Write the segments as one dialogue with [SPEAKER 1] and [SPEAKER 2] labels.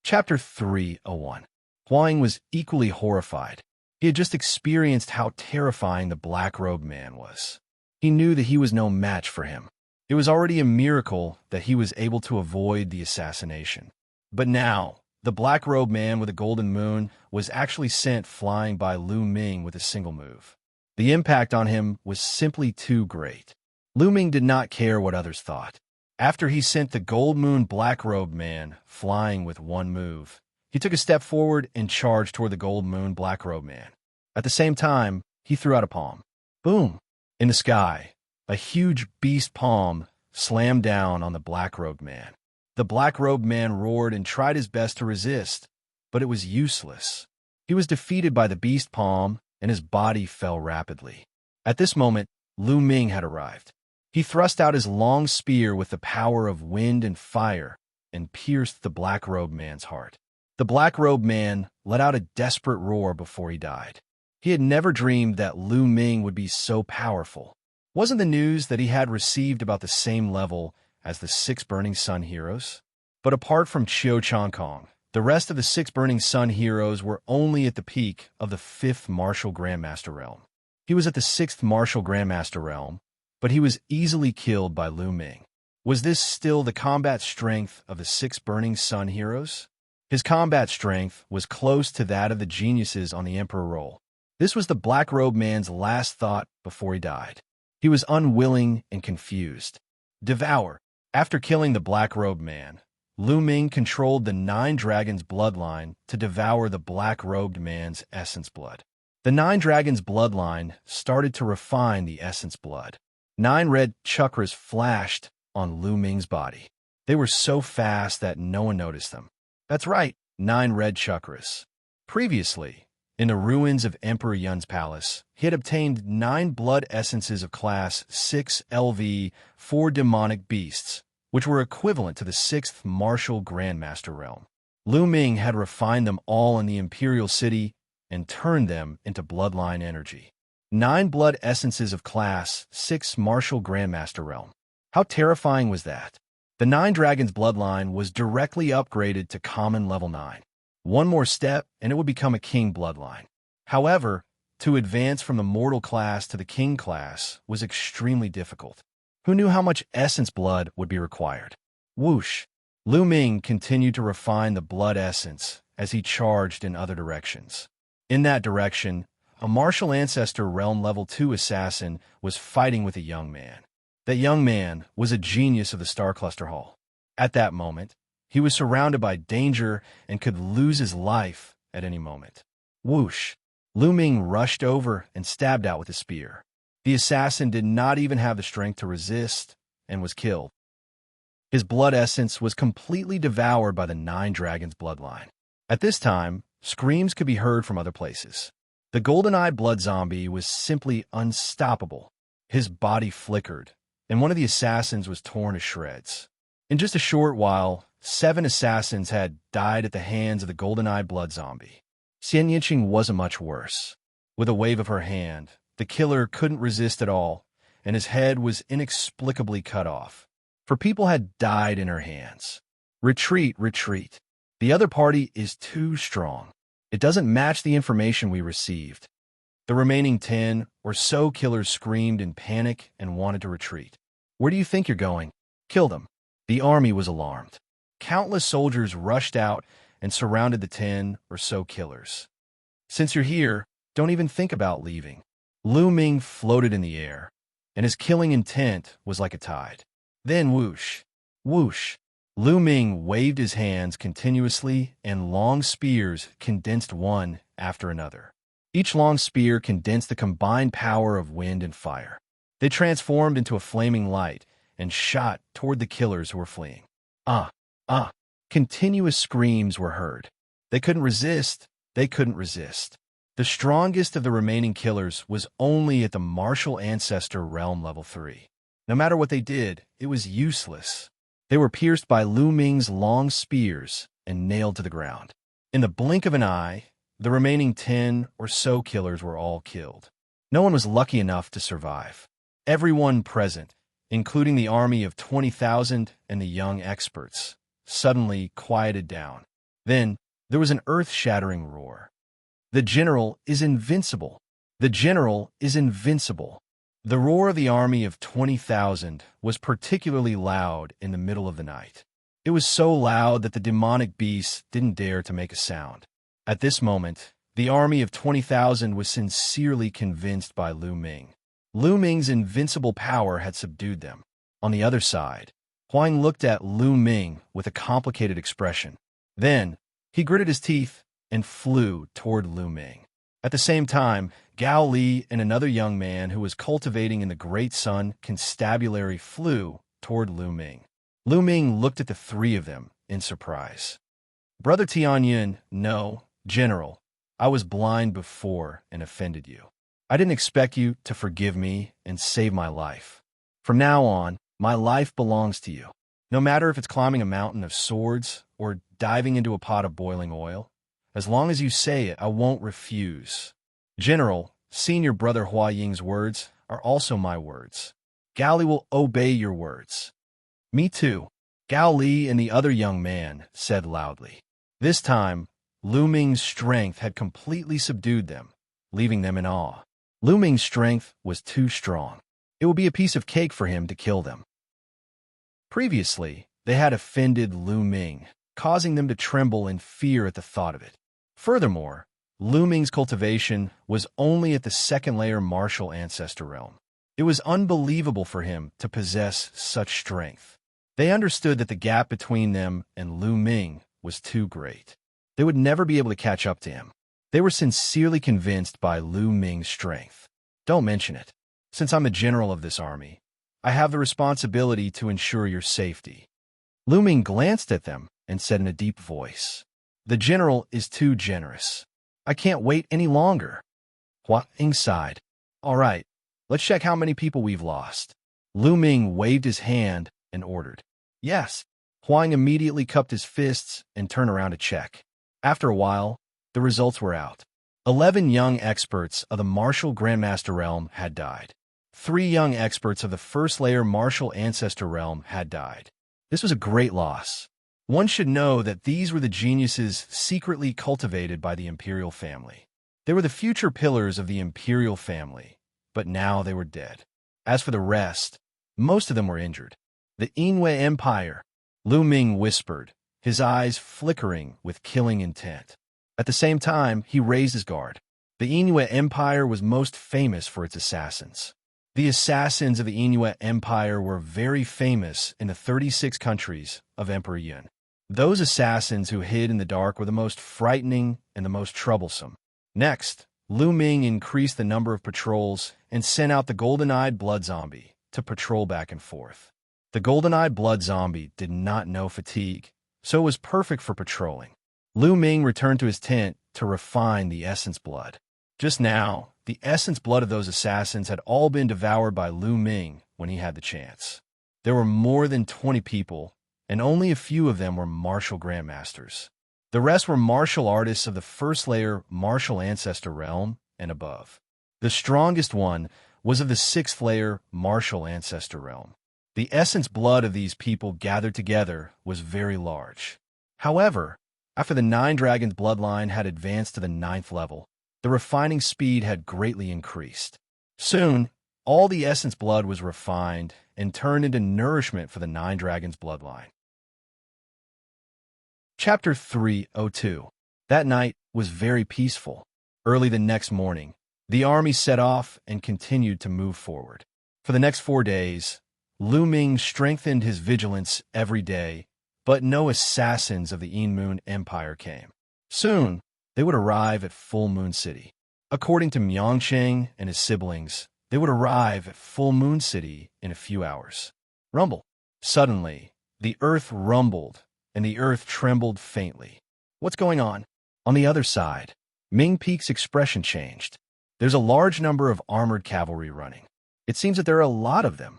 [SPEAKER 1] Chapter 301. Huang was equally horrified. He had just experienced how terrifying the black-robed man was. He knew that he was no match for him. It was already a miracle that he was able to avoid the assassination. But now, the black-robed man with a golden moon was actually sent flying by Lu Ming with a single move. The impact on him was simply too great. Lu Ming did not care what others thought. After he sent the gold moon black-robed man flying with one move, he took a step forward and charged toward the gold moon black-robed man. At the same time, he threw out a palm. Boom! In the sky, a huge beast palm slammed down on the black-robed man. The black-robed man roared and tried his best to resist, but it was useless. He was defeated by the beast palm, and his body fell rapidly. At this moment, Lu Ming had arrived. He thrust out his long spear with the power of wind and fire and pierced the black-robed man's heart. The black-robed man let out a desperate roar before he died. He had never dreamed that Lu Ming would be so powerful. Wasn't the news that he had received about the same level as the 6 Burning Sun heroes? But apart from Qiu Changkong, the rest of the 6 Burning Sun heroes were only at the peak of the 5th Martial Grandmaster realm. He was at the 6th Martial Grandmaster realm, but he was easily killed by Lu Ming. Was this still the combat strength of the 6 Burning Sun heroes? His combat strength was close to that of the geniuses on the Emperor roll. This was the black-robed man's last thought before he died. He was unwilling and confused. Devour. After killing the black-robed man, Lu Ming controlled the 9 Dragons bloodline to devour the black-robed man's essence blood. The 9 Dragons bloodline started to refine the essence blood. 9 red chakras flashed on Lu Ming's body. They were so fast that no one noticed them. That's right, 9 red chakras. Previously, in the ruins of Emperor Yun's palace, he had obtained 9 blood essences of class 6 LV, 4 demonic beasts, which were equivalent to the 6th Martial Grandmaster realm. Lu Ming had refined them all in the Imperial City and turned them into bloodline energy. 9 blood essences of class 6 Martial Grandmaster realm. How terrifying was that? The 9 Dragons bloodline was directly upgraded to common level 9. One more step and it would become a king bloodline. However, to advance from the mortal class to the king class was extremely difficult. Who knew how much essence blood would be required? Whoosh! Lu Ming continued to refine the blood essence as he charged in other directions. In that direction, a martial ancestor realm level 2 assassin was fighting with a young man. That young man was a genius of the Star Cluster Hall. At that moment, he was surrounded by danger and could lose his life at any moment. Whoosh! Lu Ming rushed over and stabbed out with his spear. The assassin did not even have the strength to resist and was killed. His blood essence was completely devoured by the 9 Dragons bloodline. At this time, screams could be heard from other places. The golden-eyed blood zombie was simply unstoppable. His body flickered, and one of the assassins was torn to shreds. In just a short while, 7 assassins had died at the hands of the golden-eyed blood zombie. Xianxia wasn't much worse. With a wave of her hand, the killer couldn't resist at all, and his head was inexplicably cut off. 4 people had died in her hands. Retreat, retreat. The other party is too strong. It doesn't match the information we received. The remaining 10 or so killers screamed in panic and wanted to retreat. Where do you think you're going? Kill them. The army was alarmed. Countless soldiers rushed out and surrounded the 10 or so killers. Since you're here, don't even think about leaving. Lu Ming floated in the air, and his killing intent was like a tide. Then whoosh, whoosh. Lu Ming waved his hands continuously, and long spears condensed one after another. Each long spear condensed the combined power of wind and fire. They transformed into a flaming light and shot toward the killers who were fleeing. Ah! Continuous screams were heard. They couldn't resist. They couldn't resist. The strongest of the remaining killers was only at the martial ancestor realm level 3. No matter what they did, it was useless. They were pierced by Lu Ming's long spears and nailed to the ground. In the blink of an eye, the remaining 10 or so killers were all killed. No one was lucky enough to survive. Everyone present, including the army of 20,000 and the young experts, suddenly quieted down. Then, there was an earth-shattering roar. The general is invincible. The general is invincible. The roar of the army of 20,000 was particularly loud in the middle of the night. It was so loud that the demonic beasts didn't dare to make a sound. At this moment, the army of 20,000 was sincerely convinced by Lu Ming. Lu Ming's invincible power had subdued them. On the other side, Huang looked at Lu Ming with a complicated expression. Then, he gritted his teeth and flew toward Lu Ming. At the same time, Gao Li and another young man who was cultivating in the Great Sun Constabulary flew toward Lu Ming. Lu Ming looked at the three of them in surprise. Brother Tianyun, no, General, I was blind before and offended you. I didn't expect you to forgive me and save my life. From now on, my life belongs to you. No matter if it's climbing a mountain of swords or diving into a pot of boiling oil, as long as you say it, I won't refuse. General, Senior Brother Hua Ying's words are also my words. Gao Li will obey your words. Me too, Gao Li and the other young man said loudly. This time, Lu Ming's strength had completely subdued them, leaving them in awe. Lu Ming's strength was too strong. It would be a piece of cake for him to kill them. Previously, they had offended Lu Ming, causing them to tremble in fear at the thought of it. Furthermore, Lu Ming's cultivation was only at the second-layer martial ancestor realm. It was unbelievable for him to possess such strength. They understood that the gap between them and Lu Ming was too great. They would never be able to catch up to him. They were sincerely convinced by Lu Ming's strength. Don't mention it. Since I'm the general of this army, I have the responsibility to ensure your safety. Lu Ming glanced at them and said in a deep voice, The general is too generous. I can't wait any longer. Hua Ying sighed. All right, let's check how many people we've lost. Lu Ming waved his hand and ordered. Yes. Huang immediately cupped his fists and turned around to check. After a while, the results were out. 11 young experts of the martial Grandmaster realm had died. 3 young experts of the first-layer martial ancestor realm had died. This was a great loss. One should know that these were the geniuses secretly cultivated by the imperial family. They were the future pillars of the imperial family, but now they were dead. As for the rest, most of them were injured. The Yingwei Empire, Lu Ming whispered, his eyes flickering with killing intent. At the same time, he raised his guard. The Yingwei Empire was most famous for its assassins. The assassins of the Yingwei Empire were very famous in the 36 countries of Emperor Yun. Those assassins who hid in the dark were the most frightening and the most troublesome. Next, Lu Ming increased the number of patrols and sent out the golden-eyed blood zombie to patrol back and forth. The golden-eyed blood zombie did not know fatigue, so it was perfect for patrolling. Lu Ming returned to his tent to refine the essence blood. Just now, the essence blood of those assassins had all been devoured by Lu Ming when he had the chance. There were more than 20 people, and only a few of them were martial grandmasters. The rest were martial artists of the first-layer martial ancestor realm and above. The strongest one was of the 6th-layer martial ancestor realm. The essence blood of these people gathered together was very large. However, after the 9 Dragons bloodline had advanced to the 9th level, the refining speed had greatly increased. Soon, all the essence blood was refined and turned into nourishment for the 9 Dragons bloodline. Chapter 302. That night was very peaceful. Early the next morning, the army set off and continued to move forward. For the next 4 days, Lu Ming strengthened his vigilance every day, but no assassins of the Yinmoon Empire came. Soon, they would arrive at Full Moon City. According to Myeongcheng and his siblings, they would arrive at Full Moon City in a few hours. Rumble. Suddenly, the earth rumbled, and the earth trembled faintly. What's going on? On the other side, Ming Peak's expression changed. There's a large number of armored cavalry running. It seems that there are a lot of them.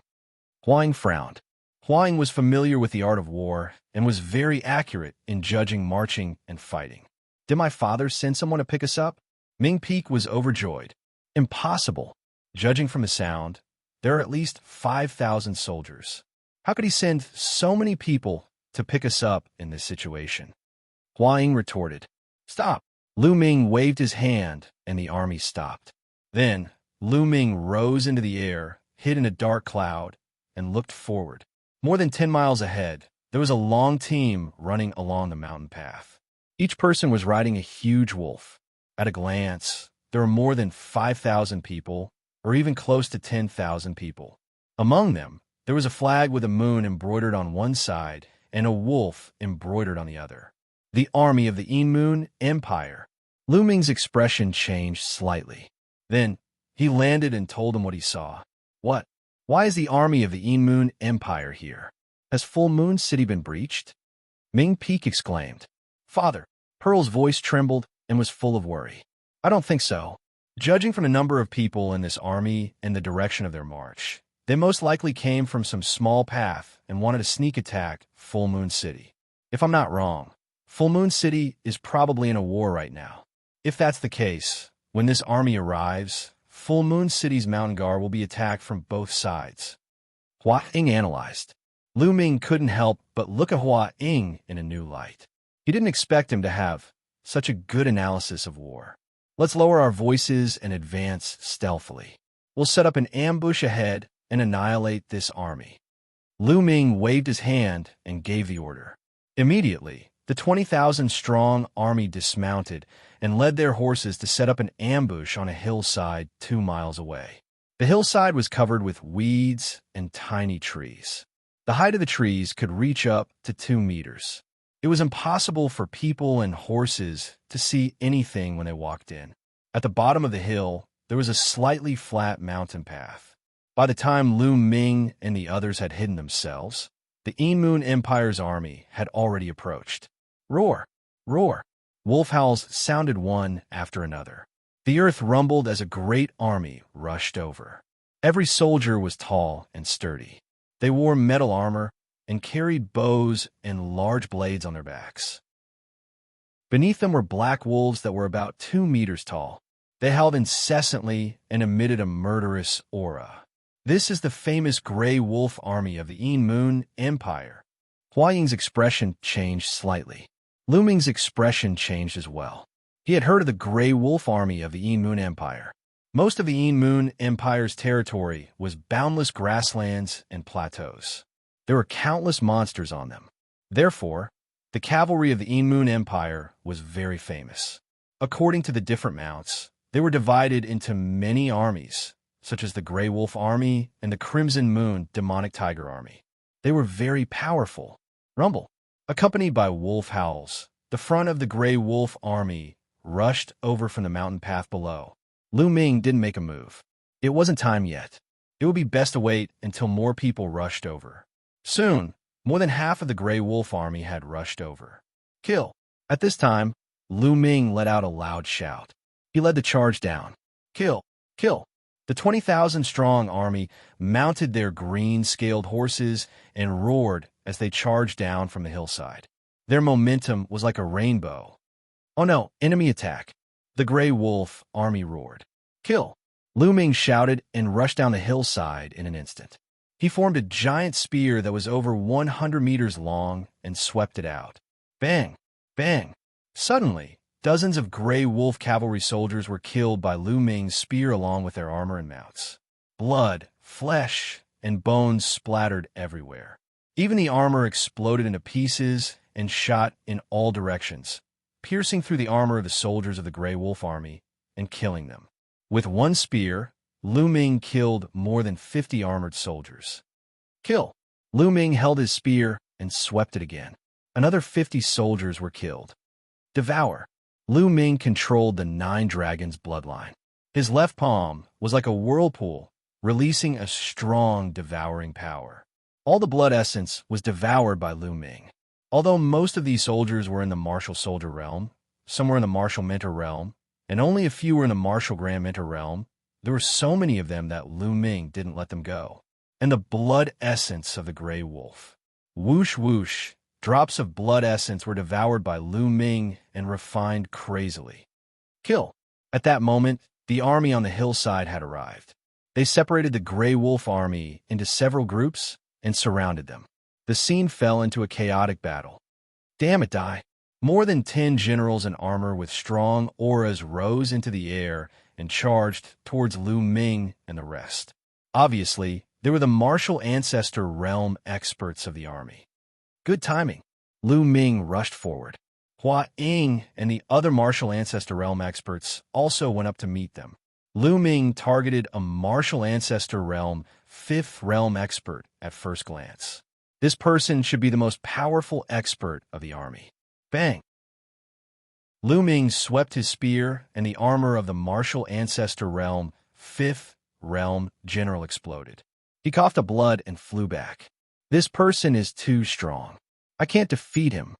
[SPEAKER 1] Huang frowned. Huang was familiar with the art of war and was very accurate in judging marching and fighting. Did my father send someone to pick us up? Ming Peak was overjoyed. Impossible. Judging from the sound, there are at least 5,000 soldiers. How could he send so many people to pick us up in this situation? Hua Ying retorted. Stop. Lu Ming waved his hand, and the army stopped. Then, Lu Ming rose into the air, hid in a dark cloud, and looked forward. More than 10 miles ahead, there was a long team running along the mountain path. Each person was riding a huge wolf. At a glance, there were more than 5,000 people, or even close to 10,000 people. Among them, there was a flag with a moon embroidered on one side and a wolf embroidered on the other. The army of the Moon Empire. Lu Ming's expression changed slightly. Then, he landed and told them what he saw. What? Why is the army of the Moon Empire here? Has Full Moon City been breached? Ming Peak exclaimed. Father, Pearl's voice trembled and was full of worry. I don't think so. Judging from the number of people in this army and the direction of their march, they most likely came from some small path and wanted to sneak attack Full Moon City. If I'm not wrong, Full Moon City is probably in a war right now. If that's the case, when this army arrives, Full Moon City's mountain guard will be attacked from both sides. Hua Ying analyzed. Lu Ming couldn't help but look at Hua Ying in a new light. He didn't expect him to have such a good analysis of war. Let's lower our voices and advance stealthily. We'll set up an ambush ahead and annihilate this army. Lu Ming waved his hand and gave the order. Immediately, the 20,000-strong army dismounted and led their horses to set up an ambush on a hillside 2 miles away. The hillside was covered with weeds and tiny trees. The height of the trees could reach up to 2 meters. It was impossible for people and horses to see anything when they walked in. At the bottom of the hill, there was a slightly flat mountain path. By the time Lu Ming and the others had hidden themselves, the Moon Empire's army had already approached. Roar! Roar! Wolf howls sounded one after another. The earth rumbled as a great army rushed over. Every soldier was tall and sturdy. They wore metal armor and carried bows and large blades on their backs. Beneath them were black wolves that were about 2 meters tall. They howled incessantly and emitted a murderous aura. This is the famous Grey Wolf army of the Moon Empire. Hua Ying's expression changed slightly. Lu Ming's expression changed as well. He had heard of the Grey Wolf army of the Moon Empire. Most of the Moon Empire's territory was boundless grasslands and plateaus. There were countless monsters on them. Therefore, the cavalry of the Moon Empire was very famous. According to the different mounts, they were divided into many armies, such as the Grey Wolf Army and the Crimson Moon Demonic Tiger Army. They were very powerful. Rumble. Accompanied by wolf howls, the front of the Grey Wolf Army rushed over from the mountain path below. Lu Ming didn't make a move. It wasn't time yet. It would be best to wait until more people rushed over. Soon, more than half of the Grey Wolf Army had rushed over. Kill. At this time, Lu Ming let out a loud shout. He led the charge down. Kill. Kill. The 20,000-strong army mounted their green-scaled horses and roared as they charged down from the hillside. Their momentum was like a rainbow. Oh no, enemy attack! The Grey Wolf Army roared. Kill! Lu Ming shouted and rushed down the hillside in an instant. He formed a giant spear that was over 100 meters long and swept it out. Bang! Bang! Suddenly, dozens of Grey Wolf cavalry soldiers were killed by Lu Ming's spear along with their armor and mounts. Blood, flesh, and bones splattered everywhere. Even the armor exploded into pieces and shot in all directions, piercing through the armor of the soldiers of the Grey Wolf Army and killing them. With one spear, Lu Ming killed more than 50 armored soldiers. Kill! Lu Ming held his spear and swept it again. Another 50 soldiers were killed. Devour! Lu Ming controlled the 9 dragons' bloodline. His left palm was like a whirlpool, releasing a strong devouring power. All the blood essence was devoured by Lu Ming. Although most of these soldiers were in the martial soldier realm, some were in the martial mentor realm, and only a few were in the martial grand mentor realm, there were so many of them that Lu Ming didn't let them go. And the blood essence of the Grey Wolf. Whoosh whoosh, drops of blood essence were devoured by Lu Ming and refined crazily. Kill! At that moment, the army on the hillside had arrived. They separated the Grey Wolf Army into several groups and surrounded them. The scene fell into a chaotic battle. Damn it, die! More than 10 generals in armor with strong auras rose into the air and charged towards Lu Ming and the rest. Obviously, they were the martial ancestor realm experts of the army. Good timing. Lu Ming rushed forward. Hua Ying and the other martial ancestor realm experts also went up to meet them. Lu Ming targeted a martial ancestor realm 5th realm expert at first glance. This person should be the most powerful expert of the army. Bang! Lu Ming swept his spear, and the armor of the martial ancestor realm 5th realm general exploded. He coughed up blood and flew back. This person is too strong. I can't defeat him.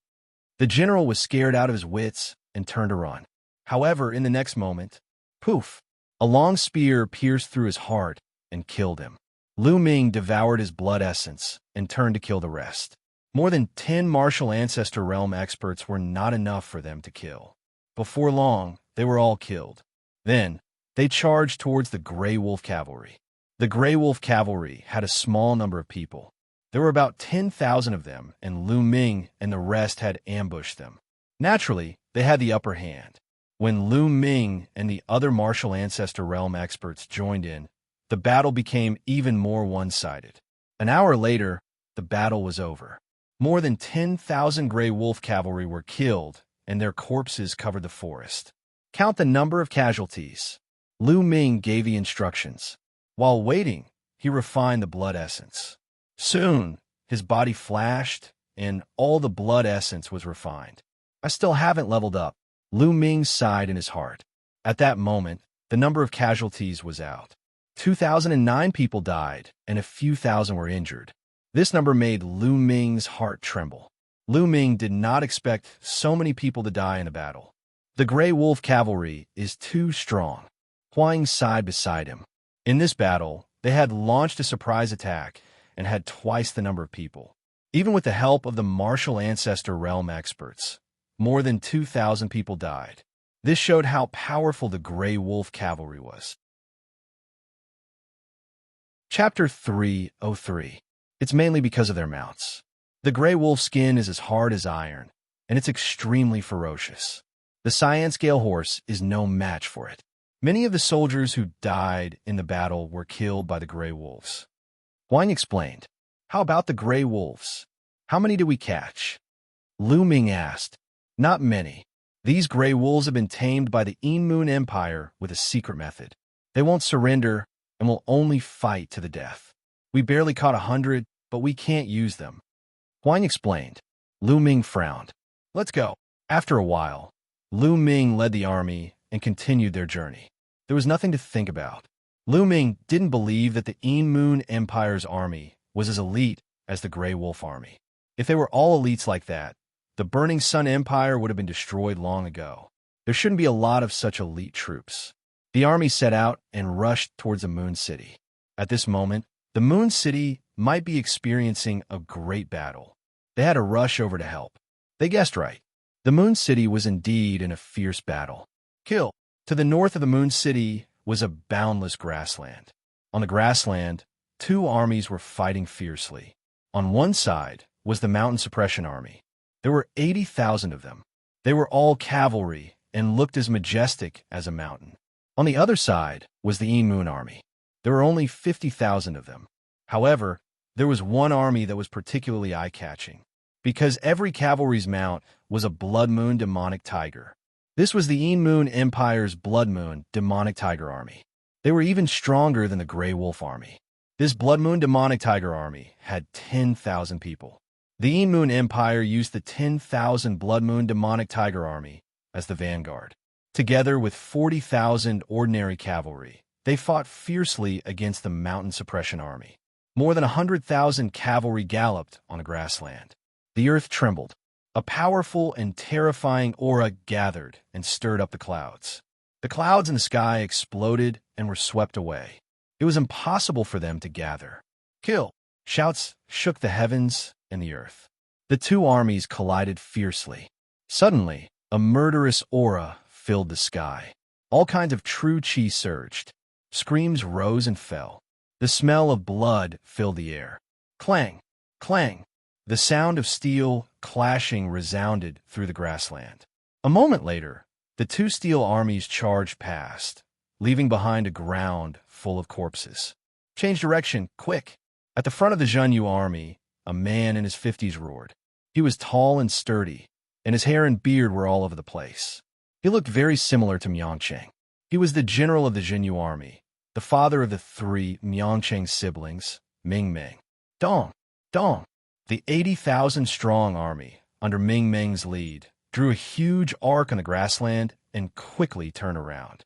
[SPEAKER 1] The general was scared out of his wits and turned to run. However, in the next moment, poof! A long spear pierced through his heart and killed him. Lu Ming devoured his blood essence and turned to kill the rest. More than 10 martial ancestor realm experts were not enough for them to kill. Before long, they were all killed. Then, they charged towards the Grey Wolf Cavalry. The Grey Wolf Cavalry had a small number of people. There were about 10,000 of them, and Lu Ming and the rest had ambushed them. Naturally, they had the upper hand. When Lu Ming and the other martial ancestor realm experts joined in, the battle became even more one-sided. An hour later, the battle was over. More than 10,000 Grey Wolf Cavalry were killed, and their corpses covered the forest. Count the number of casualties. Lu Ming gave the instructions. While waiting, he refined the blood essence. Soon, his body flashed, and all the blood essence was refined. I still haven't leveled up. Lu Ming sighed in his heart. At that moment, the number of casualties was out. 2,009 people died, and a few thousand were injured. This number made Lu Ming's heart tremble. Lu Ming did not expect so many people to die in a battle. The Grey Wolf Cavalry is too strong. Huang sighed beside him. In this battle, they had launched a surprise attack and had twice the number of people. Even with the help of the martial ancestor realm experts, more than 2,000 people died. This showed how powerful the Grey Wolf Cavalry was. Chapter 303. It's mainly because of their mounts. The Grey Wolf skin is as hard as iron, and it's extremely ferocious. The Cyan Scale horse is no match for it. Many of the soldiers who died in the battle were killed by the Grey Wolves. Huang explained, "How about the Grey Wolves? How many did we catch?" Lu Ming asked, "Not many. These Grey Wolves have been tamed by the Moon Empire with a secret method. They won't surrender and will only fight to the death. We barely caught 100, but we can't use them." Huang explained. Lu Ming frowned. "Let's go." After a while, Lu Ming led the army and continued their journey. There was nothing to think about. Lu Ming didn't believe that the Moon Empire's army was as elite as the Grey Wolf army. If they were all elites like that, the Burning Sun Empire would have been destroyed long ago. There shouldn't be a lot of such elite troops. The army set out and rushed towards the Moon City. At this moment, the Moon City might be experiencing a great battle. They had to rush over to help. They guessed right. The Moon City was indeed in a fierce battle. Kill. To the north of the Moon City was a boundless grassland. On the grassland, two armies were fighting fiercely. On one side was the Mountain Suppression Army. There were 80,000 of them. They were all cavalry and looked as majestic as a mountain. On the other side was the Moon Army. There were only 50,000 of them. However, there was one army that was particularly eye-catching, because every cavalry's mount was a Blood Moon demonic tiger. This was the Moon Empire's Blood Moon demonic tiger army. They were even stronger than the Grey Wolf army. This Blood Moon demonic tiger army had 10,000 people. The Moon Empire used the 10,000 Blood Moon demonic tiger army as the vanguard. Together with 40,000 ordinary cavalry, they fought fiercely against the Mountain Suppression Army. More than 100,000 cavalry galloped on a grassland. The earth trembled. A powerful and terrifying aura gathered and stirred up the clouds. The clouds in the sky exploded and were swept away. It was impossible for them to gather. Kill! Shouts shook the heavens and the earth. The two armies collided fiercely. Suddenly, a murderous aura filled the sky. All kinds of true chi surged. Screams rose and fell. The smell of blood filled the air. Clang! Clang! The sound of steel clashing resounded through the grassland. A moment later, the two steel armies charged past, leaving behind a ground full of corpses. "Change direction, quick!" At the front of the Zhenyu army, a man in his 50s roared. He was tall and sturdy, and his hair and beard were all over the place. He looked very similar to Miangcheng. He was the general of the Zhenyu army, the father of the three Miangcheng siblings, Ming Meng. Dong! Dong! The 80,000-strong army, under Ming Meng's lead, drew a huge arc on the grassland and quickly turned around.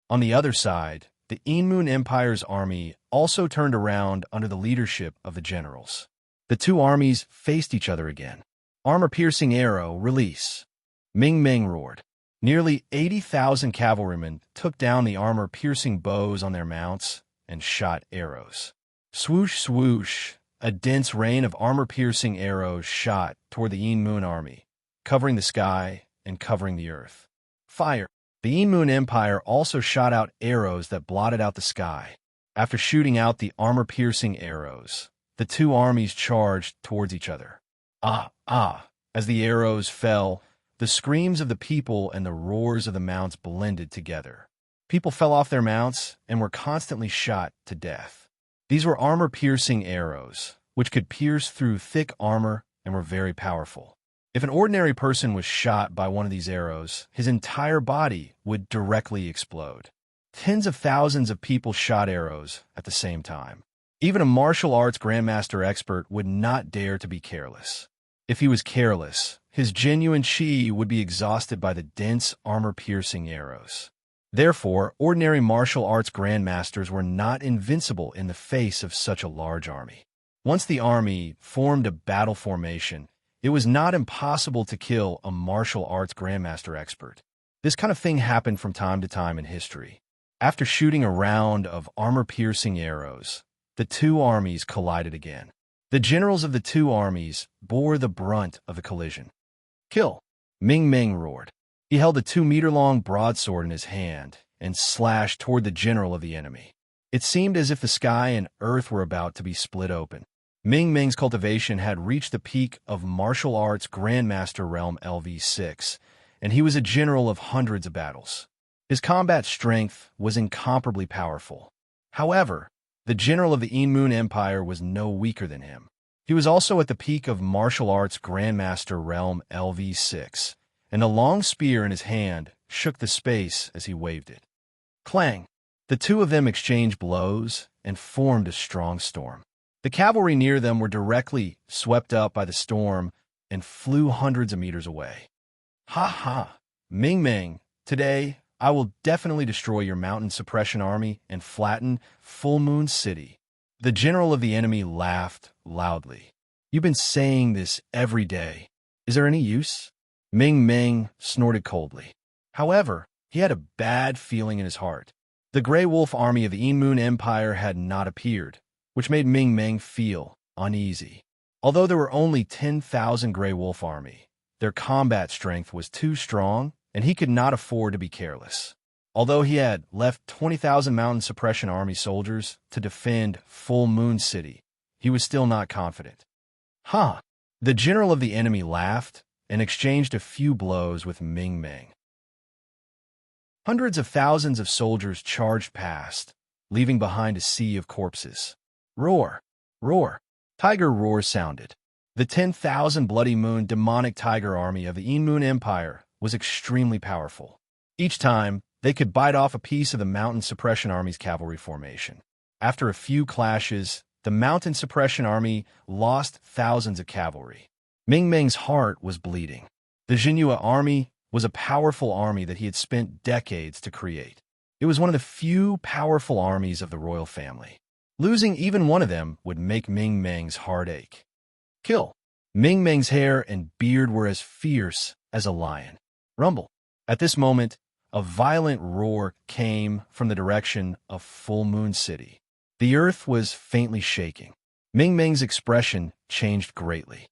[SPEAKER 1] On the other side, the Inmun Empire's army also turned around under the leadership of the generals. The two armies faced each other again. Armor-piercing arrow, release. Ming Meng roared. Nearly 80,000 cavalrymen took down the armor-piercing bows on their mounts and shot arrows. Swoosh, swoosh, a dense rain of armor-piercing arrows shot toward the Inmun army, covering the sky and covering the earth. Fire! The Inmun Empire also shot out arrows that blotted out the sky. After shooting out the armor-piercing arrows, the two armies charged towards each other. Ah, ah! As the arrows fell, the screams of the people and the roars of the mounts blended together. People fell off their mounts and were constantly shot to death. These were armor-piercing arrows, which could pierce through thick armor and were very powerful. If an ordinary person was shot by one of these arrows, his entire body would directly explode. Tens of thousands of people shot arrows at the same time. Even a martial arts grandmaster expert would not dare to be careless. If he was careless, his genuine chi would be exhausted by the dense, armor-piercing arrows. Therefore, ordinary martial arts grandmasters were not invincible in the face of such a large army. Once the army formed a battle formation, it was not impossible to kill a martial arts grandmaster expert. This kind of thing happened from time to time in history. After shooting a round of armor-piercing arrows, the two armies collided again. The generals of the two armies bore the brunt of the collision. "Kill!" Ming Meng roared. He held a 2-meter-long broadsword in his hand and slashed toward the general of the enemy. It seemed as if the sky and earth were about to be split open. Ming Meng's cultivation had reached the peak of martial arts Grandmaster Realm LV6, and he was a general of hundreds of battles. His combat strength was incomparably powerful. However, the general of the Inmun Empire was no weaker than him. He was also at the peak of martial arts Grandmaster Realm LV6, and a long spear in his hand shook the space as he waved it. Clang! The two of them exchanged blows and formed a strong storm. The cavalry near them were directly swept up by the storm and flew hundreds of meters away. Ha ha! Ming Meng, today I will definitely destroy your mountain suppression army and flatten Full Moon City. The general of the enemy laughed loudly. You've been saying this every day. Is there any use? Ming Meng snorted coldly. However, he had a bad feeling in his heart. The Grey Wolf army of the Inmun Empire had not appeared, which made Ming Meng feel uneasy. Although there were only 10,000 Grey Wolf army, their combat strength was too strong, and he could not afford to be careless. Although he had left 20,000 mountain suppression army soldiers to defend Full Moon City, he was still not confident. Ha! The general of the enemy laughed and exchanged a few blows with Ming Meng. Hundreds of thousands of soldiers charged past, leaving behind a sea of corpses. Roar! Roar! Tiger roars sounded. The 10,000 Bloody Moon demonic tiger army of the Inmun Empire was extremely powerful. Each time, they could bite off a piece of the Mountain Suppression Army's cavalry formation. After a few clashes, the Mountain Suppression Army lost thousands of cavalry. Ming Meng's heart was bleeding. The Xinhua army was a powerful army that he had spent decades to create. It was one of the few powerful armies of the royal family. Losing even one of them would make Ming Meng's heart ache. Kill! Ming Meng's hair and beard were as fierce as a lion. Rumble! At this moment, a violent roar came from the direction of Full Moon City. The earth was faintly shaking. Ming Meng's expression changed greatly.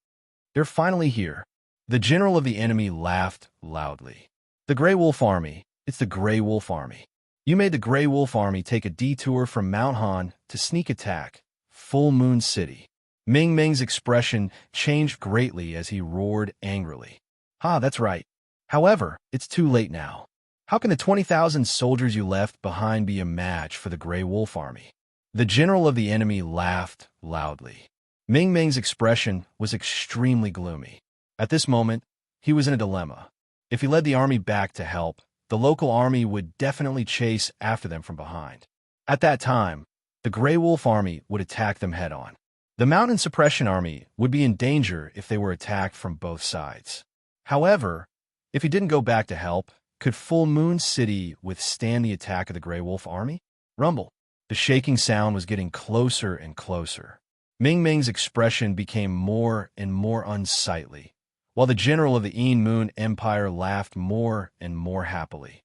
[SPEAKER 1] They're finally here. The general of the enemy laughed loudly. The Grey Wolf Army. It's the Grey Wolf Army. You made the Grey Wolf Army take a detour from Mount Han to sneak attack Full Moon City. Ming Ming's expression changed greatly as he roared angrily. That's right. However, it's too late now. How can the 20,000 soldiers you left behind be a match for the Grey Wolf army? The general of the enemy laughed loudly. Ming Ming's expression was extremely gloomy. At this moment, he was in a dilemma. If he led the army back to help, the local army would definitely chase after them from behind. At that time, the Grey Wolf army would attack them head-on. The Mountain Suppression army would be in danger if they were attacked from both sides. However, if he didn't go back to help, could Full Moon City withstand the attack of the Grey Wolf army? Rumble. The shaking sound was getting closer and closer. Ming Ming's expression became more and more unsightly, while the general of the Een Moon Empire laughed more and more happily.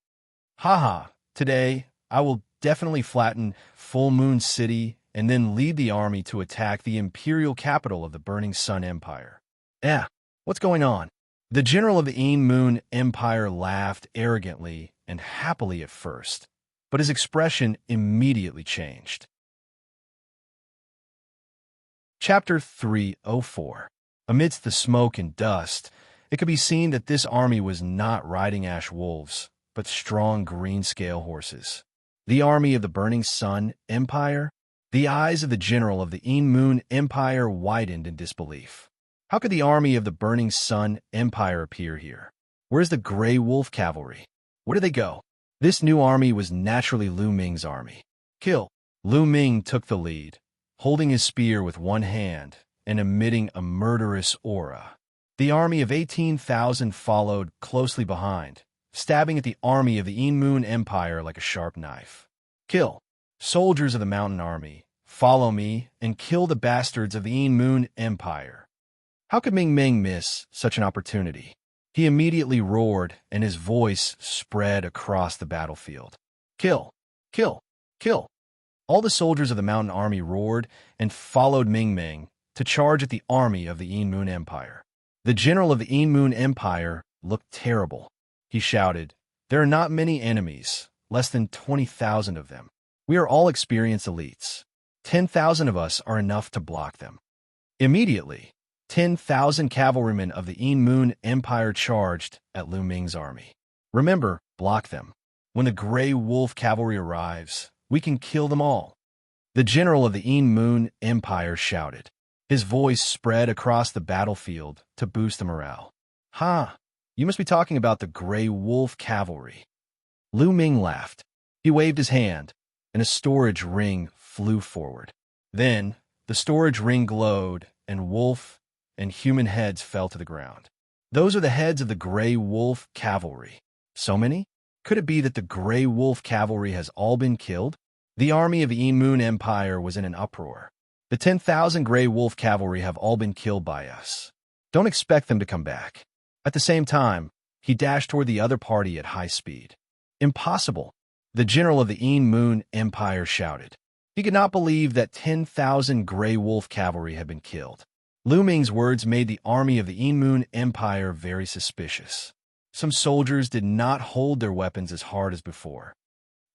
[SPEAKER 1] Today, I will definitely flatten Full Moon City and then lead the army to attack the imperial capital of the Burning Sun Empire. What's going on? The general of the Een Moon Empire laughed arrogantly and happily at first, but his expression immediately changed. Chapter 304. Amidst the smoke and dust, it could be seen that this army was not riding ash wolves, but strong green-scale horses. The army of the Burning Sun Empire? The eyes of the general of the Een Moon Empire widened in disbelief. How could the army of the Burning Sun Empire appear here? Where's the Grey Wolf cavalry? Where did they go? This new army was naturally Lu Ming's army. Kill. Lu Ming took the lead, holding his spear with one hand and emitting a murderous aura. The army of 18,000 followed closely behind, stabbing at the army of the Een Moon Empire like a sharp knife. Kill. Soldiers of the Mountain Army, follow me and kill the bastards of the Een Moon Empire. How could Ming Ming miss such an opportunity? He immediately roared, and his voice spread across the battlefield. Kill! Kill! Kill! All the soldiers of the Mountain Army roared and followed Ming Ming to charge at the army of the Een Moon Empire. The general of the Een Moon Empire looked terrible. He shouted, "There are not many enemies, less than 20,000 of them. We are all experienced elites. 10,000 of us are enough to block them." Immediately, 10,000 cavalrymen of the Een Moon Empire charged at Lu Ming's army. Remember, block them. When the Grey Wolf cavalry arrives, we can kill them all. The general of the Een Moon Empire shouted. His voice spread across the battlefield to boost the morale. You must be talking about the Grey Wolf cavalry. Lu Ming laughed. He waved his hand, and a storage ring flew forward. Then, the storage ring glowed, and wolf and human heads fell to the ground. Those are the heads of the Grey Wolf cavalry. So many? Could it be that the Grey Wolf cavalry has all been killed? The army of the Een Moon Empire was in an uproar. The 10,000 Grey Wolf cavalry have all been killed by us. Don't expect them to come back. At the same time, he dashed toward the other party at high speed. Impossible! The general of the Een Moon Empire shouted. He could not believe that 10,000 Grey Wolf cavalry had been killed. Lu Ming's words made the army of the Een Moon Empire very suspicious. Some soldiers did not hold their weapons as hard as before.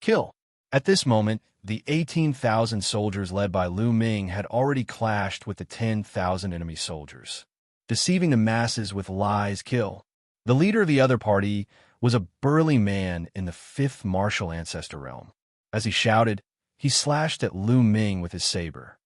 [SPEAKER 1] Kill! At this moment, the 18,000 soldiers led by Lu Ming had already clashed with the 10,000 enemy soldiers. Deceiving the masses with lies, kill. The leader of the other party was a burly man in the 5th martial ancestor realm. As he shouted, he slashed at Lu Ming with his saber.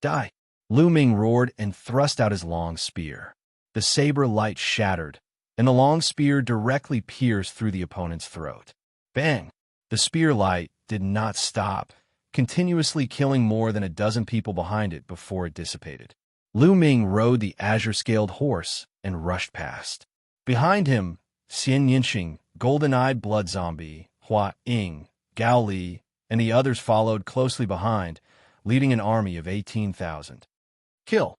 [SPEAKER 1] Die! Lu Ming roared and thrust out his long spear. The saber light shattered, and the long spear directly pierced through the opponent's throat. Bang! The spear light did not stop, continuously killing more than a dozen people behind it before it dissipated. Lu Ming rode the azure-scaled horse and rushed past. Behind him, Xianxia, golden-eyed blood zombie, Hua Ying, Gao Li, and the others followed closely behind, leading an army of 18,000. Kill!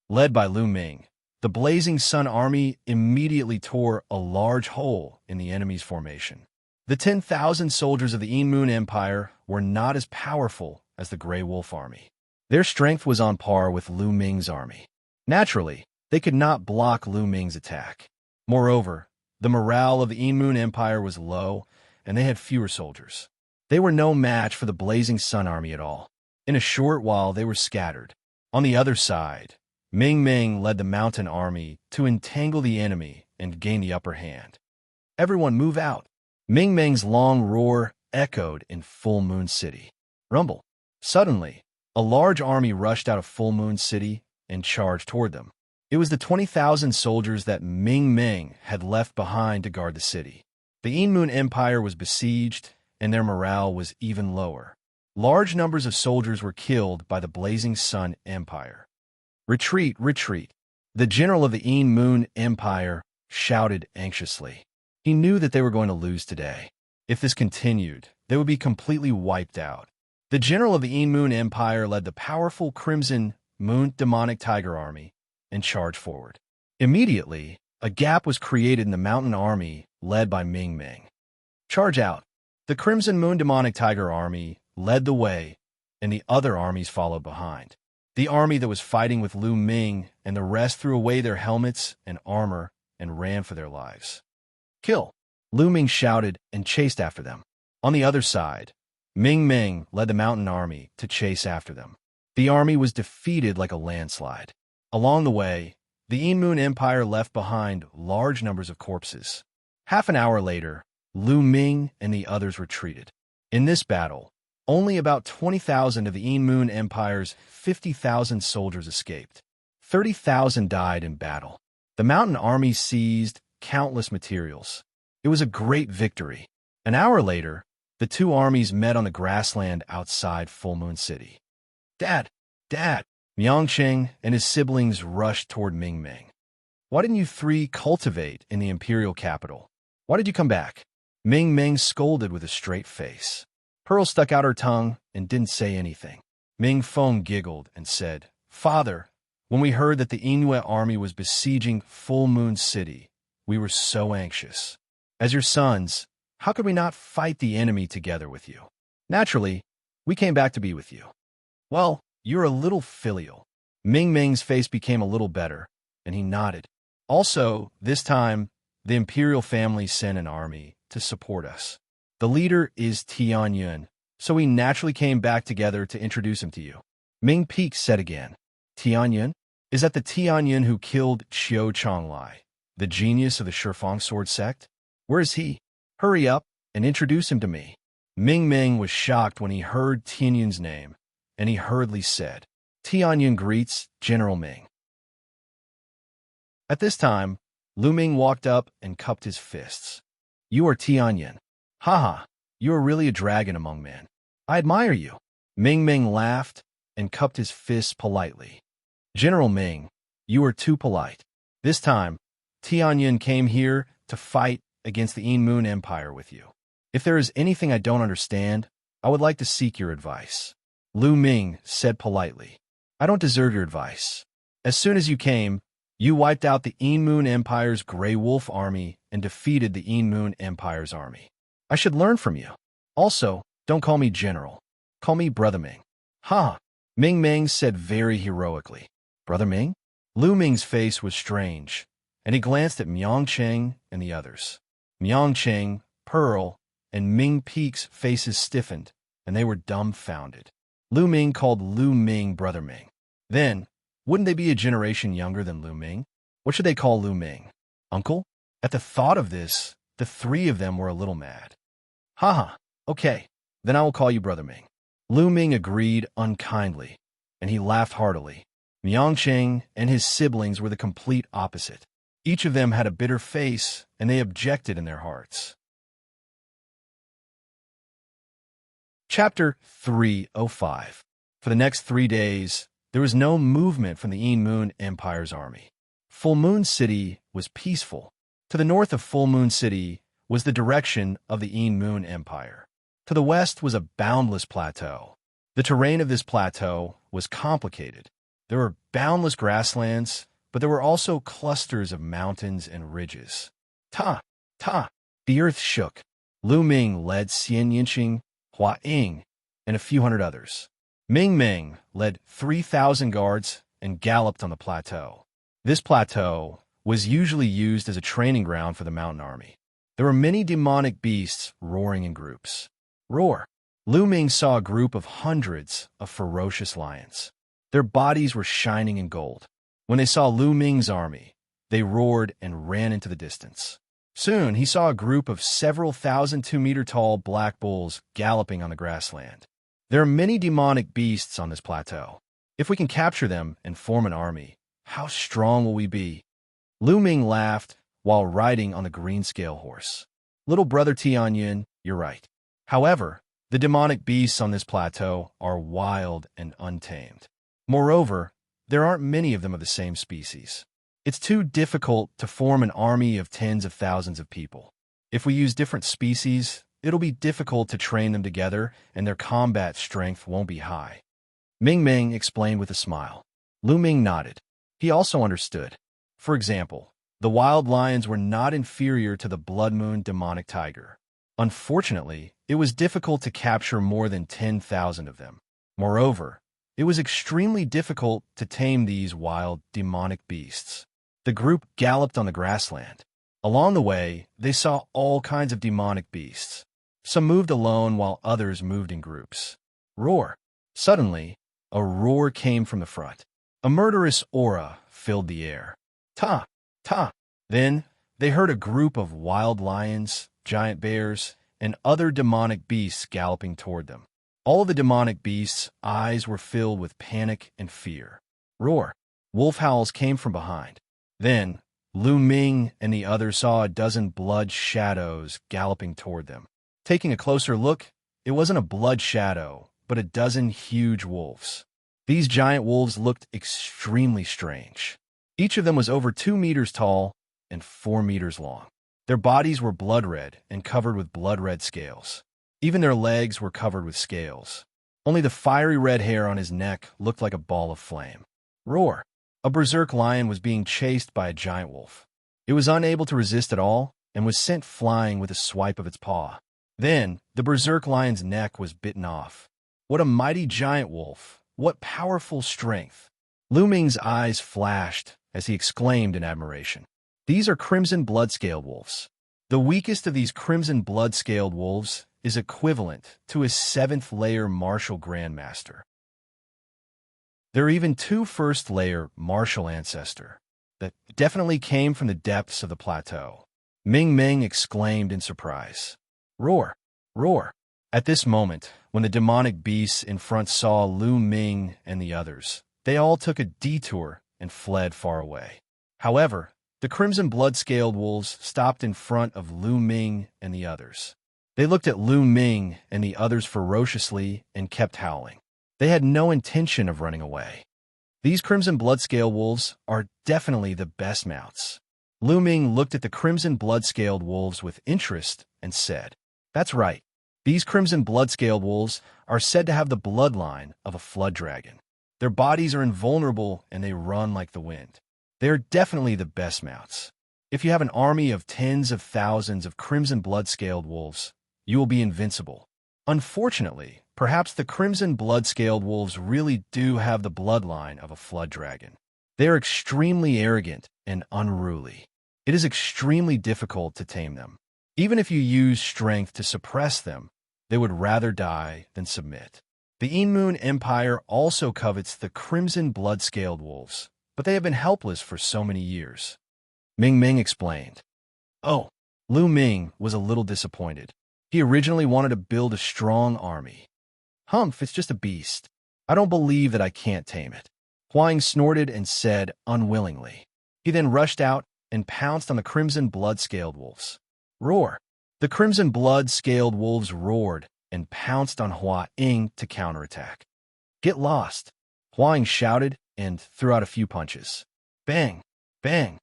[SPEAKER 1] Led by Lu Ming, the Blazing Sun Army immediately tore a large hole in the enemy's formation. The 10,000 soldiers of the Een Moon Empire were not as powerful as the Grey Wolf Army. Their strength was on par with Lu Ming's army. Naturally, they could not block Lu Ming's attack. Moreover, the morale of the Een Moon Empire was low, and they had fewer soldiers. They were no match for the Blazing Sun Army at all. In a short while, they were scattered. On the other side, Ming Ming led the mountain army to entangle the enemy and gain the upper hand. Everyone move out. Ming Ming's long roar echoed in Full Moon City. Rumble. Suddenly, a large army rushed out of Full Moon City and charged toward them. It was the 20,000 soldiers that Ming Ming had left behind to guard the city. The Moon Empire was besieged, and their morale was even lower. Large numbers of soldiers were killed by the Blazing Sun Empire. Retreat, retreat. The general of the Moon Empire shouted anxiously. He knew that they were going to lose today. If this continued, they would be completely wiped out. The general of the Moon Empire led the powerful Crimson Moon Demonic Tiger Army and charged forward. Immediately, a gap was created in the mountain army led by Ming Ming. Charge out. The Crimson Moon Demonic Tiger Army led the way, and the other armies followed behind. The army that was fighting with Lu Ming and the rest threw away their helmets and armor and ran for their lives. Kill! Lu Ming shouted and chased after them. On the other side, Ming Ming led the mountain army to chase after them. The army was defeated like a landslide. Along the way, the Moon Empire left behind large numbers of corpses. Half an hour later, Lu Ming and the others retreated. In this battle, only about 20,000 of the Moon Empire's 50,000 soldiers escaped. 30,000 died in battle. The mountain army seized countless materials. It was a great victory. An hour later, the two armies met on the grassland outside Full Moon City. Dad! Dad! Xianxia and his siblings rushed toward Ming Ming. Why didn't you three cultivate in the imperial capital? Why did you come back? Ming Ming scolded with a straight face. Pearl stuck out her tongue and didn't say anything. Ming Feng giggled and said, Father, when we heard that the Inuit army was besieging Full Moon City, we were so anxious. As your sons, how could we not fight the enemy together with you? Naturally, we came back to be with you. Well, you're a little filial. Ming Ming's face became a little better, and he nodded. Also, this time, the imperial family sent an army to support us. The leader is Tianyun, so we naturally came back together to introduce him to you. Ming Peak said again, Tianyun? Is that the Tianyun who killed Xiao Chonglai, the genius of the Shifang sword sect? Where is he? Hurry up and introduce him to me. Ming Ming was shocked when he heard Tianyun's name, and he hurriedly said, Tianyun greets General Ming. At this time, Lu Ming walked up and cupped his fists. You are Tianyun. Haha, you are really a dragon among men. I admire you. Ming Ming laughed and cupped his fists politely. General Ming, you are too polite. This time, Tianyun came here to fight against the Moon Empire with you. If there is anything I don't understand, I would like to seek your advice. Lu Ming said politely. I don't deserve your advice. As soon as you came, you wiped out the Moon Empire's Grey Wolf army and defeated the Moon Empire's army. I should learn from you. Also, don't call me General. Call me Brother Ming. Ha! Ming Ming said very heroically. Brother Ming? Lu Ming's face was strange, and he glanced at Xianxia and the others. Xianxia, Pearl, and Ming Peak's faces stiffened, and they were dumbfounded. Lu Ming called Lu Ming Brother Ming. Then, wouldn't they be a generation younger than Lu Ming? What should they call Lu Ming? Uncle? At the thought of this, the three of them were a little mad. Haha, okay, then I will call you Brother Ming. Lu Ming agreed unkindly, and he laughed heartily. Xianxia and his siblings were the complete opposite. Each of them had a bitter face, and they objected in their hearts. Chapter 305. For the next 3 days, there was no movement from the Moon Empire's army. Full Moon City was peaceful. To the north of Full Moon City was the direction of the Moon Empire. To the west was a boundless plateau. The terrain of this plateau was complicated. There were boundless grasslands, but there were also clusters of mountains and ridges. Ta! The earth shook. Lu Ming led Xianxia, Hua Ying, and a few hundred others. Ming Ming led 3,000 guards and galloped on the plateau. This plateau was usually used as a training ground for the mountain army. There were many demonic beasts roaring in groups. Roar! Lu Ming saw a group of hundreds of ferocious lions. Their bodies were shining in gold. When they saw Lu Ming's army, they roared and ran into the distance. Soon, he saw a group of several thousand 2-meter-tall black bulls galloping on the grassland. There are many demonic beasts on this plateau. If we can capture them and form an army, how strong will we be? Lu Ming laughed while riding on the green scale horse. Little brother Tianyin, you're right. However, the demonic beasts on this plateau are wild and untamed. Moreover, there aren't many of them of the same species. It's too difficult to form an army of tens of thousands of people. If we use different species, it'll be difficult to train them together, and their combat strength won't be high. Ming Ming explained with a smile. Lu Ming nodded. He also understood. For example, the wild lions were not inferior to the Blood Moon demonic tiger. Unfortunately, it was difficult to capture more than 10,000 of them. Moreover, it was extremely difficult to tame these wild demonic beasts. The group galloped on the grassland. Along the way, they saw all kinds of demonic beasts. Some moved alone while others moved in groups. Roar! Suddenly, a roar came from the front. A murderous aura filled the air. Ta! Ta! Then, they heard a group of wild lions, giant bears, and other demonic beasts galloping toward them. All the demonic beasts' eyes were filled with panic and fear. Roar! Wolf howls came from behind. Then, Lu Ming and the others saw a dozen blood shadows galloping toward them. Taking a closer look, it wasn't a blood shadow, but a dozen huge wolves. These giant wolves looked extremely strange. Each of them was over 2 meters tall and 4 meters long. Their bodies were blood red and covered with blood red scales. Even their legs were covered with scales. Only the fiery red hair on his neck looked like a ball of flame. Roar! A berserk lion was being chased by a giant wolf. It was unable to resist at all and was sent flying with a swipe of its paw. Then, the berserk lion's neck was bitten off. What a mighty giant wolf! What powerful strength! Lu Ming's eyes flashed as he exclaimed in admiration. These are crimson blood-scaled wolves. The weakest of these crimson blood-scaled wolves is equivalent to his 7th-layer martial grandmaster. There are even 2 first-layer martial ancestors that definitely came from the depths of the plateau. Ming Ming exclaimed in surprise. Roar! Roar! At this moment, when the demonic beasts in front saw Lu Ming and the others, they all took a detour and fled far away. However, the crimson blood-scaled wolves stopped in front of Lu Ming and the others. They looked at Lu Ming and the others ferociously and kept howling. They had no intention of running away. These crimson blood-scaled wolves are definitely the best mounts. Lu Ming looked at the crimson blood-scaled wolves with interest and said, That's right. These crimson blood-scaled wolves are said to have the bloodline of a flood dragon. Their bodies are invulnerable and they run like the wind. They are definitely the best mounts. If you have an army of tens of thousands of crimson blood-scaled wolves, you will be invincible. Unfortunately, perhaps the crimson blood-scaled wolves really do have the bloodline of a flood dragon. They are extremely arrogant and unruly. It is extremely difficult to tame them. Even if you use strength to suppress them, they would rather die than submit. The Inmoon Empire also covets the crimson blood-scaled wolves, but they have been helpless for so many years. Ming Ming explained. Oh, Lu Ming was a little disappointed. He originally wanted to build a strong army. Humph, it's just a beast. I don't believe that I can't tame it. Huang snorted and said unwillingly. He then rushed out and pounced on the crimson blood-scaled wolves. Roar! The crimson blood-scaled wolves roared and pounced on Hua Ying to counterattack. Get lost! Huang shouted and threw out a few punches. Bang! Bang!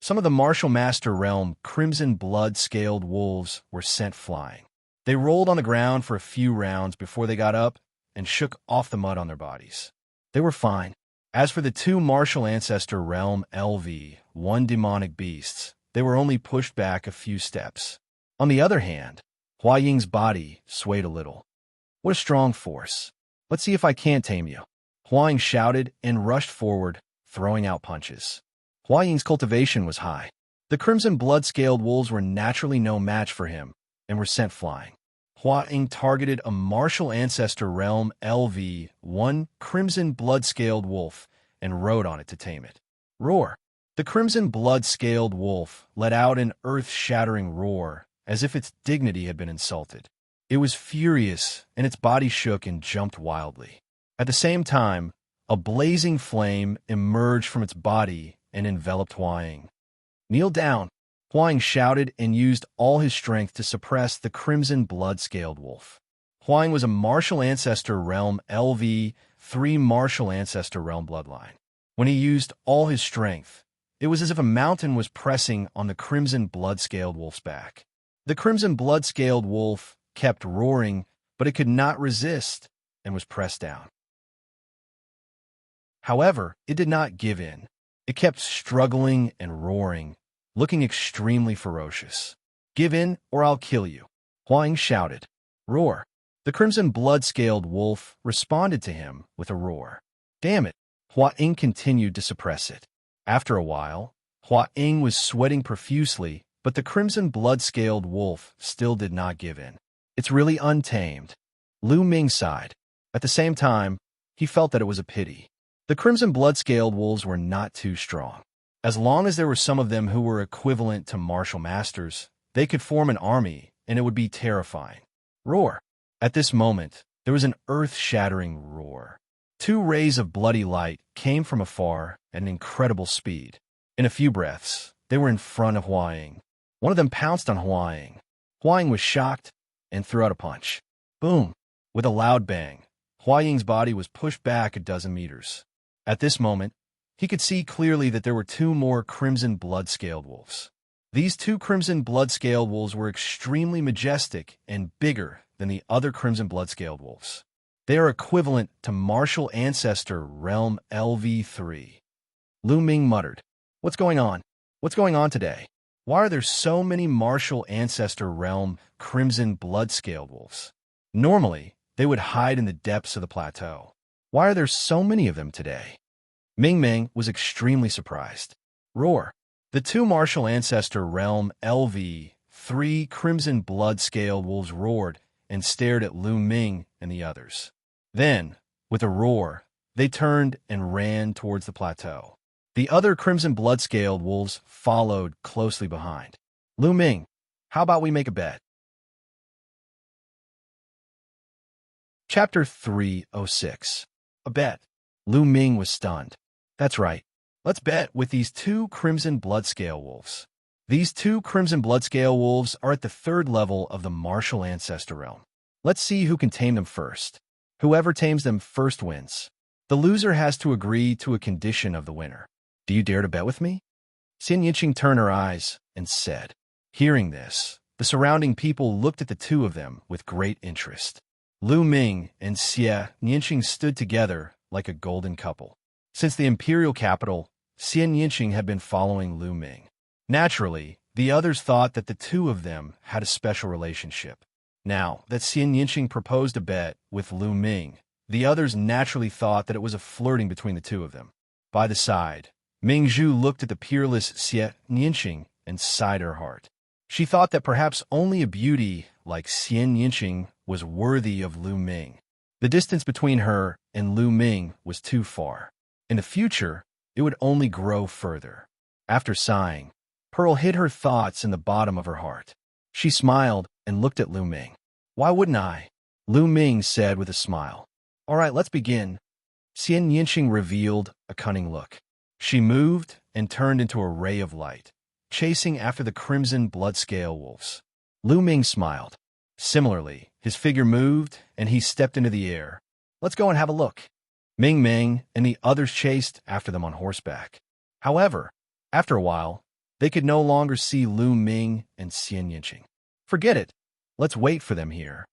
[SPEAKER 1] Some of the Martial Master Realm crimson blood-scaled wolves were sent flying. They rolled on the ground for a few rounds before they got up and shook off the mud on their bodies. They were fine. As for the 2 Martial Ancestor Realm LV-1 demonic beasts, they were only pushed back a few steps. On the other hand, Hua Ying's body swayed a little. What a strong force. Let's see if I can't tame you. Hua Ying shouted and rushed forward, throwing out punches. Hua Ying's cultivation was high. The crimson blood-scaled wolves were naturally no match for him and were sent flying. Hua Ying targeted a martial ancestor realm LV-1 crimson blood-scaled wolf and rode on it to tame it. Roar. The crimson blood-scaled wolf let out an earth-shattering roar, as if its dignity had been insulted. It was furious, and its body shook and jumped wildly. At the same time, a blazing flame emerged from its body and enveloped Hua Ying. "Kneel down," Hua Ying shouted and used all his strength to suppress the crimson blood-scaled wolf. Hua Ying was a martial ancestor realm LV-3 martial ancestor realm bloodline. When he used all his strength, it was as if a mountain was pressing on the crimson blood-scaled wolf's back. The crimson blood-scaled wolf kept roaring, but it could not resist and was pressed down. However, it did not give in. It kept struggling and roaring, looking extremely ferocious. "Give in, or I'll kill you," Hua Ying shouted. Roar. The crimson blood-scaled wolf responded to him with a roar. "Damn it!" Hua Ying continued to suppress it. After a while, Hua Ying was sweating profusely, but the crimson blood-scaled wolf still did not give in. "It's really untamed." Lu Ming sighed. At the same time, he felt that it was a pity. The crimson blood-scaled wolves were not too strong. As long as there were some of them who were equivalent to martial masters, they could form an army, and it would be terrifying. Roar. At this moment, there was an earth-shattering roar. Two rays of bloody light came from afar at an incredible speed. In a few breaths, they were in front of Hua Ying. One of them pounced on Hua Ying. Hua Ying was shocked and threw out a punch. Boom! With a loud bang, Hua Ying's body was pushed back a dozen meters. At this moment, he could see clearly that there were two more crimson blood-scaled wolves. These two crimson blood-scaled wolves were extremely majestic and bigger than the other crimson blood-scaled wolves. They are equivalent to martial ancestor realm LV-3. Lu Ming muttered, "What's going on? What's going on today? Why are there so many martial ancestor realm crimson blood-scaled wolves? Normally, they would hide in the depths of the plateau. Why are there so many of them today?" Ming Ming was extremely surprised. Roar. The two martial ancestor realm LV-3 crimson blood-scaled wolves roared and stared at Lu Ming and the others. Then, with a roar, they turned and ran towards the plateau. The other crimson blood-scaled wolves followed closely behind. "Lu Ming, how about we make a bet?" Chapter 306. A bet. Lu Ming was stunned. "That's right. Let's bet with these two crimson blood-scale wolves. These two crimson blood-scale wolves are at the third level of the martial ancestor realm. Let's see who can tame them first. Whoever tames them first wins. The loser has to agree to a condition of the winner. Do you dare to bet with me?" Xianxia turned her eyes and said. Hearing this, the surrounding people looked at the two of them with great interest. Lu Ming and Xianxia stood together like a golden couple. Since the imperial capital, Xianxia had been following Lu Ming. Naturally, the others thought that the two of them had a special relationship. Now that Xianxia proposed a bet with Lu Ming, the others naturally thought that it was a flirting between the two of them. By the side, Ming Zhu looked at the peerless Xianxia and sighed her heart. She thought that perhaps only a beauty like Xianxia was worthy of Lu Ming. The distance between her and Lu Ming was too far. In the future, it would only grow further. After sighing, Pearl hid her thoughts in the bottom of her heart. She smiled and looked at Lu Ming. "Why wouldn't I?" Lu Ming said with a smile. "All right, let's begin." Xianxia revealed a cunning look. She moved and turned into a ray of light, chasing after the crimson blood-scale wolves. Lu Ming smiled. Similarly, his figure moved and he stepped into the air. "Let's go and have a look." Ming Ming and the others chased after them on horseback. However, after a while, they could no longer see Lu Ming and Xianxia. "Forget it. Let's wait for them here,"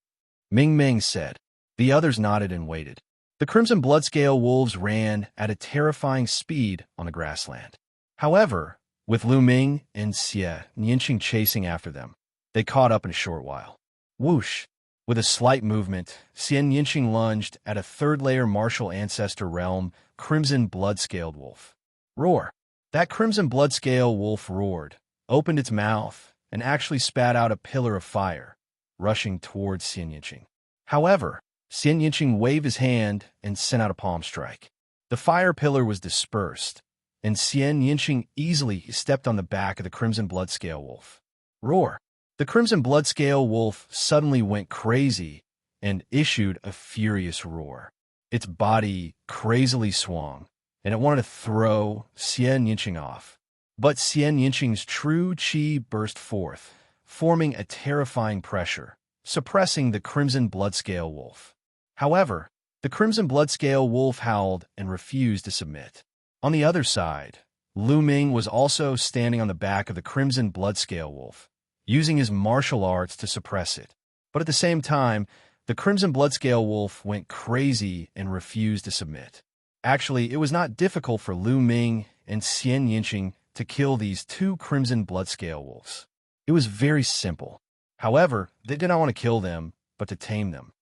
[SPEAKER 1] Ming Ming said. The others nodded and waited. The crimson blood-scale wolves ran at a terrifying speed on the grassland. However, with Lu Ming and Xianxia chasing after them, they caught up in a short while. Whoosh! With a slight movement, Xianxia lunged at a third-layer martial ancestor realm crimson blood-scaled wolf. Roar! That crimson blood-scale wolf roared, opened its mouth, and actually spat out a pillar of fire. rushing towards Xianxia. However, Xianxia waved his hand and sent out a palm strike. The fire pillar was dispersed, and Xianxia easily stepped on the back of the Crimson Bloodscale Wolf. Roar! The Crimson Bloodscale Wolf suddenly went crazy and issued a furious roar. Its body crazily swung, and it wanted to throw Xianxia off. But Xianxia's true chi burst forth, forming a terrifying pressure, suppressing the Crimson Bloodscale Wolf. However, the Crimson Bloodscale Wolf howled and refused to submit. On the other side, Lu Ming was also standing on the back of the Crimson Bloodscale Wolf, using his martial arts to suppress it. But at the same time, the Crimson Bloodscale Wolf went crazy and refused to submit. Actually, it was not difficult for Lu Ming and Xianxia to kill these two Crimson Bloodscale Wolves. It was very simple. However, they did not want to kill them, but to tame them.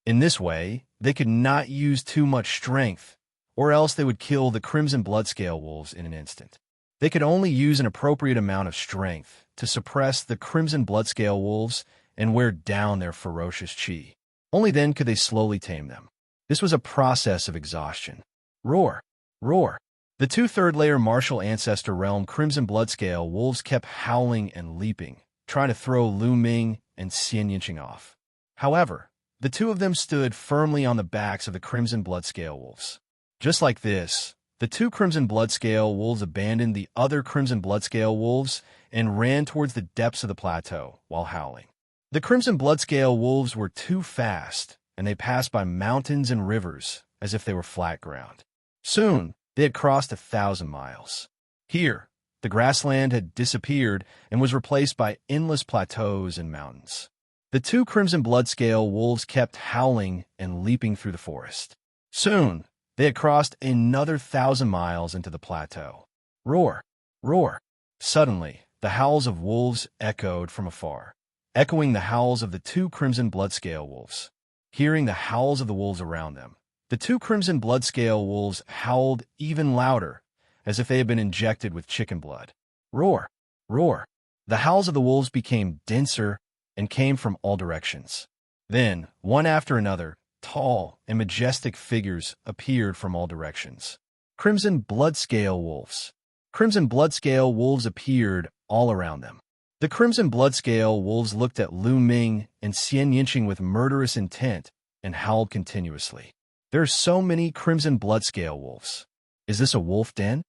[SPEAKER 1] In this way, they could not use too much strength, or else they would kill the Crimson Bloodscale Wolves in an instant. They could only use an appropriate amount of strength to suppress the Crimson Bloodscale Wolves and wear down their ferocious chi. Only then could they slowly tame them. This was a process of exhaustion. Roar! Roar! The two third-layer martial ancestor realm Crimson Bloodscale Wolves kept howling and leaping, trying to throw Lu Ming and Xianxia off. However, the two of them stood firmly on the backs of the Crimson Bloodscale Wolves. Just like this, the two Crimson Bloodscale Wolves abandoned the other Crimson Bloodscale Wolves and ran towards the depths of the plateau while howling. The Crimson Bloodscale Wolves were too fast, and they passed by mountains and rivers as if they were flat ground. Soon, they had crossed 1,000 miles. Here, the grassland had disappeared and was replaced by endless plateaus and mountains. The two Crimson Bloodscale Wolves kept howling and leaping through the forest. Soon, they had crossed another 1,000 miles into the plateau. Roar! Roar! Suddenly, the howls of wolves echoed from afar, echoing the howls of the two Crimson Bloodscale Wolves. Hearing the howls of the wolves around them, the two Crimson Bloodscale Wolves howled even louder, as if they had been injected with chicken blood. Roar! Roar! The howls of the wolves became denser and came from all directions. Then, one after another, tall and majestic figures appeared from all directions. Crimson Bloodscale Wolves. Crimson Bloodscale Wolves appeared all around them. The Crimson Bloodscale Wolves looked at Lu Ming and Xianxia with murderous intent and howled continuously. There are so many Crimson Bloodscale Wolves. Is this a wolf den?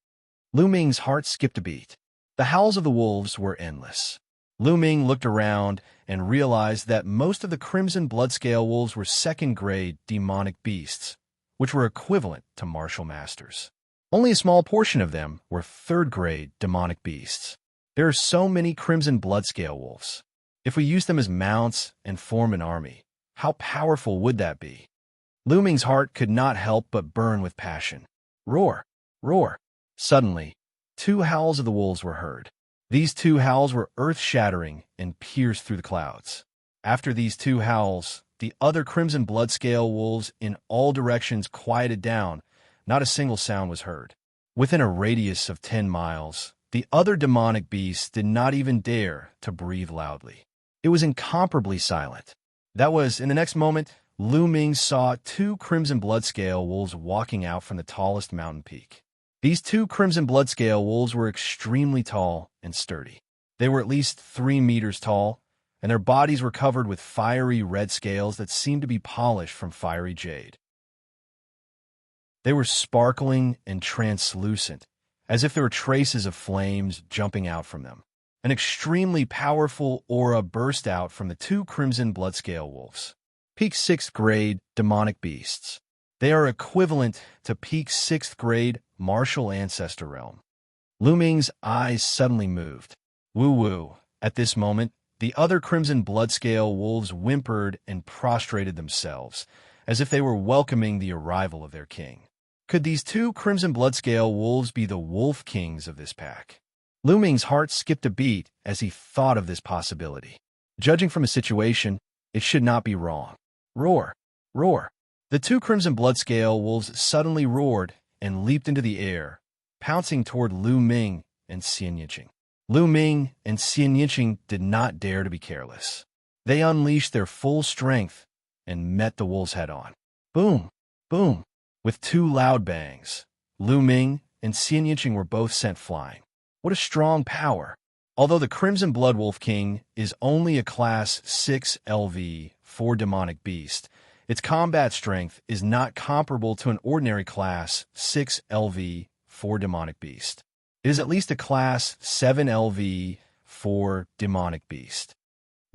[SPEAKER 1] Lu Ming's heart skipped a beat. The howls of the wolves were endless. Lu Ming looked around and realized that most of the Crimson Bloodscale Wolves were second-grade demonic beasts, which were equivalent to martial masters. Only a small portion of them were third-grade demonic beasts. There are so many Crimson Bloodscale Wolves. If we use them as mounts and form an army, how powerful would that be? Lu Ming's heart could not help but burn with passion. Roar! Roar! Suddenly, two howls of the wolves were heard. These two howls were earth-shattering and pierced through the clouds. After these two howls, the other Crimson Bloodscale Wolves in all directions quieted down. Not a single sound was heard. Within a radius of 10 miles, the other demonic beasts did not even dare to breathe loudly. It was incomparably silent. That was, in the next moment, Lu Ming saw two Crimson Bloodscale Wolves walking out from the tallest mountain peak. These two Crimson Bloodscale Wolves were extremely tall and sturdy. They were at least 3 meters tall, and their bodies were covered with fiery red scales that seemed to be polished from fiery jade. They were sparkling and translucent, as if there were traces of flames jumping out from them. An extremely powerful aura burst out from the two Crimson Bloodscale Wolves. Peak 6th grade demonic beasts. They are equivalent to peak 6th grade martial ancestor realm. Lu Ming's eyes suddenly moved. Woo-woo. At this moment, the other Crimson Bloodscale Wolves whimpered and prostrated themselves, as if they were welcoming the arrival of their king. Could these two Crimson Bloodscale Wolves be the wolf kings of this pack? Lu Ming's heart skipped a beat as he thought of this possibility. Judging from his situation, it should not be wrong. Roar! Roar! The two Crimson Bloodscale Wolves suddenly roared and leaped into the air, pouncing toward Lu Ming and Xianxia. Lu Ming and Xianxia did not dare to be careless. They unleashed their full strength and met the wolves head-on. Boom! Boom! With two loud bangs, Lu Ming and Xianxia were both sent flying. What a strong power! Although the Crimson Blood Wolf King is only a Class 6 LV-4 demonic beast, its combat strength is not comparable to an ordinary Class 6 LV-4 demonic beast. It is at least a Class 7 LV-4 demonic beast.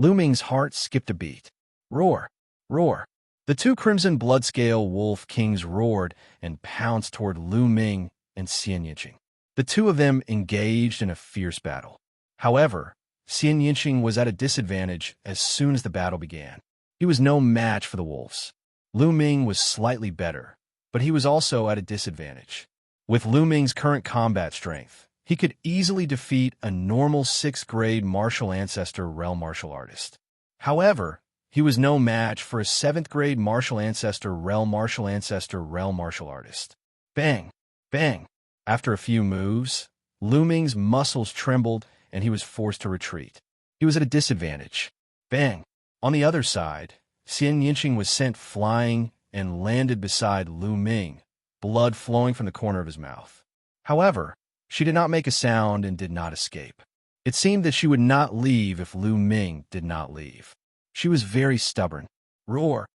[SPEAKER 1] Lu Ming's heart skipped a beat. Roar! Roar! The two Crimson Bloodscale Wolf Kings roared and pounced toward Lu Ming and Xianxia. The two of them engaged in a fierce battle. However, Xianxia was at a disadvantage as soon as the battle began. He was no match for the wolves. Lu Ming was slightly better, but he was also at a disadvantage. With Lu Ming's current combat strength, he could easily defeat a normal 6th-grade martial ancestor realm martial artist. However, he was no match for a 7th-grade martial ancestor realm martial artist. Bang! Bang! After a few moves, Lu Ming's muscles trembled and he was forced to retreat. He was at a disadvantage. Bang! On the other side, Xianxia was sent flying and landed beside Lu Ming, blood flowing from the corner of his mouth. However, she did not make a sound and did not escape. It seemed that she would not leave if Lu Ming did not leave. She was very stubborn. Roar!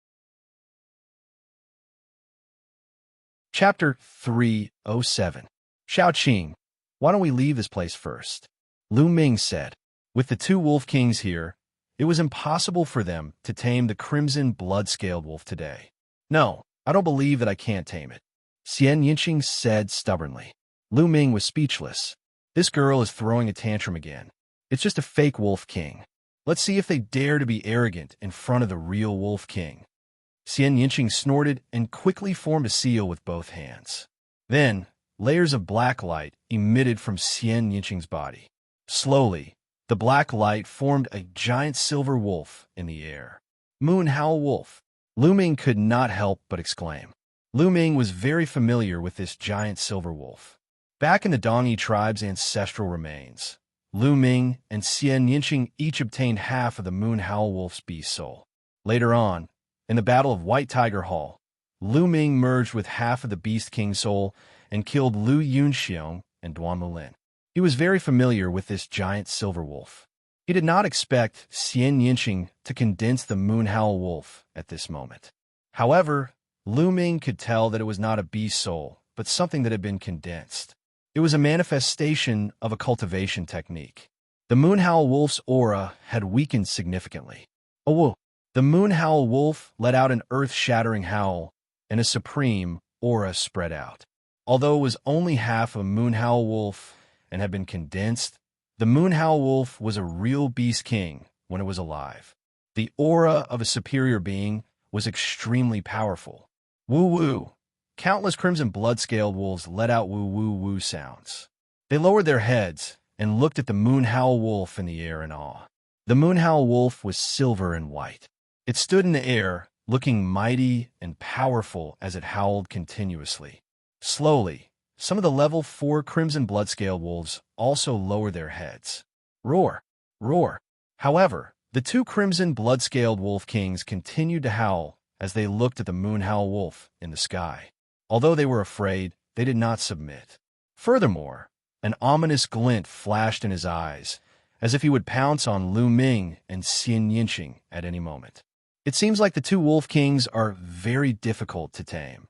[SPEAKER 1] Chapter 307. Xiaoqing, why don't we leave this place first? Lu Ming said. With the two wolf kings here, it was impossible for them to tame the Crimson Blood-Scaled Wolf today. No, I don't believe that I can't tame it, Xianxia said stubbornly. Lu Ming was speechless. This girl is throwing a tantrum again. It's just a fake wolf king. Let's see if they dare to be arrogant in front of the real wolf king. Xianxia snorted and quickly formed a seal with both hands. Then, layers of black light emitted from Xianxia's body. Slowly, the black light formed a giant silver wolf in the air. Moon Howl Wolf. Lu Ming could not help but exclaim. Lu Ming was very familiar with this giant silver wolf. Back in the Dongyi tribe's ancestral remains, Lu Ming and Xianxia each obtained half of the Moon Howl Wolf's beast soul. Later on, in the Battle of White Tiger Hall, Lu Ming merged with half of the Beast King soul and killed Lu Yunxiong and Duan Lulin. He was very familiar with this giant silver wolf. He did not expect Xianxia to condense the Moon Howl Wolf at this moment. However, Lu Ming could tell that it was not a beast soul, but something that had been condensed. It was a manifestation of a cultivation technique. The Moon Howl Wolf's aura had weakened significantly. Oh, whoa. The Moon Howl Wolf let out an earth-shattering howl, and a supreme aura spread out. Although it was only half a Moon Howl Wolf and had been condensed, the Moon Howl Wolf was a real beast king when it was alive. The aura of a superior being was extremely powerful. Woo-woo! Countless Crimson Blood-Scaled Wolves let out woo-woo-woo sounds. They lowered their heads and looked at the Moon Howl Wolf in the air in awe. The Moon Howl Wolf was silver and white. It stood in the air, looking mighty and powerful as it howled continuously. Slowly, some of the level 4 Crimson Blood-Scaled Wolves also lowered their heads. Roar! Roar! However, the two Crimson Blood-Scaled Wolf Kings continued to howl as they looked at the Moon Howl Wolf in the sky. Although they were afraid, they did not submit. Furthermore, an ominous glint flashed in his eyes, as if he would pounce on Lu Ming and Xianxia at any moment. It seems like the two Wolf Kings are very difficult to tame.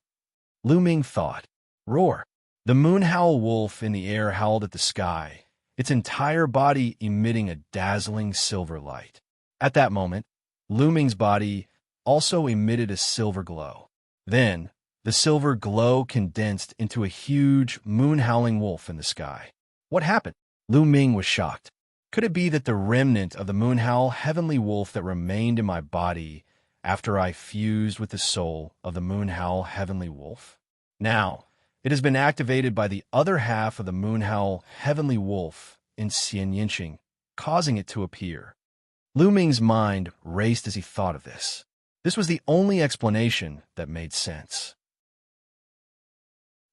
[SPEAKER 1] Lu Ming thought. Roar! The Moon Howl Wolf in the air howled at the sky, its entire body emitting a dazzling silver light. At that moment, Lu Ming's body also emitted a silver glow. Then, the silver glow condensed into a huge moon-howling wolf in the sky. What happened? Lu Ming was shocked. Could it be that the remnant of the moon-howl heavenly wolf that remained in my body after I fused with the soul of the moon-howl heavenly wolf? Now, it has been activated by the other half of the moon-howl heavenly wolf in Xianxia, causing it to appear. Lu Ming's mind raced as he thought of this. This was the only explanation that made sense.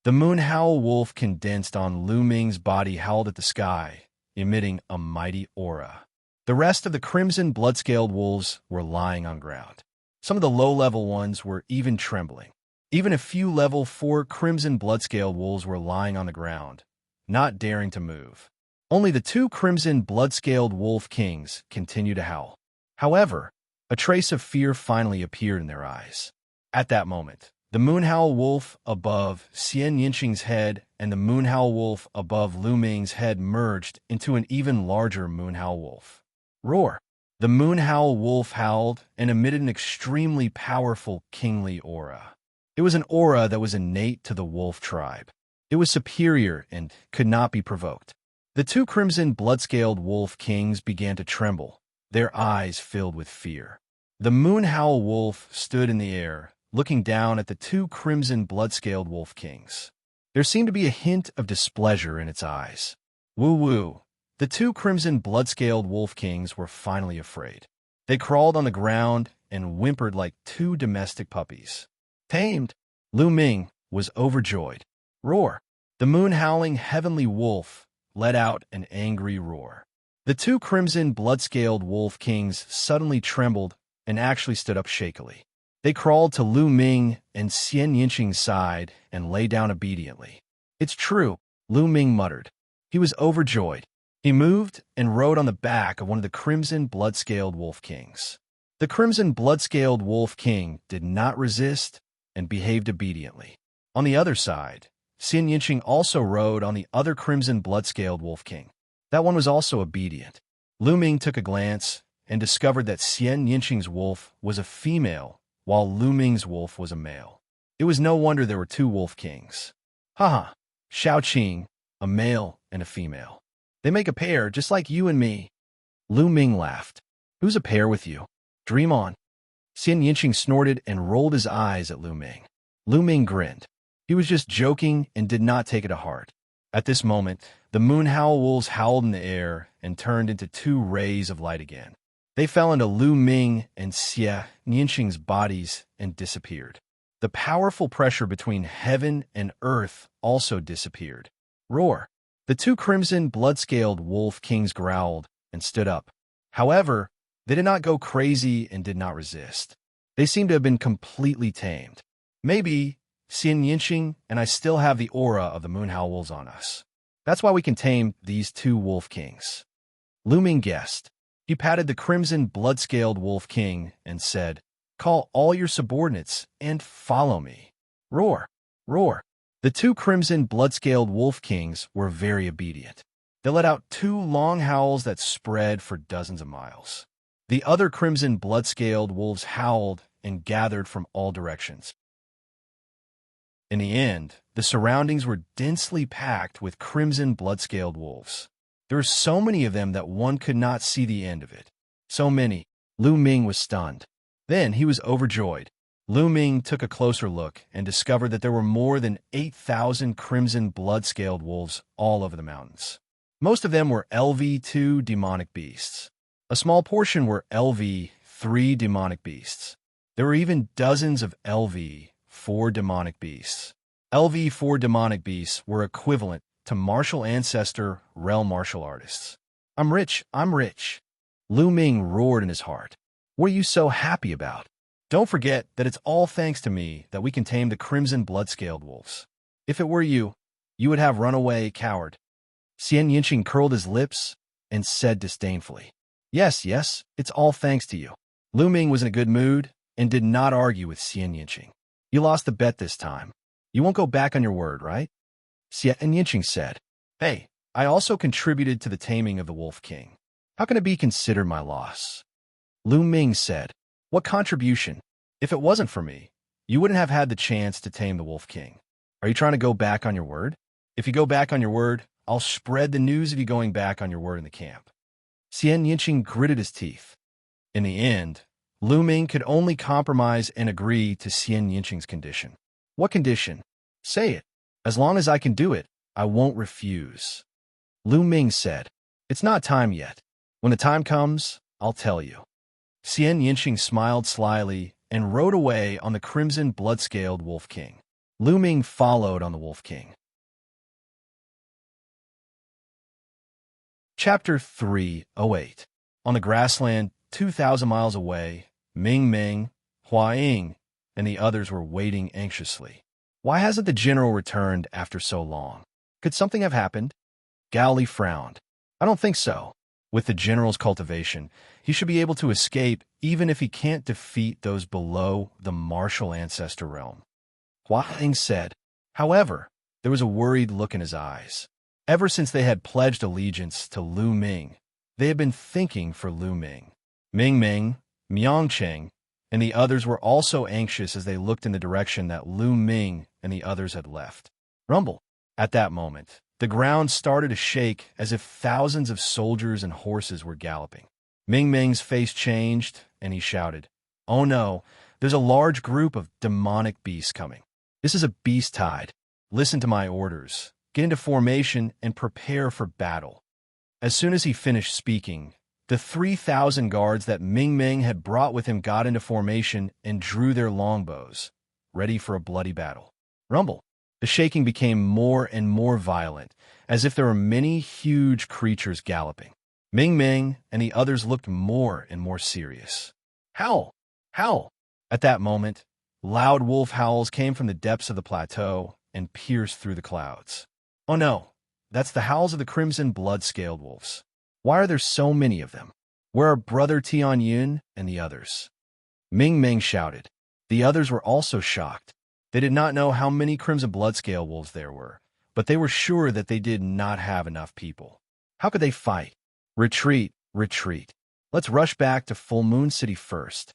[SPEAKER 1] The Moon Howl Wolf condensed on Lu Ming's body howled at the sky, emitting a mighty aura. The rest of the crimson blood-scaled wolves were lying on ground. Some of the low-level ones were even trembling. Even a few level 4 crimson blood-scaled wolves were lying on the ground, not daring to move. Only the 2 crimson blood-scaled wolf kings continued to howl. However, a trace of fear finally appeared in their eyes. At that moment, the Moonhowl Wolf above Xianxia's head and the Moonhowl Wolf above Lu Ming's head merged into an even larger Moonhowl Wolf. Roar! The Moonhowl Wolf howled and emitted an extremely powerful kingly aura. It was an aura that was innate to the wolf tribe. It was superior and could not be provoked. The 2 crimson blood-scaled wolf kings began to tremble, their eyes filled with fear. The Moonhowl Wolf stood in the air, looking down at the 2 crimson blood-scaled wolf kings. There seemed to be a hint of displeasure in its eyes. Woo-woo! The 2 crimson blood-scaled wolf kings were finally afraid. They crawled on the ground and whimpered like 2 domestic puppies. Tamed! Lu Ming was overjoyed. Roar! The moon-howling heavenly wolf let out an angry roar. The 2 crimson blood-scaled wolf kings suddenly trembled and actually stood up shakily. They crawled to Lu Ming and Xianxia's side and lay down obediently. It's true, Lu Ming muttered. He was overjoyed. He moved and rode on the back of one of the crimson blood-scaled wolf kings. The crimson blood-scaled wolf king did not resist and behaved obediently. On the other side, Xianxia also rode on the other crimson blood-scaled wolf king. That one was also obedient. Lu Ming took a glance and discovered that Xianxia's wolf was a female, while Lu Ming's wolf was a male. It was no wonder there were 2 wolf kings. Haha, Xiaoqing, a male and a female. They make a pair just like you and me. Lu Ming laughed. Who's a pair with you? Dream on. Xianxia snorted and rolled his eyes at Lu Ming. Lu Ming grinned. He was just joking and did not take it to heart. At this moment, the Moonhowl wolves howled in the air and turned into 2 rays of light again. They fell into Lu Ming and Xianxia's bodies and disappeared. The powerful pressure between heaven and earth also disappeared. Roar! The 2 crimson blood-scaled wolf kings growled and stood up. However, they did not go crazy and did not resist. They seemed to have been completely tamed. Maybe Xianxia and I still have the aura of the Moonhowl wolves on us. That's why we can tame these 2 wolf kings. Lu Ming guessed. He patted the crimson blood-scaled wolf king and said, "Call all your subordinates and follow me." Roar! Roar! The 2 crimson blood-scaled wolf kings were very obedient. They let out 2 long howls that spread for dozens of miles. The other crimson blood-scaled wolves howled and gathered from all directions. In the end, the surroundings were densely packed with crimson blood-scaled wolves. There were so many of them that one could not see the end of it. So many. Lu Ming was stunned. Then he was overjoyed. Lu Ming took a closer look and discovered that there were more than 8,000 crimson blood-scaled wolves all over the mountains. Most of them were LV2 demonic beasts. A small portion were LV3 demonic beasts. There were even dozens of LV4 demonic beasts. LV4 demonic beasts were equivalent to martial ancestor realm martial artists. I'm rich, I'm rich. Lu Ming roared in his heart. What are you so happy about? Don't forget that it's all thanks to me that we can tame the crimson blood-scaled wolves. If it were you, you would have run away, coward. Xianxia curled his lips and said disdainfully, Yes, yes, it's all thanks to you. Lu Ming was in a good mood and did not argue with Xianxia. You lost the bet this time. You won't go back on your word, right? Xianxia said, Hey, I also contributed to the taming of the Wolf King. How can it be considered my loss? Lu Ming said, What contribution? If it wasn't for me, you wouldn't have had the chance to tame the Wolf King. Are you trying to go back on your word? If you go back on your word, I'll spread the news of you going back on your word in the camp. Xianxia gritted his teeth. In the end, Lu Ming could only compromise and agree to Xianxia's condition. What condition? Say it. As long as I can do it, I won't refuse. Lu Ming said, It's not time yet. When the time comes, I'll tell you. Xianxia smiled slyly and rode away on the crimson blood-scaled Wolf King. Lu Ming followed on the Wolf King. Chapter 308. On the grassland 2,000 miles away, Ming Ming, Hua Ying, and the others were waiting anxiously. Why hasn't the general returned after so long? Could something have happened? Gao Li frowned. I don't think so. With the general's cultivation, he should be able to escape even if he can't defeat those below the martial ancestor realm. Hua Ying said. However, there was a worried look in his eyes. Ever since they had pledged allegiance to Lu Ming, they had been thinking for Lu Ming. Ming Ming, Miangcheng, and the others were also anxious as they looked in the direction that Lu Ming and the others had left. Rumble. At that moment, the ground started to shake as if thousands of soldiers and horses were galloping. Ming Ming's face changed, and he shouted, "Oh no, there's a large group of demonic beasts coming. This is a beast tide. Listen to my orders. Get into formation and prepare for battle." As soon as he finished speaking, the 3,000 guards that Ming Ming had brought with him got into formation and drew their longbows, ready for a bloody battle. Rumble. The shaking became more and more violent, as if there were many huge creatures galloping. Ming Ming and the others looked more and more serious. Howl! Howl! At that moment, loud wolf howls came from the depths of the plateau and pierced through the clouds. Oh no, that's the howls of the crimson blood-scaled wolves. Why are there so many of them? Where are Brother Tianyun and the others? Ming Ming shouted. The others were also shocked. They did not know how many crimson blood-scale wolves there were, but they were sure that they did not have enough people. How could they fight? Retreat, retreat. Let's rush back to Full Moon City first.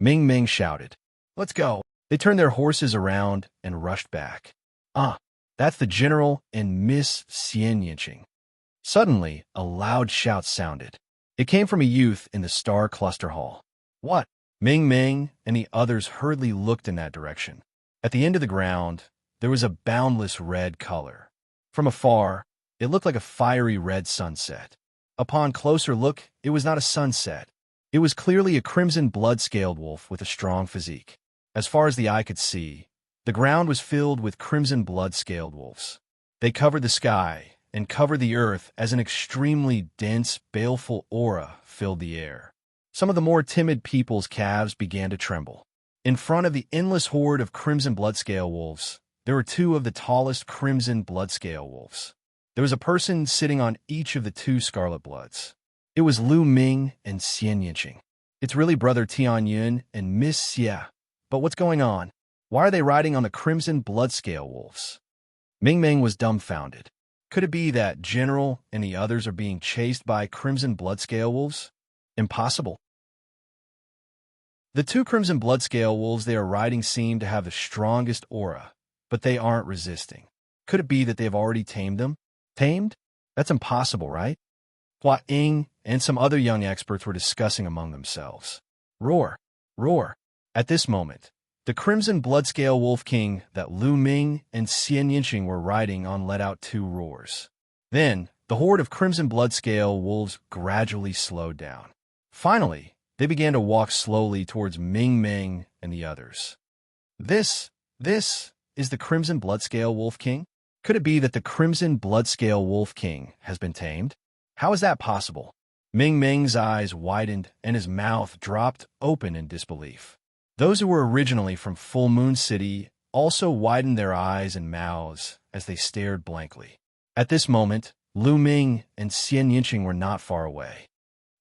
[SPEAKER 1] Ming Ming shouted. Let's go. They turned their horses around and rushed back. That's the general and Miss Xianxia. Suddenly, a loud shout sounded. It came from a youth in the Star Cluster Hall. What? Ming Ming and the others hurriedly looked in that direction. At the end of the ground, there was a boundless red color. From afar, it looked like a fiery red sunset. Upon closer look, it was not a sunset. It was clearly a crimson blood-scaled wolf with a strong physique. As far as the eye could see, the ground was filled with crimson blood-scaled wolves. They covered the sky and covered the earth as an extremely dense, baleful aura filled the air. Some of the more timid people's calves began to tremble. In front of the endless horde of crimson blood-scale wolves, there were two of the tallest crimson blood-scale wolves. There was a person sitting on each of the two scarlet bloods. It was Lu Ming and Xianxia. It's really Brother Tianyun and Miss Xia. But what's going on? Why are they riding on the crimson blood-scale wolves? Ming Ming was dumbfounded. Could it be that General and the others are being chased by crimson blood-scale wolves? Impossible. The two crimson blood-scale wolves they are riding seem to have the strongest aura, but they aren't resisting. Could it be that they have already tamed them? Tamed? That's impossible, right? Hua Ying and some other young experts were discussing among themselves. Roar! Roar! At this moment, the crimson blood-scale wolf king that Lu Ming and Xianxia were riding on let out two roars. Then, the horde of crimson blood-scale wolves gradually slowed down. Finally, they began to walk slowly towards Ming Ming and the others. This is the crimson blood-scale wolf king? Could it be that the crimson blood-scale wolf king has been tamed? How is that possible? Ming Ming's eyes widened and his mouth dropped open in disbelief. Those who were originally from Full Moon City also widened their eyes and mouths as they stared blankly. At this moment, Lu Ming and Xianxia were not far away.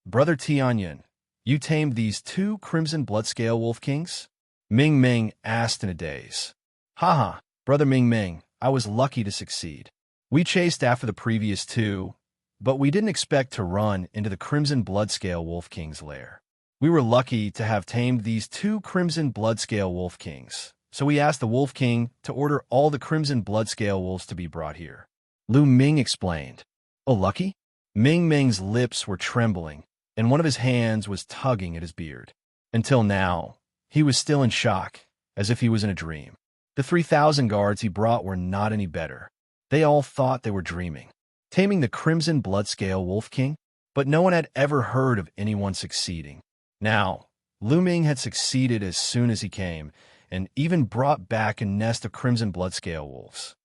[SPEAKER 1] Brother Tianyun, you tamed these two crimson blood-scale wolf kings? Ming Ming asked in a daze. Haha, Brother Ming Ming, I was lucky to succeed. We chased after the previous two, but we didn't expect to run into the crimson blood-scale wolf king's lair. We were lucky to have tamed these two crimson blood-scale wolf kings, so we asked the wolf king to order all the crimson blood-scale wolves to be brought here. Lu Ming explained. Oh, lucky? Ming Ming's lips were trembling, and one of his hands was tugging at his beard. Until now, he was still in shock, as if he was in a dream. The 3,000 guards he brought were not any better. They all thought they were dreaming. Taming the crimson blood-scale wolf king? But no one had ever heard of anyone succeeding. Now, Lu Ming had succeeded as soon as he came, and even brought back a nest of crimson blood-scale wolves.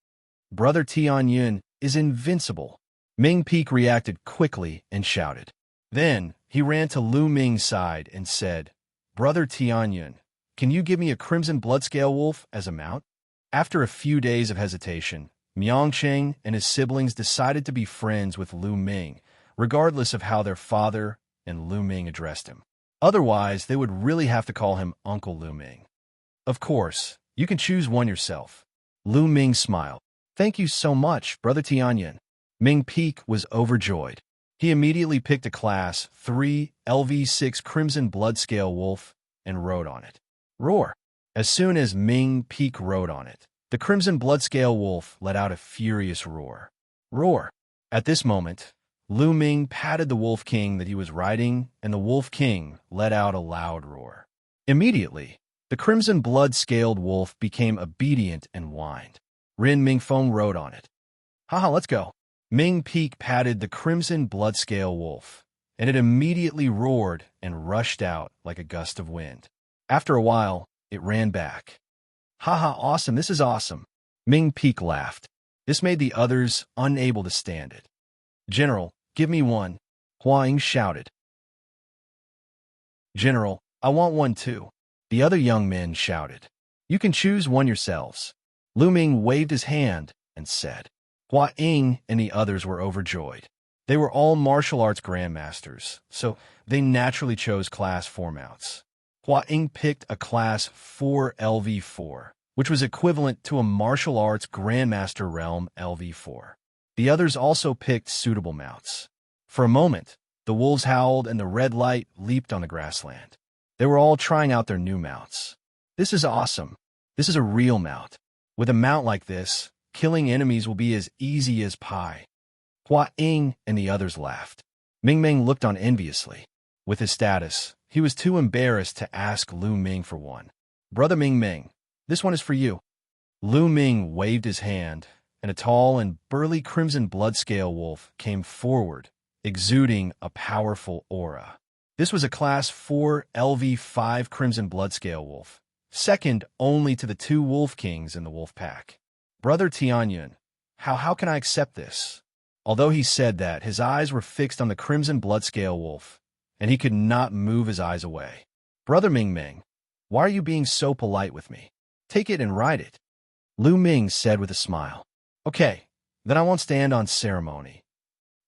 [SPEAKER 1] Brother Tianyun is invincible. Ming Peak reacted quickly and shouted. Then he ran to Lu Ming's side and said, "Brother Tianyun, can you give me a crimson bloodscale wolf as a mount?" After a few days of hesitation, Miangcheng and his siblings decided to be friends with Lu Ming, regardless of how their father and Lu Ming addressed him. Otherwise, they would really have to call him Uncle Lu Ming. Of course, you can choose one yourself. Lu Ming smiled. "Thank you so much, Brother Tianyun." Ming Peak was overjoyed. He immediately picked a Class 3 LV6 Crimson Bloodscale Wolf and rode on it. Roar! As soon as Ming Peak rode on it, the Crimson Bloodscale Wolf let out a furious roar. Roar! At this moment, Lu Ming patted the Wolf King that he was riding, and the Wolf King let out a loud roar. Immediately, the Crimson Blood-Scaled Wolf became obedient and whined. Rin Mingfeng rode on it. "Haha, let's go." Ming Peak patted the Crimson Bloodscale Wolf, and it immediately roared and rushed out like a gust of wind. After a while, it ran back. "Haha, awesome, this is awesome." Ming Peak laughed. This made the others unable to stand it. "General, give me one," Hua Ying shouted. "General, I want one too," the other young men shouted. "You can choose one yourselves." Lu Ming waved his hand and said. Hua Ying and the others were overjoyed. They were all martial arts grandmasters, so they naturally chose Class 4 mounts. Hua Ying picked a Class 4 LV4, which was equivalent to a martial arts grandmaster realm LV4. The others also picked suitable mounts. For a moment, the wolves howled and the red light leaped on the grassland. They were all trying out their new mounts. "This is awesome. This is a real mount. With a mount like this, killing enemies will be as easy as pie." Hua Ying and the others laughed. Ming Ming looked on enviously. With his status, he was too embarrassed to ask Lu Ming for one. "Brother Ming Ming, this one is for you." Lu Ming waved his hand, and a tall and burly Crimson Bloodscale Wolf came forward, exuding a powerful aura. This was a Class 4 LV5 Crimson Bloodscale Wolf, second only to the two Wolf Kings in the Wolf Pack. "Brother Tianyun, how can I accept this?" Although he said that, his eyes were fixed on the Crimson Bloodscale Wolf, and he could not move his eyes away. "Brother Ming Ming, why are you being so polite with me? Take it and ride it," Lu Ming said with a smile. "Okay, then I won't stand on ceremony."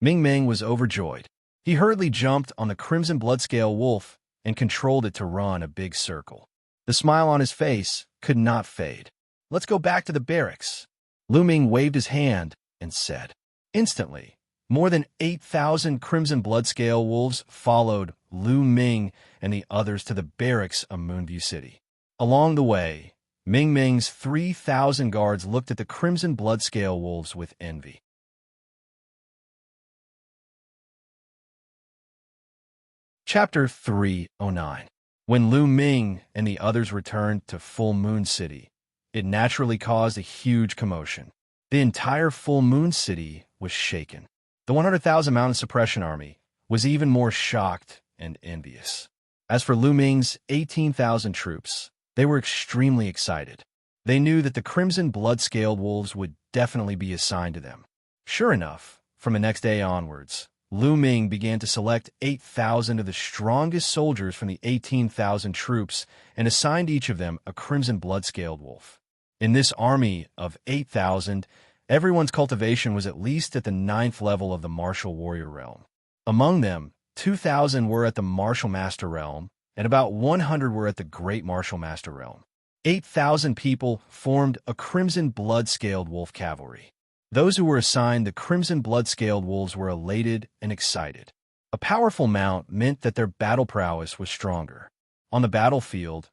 [SPEAKER 1] Ming Ming was overjoyed. He hurriedly jumped on the Crimson Bloodscale Wolf and controlled it to run a big circle. The smile on his face could not fade. "Let's go back to the barracks." Lu Ming waved his hand and said. Instantly, more than 8,000 Crimson Bloodscale Wolves followed Lu Ming and the others to the barracks of Moonview City. Along the way, Ming Ming's 3,000 guards looked at the Crimson Bloodscale Wolves with envy. Chapter 309. When Lu Ming and the others returned to Full Moon City, it naturally caused a huge commotion. The entire Full Moon City was shaken. The 100,000 Mountain Suppression Army was even more shocked and envious. As for Lu Ming's 18,000 troops, they were extremely excited. They knew that the Crimson Blood-Scaled Wolves would definitely be assigned to them. Sure enough, from the next day onwards, Lu Ming began to select 8,000 of the strongest soldiers from the 18,000 troops and assigned each of them a Crimson Blood-Scaled Wolf. In this army of 8,000, everyone's cultivation was at least at the 9th level of the Martial Warrior realm. Among them, 2,000 were at the Martial Master realm, and about 100 were at the Great Martial Master realm. 8,000 people formed a Crimson Blood-Scaled Wolf cavalry. Those who were assigned the Crimson Blood-Scaled Wolves were elated and excited. A powerful mount meant that their battle prowess was stronger. On the battlefield,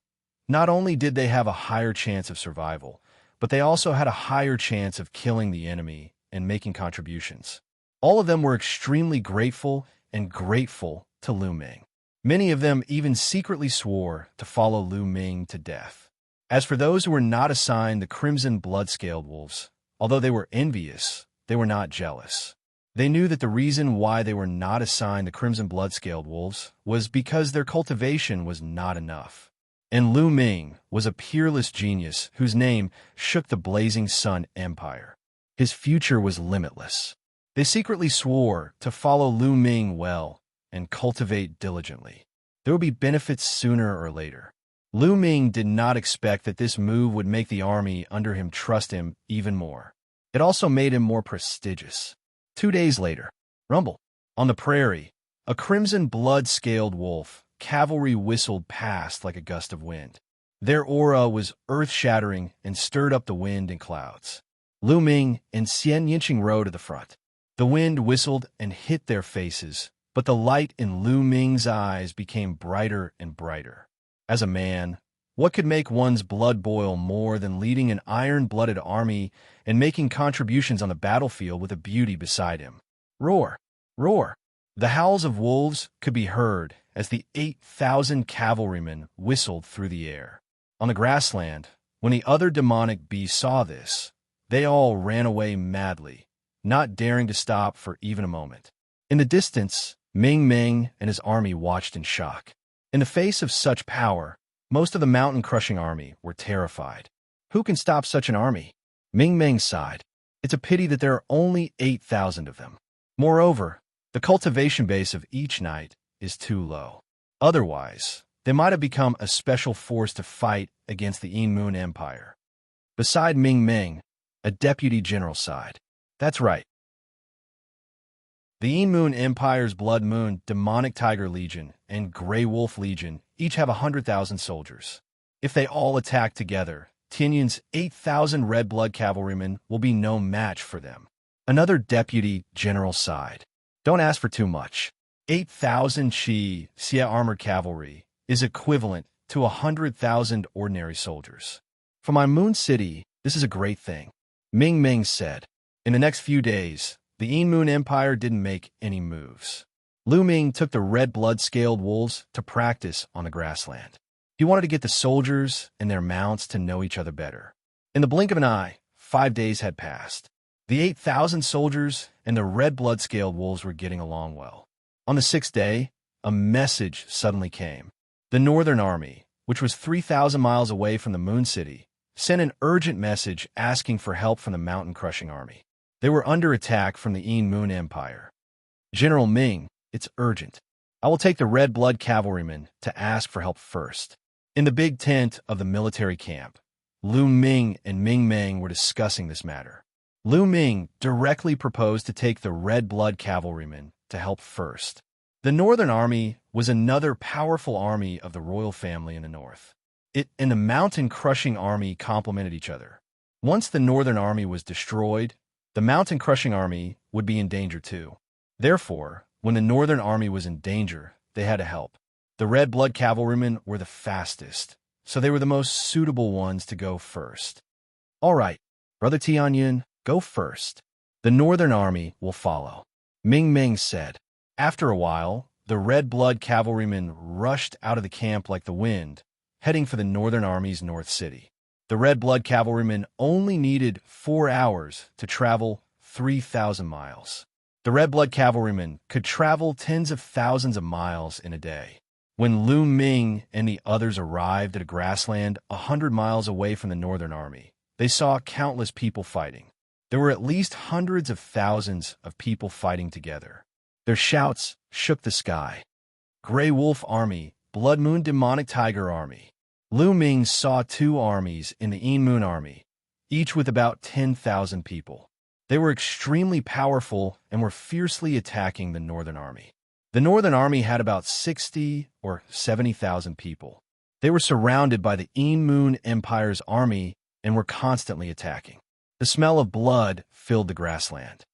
[SPEAKER 1] not only did they have a higher chance of survival, but they also had a higher chance of killing the enemy and making contributions. All of them were extremely grateful to Lu Ming. Many of them even secretly swore to follow Lu Ming to death. As for those who were not assigned the Crimson Blood-Scaled Wolves, although they were envious, they were not jealous. They knew that the reason why they were not assigned the Crimson Blood-Scaled Wolves was because their cultivation was not enough. And Lu Ming was a peerless genius whose name shook the Blazing Sun Empire. His future was limitless. They secretly swore to follow Lu Ming well and cultivate diligently. There would be benefits sooner or later. Lu Ming did not expect that this move would make the army under him trust him even more. It also made him more prestigious. 2 days later, rumble. On the prairie, a crimson blood-scaled wolf cavalry whistled past like a gust of wind. Their aura was earth-shattering and stirred up the wind and clouds. Lu Ming and Xianxia rode at the front. The wind whistled and hit their faces, but the light in Lu Ming's eyes became brighter and brighter. As a man, what could make one's blood boil more than leading an iron-blooded army and making contributions on the battlefield with a beauty beside him? Roar! Roar! The howls of wolves could be heard as the 8,000 cavalrymen whistled through the air. On the grassland, when the other demonic beasts saw this, they all ran away madly, not daring to stop for even a moment. In the distance, Ming Ming and his army watched in shock. In the face of such power, most of the mountain-crushing army were terrified. Who can stop such an army? Ming Ming sighed. It's a pity that there are only 8,000 of them. Moreover, the cultivation base of each knight is too low. Otherwise, they might have become a special force to fight against the Moon Empire. Beside Ming Ming, a deputy general sighed. That's right. The Moon Empire's Blood Moon, Demonic Tiger Legion, and Grey Wolf Legion each have 100,000 soldiers. If they all attack together, Tianyin's 8,000 Red Blood cavalrymen will be no match for them. Another deputy general sighed. Don't ask for too much. 8,000 Xianxia armored cavalry is equivalent to 100,000 ordinary soldiers. For my Moon City, this is a great thing. Ming Ming said. In the next few days, the Moon Empire didn't make any moves. Lu Ming took the red blood-scaled wolves to practice on the grassland. He wanted to get the soldiers and their mounts to know each other better. In the blink of an eye, 5 days had passed. The 8,000 soldiers and the red blood-scaled wolves were getting along well. On the 6th day, a message suddenly came. The Northern Army, which was 3,000 miles away from the Moon City, sent an urgent message asking for help from the mountain-crushing army. They were under attack from the Moon Empire. General Ming, it's urgent. I will take the red blood cavalrymen to ask for help first. In the big tent of the military camp, Lu Ming and Ming Ming were discussing this matter. Lu Ming directly proposed to take the red blood cavalrymen to help first. The Northern Army was another powerful army of the royal family in the north. It and the mountain-crushing army complemented each other. Once the Northern Army was destroyed, the mountain-crushing army would be in danger too. Therefore, when the Northern Army was in danger, they had to help. The red blood cavalrymen were the fastest, so they were the most suitable ones to go first. All right, Brother Tianyin, go first. The Northern Army will follow, Ming Ming said. After a while, the red blood cavalrymen rushed out of the camp like the wind, heading for the Northern Army's North City. The red blood cavalrymen only needed 4 hours to travel 3,000 miles. The red blood cavalrymen could travel tens of thousands of miles in a day. When Lu Ming and the others arrived at a grassland 100 miles away from the Northern Army, they saw countless people fighting. There were at least hundreds of thousands of people fighting together. Their shouts shook the sky. Grey Wolf Army, Blood Moon Demonic Tiger Army. Lu Ming saw 2 armies in the Moon Army, each with about 10,000 people. They were extremely powerful and were fiercely attacking the Northern Army. The Northern Army had about 60 or 70,000 people. They were surrounded by the Moon Empire's army and were constantly attacking. The smell of blood filled the grassland.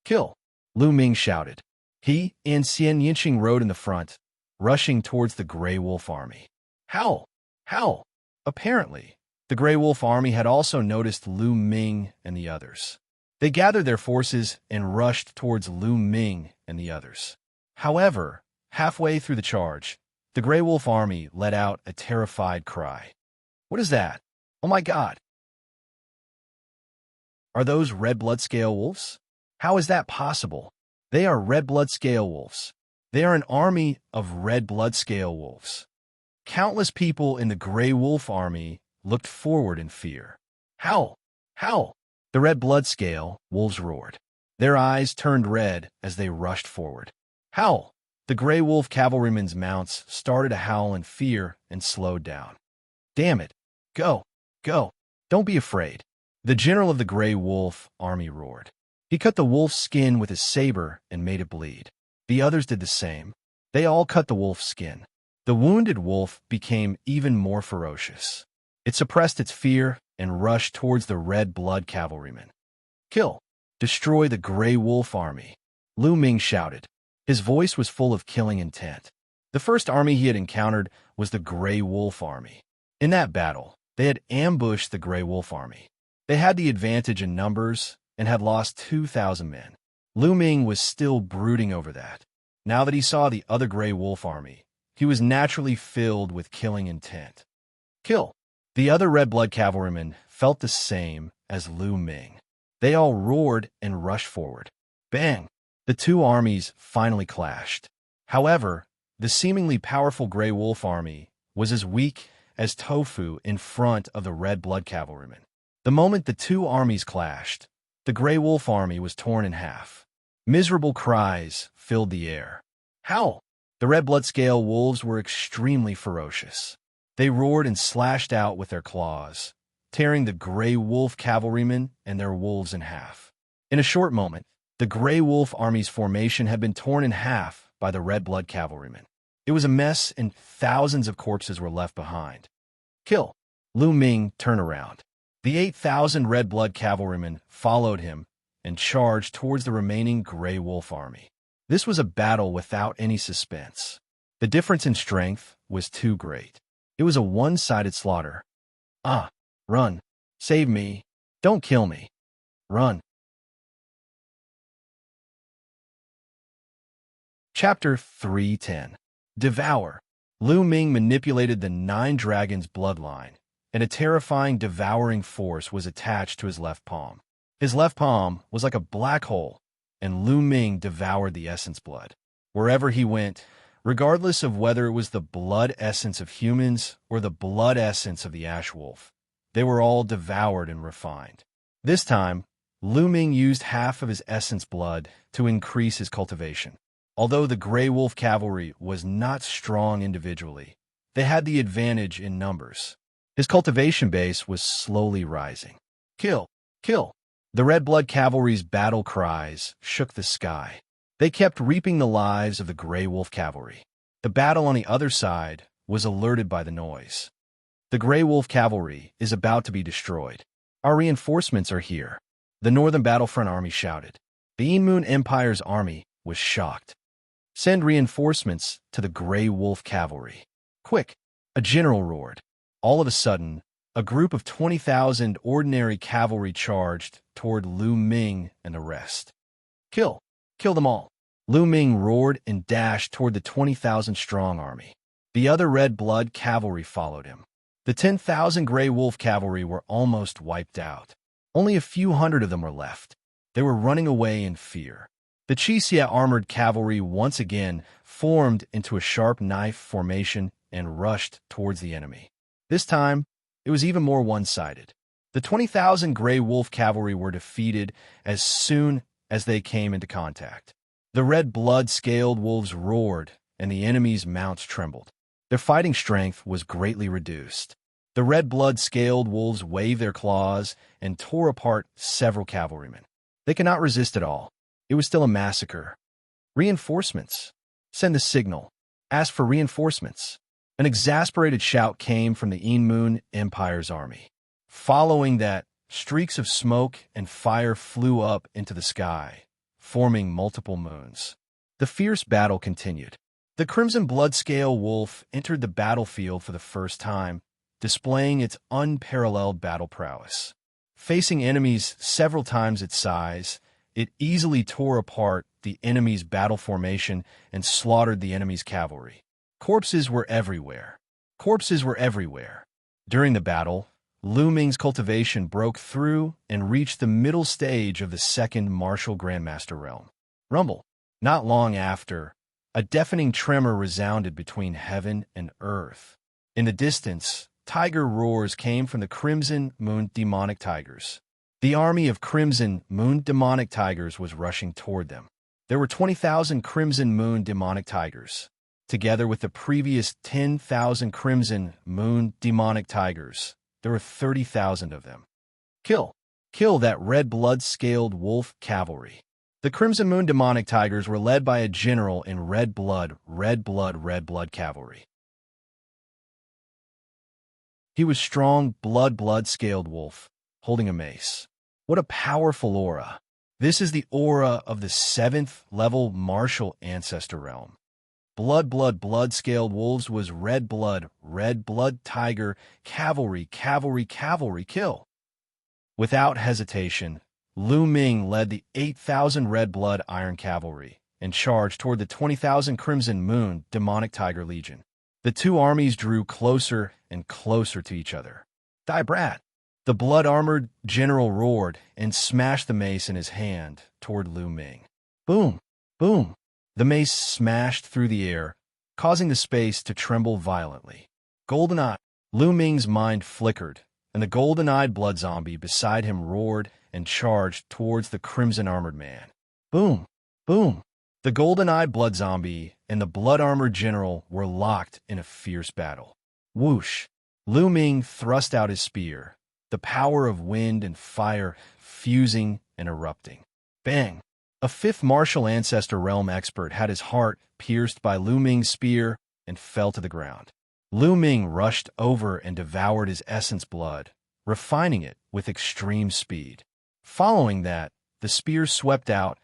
[SPEAKER 1] Kill! Lu Ming shouted. He and Xianxia rode in the front, rushing towards the Grey Wolf Army. Howl! Howl! Apparently, the Grey Wolf Army had also noticed Lu Ming and the others. They gathered their forces and rushed towards Lu Ming and the others. However, halfway through the charge, the Grey Wolf Army let out a terrified cry. What is that? Oh my God! Are those red blood scale wolves? How is that possible? They are red blood scale wolves. They are an army of red blood scale wolves. Countless people in the Grey Wolf Army looked forward in fear. Howl! Howl! The red blood scale wolves roared. Their eyes turned red as they rushed forward. Howl! The Grey Wolf cavalrymen's mounts started to howl in fear and slowed down. Damn it! Go! Go! Don't be afraid! The general of the Grey Wolf army roared. He cut the wolf's skin with his saber and made it bleed. The others did the same. They all cut the wolf's skin. The wounded wolf became even more ferocious. It suppressed its fear and rushed towards the red blood cavalrymen. Kill! Destroy the Grey Wolf army! Lu Ming shouted. His voice was full of killing intent. The first army he had encountered was the Grey Wolf army. In that battle, they had ambushed the Grey Wolf army. They had the advantage in numbers and had lost 2,000 men. Lu Ming was still brooding over that. Now that he saw the other Grey Wolf army, he was naturally filled with killing intent. Kill! The other red blood cavalrymen felt the same as Lu Ming. They all roared and rushed forward. Bang! The two armies finally clashed. However, the seemingly powerful Grey Wolf army was as weak as tofu in front of the red blood cavalrymen. The moment the two armies clashed, the Grey Wolf army was torn in half. Miserable cries filled the air. Howl! The red blood scale wolves were extremely ferocious. They roared and slashed out with their claws, tearing the Grey Wolf cavalrymen and their wolves in half. In a short moment, the Grey Wolf army's formation had been torn in half by the red blood cavalrymen. It was a mess and thousands of corpses were left behind. Kill! Lu Ming turned around. The 8,000 red blood cavalrymen followed him and charged towards the remaining Grey Wolf army. This was a battle without any suspense. The difference in strength was too great. It was a one-sided slaughter. Ah! Run! Save me! Don't kill me! Run! Chapter 310. Devour. Lu Ming manipulated the Nine Dragons' bloodline, and a terrifying devouring force was attached to his left palm. His left palm was like a black hole, and Lu Ming devoured the essence blood. Wherever he went, regardless of whether it was the blood essence of humans or the blood essence of the ash wolf, they were all devoured and refined. This time, Lu Ming used half of his essence blood to increase his cultivation. Although the Grey Wolf cavalry was not strong individually, they had the advantage in numbers. His cultivation base was slowly rising. Kill! Kill! The red blood cavalry's battle cries shook the sky. They kept reaping the lives of the Grey Wolf cavalry. The battle on the other side was alerted by the noise. The Grey Wolf cavalry is about to be destroyed. Our reinforcements are here. The Northern Battlefront army shouted. The Moon Empire's army was shocked. Send reinforcements to the Grey Wolf cavalry. Quick! A general roared. All of a sudden, a group of 20,000 ordinary cavalry charged toward Lu Ming and the rest. Kill! Kill them all! Lu Ming roared and dashed toward the 20,000-strong army. The other red blood cavalry followed him. The 10,000 Grey Wolf cavalry were almost wiped out. Only a few hundred of them were left. They were running away in fear. The Xianxia armored cavalry once again formed into a sharp knife formation and rushed towards the enemy. This time, it was even more one-sided. The 20,000 Grey Wolf cavalry were defeated as soon as they came into contact. The red blood-scaled wolves roared, and the enemy's mounts trembled. Their fighting strength was greatly reduced. The red blood-scaled wolves waved their claws and tore apart several cavalrymen. They could not resist at all. It was still a massacre. Reinforcements. Send the signal. Ask for reinforcements. An exasperated shout came from the Moon Empire's army. Following that, streaks of smoke and fire flew up into the sky, forming multiple moons. The fierce battle continued. The Crimson Bloodscale Wolf entered the battlefield for the first time, displaying its unparalleled battle prowess. Facing enemies several times its size, it easily tore apart the enemy's battle formation and slaughtered the enemy's cavalry. Corpses were everywhere. Corpses were everywhere. During the battle, Lu Ming's cultivation broke through and reached the middle stage of the second martial Grandmaster realm. Rumble. Not long after, a deafening tremor resounded between heaven and earth. In the distance, tiger roars came from the Crimson Moon demonic tigers. The army of Crimson Moon demonic tigers was rushing toward them. There were 20,000 Crimson Moon demonic tigers. Together with the previous 10,000 Crimson Moon demonic tigers, there were 30,000 of them. Kill! Kill that red blood-scaled wolf cavalry. The Crimson Moon demonic tigers were led by a general in red blood cavalry. He was strong, blood-scaled wolf, holding a mace. What a powerful aura. This is the aura of the 7th level martial ancestor realm. Blood-scaled wolves was red blood tiger, cavalry, kill. Without hesitation, Lu Ming led the 8,000 red blood iron cavalry and charged toward the 20,000 Crimson Moon demonic tiger legion. The two armies drew closer and closer to each other. Die, brat! The blood-armored general roared and smashed the mace in his hand toward Lu Ming. Boom! Boom! The mace smashed through the air, causing the space to tremble violently. Golden-eyed! Lu Ming's mind flickered, and the golden-eyed blood zombie beside him roared and charged towards the crimson-armored man. Boom! Boom! The golden-eyed blood zombie and the blood-armored general were locked in a fierce battle. Whoosh! Lu Ming thrust out his spear, the power of wind and fire fusing and erupting. Bang! A 5th martial ancestor realm expert had his heart pierced by Lu Ming's spear and fell to the ground. Lu Ming rushed over and devoured his essence blood, refining it with extreme speed. Following that, the spear swept out,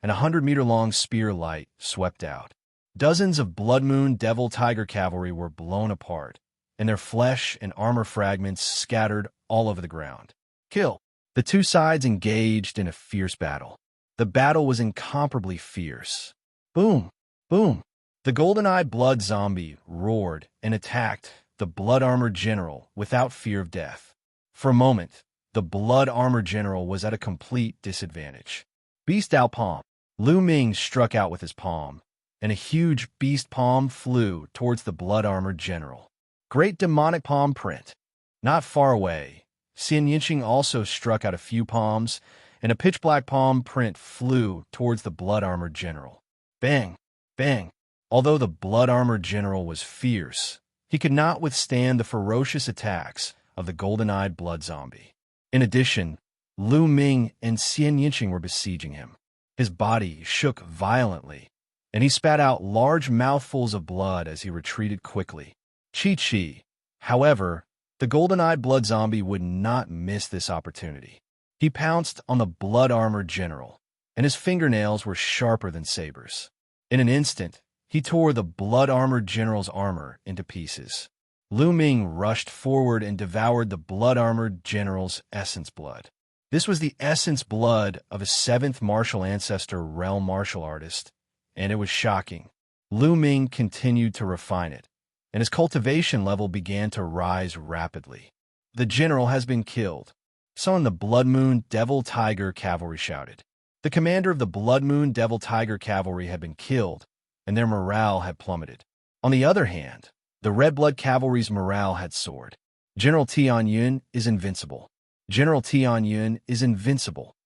[SPEAKER 1] and a 100-meter-long spear light swept out. Dozens of Blood Moon Devil Tiger cavalry were blown apart, and their flesh and armor fragments scattered all over the ground. Kill! The two sides engaged in a fierce battle. The battle was incomparably fierce. Boom! Boom! The golden-eyed blood zombie roared and attacked the blood-armored general without fear of death. For a moment, the blood-armored general was at a complete disadvantage. Beast out palm. Lu Ming struck out with his palm, and a huge beast palm flew towards the blood-armored general. Great demonic palm print. Not far away, Xianxia also struck out a few palms, and a pitch-black palm print flew towards the blood-armored general. Bang! Bang! Although the blood-armored general was fierce, he could not withstand the ferocious attacks of the golden-eyed blood zombie. In addition, Lu Ming and Xianxia were besieging him. His body shook violently, and he spat out large mouthfuls of blood as he retreated quickly. Chi. However, the golden-eyed blood zombie would not miss this opportunity. He pounced on the blood-armored general, and his fingernails were sharper than sabers. In an instant, he tore the blood-armored general's armor into pieces. Lu Ming rushed forward and devoured the blood-armored general's essence blood. This was the essence blood of a 7th martial ancestor realm martial artist, and it was shocking. Lu Ming continued to refine it, and his cultivation level began to rise rapidly. The general has been killed. Someone in the Blood Moon Devil Tiger cavalry shouted. The commander of the Blood Moon Devil Tiger cavalry had been killed, and their morale had plummeted. On the other hand, the Red Blood cavalry's morale had soared. General Tianyun is invincible. General Tianyun is invincible.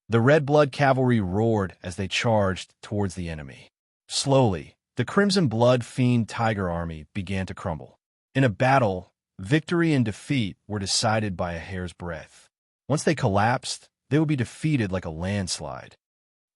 [SPEAKER 1] The Red Blood cavalry roared as they charged towards the enemy. Slowly, the Crimson Blood Fiend Tiger army began to crumble. In a battle, victory and defeat were decided by a hair's breadth. Once they collapsed, they would be defeated like a landslide.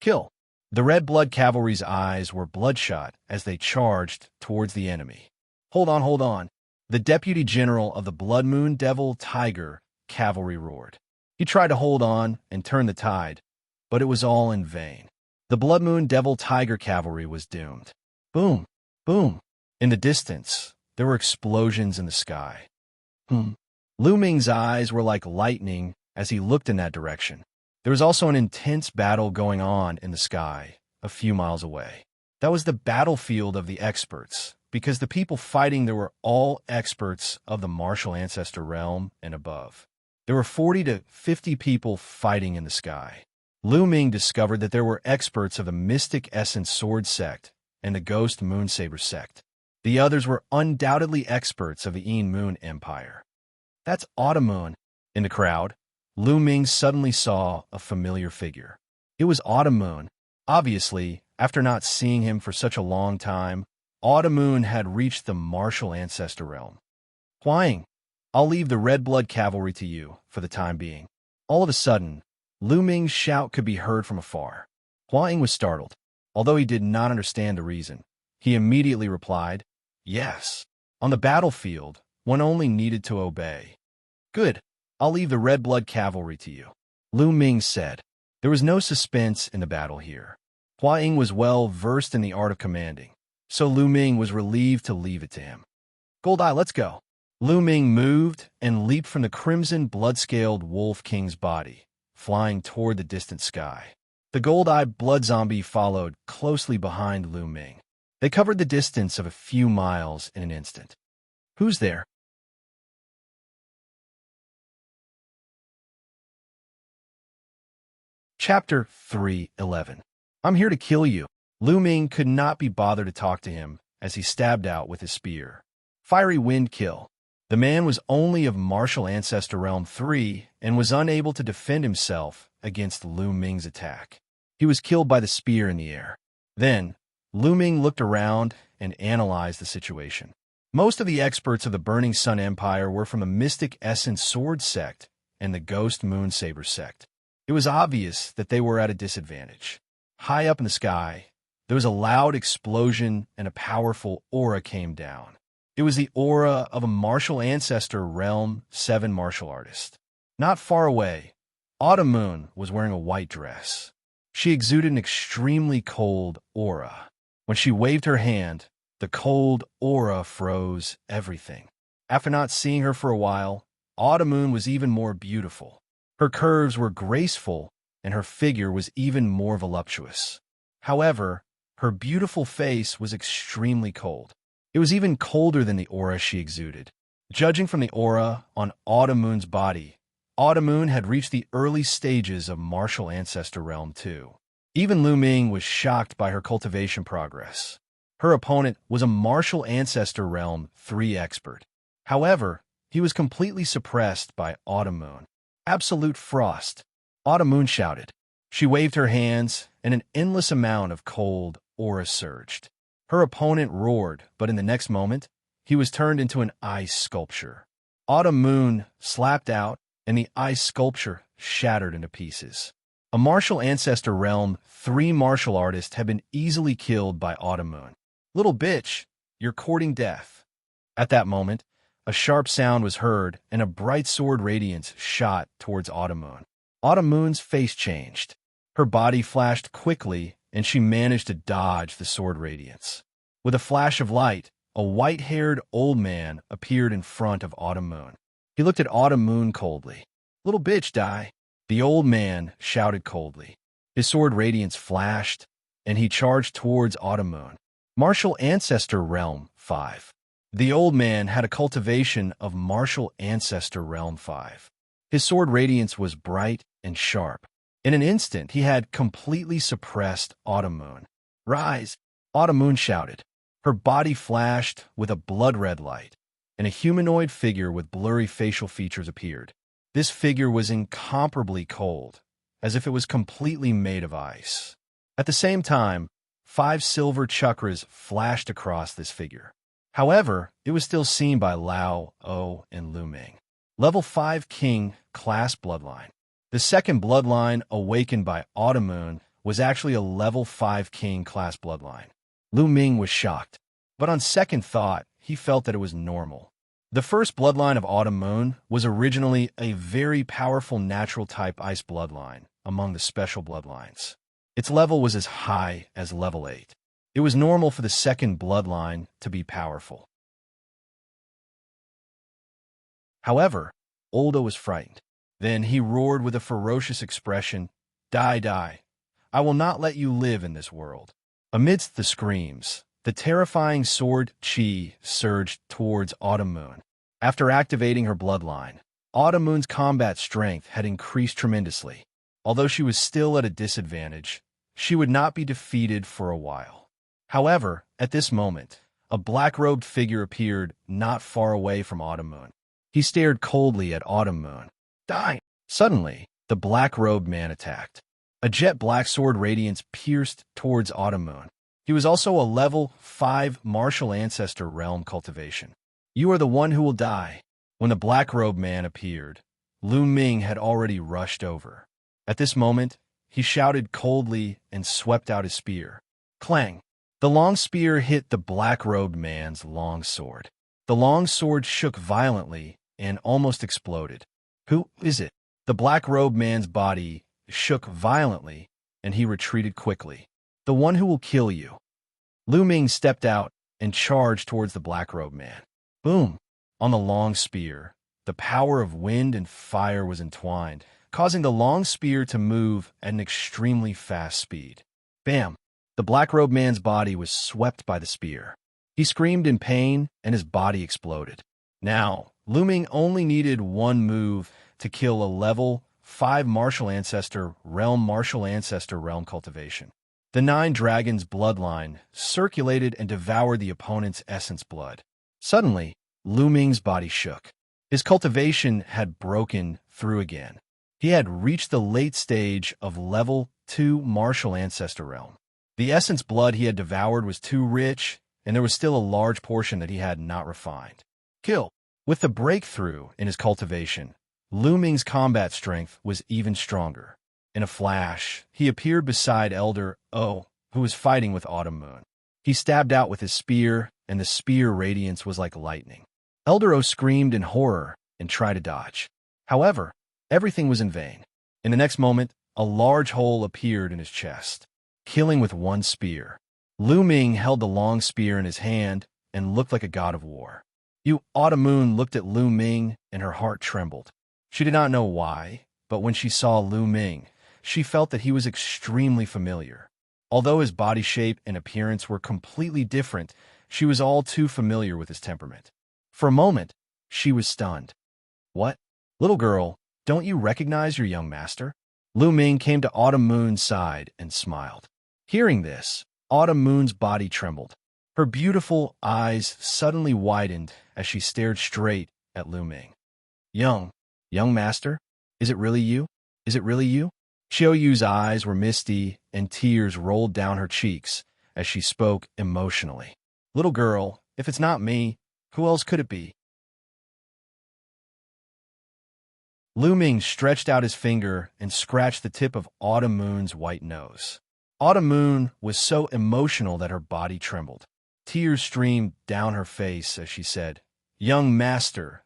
[SPEAKER 1] Kill! The Red Blood cavalry's eyes were bloodshot as they charged towards the enemy. Hold on. The deputy general of the Blood Moon Devil Tiger cavalry roared. He tried to hold on and turn the tide, but it was all in vain. The Blood Moon Devil Tiger cavalry was doomed. Boom! Boom! In the distance, there were explosions in the sky. Lu Ming's eyes were like lightning as he looked in that direction. There was also an intense battle going on in the sky, a few miles away. That was the battlefield of the experts, because the people fighting there were all experts of the martial ancestor realm and above. There were 40 to 50 people fighting in the sky. Lu Ming discovered that there were experts of the Mystic Essence Sword sect and the Ghost Moonsaber sect. The others were undoubtedly experts of the Moon Empire. That's Autumn. In the crowd, Lu Ming suddenly saw a familiar figure. It was Autumn. Obviously, after not seeing him for such a long time, Autumn had reached the martial ancestor realm. Huang, I'll leave the red blood cavalry to you for the time being. All of a sudden, Lu Ming's shout could be heard from afar. Huang was startled. Although he did not understand the reason, he immediately replied, "Yes. On the battlefield, one only needed to obey." "Good. I'll leave the red blood cavalry to you," Lu Ming said. There was no suspense in the battle here. Huang was well versed in the art of commanding, so Lu Ming was relieved to leave it to him. "Gold-Eye, let's go." Lu Ming moved and leaped from the crimson blood-scaled wolf king's body, flying toward the distant sky. The gold-eyed blood zombie followed closely behind Lu Ming. They covered the distance of a few miles in an instant. "Who's there?" Chapter 3:11. "I'm here to kill you." Lu Ming could not be bothered to talk to him as he stabbed out with his spear. Fiery wind kill. The man was only of martial ancestor realm 3 and was unable to defend himself against Lu Ming's attack. He was killed by the spear in the air. Then, Lu Ming looked around and analyzed the situation. Most of the experts of the Burning Sun Empire were from the Mystic Essence Sword sect and the Ghost Moon Saber sect. It was obvious that they were at a disadvantage. High up in the sky, there was a loud explosion and a powerful aura came down. It was the aura of a martial ancestor realm 7 martial artist. Not far away, Autumn Moon was wearing a white dress. She exuded an extremely cold aura. When she waved her hand, the cold aura froze everything. After not seeing her for a while, Autumn Moon was even more beautiful. Her curves were graceful, and her figure was even more voluptuous. However, her beautiful face was extremely cold. It was even colder than the aura she exuded. Judging from the aura on Autumn Moon's body, Autumn Moon had reached the early stages of Martial Ancestor Realm 2. Even Lu Ming was shocked by her cultivation progress. Her opponent was a Martial Ancestor Realm 3 expert. However, he was completely suppressed by Autumn Moon. "Absolute frost," Autumn Moon shouted. She waved her hands, and an endless amount of cold aura surged. Her opponent roared, but in the next moment, he was turned into an ice sculpture. Autumn Moon slapped out, and the ice sculpture shattered into pieces. A Martial Ancestor Realm 3 martial artist had been easily killed by Autumn Moon. "Little bitch, you're courting death." At that moment, a sharp sound was heard, and a bright sword radiance shot towards Autumn Moon. Autumn Moon's face changed. Her body flashed quickly, and she managed to dodge the sword radiance. With a flash of light, a white-haired old man appeared in front of Autumn Moon. He looked at Autumn Moon coldly. "Little bitch, die." The old man shouted coldly. His sword radiance flashed, and he charged towards Autumn Moon. Martial Ancestor Realm 5. The old man had a cultivation of Martial Ancestor Realm 5. His sword radiance was bright and sharp. In an instant, he had completely suppressed Autumn Moon. "Rise!" Autumn Moon shouted. Her body flashed with a blood-red light, and a humanoid figure with blurry facial features appeared. This figure was incomparably cold, as if it was completely made of ice. At the same time, 5 silver chakras flashed across this figure. However, it was still seen by Lao, O, and Lu Ming. Level 5 King Class Bloodline. The second bloodline awakened by Autumn Moon was actually a level 5 King Class bloodline. Lu Ming was shocked, but on second thought, he felt that it was normal. The first bloodline of Autumn Moon was originally a very powerful natural type ice bloodline among the special bloodlines. Its level was as high as level 8. It was normal for the second bloodline to be powerful. However, Oldo was frightened. Then he roared with a ferocious expression, "Die, die. I will not let you live in this world." Amidst the screams, the terrifying sword Qi surged towards Autumn Moon. After activating her bloodline, Autumn Moon's combat strength had increased tremendously. Although she was still at a disadvantage, she would not be defeated for a while. However, at this moment, a black-robed figure appeared not far away from Autumn Moon. He stared coldly at Autumn Moon. Die! Suddenly, the black-robed man attacked. A jet-black sword radiance pierced towards Autumn Moon. He was also a level 5 martial ancestor realm cultivation. You are the one who will die. When the black-robed man appeared, Lu Ming had already rushed over. At this moment, he shouted coldly and swept out his spear. Clang! The long spear hit the black-robed man's long sword. The long sword shook violently and almost exploded. Who is it? The black-robed man's body shook violently, and he retreated quickly. The one who will kill you. Lu Ming stepped out and charged towards the black-robed man. Boom! On the long spear, the power of wind and fire was entwined, causing the long spear to move at an extremely fast speed. Bam! The black-robed man's body was swept by the spear. He screamed in pain, and his body exploded. Now, Lu Ming only needed one move to kill a level 5 martial ancestor realm cultivation. The 9 dragons' bloodline circulated and devoured the opponent's essence blood. Suddenly, Lu Ming's body shook. His cultivation had broken through again. He had reached the late stage of level 2 martial ancestor realm. The essence blood he had devoured was too rich, and there was still a large portion that he had not refined. Kill! With the breakthrough in his cultivation, Lu Ming's combat strength was even stronger. In a flash, he appeared beside Elder O, who was fighting with Autumn Moon. He stabbed out with his spear, and the spear radiance was like lightning. Elder O screamed in horror and tried to dodge. However, everything was in vain. In the next moment, a large hole appeared in his chest. Killing with one spear. Lu Ming held the long spear in his hand and looked like a god of war. Autumn Moon looked at Lu Ming, and her heart trembled. She did not know why, but when she saw Lu Ming, she felt that he was extremely familiar. Although his body shape and appearance were completely different, she was all too familiar with his temperament. For a moment, she was stunned. What? Little girl, don't you recognize your young master? Lu Ming came to Autumn Moon's side and smiled. Hearing this, Autumn Moon's body trembled. Her beautiful eyes suddenly widened as she stared straight at Lu Ming. Young master? Is it really you? Is it really you? Xiao Yu's eyes were misty and tears rolled down her cheeks as she spoke emotionally. Little girl, if it's not me, who else could it be? Lu Ming stretched out his finger and scratched the tip of Autumn Moon's white nose. Autumn Moon was so emotional that her body trembled. Tears streamed down her face as she said, young master,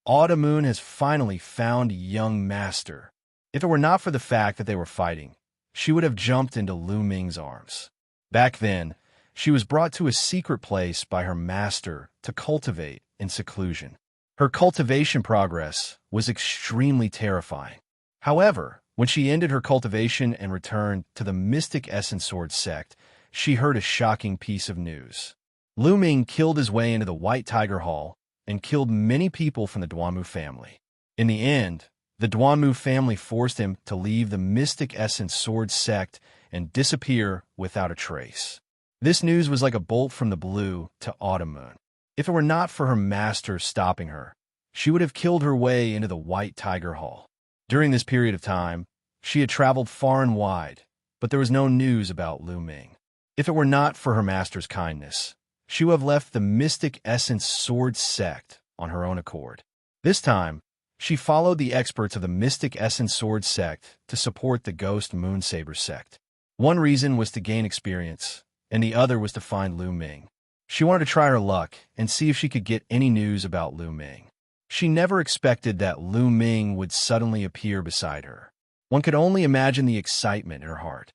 [SPEAKER 1] Autumn Moon has finally found young master. If it were not for the fact that they were fighting, she would have jumped into Lu Ming's arms. Back then, she was brought to a secret place by her master to cultivate in seclusion. Her cultivation progress was extremely terrifying. However, when she ended her cultivation and returned to the Mystic Essence Sword sect, she heard a shocking piece of news. Lu Ming killed his way into the White Tiger Hall and killed many people from the Duanmu family. In the end, the Duanmu family forced him to leave the Mystic Essence Sword sect and disappear without a trace. This news was like a bolt from the blue to Autumn Moon. If it were not for her master stopping her, she would have killed her way into the White Tiger Hall. During this period of time, she had traveled far and wide, but there was no news about Lu Ming. If it were not for her master's kindness, she would have left the Mystic Essence Sword sect on her own accord. This time, she followed the experts of the Mystic Essence Sword sect to support the Ghost Moonsaber sect. One reason was to gain experience, and the other was to find Lu Ming. She wanted to try her luck and see if she could get any news about Lu Ming. She never expected that Lu Ming would suddenly appear beside her. One could only imagine the excitement in her heart.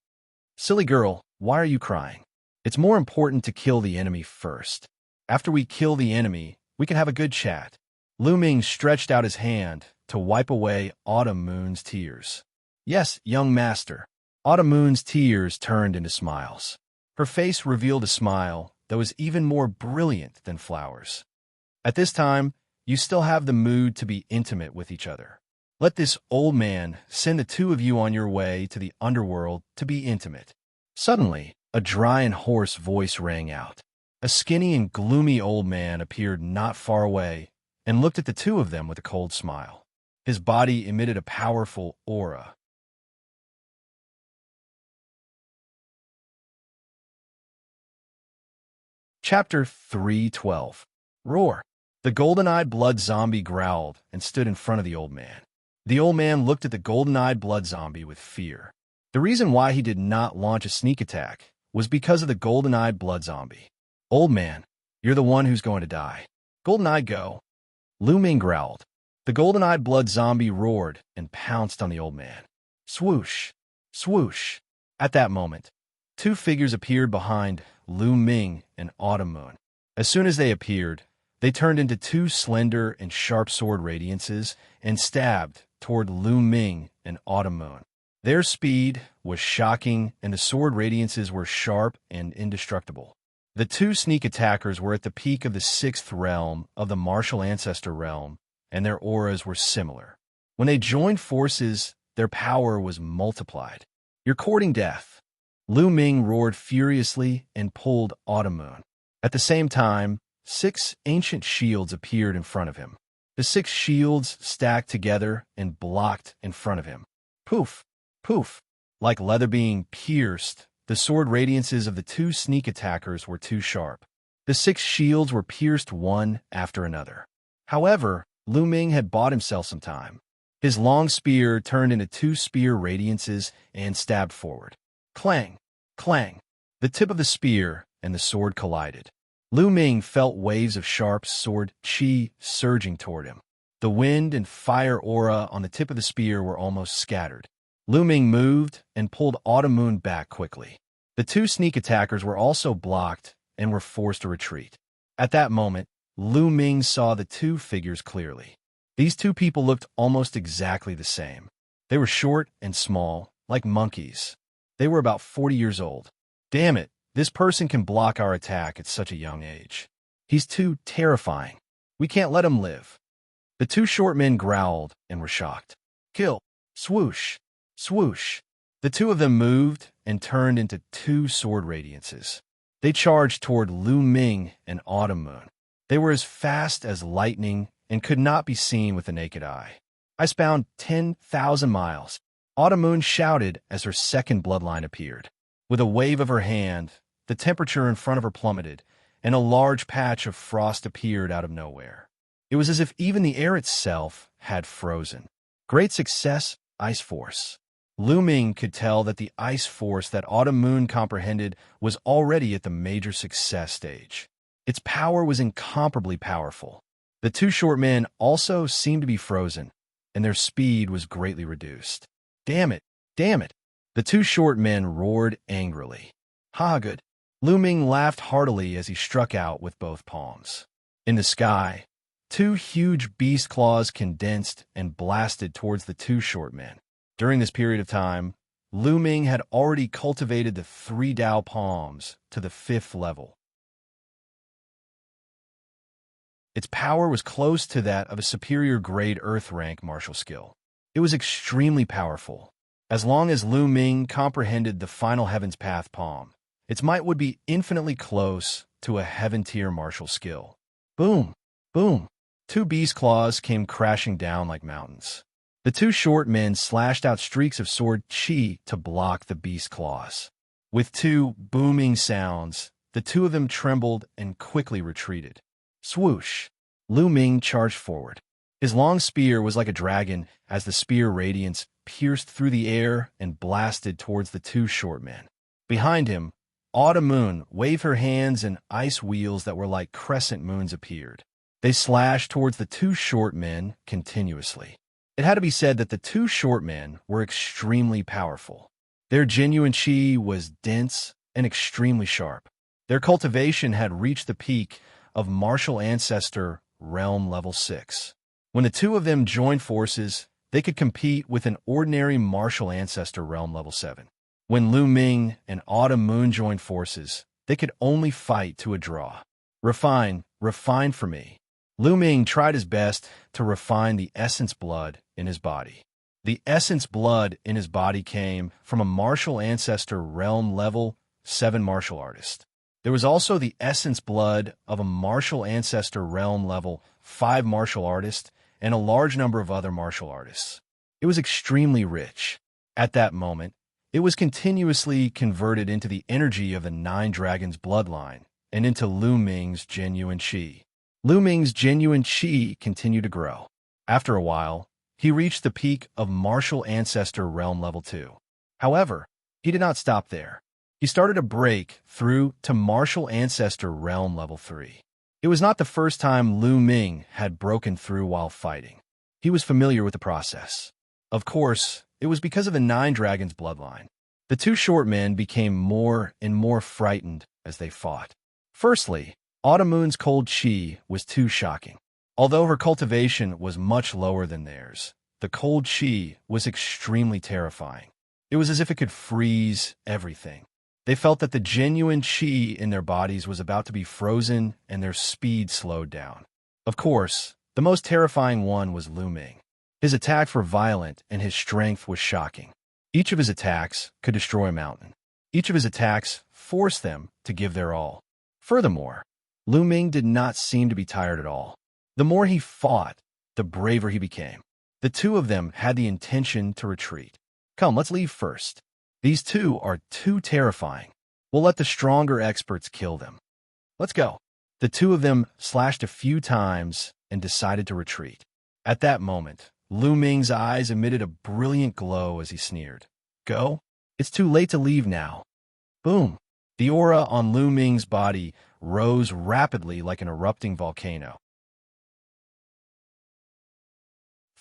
[SPEAKER 1] Silly girl, why are you crying? It's more important to kill the enemy first. After we kill the enemy, we can have a good chat. Lu Ming stretched out his hand to wipe away Autumn Moon's tears. Yes, young master. Autumn Moon's tears turned into smiles. Her face revealed a smile that was even more brilliant than flowers. At this time, you still have the mood to be intimate with each other. Let this old man send the two of you on your way to the underworld to be intimate. Suddenly, a dry and hoarse voice rang out. A skinny and gloomy old man appeared not far away and looked at the two of them with a cold smile. His body emitted a powerful aura. Chapter 312. Roar. The golden-eyed blood zombie growled and stood in front of the old man. The old man looked at the golden-eyed blood zombie with fear. The reason why he did not launch a sneak attack was because of the golden-eyed blood zombie. Old man, you're the one who's going to die. Golden-eyed go. Lu Ming growled. The golden-eyed blood zombie roared and pounced on the old man. Swoosh. Swoosh. At that moment, two figures appeared behind Lu Ming and Autumn Moon. As soon as they appeared, they turned into two slender and sharp sword radiances and stabbed toward Lu Ming and Autumn Moon. Their speed was shocking, and the sword radiances were sharp and indestructible. The two sneak attackers were at the peak of the sixth realm of the martial ancestor realm, and their auras were similar. When they joined forces, their power was multiplied. You're courting death. Lu Ming roared furiously and pulled Autumn Moon. At the same time, 6 ancient shields appeared in front of him. The 6 shields stacked together and blocked in front of him. Poof, poof. Like leather being pierced, the sword radiances of the two sneak attackers were too sharp. The 6 shields were pierced one after another. However, Lu Ming had bought himself some time. His long spear turned into 2 spear radiances and stabbed forward. Clang, clang. The tip of the spear and the sword collided. Lu Ming felt waves of sharp sword qi surging toward him. The wind and fire aura on the tip of the spear were almost scattered. Lu Ming moved and pulled Autumn Moon back quickly. The two sneak attackers were also blocked and were forced to retreat. At that moment, Lu Ming saw the two figures clearly. These two people looked almost exactly the same. They were short and small, like monkeys. They were about 40 years old. Damn it, this person can block our attack at such a young age. He's too terrifying. We can't let him live. The two short men growled and were shocked. Kill. Swoosh. Swoosh. The two of them moved and turned into 2 sword radiances. They charged toward Lu Ming and Autumn Moon. They were as fast as lightning and could not be seen with the naked eye. Icebound 10,000 miles. Autumn Moon shouted as her second bloodline appeared. With a wave of her hand, the temperature in front of her plummeted, and a large patch of frost appeared out of nowhere. It was as if even the air itself had frozen. Great success, Ice Force. Lu Ming could tell that the ice force that Autumn Moon comprehended was already at the major success stage. Its power was incomparably powerful. The two short men also seemed to be frozen, and their speed was greatly reduced. Damn it! Damn it! The two short men roared angrily. Ha, good. Lu Ming laughed heartily as he struck out with both palms. In the sky, 2 huge beast claws condensed and blasted towards the two short men. During this period of time, Lu Ming had already cultivated the 3 Dao palms to the 5th level. Its power was close to that of a superior grade Earth rank martial skill. It was extremely powerful. As long as Lu Ming comprehended the final Heaven's Path palm, its might would be infinitely close to a Heaven tier martial skill. Boom! Boom! 2 beast claws came crashing down like mountains. The two short men slashed out streaks of sword qi to block the beast claws. With 2 booming sounds, the two of them trembled and quickly retreated. Swoosh! Lu Ming charged forward. His long spear was like a dragon as the spear radiance pierced through the air and blasted towards the 2 short men. Behind him, Autumn Moon waved her hands and ice wheels that were like crescent moons appeared. They slashed towards the 2 short men continuously. It had to be said that the 2 short men were extremely powerful. Their genuine qi was dense and extremely sharp. Their cultivation had reached the peak of martial ancestor realm level 6. When the two of them joined forces, they could compete with an ordinary martial ancestor realm level 7. When Lu Ming and Autumn Moon joined forces, they could only fight to a draw. Refine for me. Lu Ming tried his best to refine the essence blood in his body. The essence blood in his body came from a martial ancestor realm level 7 martial artist. There was also the essence blood of a martial ancestor realm level 5 martial artist and a large number of other martial artists. It was extremely rich. At that moment, it was continuously converted into the energy of the 9 dragons bloodline and into Lu Ming's genuine qi. Lu Ming's genuine qi continued to grow. After a while, he reached the peak of martial ancestor realm level 2. However, he did not stop there. He started to break through to martial ancestor realm level 3. It was not the first time Lu Ming had broken through while fighting. He was familiar with the process. Of course, it was because of the 9 dragons bloodline. The 2 short men became more and more frightened as they fought. Firstly, Autumn Moon's cold qi was too shocking. Although her cultivation was much lower than theirs, the cold qi was extremely terrifying. It was as if it could freeze everything. They felt that the genuine qi in their bodies was about to be frozen and their speed slowed down. Of course, the most terrifying one was Lu Ming. His attacks were violent and his strength was shocking. Each of his attacks could destroy a mountain. Each of his attacks forced them to give their all. Furthermore, Lu Ming did not seem to be tired at all. The more he fought, the braver he became. The 2 of them had the intention to retreat. Come, let's leave first. These 2 are too terrifying. We'll let the stronger experts kill them. Let's go. The 2 of them slashed a few times and decided to retreat. At that moment, Lu Ming's eyes emitted a brilliant glow as he sneered. Go? It's too late to leave now. Boom. The aura on Lu Ming's body rose rapidly like an erupting volcano.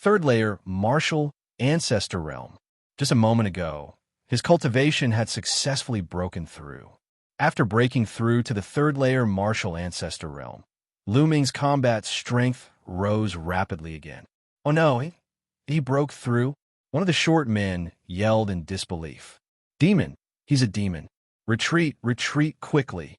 [SPEAKER 1] 3rd layer, martial ancestor realm. Just a moment ago, his cultivation had successfully broken through. After breaking through to the 3rd layer martial ancestor realm, Lu Ming's combat strength rose rapidly again. Oh no, he broke through? One of the short men yelled in disbelief. Demon, he's a demon. Retreat, retreat quickly.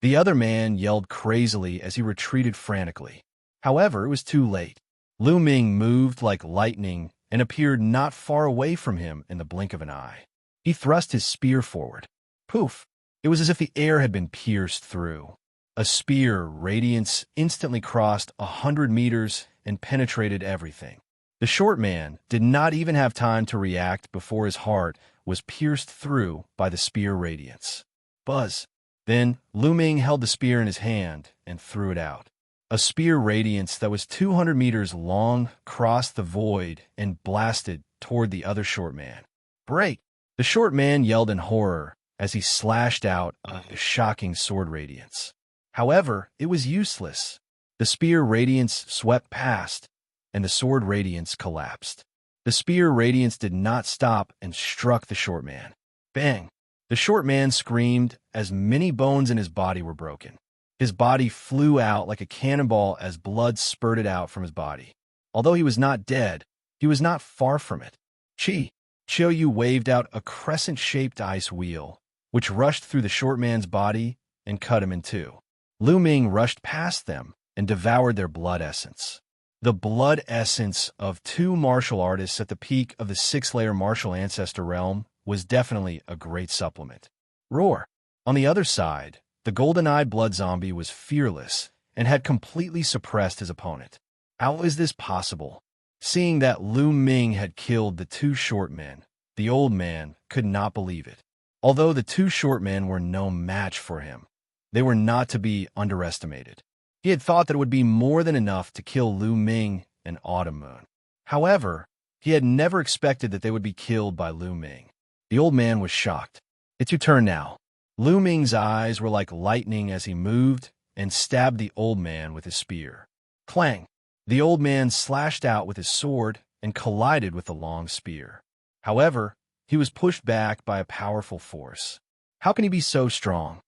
[SPEAKER 1] The other man yelled crazily as he retreated frantically. However, it was too late. Lu Ming moved like lightning and appeared not far away from him in the blink of an eye. He thrust his spear forward. Poof! It was as if the air had been pierced through. A spear radiance instantly crossed 100 meters and penetrated everything. The short man did not even have time to react before his heart was pierced through by the spear radiance. Buzz! Then Lu Ming held the spear in his hand and threw it out. A spear radiance that was 200 meters long crossed the void and blasted toward the other short man. Break! The short man yelled in horror as he slashed out a shocking sword radiance. However, it was useless. The spear radiance swept past, and the sword radiance collapsed. The spear radiance did not stop and struck the short man. Bang! The short man screamed as many bones in his body were broken. His body flew out like a cannonball as blood spurted out from his body. Although he was not dead, he was not far from it. Qiu waved out a crescent-shaped ice wheel, which rushed through the short man's body and cut him in 2. Lu Ming rushed past them and devoured their blood essence. The blood essence of 2 martial artists at the peak of the 6th-layer martial ancestor realm was definitely a great supplement. Roar! On the other side, the golden-eyed blood zombie was fearless and had completely suppressed his opponent. How is this possible? Seeing that Lu Ming had killed the 2 short men, the old man could not believe it. Although the 2 short men were no match for him, they were not to be underestimated. He had thought that it would be more than enough to kill Lu Ming and Autumn Moon. However, he had never expected that they would be killed by Lu Ming. The old man was shocked. It's your turn now. Lu Ming's eyes were like lightning as he moved and stabbed the old man with his spear. Clang! The old man slashed out with his sword and collided with the long spear. However, he was pushed back by a powerful force. How can he be so strong?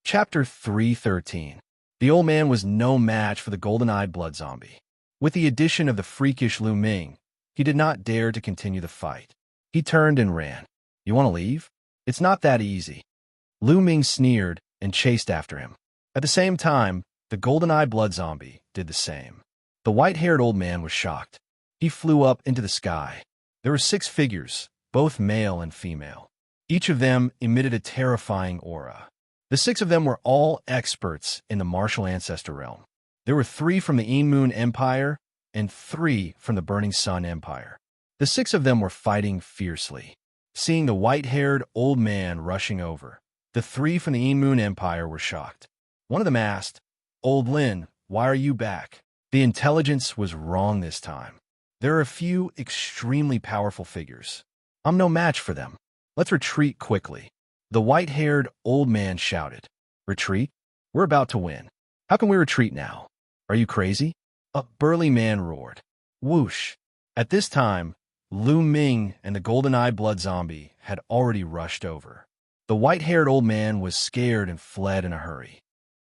[SPEAKER 1] Chapter 313. The old man was no match for the golden-eyed blood zombie. With the addition of the freakish Lu Ming, he did not dare to continue the fight. He turned and ran. You want to leave? It's not that easy. Lu Ming sneered and chased after him. At the same time, the golden-eyed blood zombie did the same. The white-haired old man was shocked. He flew up into the sky. There were 6 figures, both male and female. Each of them emitted a terrifying aura. The 6 of them were all experts in the martial ancestor realm. There were 3 from the Moon Empire and 3 from the Burning Sun Empire. The 6 of them were fighting fiercely. Seeing the white-haired old man rushing over, the 3 from the Moon Empire were shocked. One of them asked, "Old Lin, why are you back?" The intelligence was wrong this time. There are a few extremely powerful figures. I'm no match for them. Let's retreat quickly. The white-haired old man shouted. Retreat? We're about to win. How can we retreat now? Are you crazy? A burly man roared. Whoosh. At this time, Lu Ming and the golden-eyed blood zombie had already rushed over. The white-haired old man was scared and fled in a hurry.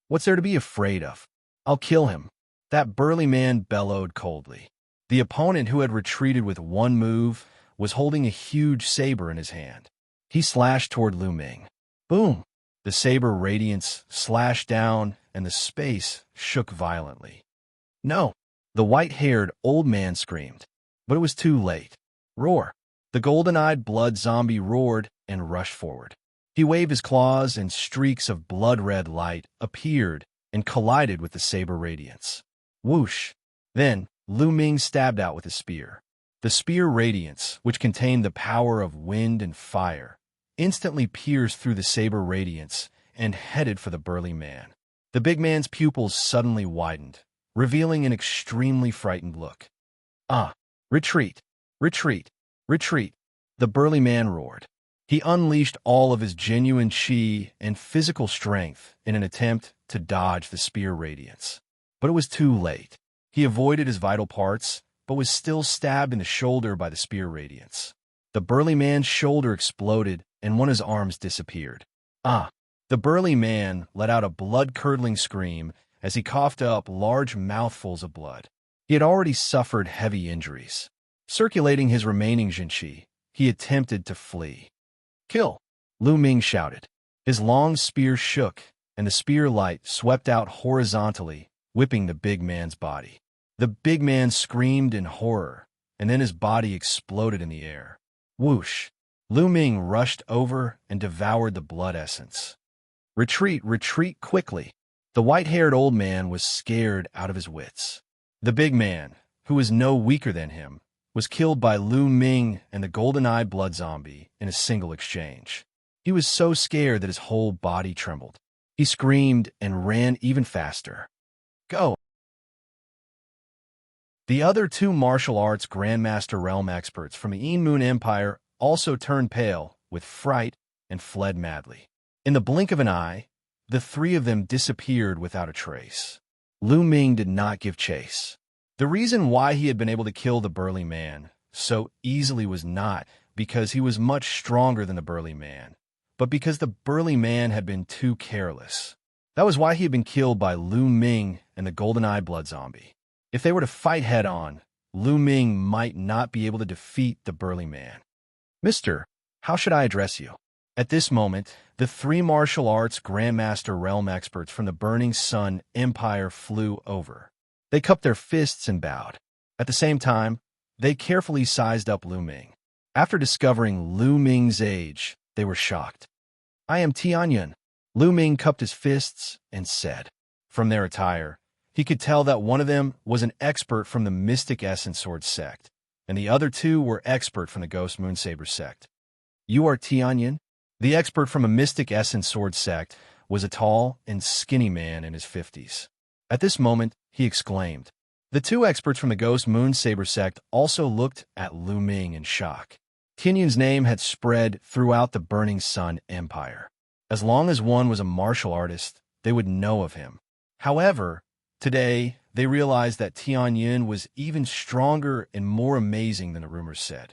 [SPEAKER 1] What's there to be afraid of? I'll kill him. That burly man bellowed coldly. The opponent, who had retreated with one move, was holding a huge saber in his hand. He slashed toward Lu Ming. Boom! The saber radiance slashed down, and the space shook violently. No! The white-haired old man screamed. But it was too late. Roar! The golden-eyed blood zombie roared and rushed forward. He waved his claws, and streaks of blood-red light appeared and collided with the saber radiance. Whoosh! Then, Lu Ming stabbed out with his spear. The spear radiance, which contained the power of wind and fire, instantly pierced through the saber radiance and headed for the burly man. The big man's pupils suddenly widened, revealing an extremely frightened look. Retreat! Retreat! Retreat! The burly man roared. He unleashed all of his genuine chi and physical strength in an attempt to dodge the spear radiance. But it was too late. He avoided his vital parts, but was still stabbed in the shoulder by the spear radiance. The burly man's shoulder exploded, and one of his arms disappeared. The burly man let out a blood-curdling scream as he coughed up large mouthfuls of blood. He had already suffered heavy injuries. Circulating his remaining Xianxia, he attempted to flee. Kill! Lu Ming shouted. His long spear shook, and the spear light swept out horizontally, whipping the big man's body. The big man screamed in horror, and then his body exploded in the air. Whoosh! Lu Ming rushed over and devoured the blood essence. Retreat, retreat quickly! The white-haired old man was scared out of his wits. The big man, who was no weaker than him, was killed by Lu Ming and the golden-eyed blood zombie in a single exchange. He was so scared that his whole body trembled. He screamed and ran even faster. Go! The other 2 martial arts Grandmaster Realm experts from the Moon Empire also turned pale with fright and fled madly. In the blink of an eye, the 3 of them disappeared without a trace. Lu Ming did not give chase. The reason why he had been able to kill the burly man so easily was not because he was much stronger than the burly man, but because the burly man had been too careless. That was why he had been killed by Lu Ming and the golden-eyed blood zombie. If they were to fight head-on, Lu Ming might not be able to defeat the burly man. Mister, how should I address you? At this moment, the 3 martial arts Grandmaster Realm experts from the Burning Sun Empire flew over. They cupped their fists and bowed. At the same time, they carefully sized up Lu Ming. After discovering Lu Ming's age, they were shocked. I am Tianyan. Lu Ming cupped his fists and said. From their attire, he could tell that one of them was an expert from the Mystic Essence Sword sect, and the other 2 were expert from the Ghost Moonsaber sect. You are Tianyan? The expert from a Mystic Essence Sword sect was a tall and skinny man in his 50s. At this moment, he exclaimed. The 2 experts from the Ghost Moonsaber sect also looked at Lu Ming in shock. Tianyan's name had spread throughout the Burning Sun Empire. As long as one was a martial artist, they would know of him. However, today, they realized that Tianyan was even stronger and more amazing than the rumors said.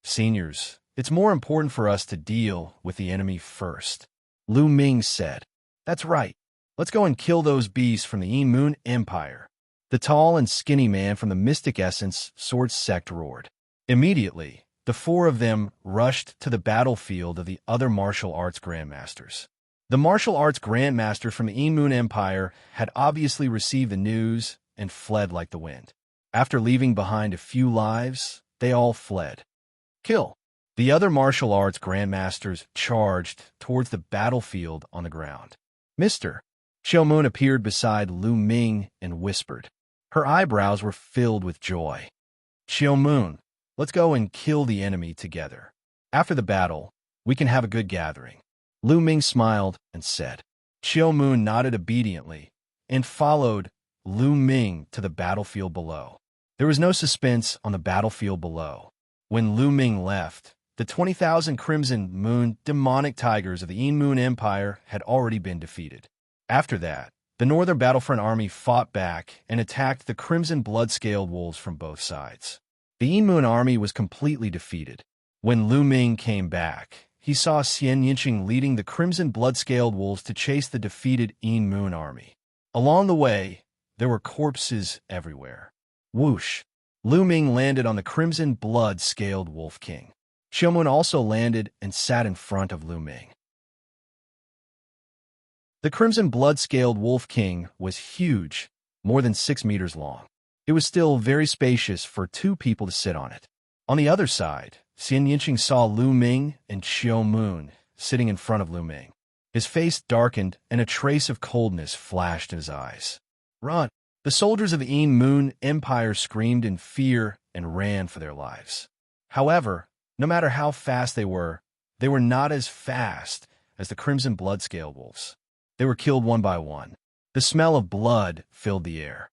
[SPEAKER 1] Seniors, it's more important for us to deal with the enemy first. Lu Ming said. That's right. Let's go and kill those beasts from the Moon Empire. The tall and skinny man from the Mystic Essence Sword sect roared. Immediately, the 4 of them rushed to the battlefield of the other martial arts grandmasters. The martial arts grandmasters from the Moon Empire had obviously received the news and fled like the wind. After leaving behind a few lives, they all fled. Kill! The other martial arts grandmasters charged towards the battlefield on the ground. Mr. Xiaomun appeared beside Lu Ming and whispered. Her eyebrows were filled with joy. Xiaomun, let's go and kill the enemy together. After the battle, we can have a good gathering. Lu Ming smiled and said. Xiaomun nodded obediently and followed Lu Ming to the battlefield below. There was no suspense on the battlefield below. When Lu Ming left, the 20,000 Crimson Moon demonic tigers of the Yin Moon Empire had already been defeated. After that, the Northern Battlefront Army fought back and attacked the Crimson Blood-Scaled Wolves from both sides. The Yin Moon Army was completely defeated. When Lu Ming came back, he saw Xianxia leading the Crimson Blood-Scaled Wolves to chase the defeated Yin Moon Army. Along the way, there were corpses everywhere. Whoosh! Lu Ming landed on the Crimson Blood-Scaled Wolf King. Xiaomun also landed and sat in front of Lu Ming. The Crimson Blood-Scaled Wolf King was huge, more than 6 meters long. It was still very spacious for 2 people to sit on it. On the other side, Xianxia saw Lu Ming and Xiaomun sitting in front of Lu Ming. His face darkened and a trace of coldness flashed in his eyes. Run! The soldiers of the Yin Moon Empire screamed in fear and ran for their lives. However, no matter how fast they were not as fast as the Crimson Blood-Scaled Wolves. They were killed one by one. The smell of blood filled the air.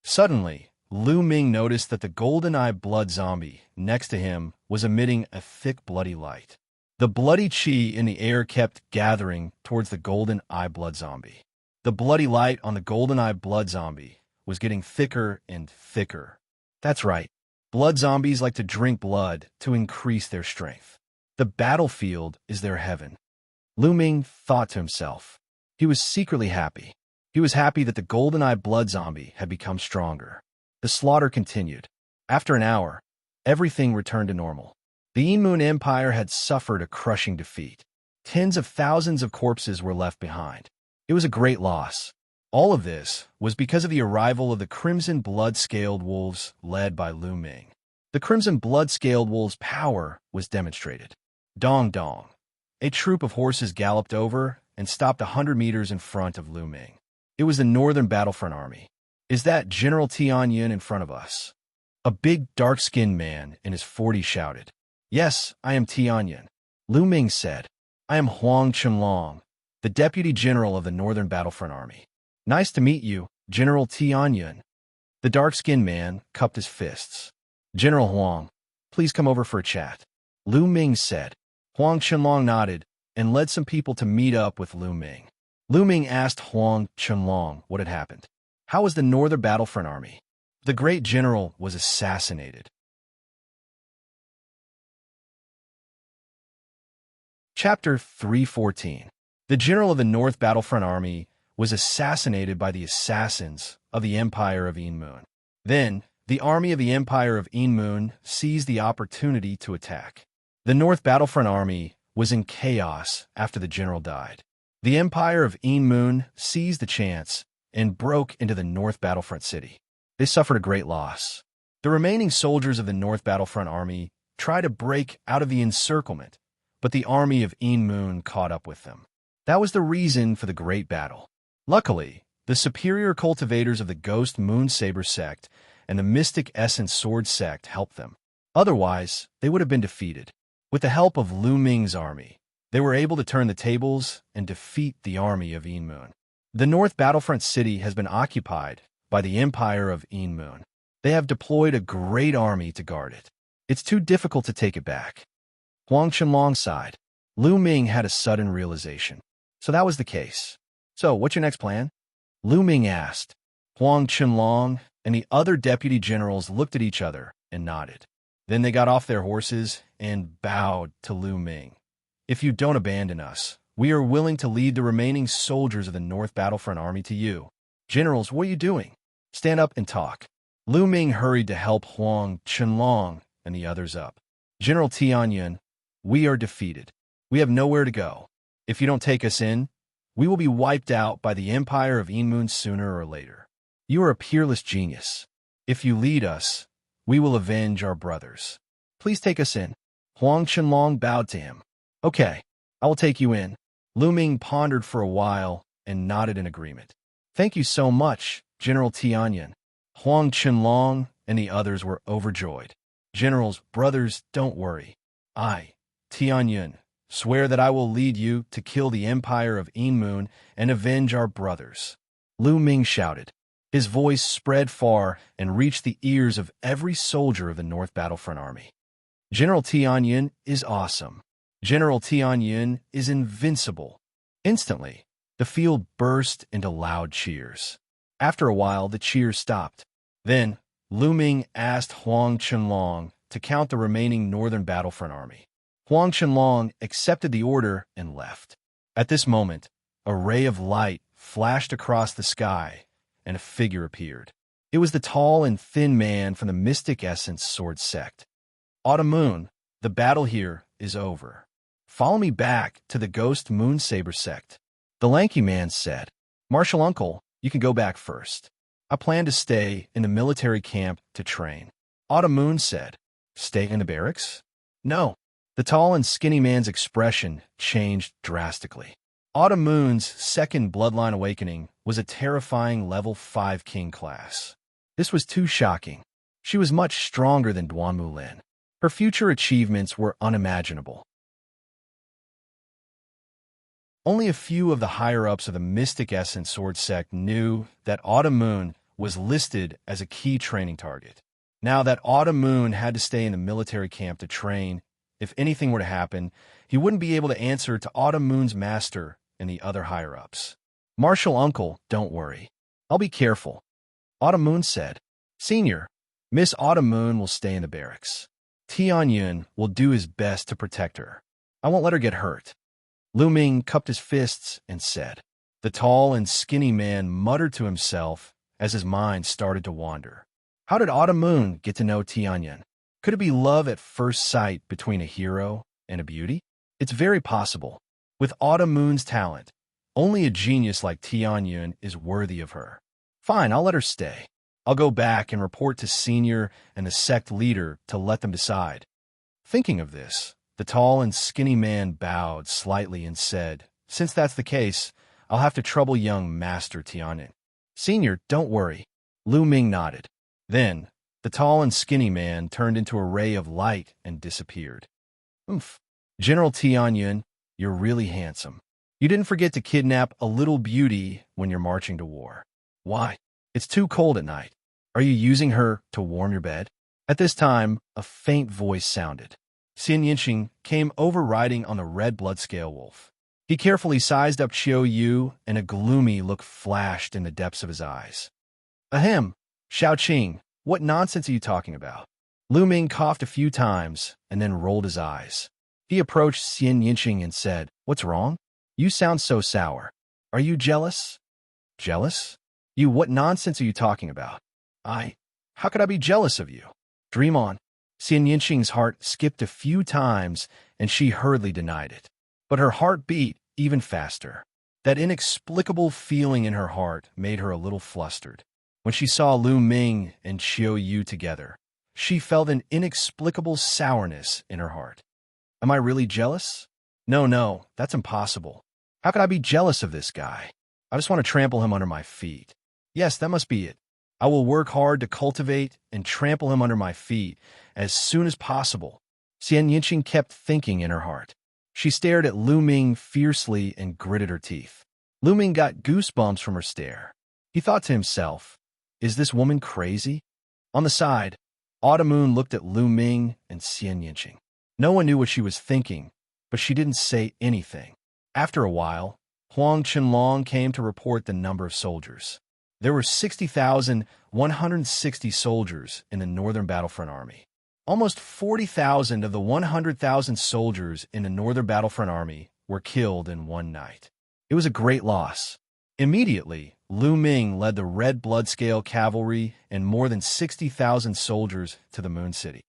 [SPEAKER 1] Suddenly, Lu Ming noticed that the golden-eyed blood zombie next to him was emitting a thick bloody light. The bloody chi in the air kept gathering towards the golden-eye blood zombie. The bloody light on the golden-eye blood zombie was getting thicker and thicker. That's right. Blood zombies like to drink blood to increase their strength. The battlefield is their heaven. Lu Ming thought to himself. He was secretly happy. He was happy that the golden-eye blood zombie had become stronger. The slaughter continued. After an hour, everything returned to normal. The Yin Moon Empire had suffered a crushing defeat. Tens of thousands of corpses were left behind. It was a great loss. All of this was because of the arrival of the Crimson Blood-Scaled Wolves led by Lu Ming. The Crimson Blood-Scaled Wolves' power was demonstrated. Dong dong. A troop of horses galloped over and stopped 100 meters in front of Lu Ming. It was the Northern Battlefront Army. Is that General Tianyin in front of us? A big, dark-skinned man in his 40s shouted. Yes, I am Tianyin. Lu Ming said. I am Huang Chenlong, the Deputy General of the Northern Battlefront Army. Nice to meet you, General Tianyin. The dark-skinned man cupped his fists. General Huang, please come over for a chat. Lu Ming said. Huang Chenlong nodded and led some people to meet up with Lu Ming. Lu Ming asked Huang Chenlong what had happened. How was the Northern Battlefront Army? The great general was assassinated. Chapter 314. The general of the North Battlefront Army was assassinated by the assassins of the Empire of Yin Moon. Then, the army of the Empire of Yin Moon seized the opportunity to attack. The North Battlefront Army was in chaos after the general died. The Empire of Yin Moon seized the chance and broke into the North Battlefront City. They suffered a great loss. The remaining soldiers of the North Battlefront Army tried to break out of the encirclement, but the army of Yin Moon caught up with them. That was the reason for the great battle. Luckily, the superior cultivators of the Ghost Moon Saber sect and the Mystic Essence Sword sect helped them. Otherwise, they would have been defeated. With the help of Lu Ming's army, they were able to turn the tables and defeat the army of Yin Moon. The North Battlefront City has been occupied by the Empire of Yin Moon. They have deployed a great army to guard it. It's too difficult to take it back. Huang Chenlong sighed. Lu Ming had a sudden realization. So that was the case. So, what's your next plan? Lu Ming asked. Huang Chenlong and the other deputy generals looked at each other and nodded. Then they got off their horses and bowed to Lu Ming. If you don't abandon us, we are willing to lead the remaining soldiers of the North Battlefront Army to you. Generals, what are you doing? Stand up and talk. Lu Ming hurried to help Huang Chenlong and the others up. General Tianyin, we are defeated. We have nowhere to go. If you don't take us in, we will be wiped out by the Empire of Yin Moon sooner or later. You are a peerless genius. If you lead us, we will avenge our brothers. Please take us in. Huang Qianlong bowed to him. Okay, I will take you in. Lu Ming pondered for a while and nodded in agreement. Thank you so much, General Tianyan. Huang Qianlong and the others were overjoyed. Generals, brothers, don't worry. I, Tianyan, swear that I will lead you to kill the empire of Yinmun and avenge our brothers. Lu Ming shouted. His voice spread far and reached the ears of every soldier of the North Battlefront Army. General Tianyan is awesome. General Tianyan is invincible. Instantly, the field burst into loud cheers. After a while, the cheers stopped. Then, Lu Ming asked Huang Qianlong to count the remaining Northern Battlefront Army. Huang Qianlong accepted the order and left. At this moment, a ray of light flashed across the sky, and a figure appeared. It was the tall and thin man from the Mystic Essence Sword Sect. Autumn Moon, the battle here is over. Follow me back to the Ghost Moon Saber Sect. The lanky man said, Marshal Uncle, you can go back first. I plan to stay in the military camp to train. Autumn Moon said, Stay in the barracks? No. The tall and skinny man's expression changed drastically. Autumn Moon's second bloodline awakening was a terrifying level 5 king class. This was too shocking. She was much stronger than Duan Mulin. Her future achievements were unimaginable. Only a few of the higher-ups of the Mystic Essence Sword Sect knew that Autumn Moon was listed as a key training target. Now that Autumn Moon had to stay in the military camp to train, if anything were to happen, he wouldn't be able to answer to Autumn Moon's master and the other higher-ups. Marshal Uncle, don't worry. I'll be careful. Autumn Moon said, Senior, Miss Autumn Moon will stay in the barracks. Tianyun will do his best to protect her. I won't let her get hurt. Lu Ming cupped his fists and said. The tall and skinny man muttered to himself as his mind started to wander. How did Autumn Moon get to know Tianyun? Could it be love at first sight between a hero and a beauty? It's very possible. With Autumn Moon's talent, only a genius like Tianyun is worthy of her. Fine, I'll let her stay. I'll go back and report to Senior and the sect leader to let them decide. Thinking of this, the tall and skinny man bowed slightly and said, Since that's the case, I'll have to trouble young Master Tianyun. Senior, don't worry. Lu Ming nodded. Then, the tall and skinny man turned into a ray of light and disappeared. Oomph. General Tianyun, you're really handsome. You didn't forget to kidnap a little beauty when you're marching to war. Why? It's too cold at night. Are you using her to warm your bed? At this time, a faint voice sounded. Xianxia came over riding on the red blood scale wolf. He carefully sized up Qiu Yu, and a gloomy look flashed in the depths of his eyes. Ahem, Xiaoqing, what nonsense are you talking about? Lu Ming coughed a few times and then rolled his eyes. He approached Xianxia and said, What's wrong? You sound so sour. Are you jealous? Jealous? You, what nonsense are you talking about? How could I be jealous of you? Dream on. Xianxing's heart skipped a few times and she hurriedly denied it. But her heart beat even faster. That inexplicable feeling in her heart made her a little flustered. When she saw Lu Ming and Qiu Yu together, she felt an inexplicable sourness in her heart. Am I really jealous? No, that's impossible. How could I be jealous of this guy? I just want to trample him under my feet. Yes, that must be it. I will work hard to cultivate and trample him under my feet as soon as possible. Xianxia kept thinking in her heart. She stared at Lu Ming fiercely and gritted her teeth. Lu Ming got goosebumps from her stare. He thought to himself, Is this woman crazy? On the side, Autumn Moon looked at Lu Ming and Xianxia. No one knew what she was thinking, but she didn't say anything. After a while, Huang Qianlong came to report the number of soldiers. There were 60,160 soldiers in the Northern Battlefront Army. Almost 40,000 of the 100,000 soldiers in the Northern Battlefront Army were killed in one night. It was a great loss. Immediately, Lu Ming led the Red Blood Scale Cavalry and more than 60,000 soldiers to the Moon City.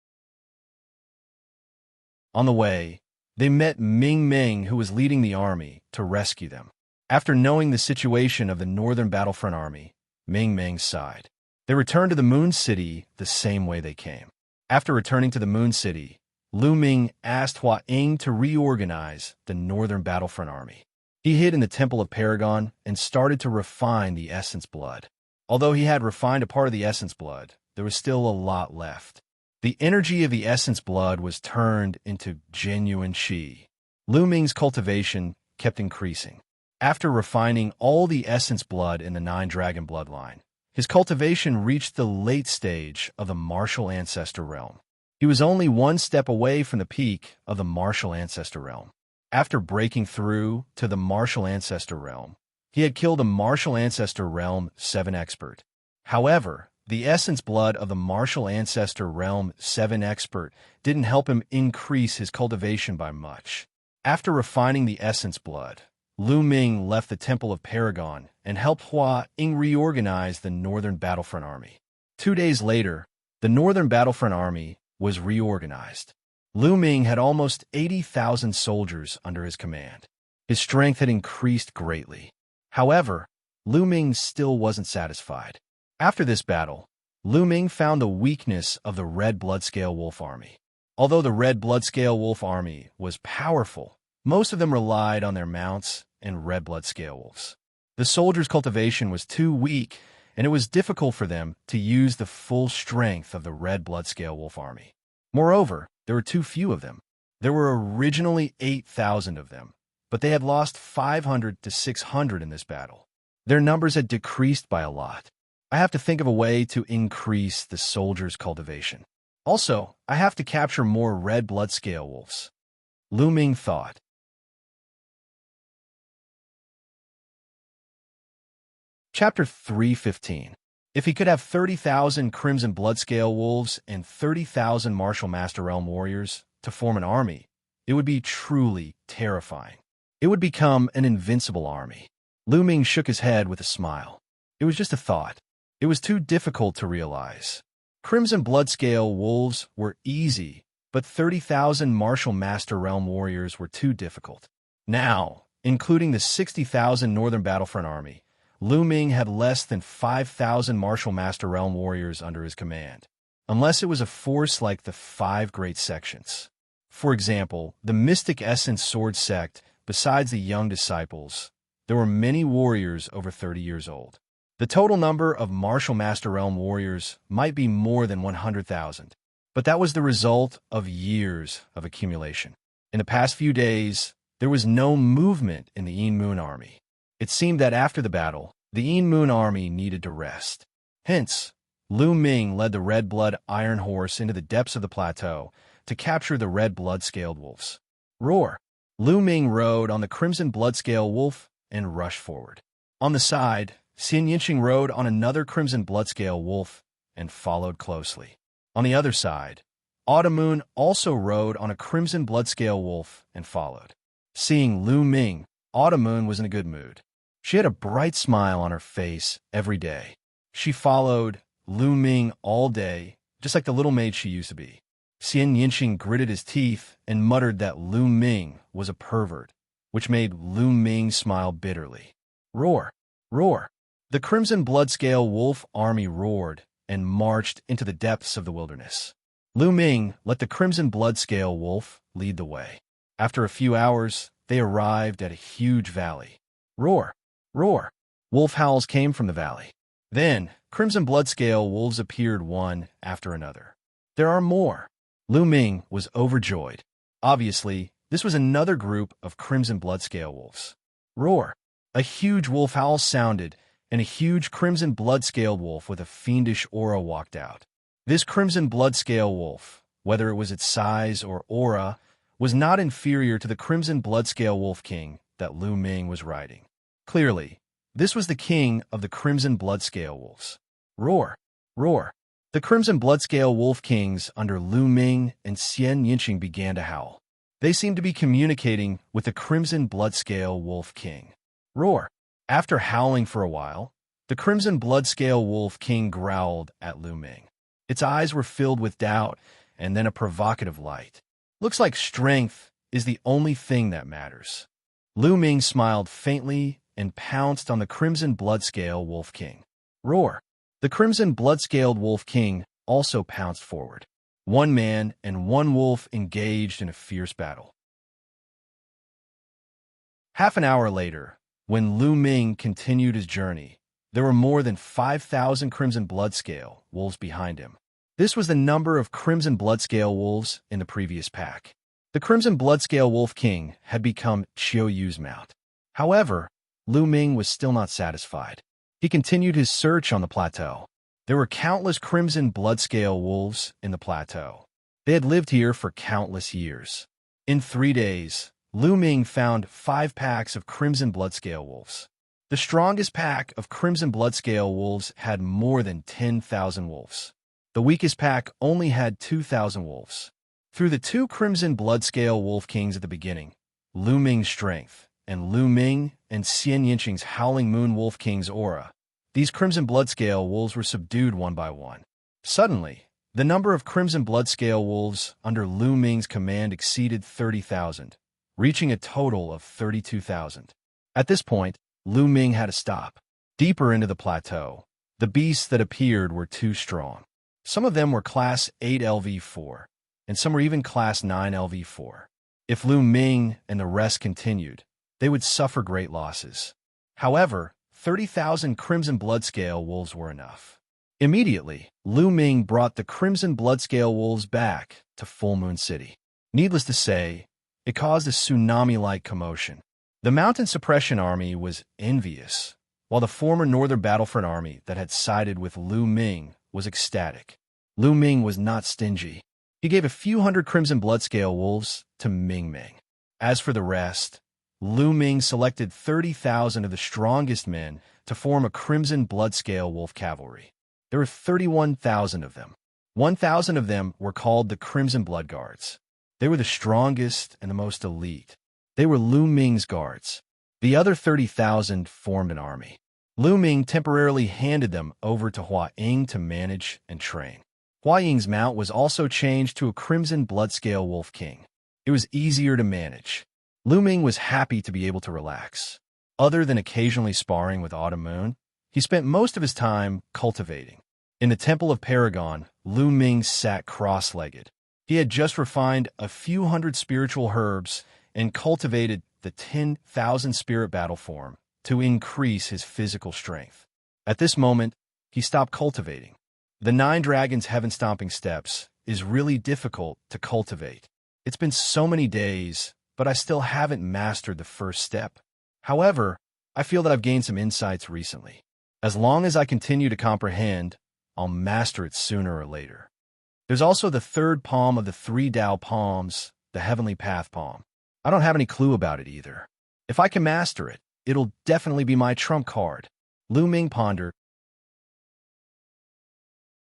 [SPEAKER 1] On the way, they met Ming Ming, who was leading the army, to rescue them. After knowing the situation of the Northern Battlefront Army, Ming Ming sighed. They returned to the Moon City the same way they came. After returning to the Moon City, Lu Ming asked Hua Ying to reorganize the northern battlefront army. He hid in the Temple of Paragon and started to refine the Essence Blood. Although he had refined a part of the Essence Blood, there was still a lot left. The energy of the Essence Blood was turned into genuine Qi. Lu Ming's cultivation kept increasing. After refining all the Essence Blood in the Nine Dragon bloodline, his cultivation reached the late stage of the Martial Ancestor realm. He was only one step away from the peak of the Martial Ancestor realm. After breaking through to the Martial Ancestor realm, he had killed a Martial Ancestor realm 7 expert. However, the Essence Blood of the Martial Ancestor realm 7 expert didn't help him increase his cultivation by much. After refining the Essence Blood, Lu Ming left the Temple of Paragon and helped Hua Ying reorganize the Northern Battlefront Army. 2 days later, the Northern Battlefront Army was reorganized. Lu Ming had almost 80,000 soldiers under his command. His strength had increased greatly. However, Lu Ming still wasn't satisfied. After this battle, Lu Ming found the weakness of the Red Bloodscale Wolf Army. Although the Red Bloodscale Wolf Army was powerful, most of them relied on their mounts and Red Bloodscale Wolves. The soldiers' cultivation was too weak, and it was difficult for them to use the full strength of the Red Bloodscale Wolf Army. Moreover, there were too few of them. There were originally 8,000 of them, but they had lost 500 to 600 in this battle. Their numbers had decreased by a lot. I have to think of a way to increase the soldiers' cultivation. Also, I have to capture more Red Bloodscale Wolves. Lu Ming thought. Chapter 315. If he could have 30,000 Crimson Bloodscale Wolves and 30,000 Martial Master Realm Warriors to form an army, it would be truly terrifying. It would become an invincible army. Lu Ming shook his head with a smile. It was just a thought. It was too difficult to realize. Crimson Bloodscale Wolves were easy, but 30,000 Martial Master Realm Warriors were too difficult. Now, including the 60,000 Northern Battlefront Army, Lu Ming had less than 5,000 Martial Master Realm Warriors under his command, unless it was a force like the 5 Great Sections. For example, the Mystic Essence Sword Sect, besides the young disciples, there were many warriors over 30 years old. The total number of Martial Master Realm Warriors might be more than 100,000, but that was the result of years of accumulation. In the past few days, there was no movement in the Yin Moon Army. It seemed that after the battle, the Yin Moon Army needed to rest. Hence, Lu Ming led the Red Blood Iron Horse into the depths of the plateau to capture the Red Blood-Scaled Wolves. Roar! Lu Ming rode on the Crimson Bloodscale Wolf and rushed forward. On the side, Xianxia rode on another Crimson Bloodscale Wolf and followed closely. On the other side, Autumn Moon also rode on a Crimson Bloodscale Wolf and followed. Seeing Lu Ming, Autumn Moon was in a good mood. She had a bright smile on her face every day. She followed Lu Ming all day, just like the little maid she used to be. Xianxia gritted his teeth and muttered that Lu Ming was a pervert, which made Lu Ming smile bitterly. Roar! Roar! The Crimson Bloodscale Wolf Army roared and marched into the depths of the wilderness. Lu Ming let the Crimson Bloodscale Wolf lead the way. After a few hours, they arrived at a huge valley. Roar! Roar! Wolf howls came from the valley. Then, Crimson Bloodscale Wolves appeared one after another. There are more. Lu Ming was overjoyed. Obviously, this was another group of Crimson Bloodscale Wolves. Roar! A huge wolf howl sounded, and a huge Crimson Bloodscale Wolf with a fiendish aura walked out. This Crimson Bloodscale Wolf, whether it was its size or aura, was not inferior to the Crimson Bloodscale Wolf King that Lu Ming was riding. Clearly, this was the king of the Crimson Bloodscale Wolves. Roar! Roar! The Crimson Bloodscale Wolf Kings under Lu Ming and Xianxia began to howl. They seemed to be communicating with the Crimson Bloodscale Wolf King. Roar! After howling for a while, the Crimson Bloodscale Wolf King growled at Lu Ming. Its eyes were filled with doubt and then a provocative light. Looks like strength is the only thing that matters. Lu Ming smiled faintly and pounced on the Crimson Bloodscale Wolf King. Roar! The Crimson Bloodscaled Wolf King also pounced forward. One man and one wolf engaged in a fierce battle. Half an hour later, when Lu Ming continued his journey, there were more than 5,000 Crimson Bloodscale wolves behind him. This was the number of Crimson Bloodscale wolves in the previous pack. The Crimson Bloodscale Wolf King had become Qiu Yu's mount. However, Lu Ming was still not satisfied. He continued his search on the plateau. There were countless Crimson Bloodscale wolves in the plateau. They had lived here for countless years. In 3 days, Lu Ming found 5 packs of Crimson Bloodscale wolves. The strongest pack of Crimson Bloodscale wolves had more than 10,000 wolves. The weakest pack only had 2,000 wolves. Through the 2 Crimson Bloodscale Wolf Kings at the beginning, Lu Ming's strength, and Lu Ming and Xianxia's Howling Moon Wolf King's aura, these Crimson Bloodscale wolves were subdued one by one. Suddenly, the number of Crimson Bloodscale wolves under Lu Ming's command exceeded 30,000, reaching a total of 32,000. At this point, Lu Ming had to stop. Deeper into the plateau, the beasts that appeared were too strong. Some of them were Class 8 LV4, and some were even Class 9 LV4. If Lu Ming and the rest continued, they would suffer great losses. However, 30,000 Crimson Bloodscale wolves were enough. Immediately, Lu Ming brought the Crimson Bloodscale wolves back to Full Moon City. Needless to say, it caused a tsunami-like commotion. The Mountain Suppression Army was envious, while the former Northern Battlefront Army that had sided with Lu Ming was ecstatic. Lu Ming was not stingy. He gave a few hundred Crimson Bloodscale wolves to Ming Ming. As for the rest, Lu Ming selected 30,000 of the strongest men to form a Crimson Bloodscale Wolf Cavalry. There were 31,000 of them. 1,000 of them were called the Crimson Blood Guards. They were the strongest and the most elite. They were Lu Ming's guards. The other 30,000 formed an army. Lu Ming temporarily handed them over to Hua Ying to manage and train. Hua Ying's mount was also changed to a Crimson Bloodscale Wolf King. It was easier to manage. Lu Ming was happy to be able to relax. Other than occasionally sparring with Autumn Moon, he spent most of his time cultivating. In the Temple of Paragon, Lu Ming sat cross-legged. He had just refined a few hundred spiritual herbs and cultivated the 10,000 spirit battle form to increase his physical strength. At this moment, he stopped cultivating. The 9 Dragons Heaven-Stomping Steps is really difficult to cultivate. It's been so many days, but I still haven't mastered the first step. However, I feel that I've gained some insights recently. As long as I continue to comprehend, I'll master it sooner or later. There's also the 3rd palm of the 3 Tao palms, the Heavenly Path palm. I don't have any clue about it either. If I can master it, it'll definitely be my trump card. Lu Ming pondered.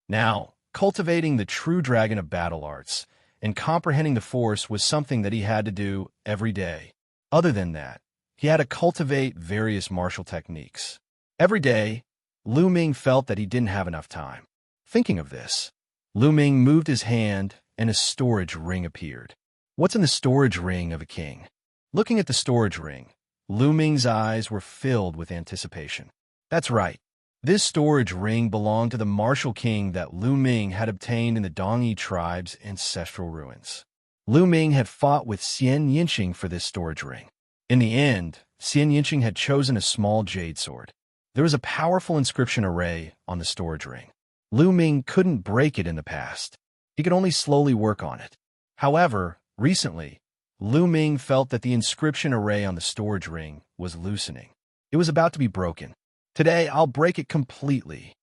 [SPEAKER 1] Now, cultivating the true dragon of battle arts and comprehending the force was something that he had to do every day. Other than that, he had to cultivate various martial techniques. Every day, Lu Ming felt that he didn't have enough time. Thinking of this, Lu Ming moved his hand and a storage ring appeared. What's in the storage ring of a king? Looking at the storage ring, Lu Ming's eyes were filled with anticipation. That's right. This storage ring belonged to the martial king that Lu Ming had obtained in the Dongyi tribe's ancestral ruins. Lu Ming had fought with Xianxia for this storage ring. In the end, Xianxia had chosen a small jade sword. There was a powerful inscription array on the storage ring. Lu Ming couldn't break it in the past. He could only slowly work on it. However, recently, Lu Ming felt that the inscription array on the storage ring was loosening. It was about to be broken. Today, I'll break it completely.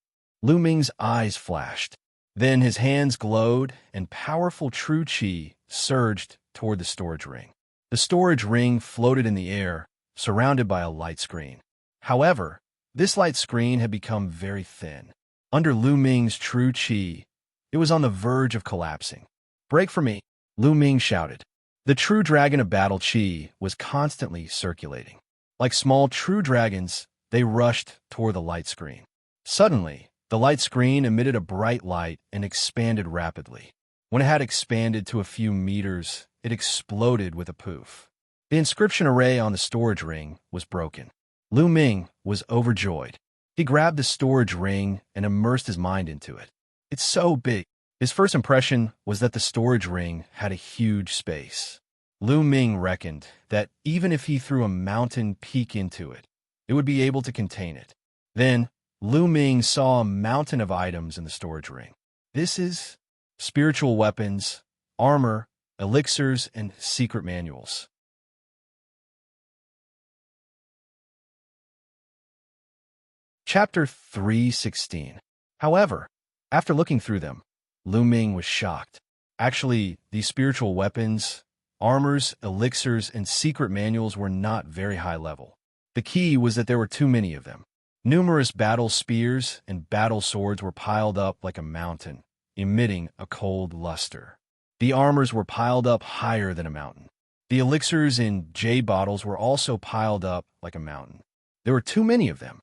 [SPEAKER 1] Lu Ming's eyes flashed. Then his hands glowed, and powerful true qi surged toward the storage ring. The storage ring floated in the air, surrounded by a light screen. However, this light screen had become very thin. Under Lu Ming's true qi, it was on the verge of collapsing. "Break for me," Lu Ming shouted. The true dragon of battle qi was constantly circulating. Like small true dragons, they rushed toward the light screen. Suddenly, the light screen emitted a bright light and expanded rapidly. When it had expanded to a few meters, it exploded with a poof. The inscription array on the storage ring was broken. Lu Ming was overjoyed. He grabbed the storage ring and immersed his mind into it. "It's so big. His first impression was that the storage ring had a huge space. Lu Ming reckoned that even if he threw a mountain peak into it, it would be able to contain it. Then, Lu Ming saw a mountain of items in the storage ring. This is spiritual weapons, armor, elixirs, and secret manuals. Chapter 3:16. However, after looking through them, Lu Ming was shocked. Actually, these spiritual weapons, armors, elixirs, and secret manuals were not very high level. The key was that there were too many of them. Numerous battle spears and battle swords were piled up like a mountain, emitting a cold luster. The armors were piled up higher than a mountain. The elixirs in jade bottles were also piled up like a mountain. There were too many of them.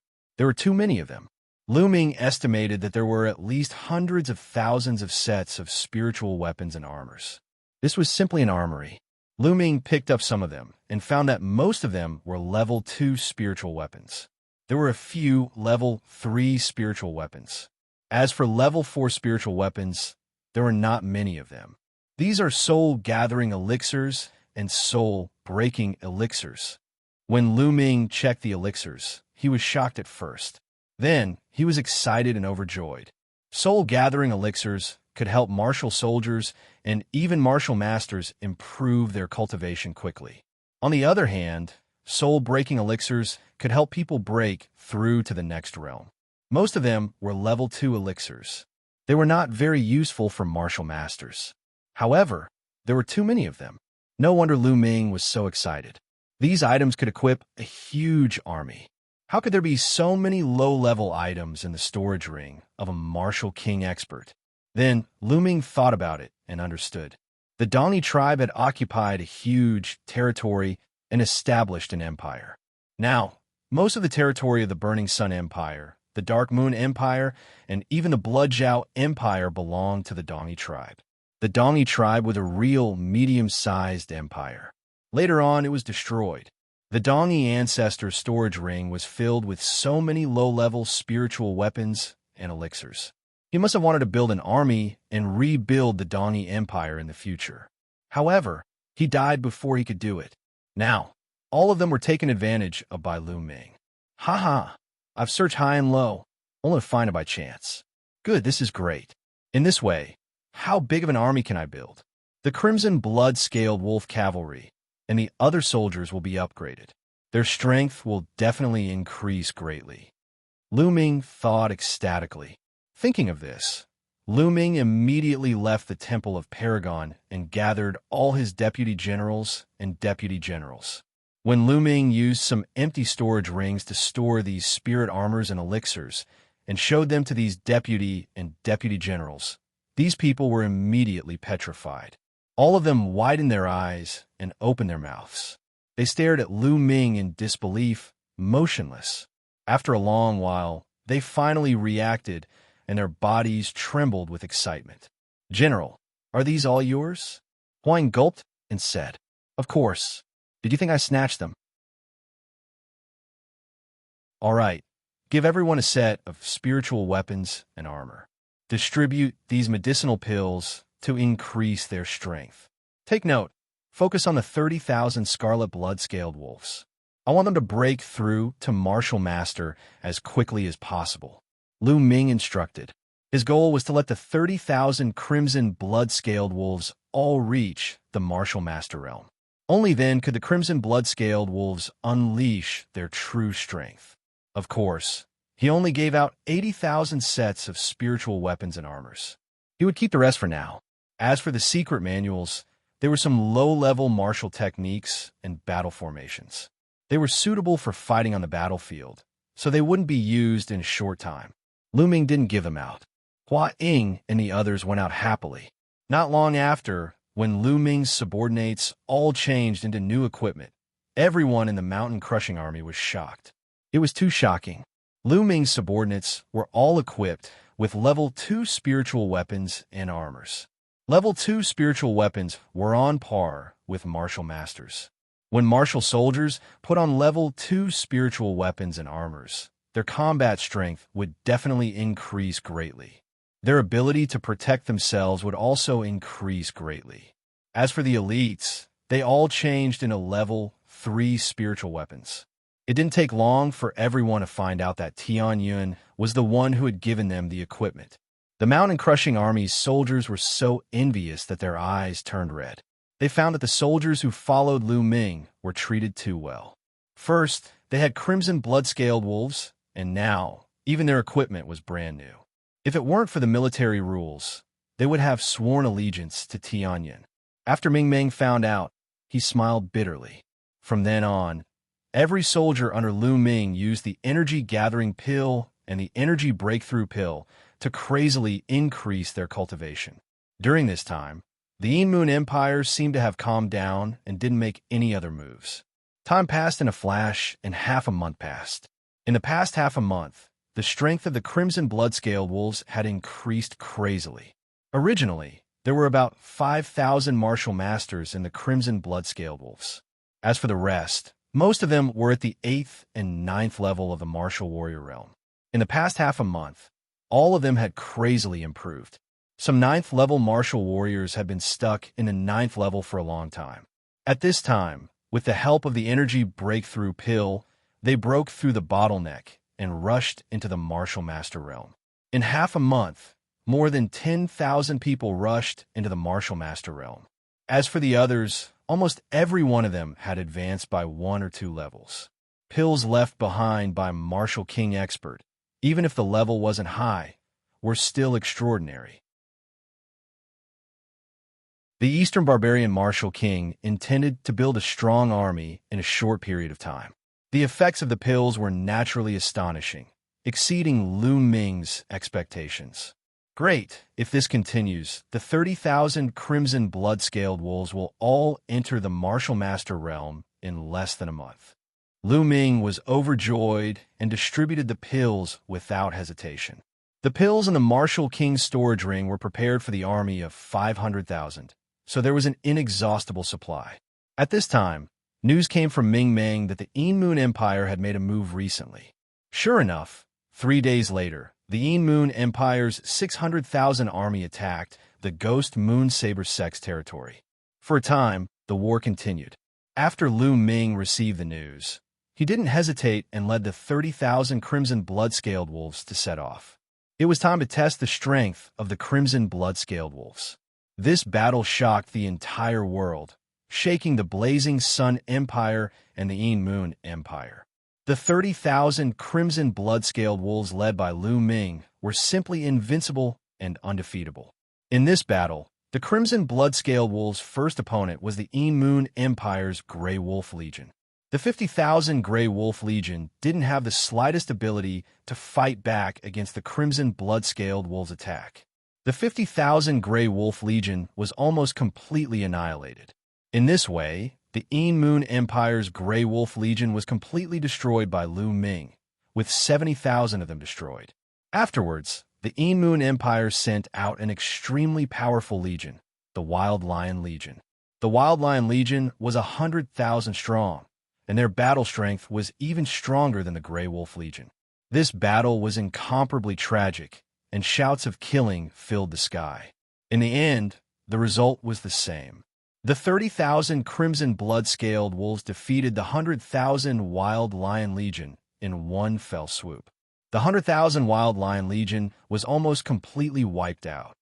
[SPEAKER 1] Lu Ming estimated that there were at least hundreds of thousands of sets of spiritual weapons and armors. This was simply an armory. Lu Ming picked up some of them and found that most of them were level 2 spiritual weapons. There were a few level 3 spiritual weapons. As for level 4 spiritual weapons, there were not many of them. These are soul-gathering elixirs and soul-breaking elixirs. When Lu Ming checked the elixirs, he was shocked at first. Then, he was excited and overjoyed. Soul-gathering elixirs could help martial soldiers and even martial masters improve their cultivation quickly. On the other hand, soul-breaking elixirs could help people break through to the next realm. Most of them were level 2 elixirs. They were not very useful for martial masters. However, there were too many of them. No wonder Lu Ming was so excited. These items could equip a huge army. How could there be so many low-level items in the storage ring of a martial king expert? Then, Lu Ming thought about it and understood. The Dongi tribe had occupied a huge territory and established an empire. Now, most of the territory of the Burning Sun Empire, the Dark Moon Empire, and even the Blood Zhao Empire belonged to the Dongi tribe. The Dongi tribe was a real medium-sized empire. Later on, it was destroyed. The Dongi ancestor storage ring was filled with so many low-level spiritual weapons and elixirs. He must have wanted to build an army and rebuild the Dongi Empire in the future. However, he died before he could do it. Now, all of them were taken advantage of by Lu Ming. I've searched high and low, only to find it by chance. Good, this is great. In this way, how big of an army can I build? The Crimson Blood-Scaled Wolf Cavalry and the other soldiers will be upgraded. Their strength will definitely increase greatly. Lu Ming thought ecstatically. Thinking of this, Lu Ming immediately left the Temple of Paragon and gathered all his deputy generals and deputy generals. When Lu Ming used some empty storage rings to store these spirit armors and elixirs and showed them to these deputy and deputy generals, these people were immediately petrified. All of them widened their eyes and opened their mouths. They stared at Lu Ming in disbelief, motionless. After a long while, they finally reacted, and their bodies trembled with excitement. "General, are these all yours?" Huang gulped and said, "Of course. Did you think I snatched them?" "All right. Give everyone a set of spiritual weapons and armor. Distribute these medicinal pills to increase their strength. Take note, focus on the 30,000 scarlet blood-scaled wolves. I want them to break through to Martial Master as quickly as possible." Lu Ming instructed. His goal was to let the 30,000 crimson blood-scaled wolves all reach the Martial Master realm. Only then could the crimson blood-scaled wolves unleash their true strength. Of course, he only gave out 80,000 sets of spiritual weapons and armors. He would keep the rest for now. As for the secret manuals, there were some low-level martial techniques and battle formations. They were suitable for fighting on the battlefield, so they wouldn't be used in a short time. Lu Ming didn't give them out. Hua Ying and the others went out happily. Not long after, when Lu Ming's subordinates all changed into new equipment, everyone in the mountain crushing army was shocked. It was too shocking. Lu Ming's subordinates were all equipped with level 2 spiritual weapons and armors. Level 2 spiritual weapons were on par with martial masters. When martial soldiers put on level 2 spiritual weapons and armors, their combat strength would definitely increase greatly. Their ability to protect themselves would also increase greatly. As for the elites, they all changed into level 3 spiritual weapons. It didn't take long for everyone to find out that Tianyun was the one who had given them the equipment. The mountain-crushing army's soldiers were so envious that their eyes turned red. They found that the soldiers who followed Lu Ming were treated too well. First, they had crimson blood-scaled wolves, and now, even their equipment was brand new. If it weren't for the military rules, they would have sworn allegiance to Tianyun. After Ming Ming found out, he smiled bitterly. From then on, every soldier under Lu Ming used the energy-gathering pill and the energy breakthrough pill to crazily increase their cultivation. During this time, the Moon Empire seemed to have calmed down and didn't make any other moves. Time passed in a flash, and half a month passed. In the past half a month, the strength of the Crimson Blood-Scaled Wolves had increased crazily. Originally, there were about 5,000 martial masters in the Crimson Blood-Scaled Wolves. As for the rest, most of them were at the 8th and 9th level of the martial warrior realm. In the past half a month, all of them had crazily improved. Some 9th level martial warriors had been stuck in the 9th level for a long time. At this time, with the help of the energy breakthrough pill, they broke through the bottleneck and rushed into the martial master realm. In half a month, more than 10,000 people rushed into the martial master realm. As for the others, almost every one of them had advanced by 1 or 2 levels. Pills left behind by Martial King Expert, even if the level wasn't high, were still extraordinary. The Eastern Barbarian Martial King intended to build a strong army in a short period of time. The effects of the pills were naturally astonishing, exceeding Lu Ming's expectations. Great, if this continues, the 30,000 Crimson Blood-Scaled Wolves will all enter the Martial Master realm in less than a month. Lu Ming was overjoyed and distributed the pills without hesitation. The pills in the Martial King's storage ring were prepared for the army of 500,000, so there was an inexhaustible supply. At this time, news came from Ming Ming that the Moon Empire had made a move recently. Sure enough, 3 days later, the Moon Empire's 600,000 army attacked the Ghost Moon Saber Sect's territory. For a time, the war continued. After Lu Ming received the news, he didn't hesitate and led the 30,000 Crimson Blood-Scaled Wolves to set off. It was time to test the strength of the Crimson Blood-Scaled Wolves. This battle shocked the entire world, shaking the Blazing Sun Empire and the Moon Empire. The 30,000 Crimson Blood-Scaled Wolves led by Lu Ming were simply invincible and undefeatable. In this battle, the Crimson Blood-Scaled Wolves' first opponent was the Moon Empire's Grey Wolf Legion. The 50,000 Grey Wolf Legion didn't have the slightest ability to fight back against the Crimson Blood-Scaled Wolves' attack. The 50,000 Grey Wolf Legion was almost completely annihilated. In this way, the Moon Empire's Grey Wolf Legion was completely destroyed by Lu Ming, with 70,000 of them destroyed. Afterwards, the Moon Empire sent out an extremely powerful legion, the Wild Lion Legion. The Wild Lion Legion was 100,000 strong, and their battle strength was even stronger than the Grey Wolf Legion. This battle was incomparably tragic, and shouts of killing filled the sky. In the end, the result was the same. The 30,000 Crimson Blood-Scaled Wolves defeated the 100,000 Wild Lion Legion in one fell swoop. The 100,000 Wild Lion Legion was almost completely wiped out.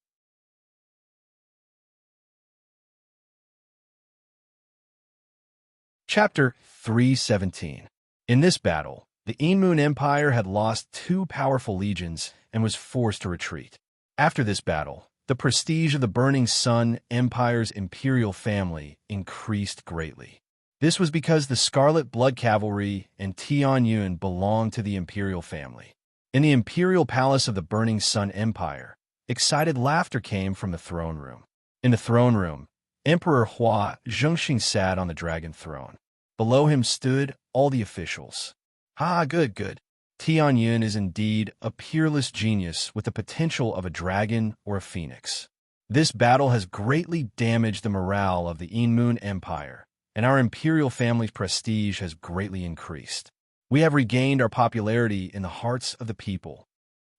[SPEAKER 1] Chapter 317. In this battle, the Moon Empire had lost 2 powerful legions and was forced to retreat. After this battle, the prestige of the Burning Sun Empire's imperial family increased greatly. This was because the Scarlet Blood Cavalry and Tianyun belonged to the imperial family. In the imperial palace of the Burning Sun Empire, excited laughter came from the throne room. In the throne room, Emperor Xianxia sat on the dragon throne. Below him stood all the officials. Good. Tianyun is indeed a peerless genius with the potential of a dragon or a phoenix. This battle has greatly damaged the morale of the Moon Empire, and our imperial family's prestige has greatly increased. We have regained our popularity in the hearts of the people.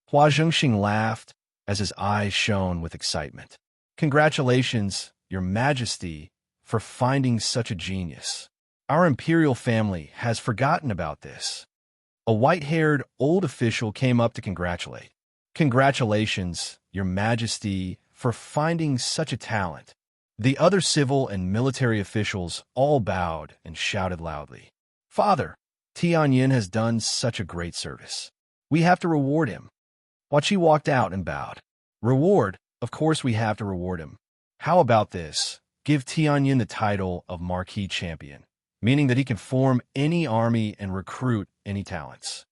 [SPEAKER 1] Hua Zhengxing laughed, as his eyes shone with excitement. "Congratulations, Your Majesty, for finding such a genius. Our imperial family has forgotten about this." A white-haired old official came up to congratulate. "Congratulations, Your Majesty, for finding such a talent." The other civil and military officials all bowed and shouted loudly, "Father, Tianyin has done such a great service. We have to reward him." Huaqi walked out and bowed. "Reward? Of course we have to reward him. How about this? Give Tianyin the title of Marquis Champion, meaning that he can form any army and recruit any talents."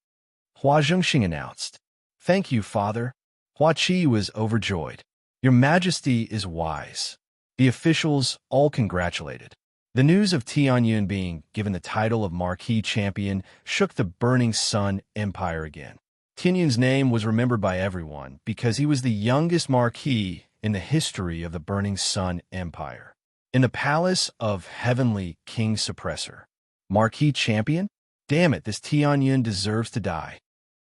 [SPEAKER 1] Hua Zhengxing announced. "Thank you, Father." Huaqi was overjoyed. "Your Majesty is wise." The officials all congratulated. The news of Tianyin being given the title of Marquis Champion shook the Burning Sun Empire again. Tianyin's name was remembered by everyone because he was the youngest marquis in the history of the Burning Sun Empire. In the palace of Heavenly King Suppressor. Marquis Champion? Damn it, this Tianyin deserves to die.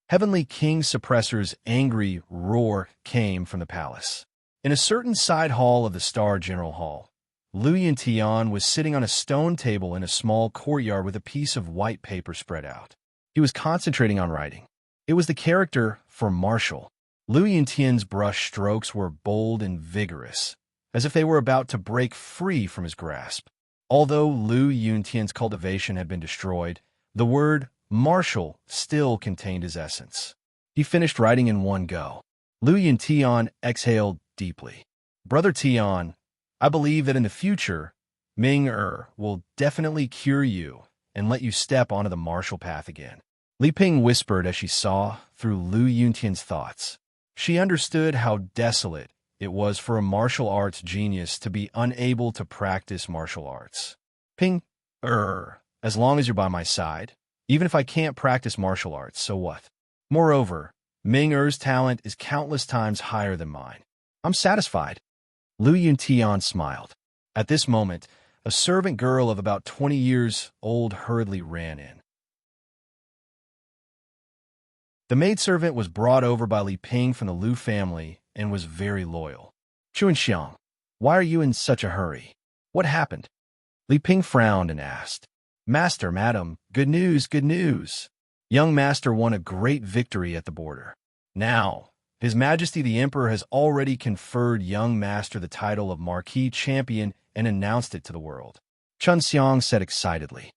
[SPEAKER 1] Heavenly King Suppressor's angry roar came from the palace. In a certain side hall of the Star General Hall, Lu Yuntian was sitting on a stone table in a small courtyard with a piece of white paper spread out. He was concentrating on writing. It was the character for Marshal. Lu Yuntian's brush strokes were bold and vigorous, as if they were about to break free from his grasp. Although Lu Yuntian's cultivation had been destroyed, the word Marshal still contained his essence. He finished writing in one go. Lu Yuntian exhaled deeply. "Brother Tian, I believe that in the future, Ming-Er will definitely cure you and let you step onto the martial path again." Li Ping whispered as she saw through Lu Yuntian's thoughts. She understood how desolate it was for a martial arts genius to be unable to practice martial arts. "Ping-Er, as long as you're by my side, even if I can't practice martial arts, so what? Moreover, Ming-Er's talent is countless times higher than mine. I'm satisfied." Lu Yuntian smiled. At this moment, a servant girl of about 20 years old hurriedly ran in. The maidservant was brought over by Li Ping from the Lu family and was very loyal. "Xianxia, why are you in such a hurry? What happened?" Li Ping frowned and asked. "Master, madam, good news, good news. Young master won a great victory at the border. Now, His Majesty the Emperor has already conferred young master the title of Marquis Champion and announced it to the world." Chun Xiang said excitedly.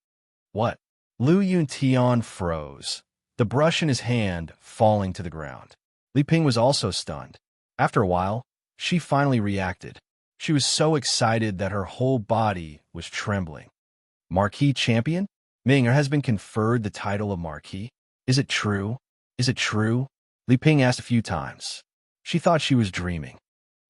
[SPEAKER 1] "What?" Lu Yuntian froze, the brush in his hand falling to the ground. Li Ping was also stunned. After a while, she finally reacted. She was so excited that her whole body was trembling. "Marquis Champion? Ming-Er has been conferred the title of Marquis? Is it true? Is it true?" Li Ping asked a few times. She thought she was dreaming.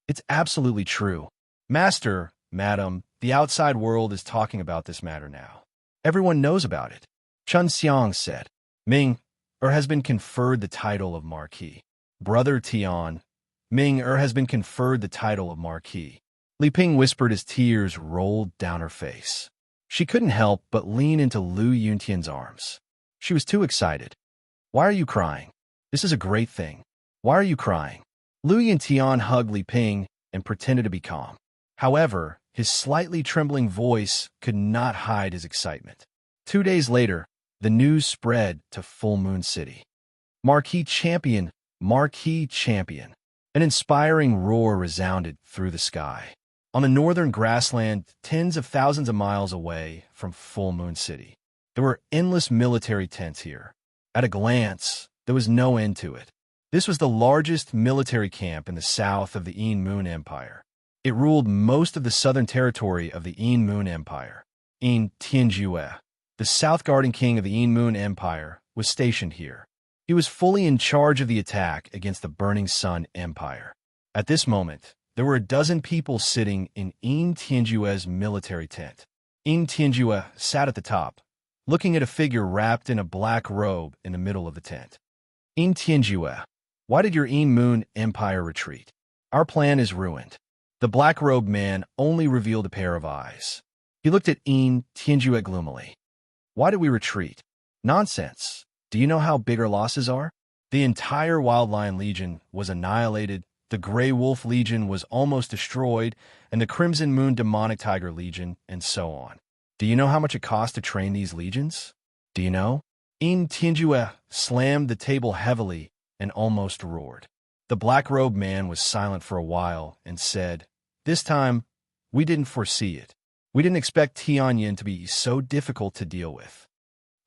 [SPEAKER 1] "It's absolutely true. Master, madam, the outside world is talking about this matter now. Everyone knows about it." Chun Xiang said. "Ming-Er has been conferred the title of Marquis. Brother Tian, Ming-Er has been conferred the title of Marquis." Li Ping whispered as tears rolled down her face. She couldn't help but lean into Lu Yuntian's arms. She was too excited. "Why are you crying? This is a great thing. Why are you crying?" Lu Yuntian hugged Li Ping and pretended to be calm. However, his slightly trembling voice could not hide his excitement. 2 days later, the news spread to Full Moon City. "Marquis Champion! Marquis Champion!" An inspiring roar resounded through the sky. On the northern grassland, tens of thousands of miles away from Full Moon City, there were endless military tents here. At a glance, there was no end to it. This was the largest military camp in the south of the Yin Moon Empire. It ruled most of the southern territory of the Yin Moon Empire. Yin Tianjue, the South Garden King of the Yin Moon Empire, was stationed here. He was fully in charge of the attack against the Burning Sun Empire. At this moment, there were a dozen people sitting in Yin Tianjue's military tent. Yin Tianjue sat at the top, looking at a figure wrapped in a black robe in the middle of the tent. "Yin Tianjue, why did your Yin Moon Empire retreat? Our plan is ruined." The black-robed man only revealed a pair of eyes. He looked at Yin Tianjue gloomily. "Why did we retreat? Nonsense. Do you know how big our losses are? The entire Wildlion Legion was annihilated The Grey Wolf Legion was almost destroyed, and the Crimson Moon Demonic Tiger Legion, and so on. Do you know how much it cost to train these legions? Do you know? Tianjue slammed the table heavily and almost roared. The black-robed man was silent for a while and said, "This time, we didn't foresee it. We didn't expect Tianyin to be so difficult to deal with."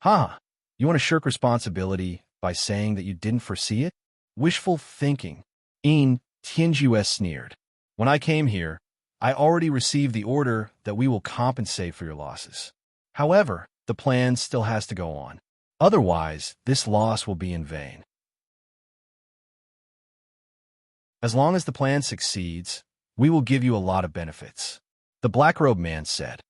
[SPEAKER 1] "Huh? You want to shirk responsibility by saying that you didn't foresee it? Wishful thinking." Tianjue sneered. "When I came here, I already received the order that we will compensate for your losses. However, the plan still has to go on. Otherwise, this loss will be in vain. As long as the plan succeeds, we will give you a lot of benefits." The black-robed man said.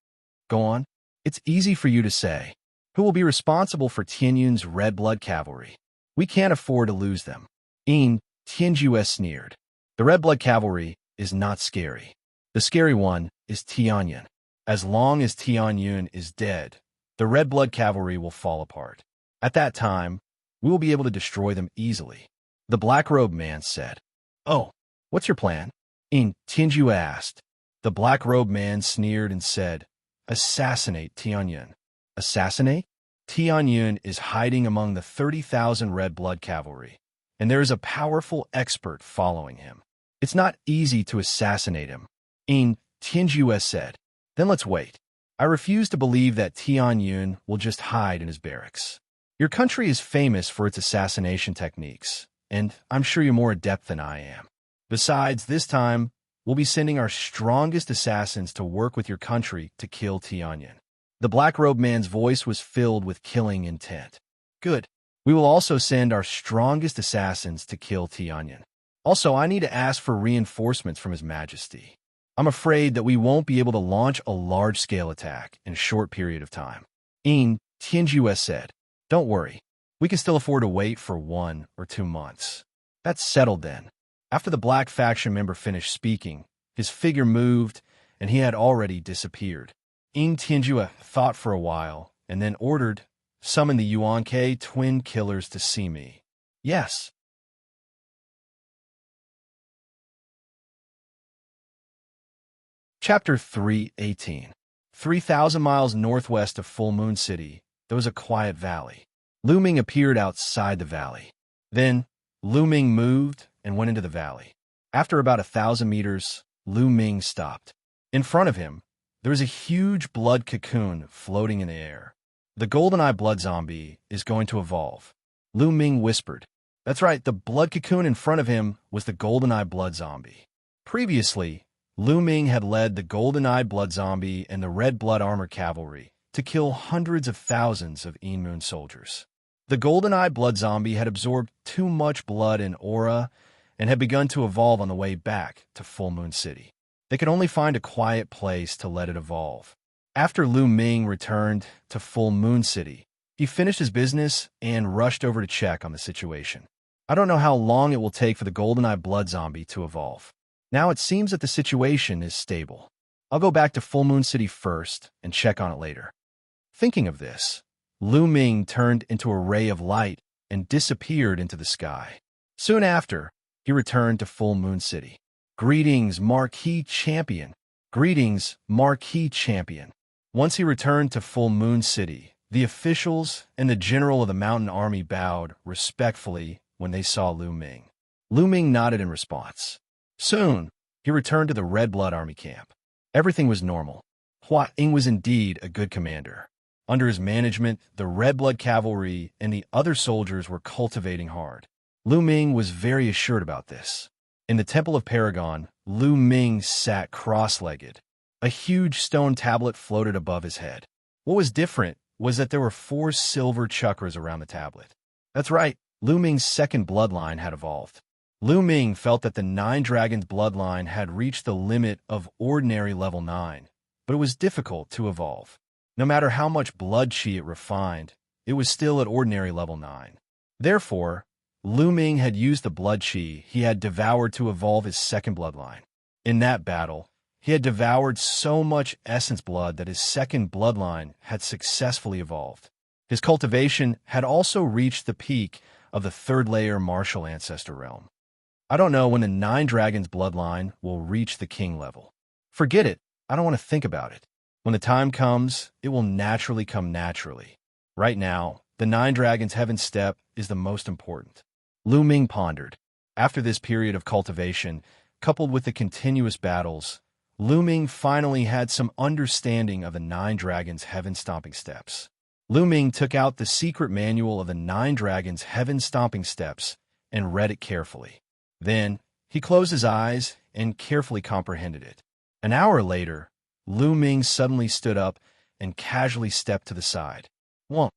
[SPEAKER 1] "Go on. It's easy for you to say. Who will be responsible for Tianyun's red blood cavalry? We can't afford to lose them." Tianjue sneered. "The red blood cavalry is not scary. The scary one is Tianyun. As long as Tianyun is dead, the red blood cavalry will fall apart. At that time, we will be able to destroy them easily." The black-robed man said. "Oh, what's your plan?" Tianjue asked. The black-robed man sneered and said, "Assassinate Tianyun." "Assassinate?" "Tianyun is hiding among the 30,000 red blood cavalry, and there is a powerful expert following him. It's not easy to assassinate him." Tianjue said. "Then let's wait. I refuse to believe that Tianyun will just hide in his barracks. Your country is famous for its assassination techniques, and I'm sure you're more adept than I am. Besides, this time, we'll be sending our strongest assassins to work with your country to kill Tianyun." The black-robed man's voice was filled with killing intent. "Good. We will also send our strongest assassins to kill Tianyun. Also, I need to ask for reinforcements from His Majesty. I'm afraid that we won't be able to launch a large-scale attack in a short period of time." Tianjue said. "Don't worry. We can still afford to wait for 1 or 2 months. That's settled then." After the black faction member finished speaking, his figure moved, and he had already disappeared. Tianjue thought for a while, and then ordered, "Summon the Yuan-Ke twin killers to see me." "Yes." Chapter 3:18. 3,000 miles northwest of Full Moon City, there was a quiet valley. Lu Ming appeared outside the valley. Then, Lu Ming moved and went into the valley. After about 1,000 meters, Lu Ming stopped. In front of him, there was a huge blood cocoon floating in the air. "The GoldenEye blood zombie is going to evolve," Lu Ming whispered. That's right, the blood cocoon in front of him was the GoldenEye blood zombie. Previously, Lu Ming had led the GoldenEye blood zombie and the Red Blood Armor Cavalry to kill hundreds of thousands of Moon soldiers. The GoldenEye blood zombie had absorbed too much blood and aura and had begun to evolve on the way back to Full Moon City. They could only find a quiet place to let it evolve. After Lu Ming returned to Full Moon City, he finished his business and rushed over to check on the situation. "I don't know how long it will take for the GoldenEye blood zombie to evolve. Now it seems that the situation is stable. I'll go back to Full Moon City first and check on it later." Thinking of this, Lu Ming turned into a ray of light and disappeared into the sky. Soon after, he returned to Full Moon City. "Greetings, Marquis Champion." "Greetings, Marquis Champion." Once he returned to Full Moon City, the officials and the general of the mountain army bowed respectfully when they saw Lu Ming. Lu Ming nodded in response. Soon, he returned to the Red Blood Army camp. Everything was normal. Hua Ying was indeed a good commander. Under his management, the Red Blood Cavalry and the other soldiers were cultivating hard. Lu Ming was very assured about this. In the Temple of Paragon, Lu Ming sat cross-legged. A huge stone tablet floated above his head. What was different was that there were 4 silver chakras around the tablet. That's right, Lu Ming's second bloodline had evolved. Lu Ming felt that the 9 Dragons bloodline had reached the limit of ordinary level 9, but it was difficult to evolve. No matter how much blood chi it refined, it was still at ordinary level 9. Therefore, Lu Ming had used the blood chi he had devoured to evolve his second bloodline. In that battle, he had devoured so much essence blood that his second bloodline had successfully evolved. His cultivation had also reached the peak of the 3rd layer martial ancestor realm. I don't know when the Nine Dragons bloodline will reach the king level. Forget it. I don't want to think about it. When the time comes, it will naturally come naturally. Right now, the Nine Dragons Heaven Step is the most important. Lu Ming pondered. After this period of cultivation, coupled with the continuous battles, Lu Ming finally had some understanding of the Nine Dragons' Heaven-Stomping Steps. Lu Ming took out the secret manual of the Nine Dragons' Heaven-Stomping Steps and read it carefully. Then, he closed his eyes and carefully comprehended it. An hour later, Lu Ming suddenly stood up and casually stepped to the side. Whoa.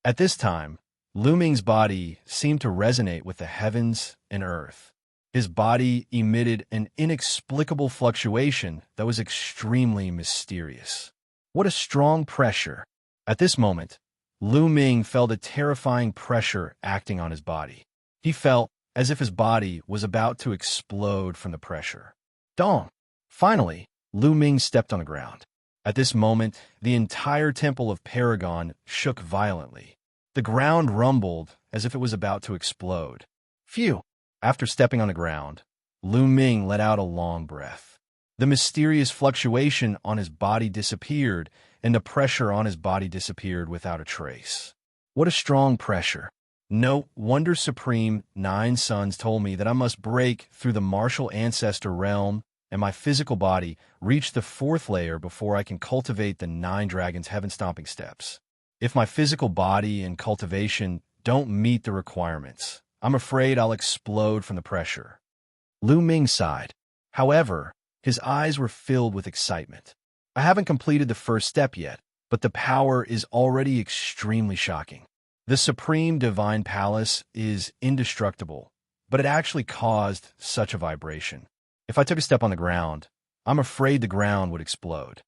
[SPEAKER 1] At this time, Lu Ming's body seemed to resonate with the heavens and earth. His body emitted an inexplicable fluctuation that was extremely mysterious. What a strong pressure! At this moment, Lu Ming felt a terrifying pressure acting on his body. He felt as if his body was about to explode from the pressure. Dong! Finally, Lu Ming stepped on the ground. At this moment, the entire temple of Paragon shook violently. The ground rumbled as if it was about to explode. Phew! After stepping on the ground, Lu Ming let out a long breath. The mysterious fluctuation on his body disappeared, and the pressure on his body disappeared without a trace. What a strong pressure! No wonder Supreme Nine Suns told me that I must break through the martial ancestor realm and my physical body reach the fourth layer before I can cultivate the Nine Dragons' Heaven-Stomping Steps. If my physical body and cultivation don't meet the requirements, I'm afraid I'll explode from the pressure. Lu Ming sighed. However, his eyes were filled with excitement. I haven't completed the first step yet, but the power is already extremely shocking. The Supreme Divine Palace is indestructible, but it actually caused such a vibration. If I took a step on the ground, I'm afraid the ground would explode.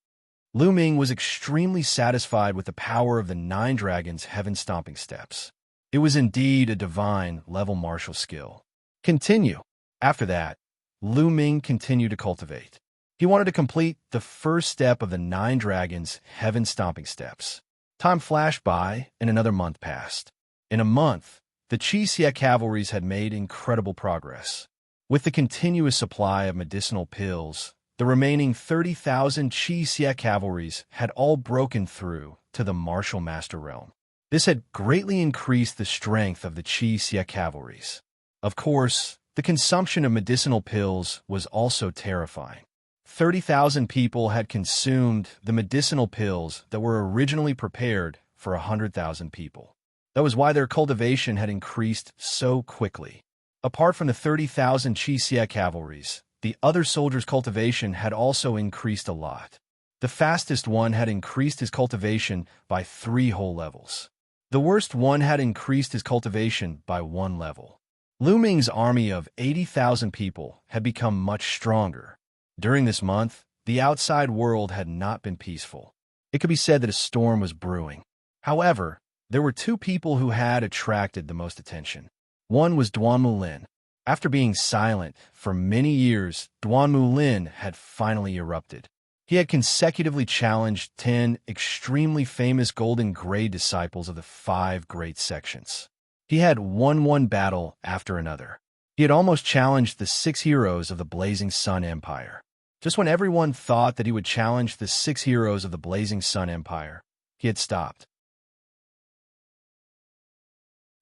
[SPEAKER 1] Lu Ming was extremely satisfied with the power of the Nine Dragons' Heaven-Stomping Steps. It was indeed a divine-level martial skill. Continue. After that, Lu Ming continued to cultivate. He wanted to complete the first step of the Nine Dragons' Heaven-Stomping Steps. Time flashed by, and another month passed. In a month, the Xianxia cavalries had made incredible progress. With the continuous supply of medicinal pills, the remaining 30,000 Xianxia cavalries had all broken through to the martial master realm. This had greatly increased the strength of the Xianxia cavalries. Of course, the consumption of medicinal pills was also terrifying. 30,000 people had consumed the medicinal pills that were originally prepared for 100,000 people. That was why their cultivation had increased so quickly. Apart from the 30,000 Xianxia cavalries, the other soldiers' cultivation had also increased a lot. The fastest one had increased his cultivation by 3 whole levels. The worst one had increased his cultivation by 1 level. Lu Ming's army of 80,000 people had become much stronger. During this month, the outside world had not been peaceful. It could be said that a storm was brewing. However, there were 2 people who had attracted the most attention. One was Duan Mulin. After being silent for many years, Duan Mulin had finally erupted. He had consecutively challenged 10 extremely famous Golden Grade disciples of the 5 great sections. He had won one battle after another. He had almost challenged the 6 heroes of the Blazing Sun Empire. Just when everyone thought that he would challenge the 6 heroes of the Blazing Sun Empire, he had stopped.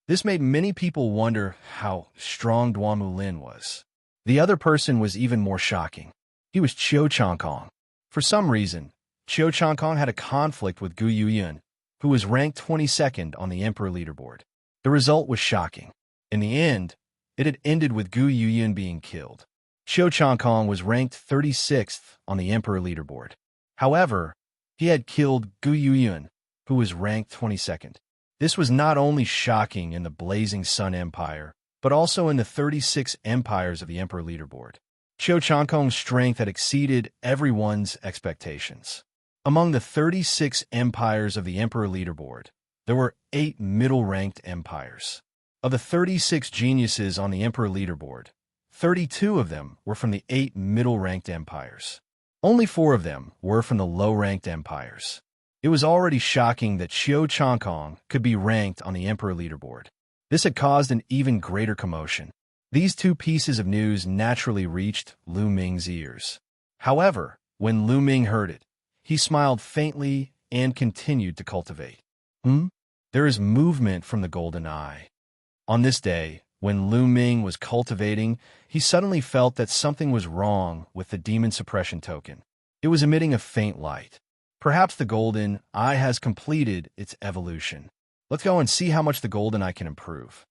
[SPEAKER 1] This made many people wonder how strong Duan Mulin was. The other person was even more shocking. He was Xianxia. For some reason, Xianxia had a conflict with Gu Yuyun, who was ranked 22nd on the Emperor leaderboard. The result was shocking. In the end, it had ended with Gu Yuyun being killed. Xianxia was ranked 36th on the Emperor leaderboard. However, he had killed Gu Yuyun, who was ranked 22nd. This was not only shocking in the Blazing Sun Empire, but also in the 36 empires of the Emperor leaderboard. Xianxia's strength had exceeded everyone's expectations. Among the 36 empires of the Emperor leaderboard, there were 8 middle-ranked empires. Of the 36 geniuses on the Emperor leaderboard, 32 of them were from the 8 middle-ranked empires. Only 4 of them were from the low-ranked empires. It was already shocking that Xianxia could be ranked on the Emperor leaderboard. This had caused an even greater commotion. These two pieces of news naturally reached Lu Ming's ears. However, when Lu Ming heard it, he smiled faintly and continued to cultivate. There is movement from the golden eye. On this day, when Lu Ming was cultivating, he suddenly felt that something was wrong with the demon suppression token. It was emitting a faint light. Perhaps the golden eye has completed its evolution. Let's go and see how much the golden eye can improve.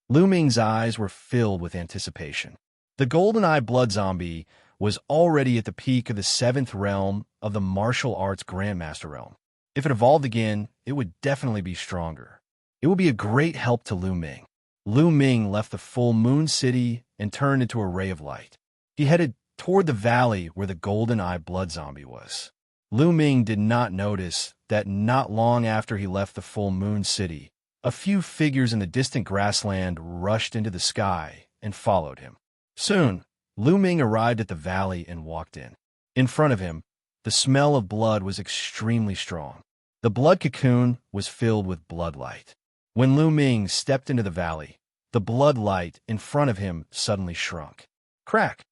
[SPEAKER 1] Lu Ming's eyes were filled with anticipation. The golden eye blood zombie was already at the peak of the 7th realm of the martial arts grandmaster realm. If it evolved again, it would definitely be stronger. It would be a great help to Lu Ming. Lu Ming left the full moon city and turned into a ray of light. He headed toward the valley where the golden eye blood zombie was. Lu Ming did not notice that not long after he left the full moon city, a few figures in the distant grassland rushed into the sky and followed him. Soon, Lu Ming arrived at the valley and walked in. In front of him, the smell of blood was extremely strong. The blood cocoon was filled with blood light. When Lu Ming stepped into the valley, the blood light in front of him suddenly shrunk. Crack!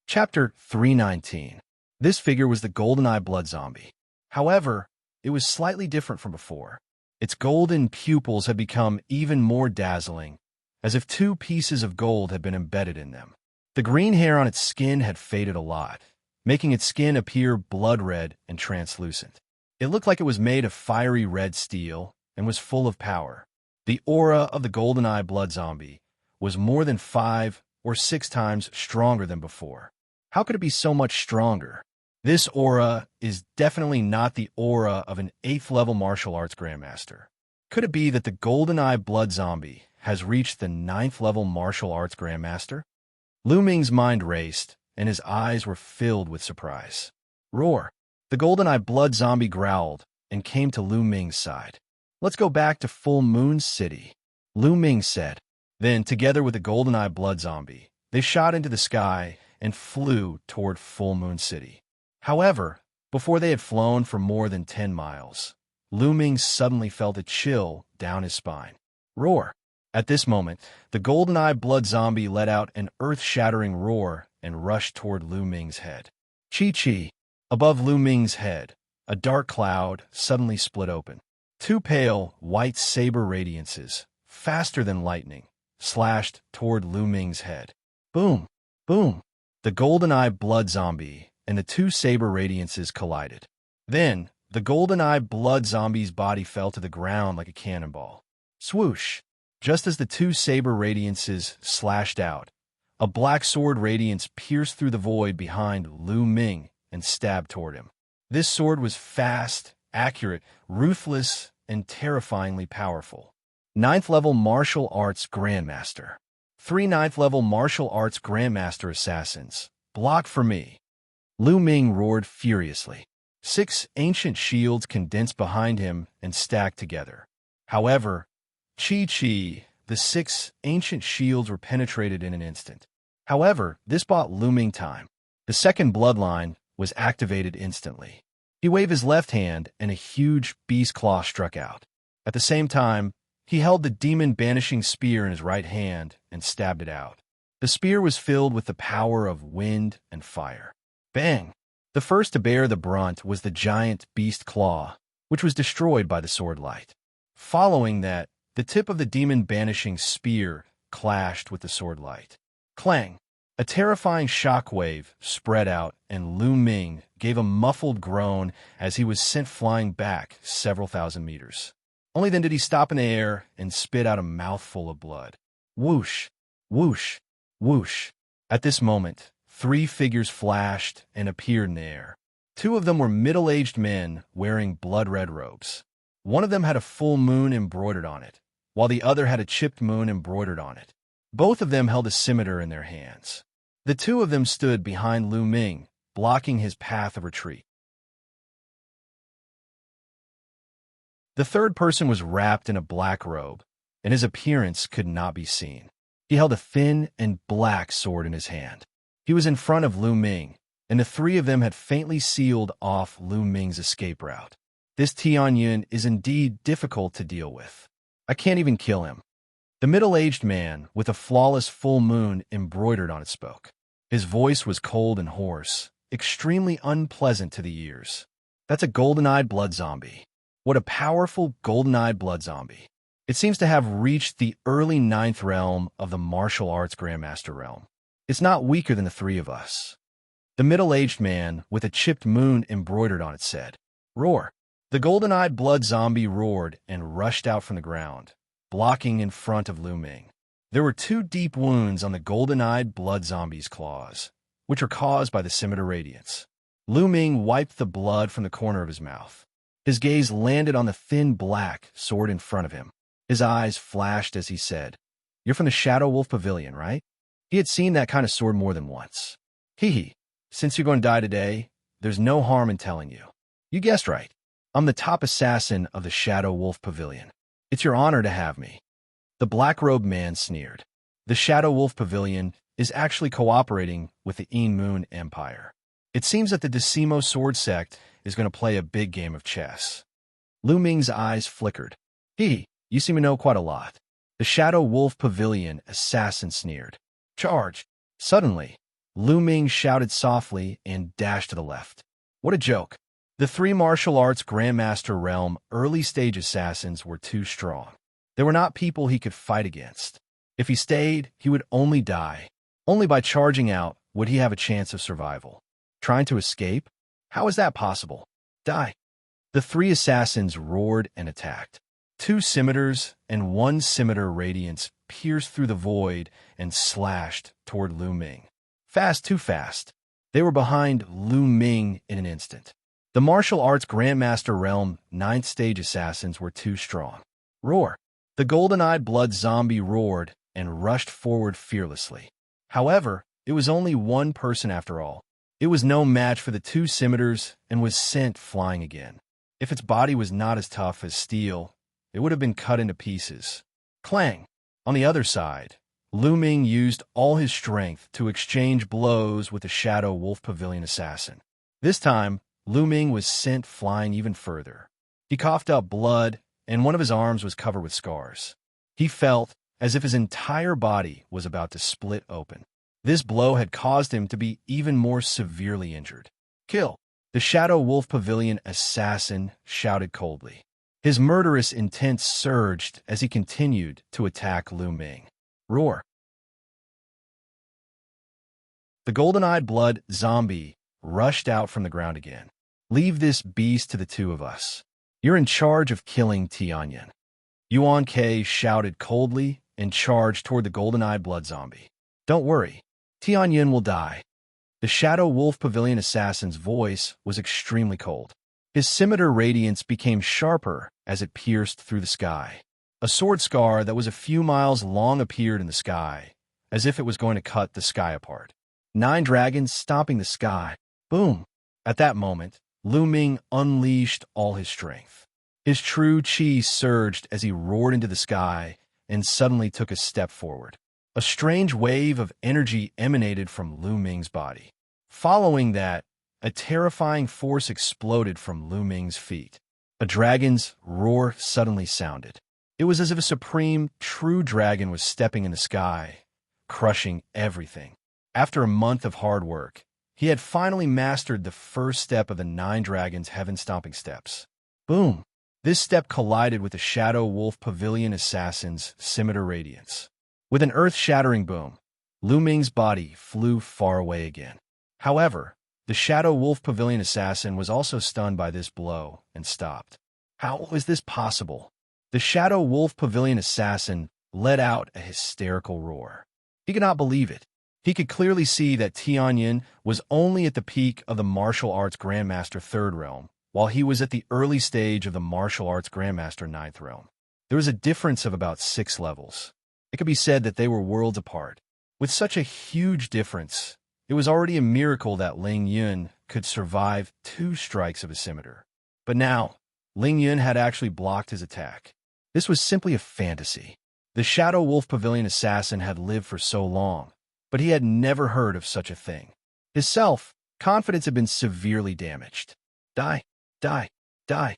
[SPEAKER 1] Chapter 319. This figure was the golden eye blood zombie. However, it was slightly different from before. Its golden pupils had become even more dazzling, as if two pieces of gold had been embedded in them. The green hair on its skin had faded a lot, making its skin appear blood red and translucent. It looked like it was made of fiery red steel and was full of power. The aura of the golden eye blood zombie was more than 5 or 6 times stronger than before. How could it be so much stronger? This aura is definitely not the aura of an 8th level martial arts grandmaster. Could it be that the golden eye blood zombie has reached the 9th level martial arts grandmaster? Lu Ming's mind raced, and his eyes were filled with surprise. Roar! The golden eye blood zombie growled and came to Lu Ming's side. Let's go back to Full Moon City, Lu Ming said. Then, together with the golden eye blood zombie, they shot into the sky and flew toward Full Moon City. However, before they had flown for more than 10 miles, Lu Ming suddenly felt a chill down his spine. Roar! At this moment, the golden eye blood zombie let out an earth-shattering roar and rushed toward Lu Ming's head. Chi-chi! Above Lu Ming's head, a dark cloud suddenly split open. 2 pale, white saber radiances, faster than lightning, slashed toward Lu Ming's head. Boom! Boom! The golden eye blood zombie and the 2 saber radiances collided. Then, the golden eye blood zombie's body fell to the ground like a cannonball. Swoosh! Just as the 2 saber radiances slashed out, a black sword radiance pierced through the void behind Lu Ming and stabbed toward him. This sword was fast, accurate, ruthless, and terrifyingly powerful. 9th level martial arts grandmaster. 3 9th level martial arts grandmaster assassins. Block for me. Lu Ming roared furiously. 6 ancient shields condensed behind him and stacked together. However, Chi-chi, the 6 ancient shields were penetrated in an instant. However, this bought Lu Ming time. The second bloodline was activated instantly. He waved his left hand and a huge beast claw struck out. At the same time, he held the demon banishing spear in his right hand and stabbed it out. The spear was filled with the power of wind and fire. Bang! The first to bear the brunt was the giant beast claw, which was destroyed by the sword light. Following that, the tip of the demon banishing spear clashed with the sword light. Clang! A terrifying shockwave spread out, and Lu Ming gave a muffled groan as he was sent flying back several thousand meters. Only then did he stop in the air and spit out a mouthful of blood. Whoosh! Whoosh! Whoosh! At this moment, 3 figures flashed and appeared in the air. 2 of them were middle-aged men wearing blood-red robes. One of them had a full moon embroidered on it, while the other had a chipped moon embroidered on it. Both of them held a scimitar in their hands. The 2 of them stood behind Lu Ming, blocking his path of retreat. The third person was wrapped in a black robe, and his appearance could not be seen. He held a thin and black sword in his hand. He was in front of Lu Ming, and the 3 of them had faintly sealed off Lu Ming's escape route. This Tianyun is indeed difficult to deal with. I can't even kill him. The middle-aged man, with a flawless full moon embroidered on it, spoke. His voice was cold and hoarse, extremely unpleasant to the ears. That's a golden-eyed blood zombie. What a powerful golden-eyed blood zombie. It seems to have reached the early 9th realm of the martial arts Grandmaster realm. It's not weaker than the three of us. The middle-aged man, with a chipped moon embroidered on it, said, "Roar." The golden-eyed blood zombie roared and rushed out from the ground, blocking in front of Lu Ming. There were 2 deep wounds on the golden-eyed blood zombie's claws, which are caused by the scimitar radiance. Lu Ming wiped the blood from the corner of his mouth. His gaze landed on the thin black sword in front of him. His eyes flashed as he said, "You're from the Shadow Wolf Pavilion, right?" He had seen that kind of sword more than once. Hee. Since you're going to die today, there's no harm in telling you. You guessed right. I'm the top assassin of the Shadow Wolf Pavilion. It's your honor to have me. The black-robed man sneered. The Shadow Wolf Pavilion is actually cooperating with the Een Moon Empire. It seems that the Decimo Sword Sect is going to play a big game of chess. Lu Ming's eyes flickered. You seem to know quite a lot. The Shadow Wolf Pavilion assassin sneered. Charge! Suddenly, Lu Ming shouted softly and dashed to the left. What a joke. The 3 martial arts Grandmaster realm early-stage assassins were too strong. They were not people he could fight against. If he stayed, he would only die. Only by charging out would he have a chance of survival. Trying to escape? How is that possible? Die. The 3 assassins roared and attacked. 2 scimitars and 1 scimitar radiance pierced through the void and slashed toward Lu Ming. Fast, too fast. They were behind Lu Ming in an instant. The martial arts Grandmaster realm 9th stage assassins were too strong. Roar! The golden-eyed blood zombie roared and rushed forward fearlessly. However, it was only 1 person after all. It was no match for the 2 scimitars and was sent flying again. If its body was not as tough as steel, it would have been cut into pieces. Clang! On the other side, Lu Ming used all his strength to exchange blows with the Shadow Wolf Pavilion assassin. This time, Lu Ming was sent flying even further. He coughed up blood, and one of his arms was covered with scars. He felt as if his entire body was about to split open. This blow had caused him to be even more severely injured. Kill! The Shadow Wolf Pavilion assassin shouted coldly. His murderous intent surged as he continued to attack Lu Ming. Roar! The golden-eyed blood zombie rushed out from the ground again. Leave this beast to the 2 of us. You're in charge of killing Tianyun. Yuan Ke shouted coldly and charged toward the golden-eyed blood zombie. Don't worry, Tianyun will die. The Shadow Wolf Pavilion assassin's voice was extremely cold. His scimitar radiance became sharper as it pierced through the sky. A sword scar that was a few miles long appeared in the sky, as if it was going to cut the sky apart. 9 dragons stomping the sky. Boom! At that moment, Lu Ming unleashed all his strength. His true chi surged as he roared into the sky and suddenly took a step forward. A strange wave of energy emanated from Lu Ming's body. Following that, a terrifying force exploded from Lu Ming's feet. A dragon's roar suddenly sounded. It was as if a supreme, true dragon was stepping in the sky, crushing everything. After a month of hard work, he had finally mastered the first step of the 9 dragons' heaven-stomping steps. Boom! This step collided with the Shadow Wolf Pavilion assassin's scimitar radiance. With an earth-shattering boom, Lu Ming's body flew far away again. However, the Shadow Wolf Pavilion assassin was also stunned by this blow and stopped. How was this possible? The Shadow Wolf Pavilion assassin let out a hysterical roar. He could not believe it. He could clearly see that Tianyun was only at the peak of the martial arts Grandmaster 3rd realm, while he was at the early stage of the martial arts Grandmaster 9th realm. There was a difference of about 6 levels. It could be said that they were worlds apart. With such a huge difference, it was already a miracle that Ling Yun could survive 2 strikes of a scimitar. But now, Ling Yun had actually blocked his attack. This was simply a fantasy. The Shadow Wolf Pavilion assassin had lived for so long, but he had never heard of such a thing. His self-confidence had been severely damaged. Die, die, die.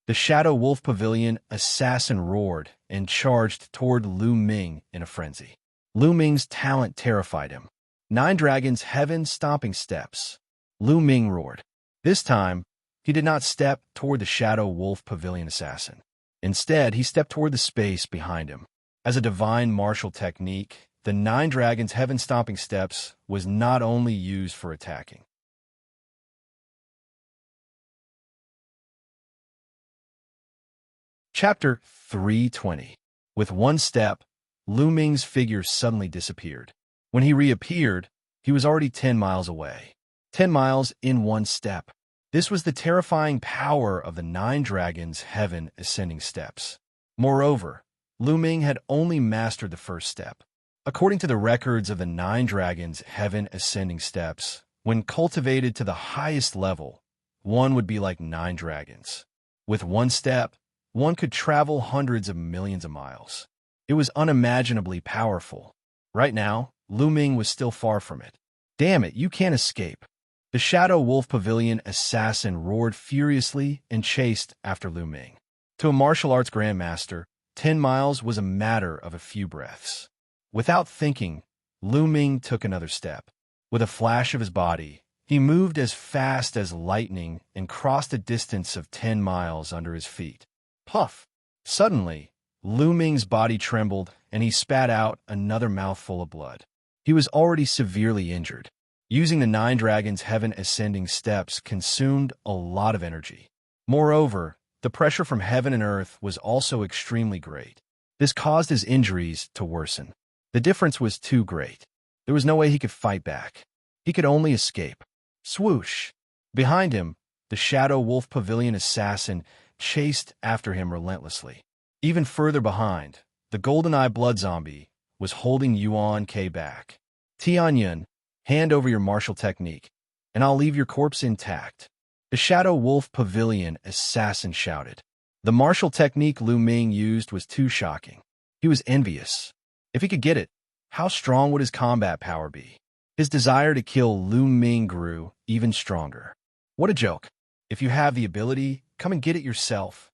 [SPEAKER 1] The Shadow Wolf Pavilion assassin roared and charged toward Lu Ming in a frenzy. Lu Ming's talent terrified him. 9 dragons, heaven stomping steps. Lu Ming roared. This time, he did not step toward the Shadow Wolf Pavilion assassin. Instead, he stepped toward the space behind him. As a divine martial technique, the 9 dragons, heaven stomping steps was not only used for attacking. Chapter 320. With one step, Lu Ming's figure suddenly disappeared. When he reappeared, he was already 10 miles away. 10 miles in one step. This was the terrifying power of the 9 dragons' heaven ascending steps. Moreover, Lu Ming had only mastered the first step. According to the records of the 9 dragons' heaven ascending steps, when cultivated to the highest level, one would be like 9 dragons. With one step, one could travel hundreds of millions of miles. It was unimaginably powerful. Right now, Lu Ming was still far from it. Damn it, you can't escape. The Shadow Wolf Pavilion assassin roared furiously and chased after Lu Ming. To a martial arts grandmaster, 10 miles was a matter of a few breaths. Without thinking, Lu Ming took another step. With a flash of his body, he moved as fast as lightning and crossed a distance of 10 miles under his feet. Puff! Suddenly, Lu Ming's body trembled and he spat out another mouthful of blood. He was already severely injured. Using the 9 dragons' heaven ascending steps consumed a lot of energy. Moreover, the pressure from heaven and earth was also extremely great. This caused his injuries to worsen. The difference was too great. There was no way he could fight back. He could only escape. Swoosh! Behind him, the Shadow Wolf Pavilion assassin chased after him relentlessly. Even further behind, the GoldenEye Blood Zombie was holding Yuan K back. Tianyun, hand over your martial technique, and I'll leave your corpse intact. The Shadow Wolf Pavilion assassin shouted. The martial technique Lu Ming used was too shocking. He was envious. If he could get it, how strong would his combat power be? His desire to kill Lu Ming grew even stronger. What a joke. If you have the ability, come and get it yourself.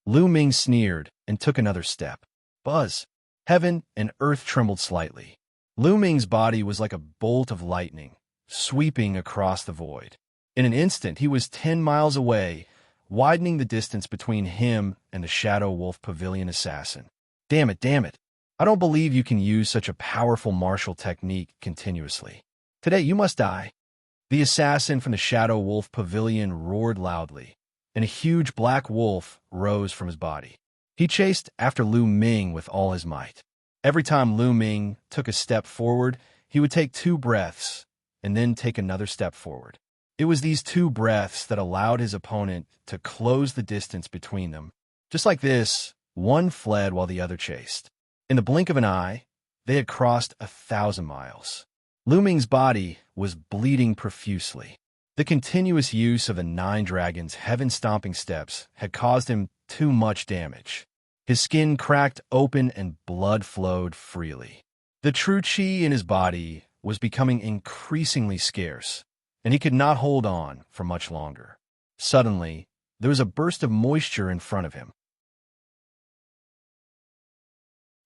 [SPEAKER 1] Lu Ming sneered and took another step. Buzz. Heaven and earth trembled slightly. Lu Ming's body was like a bolt of lightning, sweeping across the void. In an instant, he was 10 miles away, widening the distance between him and the Shadow Wolf Pavilion assassin. Damn it, damn it. I don't believe you can use such a powerful martial technique continuously. Today you must die. The assassin from the Shadow Wolf Pavilion roared loudly, and a huge black wolf rose from his body. He chased after Lu Ming with all his might. Every time Lu Ming took a step forward, he would take 2 breaths, and then take another step forward. It was these 2 breaths that allowed his opponent to close the distance between them. Just like this, one fled while the other chased. In the blink of an eye, they had crossed 1,000 miles. Lu Ming's body was bleeding profusely. The continuous use of the 9 dragons' heaven-stomping steps had caused him too much damage. His skin cracked open and blood flowed freely. The true chi in his body was becoming increasingly scarce, and he could not hold on for much longer. Suddenly, there was a burst of moisture in front of him.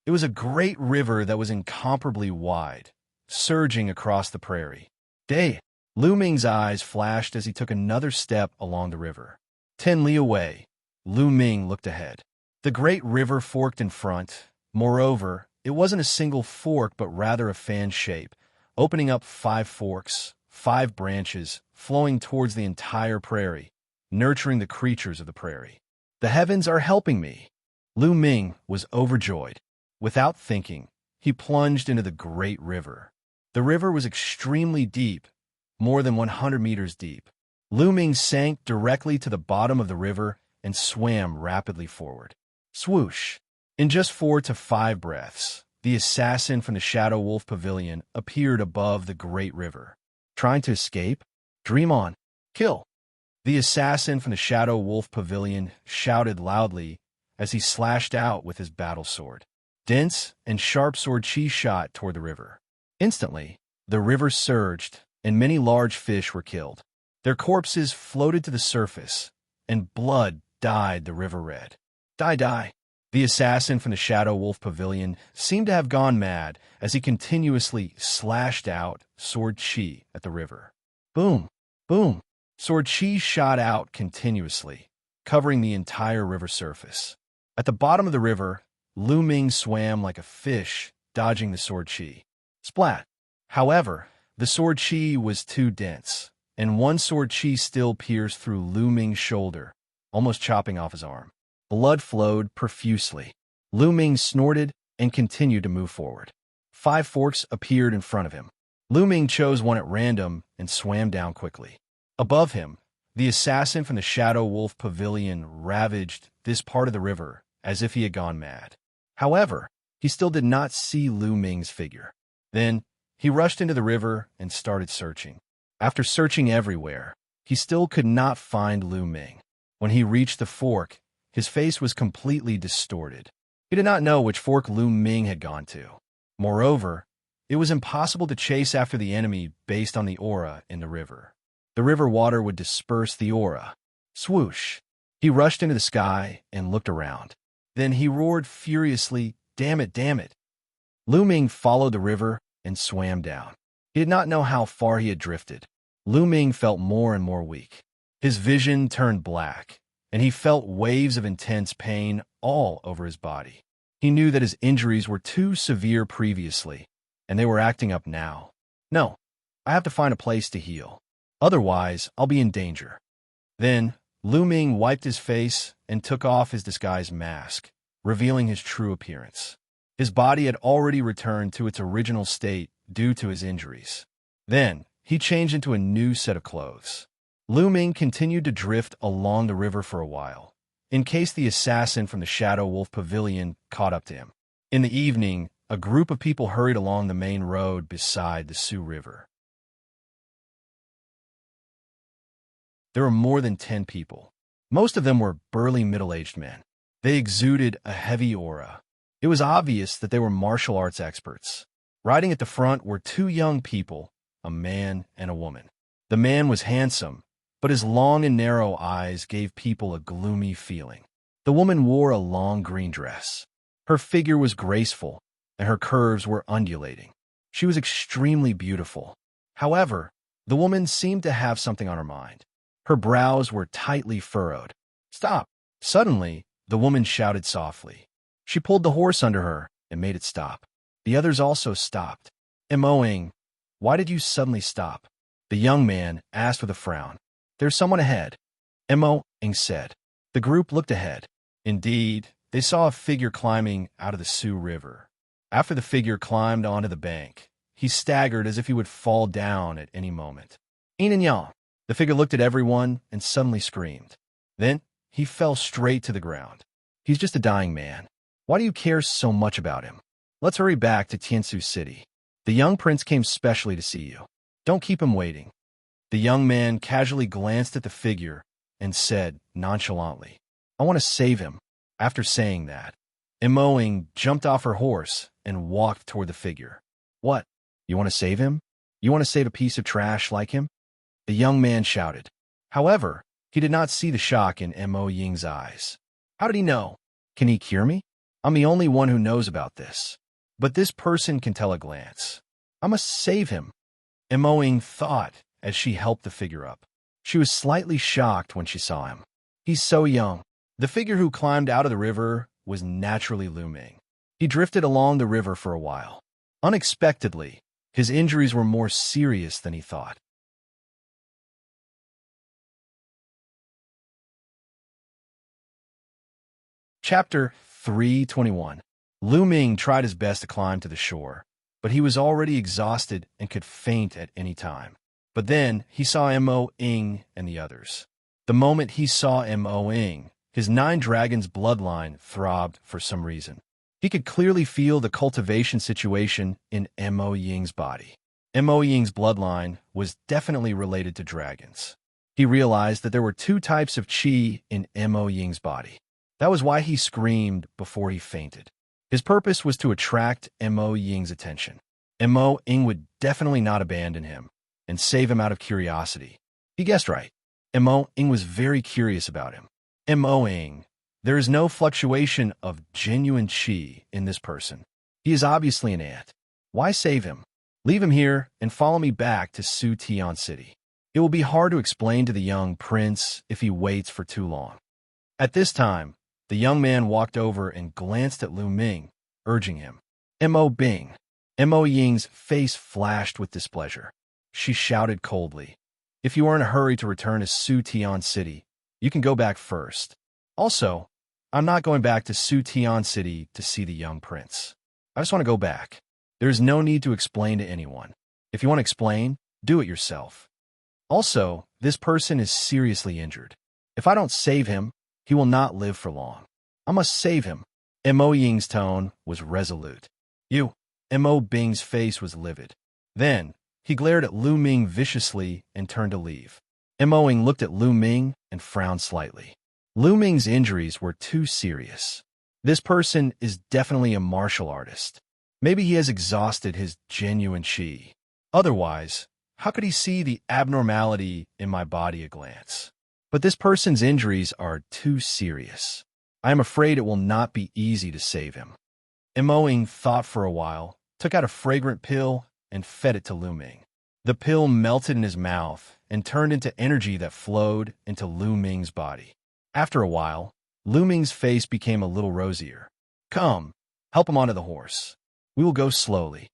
[SPEAKER 1] It was a great river that was incomparably wide, surging across the prairie. Lu Ming's eyes flashed as he took another step along the river. 10 li away, Lu Ming looked ahead. The great river forked in front. Moreover, it wasn't a single fork but rather a fan shape, opening up 5 forks, 5 branches, flowing towards the entire prairie, nurturing the creatures of the prairie. The heavens are helping me. Lu Ming was overjoyed. Without thinking, he plunged into the great river. The river was extremely deep, more than 100 meters deep. Lu Ming sank directly to the bottom of the river and swam rapidly forward. Swoosh! In just 4 to 5 breaths, the assassin from the Shadow Wolf Pavilion appeared above the great river. Trying to escape? Dream on. Kill! The assassin from the Shadow Wolf Pavilion shouted loudly as he slashed out with his battle sword. Dense and sharp sword chi shot toward the river. Instantly, the river surged, and many large fish were killed. Their corpses floated to the surface, and blood dyed the river red. Die, die. The assassin from the Shadow Wolf Pavilion seemed to have gone mad as he continuously slashed out sword chi at the river. Boom, boom. Sword chi shot out continuously, covering the entire river surface. At the bottom of the river, Lu Ming swam like a fish, dodging the sword chi. Splat. However, the sword chi was too dense, and one sword chi still pierced through Lu Ming's shoulder, almost chopping off his arm. Blood flowed profusely. Lu Ming snorted and continued to move forward. 5 forks appeared in front of him. Lu Ming chose one at random and swam down quickly. Above him, the assassin from the Shadow Wolf Pavilion ravaged this part of the river as if he had gone mad. However, he still did not see Lu Ming's figure. Then, he rushed into the river and started searching. After searching everywhere, he still could not find Lu Ming. When he reached the fork, his face was completely distorted. He did not know which fork Lu Ming had gone to. Moreover, it was impossible to chase after the enemy based on the aura in the river. The river water would disperse the aura. Swoosh! He rushed into the sky and looked around. Then he roared furiously, "Damn it, damn it!" Lu Ming followed the river and swam down. He did not know how far he had drifted. Lu Ming felt more and more weak. His vision turned black, and he felt waves of intense pain all over his body. He knew that his injuries were too severe previously, and they were acting up now. No, I have to find a place to heal. Otherwise, I'll be in danger. Then, Lu Ming wiped his face and took off his disguise mask, revealing his true appearance. His body had already returned to its original state due to his injuries. Then, he changed into a new set of clothes. Lu Ming continued to drift along the river for a while, in case the assassin from the Shadow Wolf Pavilion caught up to him. In the evening, a group of people hurried along the main road beside the Sioux River. There were more than 10 people. Most of them were burly middle-aged men. They exuded a heavy aura. It was obvious that they were martial arts experts. Riding at the front were 2 young people, a man and a woman. The man was handsome, but his long and narrow eyes gave people a gloomy feeling. The woman wore a long green dress. Her figure was graceful, and her curves were undulating. She was extremely beautiful. However, the woman seemed to have something on her mind. Her brows were tightly furrowed. "Stop!" Suddenly, the woman shouted softly. She pulled the horse under her and made it stop. The others also stopped. "Ing, why did you suddenly stop?" The young man asked with a frown. "There's someone ahead," Ing said. The group looked ahead. Indeed, they saw a figure climbing out of the Sioux River. After the figure climbed onto the bank, he staggered as if he would fall down at any moment. "Yin and yang." The figure looked at everyone and suddenly screamed. Then, he fell straight to the ground. "He's just a dying man. Why do you care so much about him? Let's hurry back to Tiansu City. The young prince came specially to see you. Don't keep him waiting." The young man casually glanced at the figure and said nonchalantly, "I want to save him." After saying that, Ing jumped off her horse and walked toward the figure. "What? You want to save him? You want to save a piece of trash like him?" The young man shouted. However, he did not see the shock in Ying's eyes. "How did he know? Can he cure me? I'm the only one who knows about this. But this person can tell a glance. I must save him," Ying thought as she helped the figure up. She was slightly shocked when she saw him. "He's so young." The figure who climbed out of the river was naturally Lu Ming. He drifted along the river for a while. Unexpectedly, his injuries were more serious than he thought. Chapter 321. Lu Ming tried his best to climb to the shore, but he was already exhausted and could faint at any time. But then he saw Ing and the others. The moment he saw Ing, his 9 dragons bloodline throbbed for some reason. He could clearly feel the cultivation situation in Ying's body. Ying's bloodline was definitely related to dragons. He realized that there were 2 types of qi in Ying's body. That was why he screamed before he fainted. His purpose was to attract Ying's attention. Ying would definitely not abandon him and save him out of curiosity. He guessed right. Ying was very curious about him. MOing. There is no fluctuation of genuine qi in this person. He is obviously an ant. Why save him? Leave him here and follow me back to Su Tian City. It will be hard to explain to the young prince if he waits for too long. At this time, the young man walked over and glanced at Lu Ming, urging him. Mo Bing. Mo Ying's face flashed with displeasure. She shouted coldly, "If you are in a hurry to return to Su Tian City, you can go back first. Also, I'm not going back to Su Tian City to see the young prince. I just want to go back. There is no need to explain to anyone. If you want to explain, do it yourself. Also, this person is seriously injured. If I don't save him, he will not live for long. I must save him." Mo Ying's tone was resolute. "You." Mo Bing's face was livid. Then, he glared at Lu Ming viciously and turned to leave. Mo Ying looked at Lu Ming and frowned slightly. Lu Ming's injuries were too serious. This person is definitely a martial artist. Maybe he has exhausted his genuine qi. Otherwise, how could he see the abnormality in my body at a glance? But this person's injuries are too serious. I am afraid it will not be easy to save him. Mo Ying thought for a while, took out a fragrant pill, and fed it to Lu Ming. The pill melted in his mouth and turned into energy that flowed into Lu Ming's body. After a while, Lu Ming's face became a little rosier. "Come, help him onto the horse. We will go slowly,"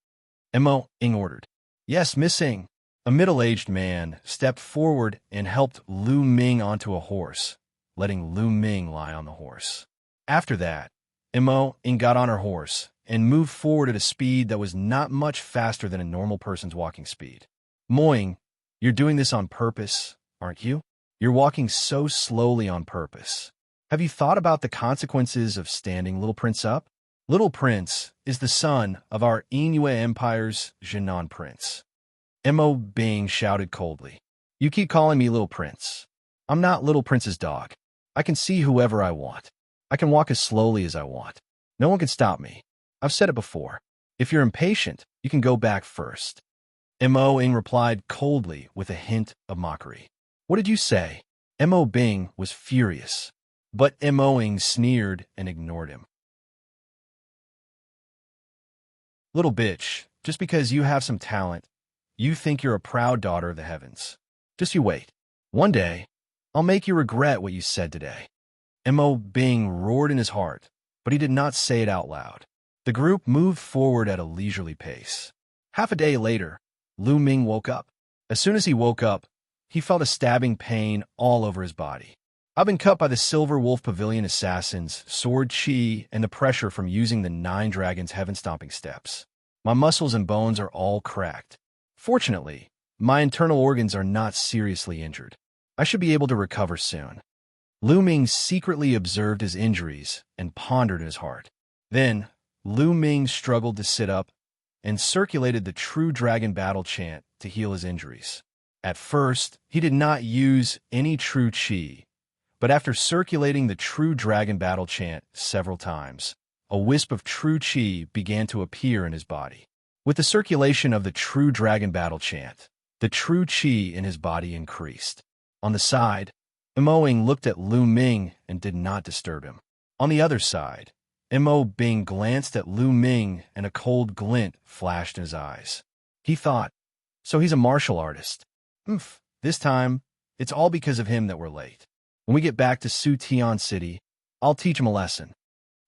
[SPEAKER 1] Mo Ying ordered. "Yes, Miss Ying." A middle-aged man stepped forward and helped Lu Ming onto a horse, letting Lu Ming lie on the horse. After that, Mo Ying got on her horse and moved forward at a speed that was not much faster than a normal person's walking speed. "Mo Ying, you're doing this on purpose, aren't you? You're walking so slowly on purpose. Have you thought about the consequences of standing Little Prince up? Little Prince is the son of our Yingyue Empire's Jinan Prince." Mo Bing shouted coldly. "You keep calling me Little Prince. I'm not Little Prince's dog. I can see whoever I want. I can walk as slowly as I want. No one can stop me. I've said it before. If you're impatient, you can go back first." Mo Ying replied coldly with a hint of mockery. "What did you say?" Mo Bing was furious, but Mo Ying sneered and ignored him. "Little bitch, just because you have some talent, you think you're a proud daughter of the heavens. Just you wait. One day, I'll make you regret what you said today." Mo Bing roared in his heart, but he did not say it out loud. The group moved forward at a leisurely pace. Half a day later, Lu Ming woke up. As soon as he woke up, he felt a stabbing pain all over his body. "I've been cut by the Silver Wolf Pavilion assassins, sword chi, and the pressure from using the 9 Dragons' heaven-stomping steps. My muscles and bones are all cracked. Fortunately, my internal organs are not seriously injured. I should be able to recover soon." Lu Ming secretly observed his injuries and pondered in his heart. Then, Lu Ming struggled to sit up and circulated the True Dragon Battle chant to heal his injuries. At first, he did not use any true qi, but after circulating the True Dragon Battle chant several times, a wisp of true qi began to appear in his body. With the circulation of the True Dragon Battle chant, the true qi in his body increased. On the side, Mo Ying looked at Lu Ming and did not disturb him. On the other side, Mo Bing glanced at Lu Ming and a cold glint flashed in his eyes. He thought, so he's a martial artist. This time, it's all because of him that we're late. When we get back to Su Tian City, I'll teach him a lesson.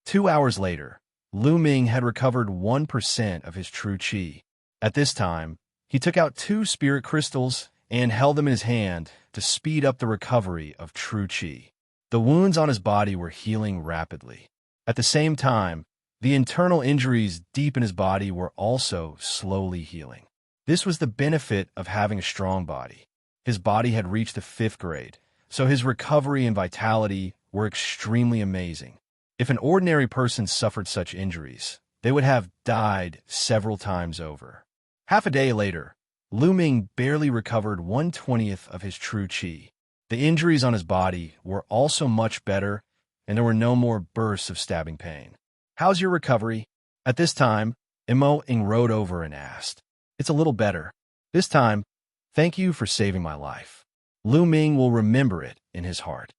[SPEAKER 1] 2 hours later, Lu Ming had recovered 1% of his true qi. At this time, he took out 2 spirit crystals and held them in his hand to speed up the recovery of true qi. The wounds on his body were healing rapidly. At the same time, the internal injuries deep in his body were also slowly healing. This was the benefit of having a strong body. His body had reached the 5th grade, so his recovery and vitality were extremely amazing. If an ordinary person suffered such injuries, they would have died several times over. Half a day later, Lu Ming barely recovered 1/20th of his true qi. The injuries on his body were also much better, and there were no more bursts of stabbing pain. "How's your recovery?" At this time, Mo Ying rode over and asked. "It's a little better. This time, thank you for saving my life." Lu Ming will remember it in his heart.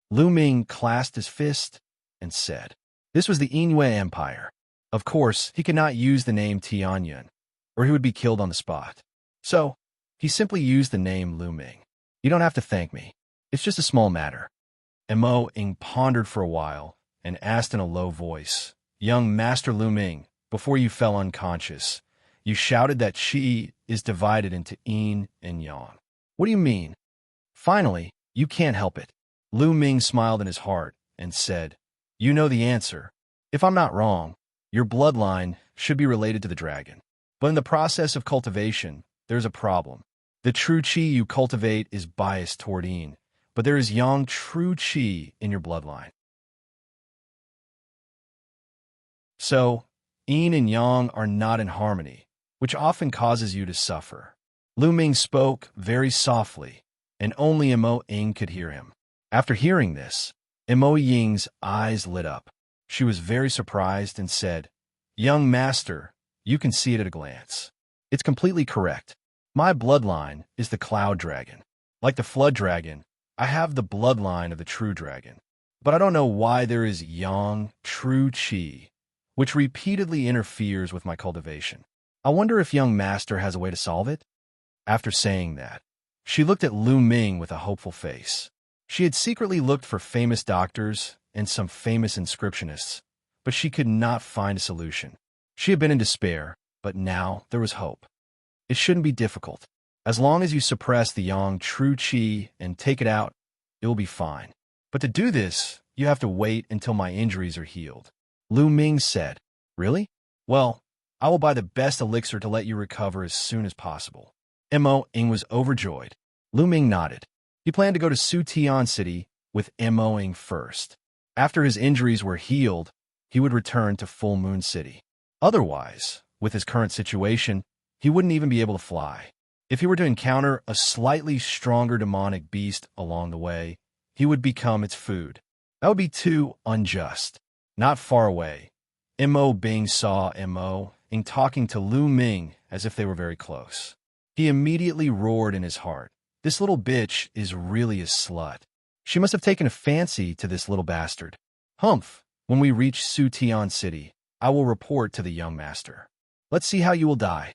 [SPEAKER 1] Lu Ming clasped his fist and said, "This was the Yue Empire. Of course, he could not use the name Tianyuan, or he would be killed on the spot. So, he simply used the name Lu Ming. You don't have to thank me. It's just a small matter." Mo Ying pondered for a while and asked in a low voice, "Young Master Lu Ming, before you fell unconscious, you shouted that Qi is divided into Yin and Yang. What do you mean?" "Finally, you can't help it." Lu Ming smiled in his heart and said, "You know the answer. If I'm not wrong, your bloodline should be related to the dragon. But in the process of cultivation, there's a problem. The true Qi you cultivate is biased toward Yin, but there is Yang true Qi in your bloodline. So, Yin and Yang are not in harmony, which often causes you to suffer." Lu Ming spoke very softly, and only Mo Ying could hear him. After hearing this, Mo Ying's eyes lit up. She was very surprised and said, "Young master, you can see it at a glance. It's completely correct. My bloodline is the cloud dragon. Like the flood dragon, I have the bloodline of the true dragon. But I don't know why there is Yang true Qi, which repeatedly interferes with my cultivation. I wonder if young master has a way to solve it?" After saying that, she looked at Lu Ming with a hopeful face. She had secretly looked for famous doctors and some famous inscriptionists, but she could not find a solution. She had been in despair, but now there was hope. It shouldn't be difficult. As long as you suppress the Yang true Qi and take it out, it will be fine. But to do this, you have to wait until my injuries are healed." Lu Ming said, "Really? Well, I will buy the best elixir to let you recover as soon as possible." Mo Ying was overjoyed. Lu Ming nodded. He planned to go to Sutian City with Mo Ying first. After his injuries were healed, he would return to Full Moon City. Otherwise, with his current situation, he wouldn't even be able to fly. If he were to encounter a slightly stronger demonic beast along the way, he would become its food. That would be too unjust. Not far away, Mo Bing saw Mo Ying talking to Lu Ming as if they were very close. He immediately roared in his heart, "This little bitch is really a slut. She must have taken a fancy to this little bastard. Humph, when we reach Sutian City, I will report to the young master. Let's see how you will die."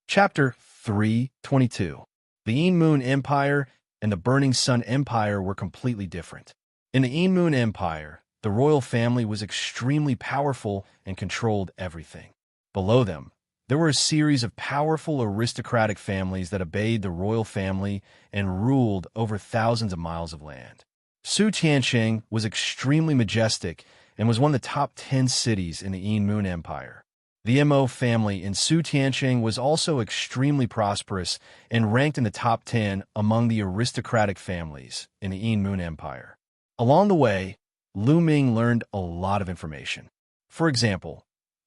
[SPEAKER 1] Chapter 322. The Yin Moon Empire and the Burning Sun Empire were completely different. In the Yin Moon Empire, the royal family was extremely powerful and controlled everything. Below them, there were a series of powerful aristocratic families that obeyed the royal family and ruled over thousands of miles of land. Xianxia was extremely majestic and was one of the top 10 cities in the Yin Moon Empire. The Mo family in Xianxia was also extremely prosperous and ranked in the top 10 among the aristocratic families in the Yin Moon Empire. Along the way, Lu Ming learned a lot of information. For example,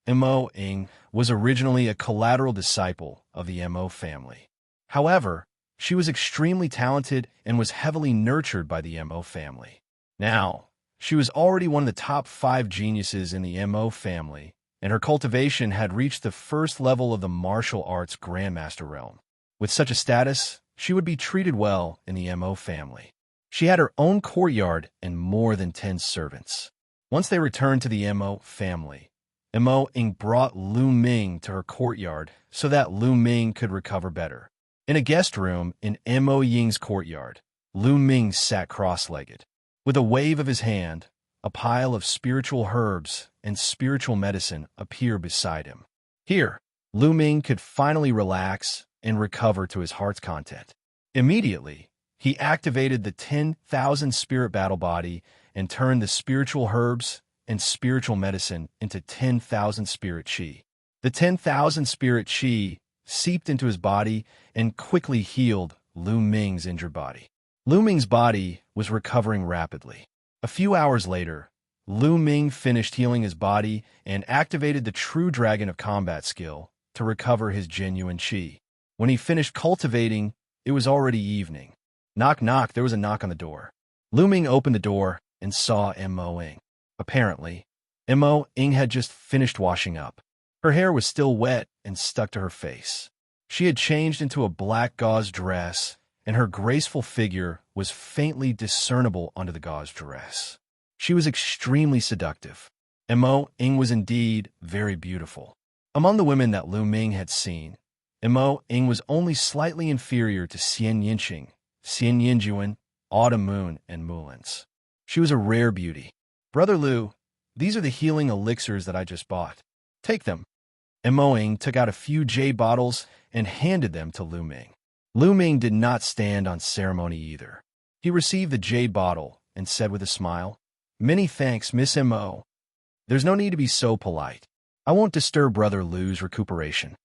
[SPEAKER 1] Mo Ying was originally a collateral disciple of the Mo family. However, she was extremely talented and was heavily nurtured by the Mo family. Now, she was already one of the top 5 geniuses in the Mo family, and her cultivation had reached the first level of the martial arts grandmaster realm. With such a status, she would be treated well in the Mo family. She had her own courtyard and more than 10 servants. Once they returned to the Mo family, Mo Ying brought Lu Ming to her courtyard so that Lu Ming could recover better. In a guest room in Mo Ying's courtyard, Lu Ming sat cross-legged. With a wave of his hand, a pile of spiritual herbs and spiritual medicine appeared beside him. Here, Lu Ming could finally relax and recover to his heart's content. Immediately, he activated the 10,000 spirit battle body and turned the spiritual herbs and spiritual medicine into 10,000 spirit qi. The 10,000 spirit qi seeped into his body and quickly healed Lu Ming's injured body. Lu Ming's body was recovering rapidly. A few hours later, Lu Ming finished healing his body and activated the True Dragon of Combat skill to recover his genuine qi. When he finished cultivating, it was already evening. Knock, knock, there was a knock on the door. Lu Ming opened the door and saw Mo Ying. Apparently, Mo Ying had just finished washing up. Her hair was still wet and stuck to her face. She had changed into a black gauze dress, and her graceful figure was faintly discernible under the gauze dress. She was extremely seductive. Imo Ying was indeed very beautiful. Among the women that Lu Ming had seen, Imo Ying was only slightly inferior to Xianxia, Xianjuan, Autumn Moon, and Mulans. She was a rare beauty. Brother Lu, these are the healing elixirs that I just bought. Take them. Imo Ying took out a few jade bottles and handed them to Lu Ming. Lu Ming did not stand on ceremony either. He received the jade bottle and said with a smile, "Many thanks, Miss Mo. There's no need to be so polite. I won't disturb Brother Lu's recuperation."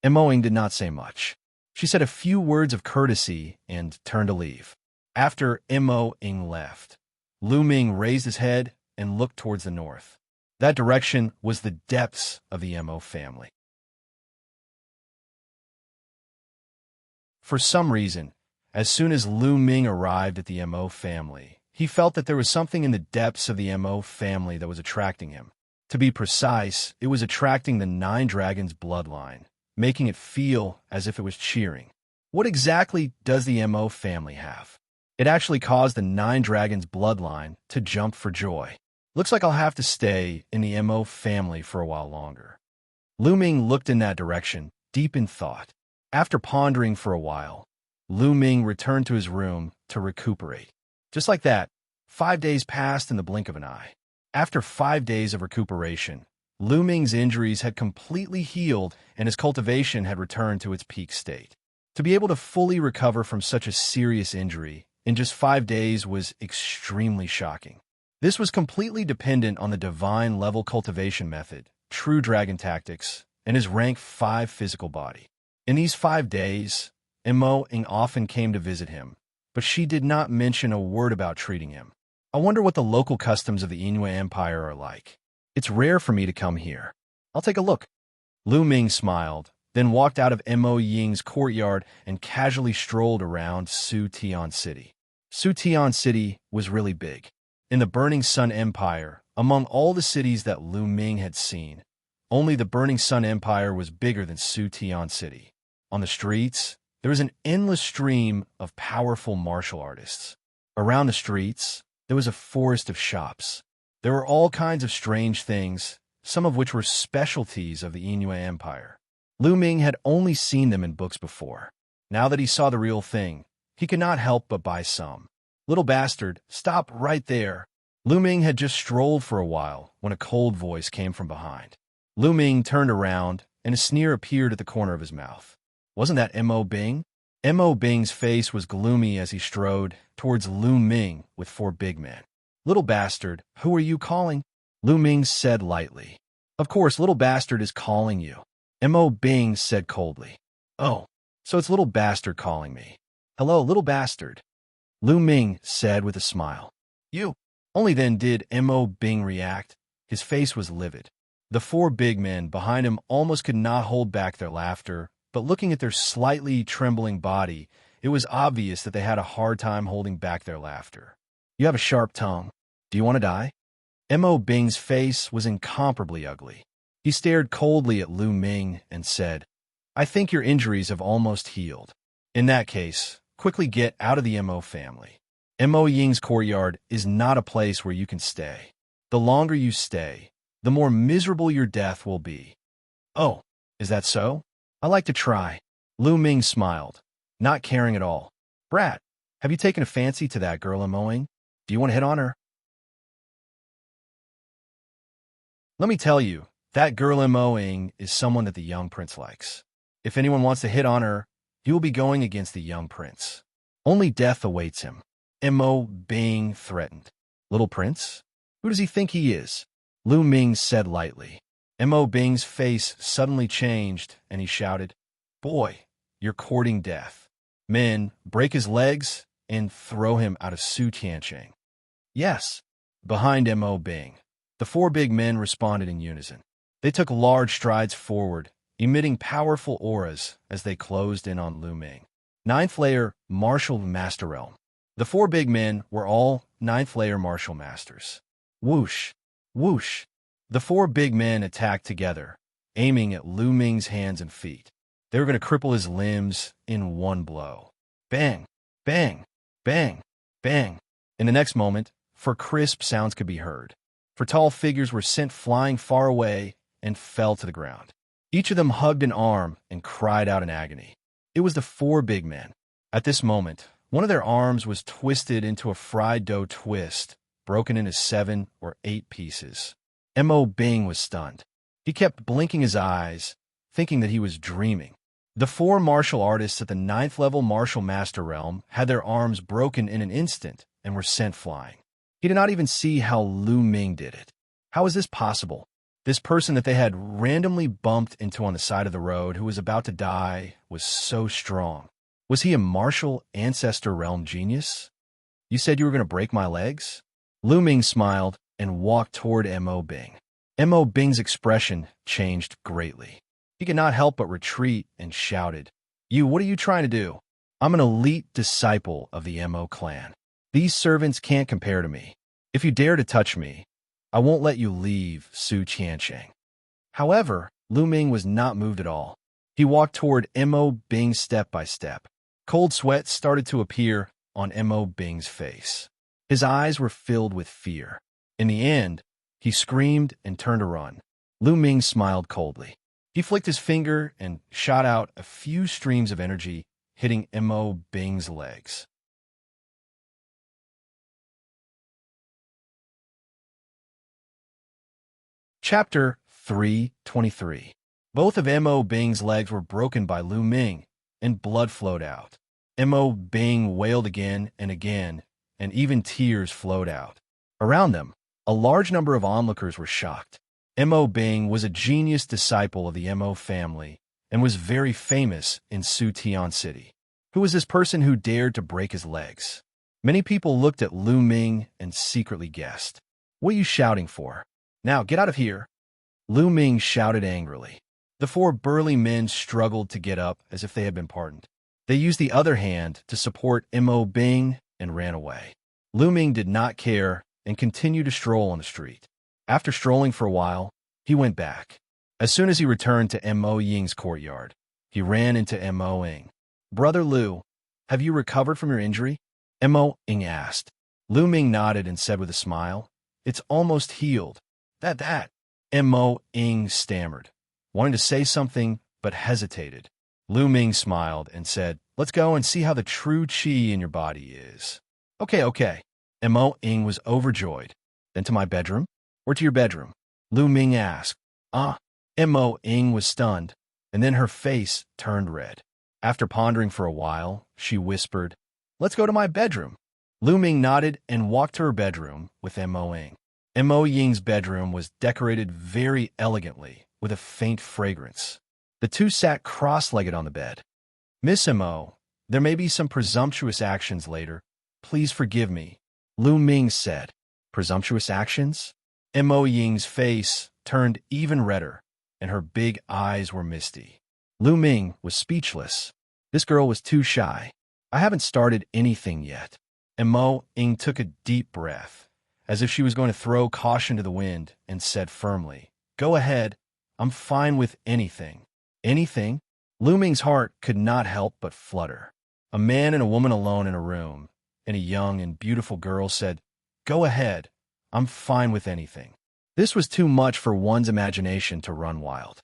[SPEAKER 1] Imo Ying did not say much. She said a few words of courtesy and turned to leave. After Imo Ying left, Lu Ming raised his head and looked towards the north. That direction was the depths of the Mo family. For some reason, as soon as Lu Ming arrived at the Mo family, he felt that there was something in the depths of the Mo family that was attracting him. To be precise, it was attracting the Nine Dragons bloodline, making it feel as if it was cheering. What exactly does the Mo family have? It actually caused the Nine Dragons bloodline to jump for joy. Looks like I'll have to stay in the Mo family for a while longer. Lu Ming looked in that direction, deep in thought. After pondering for a while, Lu Ming returned to his room to recuperate. Just like that, 5 days passed in the blink of an eye. After 5 days of recuperation, Lu Ming's injuries had completely healed and his cultivation had returned to its peak state. To be able to fully recover from such a serious injury in just 5 days was extremely shocking. This was completely dependent on the divine level cultivation method, true dragon tactics, and his rank 5 physical body. In these 5 days, Imo Ying often came to visit him, but she did not mention a word about treating him. I wonder what the local customs of the Yinhua Empire are like. It's rare for me to come here. I'll take a look. Lu Ming smiled, then walked out of Imo Ying's courtyard and casually strolled around Su Tian City. Su Tian City was really big. In the Burning Sun Empire, among all the cities that Lu Ming had seen, only the Burning Sun Empire was bigger than Su Tian City. On the streets, there was an endless stream of powerful martial artists. Around the streets, there was a forest of shops. There were all kinds of strange things, some of which were specialties of the Yinhua Empire. Lu Ming had only seen them in books before. Now that he saw the real thing, he could not help but buy some. "Little bastard, stop right there." Lu Ming had just strolled for a while when a cold voice came from behind. Lu Ming turned around, and a sneer appeared at the corner of his mouth. Wasn't that Mo Bing? Mo Bing's face was gloomy as he strode towards Lu Ming with 4 big men. "Little bastard, who are you calling?" Lu Ming said lightly. "Of course, little bastard is calling you." Mo Bing said coldly. "Oh, so it's little bastard calling me. Hello, little bastard." Lu Ming said with a smile. "You." Only then did Mo Bing react. His face was livid. The 4 big men behind him almost could not hold back their laughter, but looking at their slightly trembling body, it was obvious that they had a hard time holding back their laughter. "You have a sharp tongue. Do you want to die?" Mo Bing's face was incomparably ugly. He stared coldly at Lu Ming and said, "I think your injuries have almost healed. In that case, quickly get out of the Mo family. Mo Ying's courtyard is not a place where you can stay. The longer you stay, the more miserable your death will be." "Oh, is that so? I like to try." Lu Ming smiled, not caring at all. "Brat, have you taken a fancy to that girl Mo Ying? Do you want to hit on her?" "Let me tell you, that girl Mo Ying is someone that the young prince likes. If anyone wants to hit on her, he will be going against the young prince. Only death awaits him." Mo Bing threatened. "Little prince? Who does he think he is?" Lu Ming said lightly. Mo Bing's face suddenly changed, and he shouted, "Boy, you're courting death. Men, break his legs and throw him out of Su Tiancheng." "Yes." Behind Mo Bing, the 4 big men responded in unison. They took large strides forward, emitting powerful auras as they closed in on Lu Ming. 9th layer Martial Master Realm. The 4 big men were all 9th layer martial masters. Whoosh! Whoosh! The 4 big men attacked together, aiming at Lu Ming's hands and feet. They were going to cripple his limbs in one blow. Bang, bang, bang, bang. In the next moment, for crisp sounds could be heard. For tall figures were sent flying far away and fell to the ground. Each of them hugged an arm and cried out in agony. It was the four big men. At this moment, one of their arms was twisted into a fried dough twist, broken into 7 or 8 pieces. M.O. Bing was stunned. He kept blinking his eyes, thinking that he was dreaming. The 4 martial artists at the 9th level martial master realm had their arms broken in an instant and were sent flying. He did not even see how Lu Ming did it. How was this possible? This person that they had randomly bumped into on the side of the road who was about to die was so strong. Was he a martial ancestor realm genius? You said you were going to break my legs? Lu Ming smiled and walked toward M.O. Bing. M.O. Bing's expression changed greatly. He could not help but retreat and shouted, What are you trying to do? I'm an elite disciple of the M.O. clan. These servants can't compare to me. If you dare to touch me, I won't let you leave Su Qianxiang. However, Lu Ming was not moved at all. He walked toward M.O. Bing step by step. Cold sweat started to appear on M.O. Bing's face. His eyes were filled with fear. In the end, he screamed and turned to run. Lu Ming smiled coldly. He flicked his finger and shot out a few streams of energy, hitting M.O. Bing's legs. Chapter 323. Both of M.O. Bing's legs were broken by Lu Ming, and blood flowed out. M.O. Bing wailed again, and even tears flowed out. Around them, a large number of onlookers were shocked. M.O. Bing was a genius disciple of the M.O. family and was very famous in Sutian City. Who was this person who dared to break his legs? Many people looked at Lu Ming and secretly guessed. What are you shouting for? Now, get out of here! Lu Ming shouted angrily. The 4 burly men struggled to get up as if they had been pardoned. They used the other hand to support M.O. Bing and ran away. Lu Ming did not care and continued to stroll on the street. After strolling for a while, he went back. As soon as he returned to M.O. Ying's courtyard, he ran into M.O. Ying. Brother Lu, have you recovered from your injury? M.O. Ying asked. Lu Ming nodded and said with a smile, It's almost healed. That. M.O. Ying stammered, wanting to say something but hesitated. Lu Ming smiled and said, Let's go and see how the true qi in your body is. Okay. M.O. Ying was overjoyed. Then to my bedroom? Or to your bedroom? Lu Ming asked. M.O. Ying was stunned, and then her face turned red. After pondering for a while, she whispered, Let's go to my bedroom. Lu Ming nodded and walked to her bedroom with M.O. Ying. M.O. Ying's bedroom was decorated very elegantly with a faint fragrance. The two sat cross-legged on the bed. Miss M.O., there may be some presumptuous actions later. Please forgive me, Lu Ming said. Presumptuous actions? M.O. Ying's face turned even redder, and her big eyes were misty. Lu Ming was speechless. This girl was too shy. I haven't started anything yet. M.O. Ying took a deep breath, as if she was going to throw caution to the wind, and said firmly, Go ahead. I'm fine with anything. Anything? Lu Ming's heart could not help but flutter. A man and a woman alone in a room, and a young and beautiful girl said, Go ahead. I'm fine with anything. This was too much for one's imagination to run wild.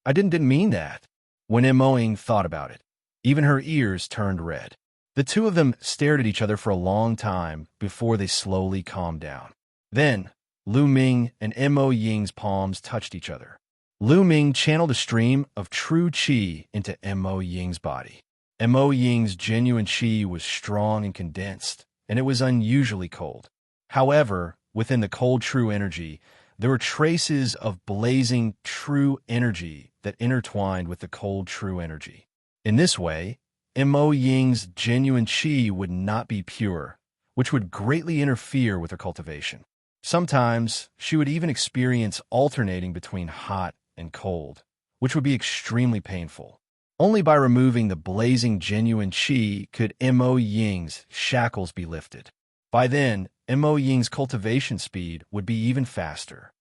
[SPEAKER 1] I didn't mean that. When M.O. Ying thought about it, even her ears turned red. The two of them stared at each other for a long time before they slowly calmed down. Then, Lu Ming and M.O. Ying's palms touched each other. Lu Ming channeled a stream of true qi into M.O. Ying's body. M.O. Ying's genuine qi was strong and condensed, and it was unusually cold. However, within the cold true energy, there were traces of blazing true energy that intertwined with the cold true energy. In this way, M.O. Ying's genuine qi would not be pure, which would greatly interfere with her cultivation. Sometimes, she would even experience alternating between hot and cold, which would be extremely painful. Only by removing the blazing genuine qi could M.O. Ying's shackles be lifted. By then, M.O. Ying's cultivation speed would be even faster.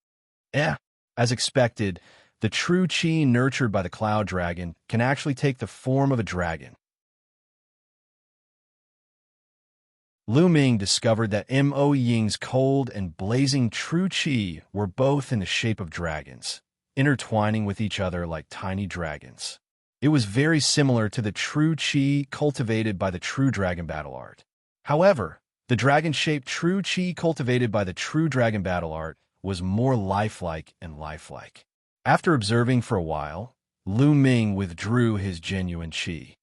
[SPEAKER 1] As expected, the true qi nurtured by the cloud dragon can actually take the form of a dragon. Lu Ming discovered that Mo Ying's cold and blazing true qi were both in the shape of dragons, intertwining with each other like tiny dragons. It was very similar to the true qi cultivated by the true dragon battle art. However, the dragon-shaped true qi cultivated by the true dragon battle art was more lifelike and lifelike. After observing for a while, Lu Ming withdrew his genuine qi.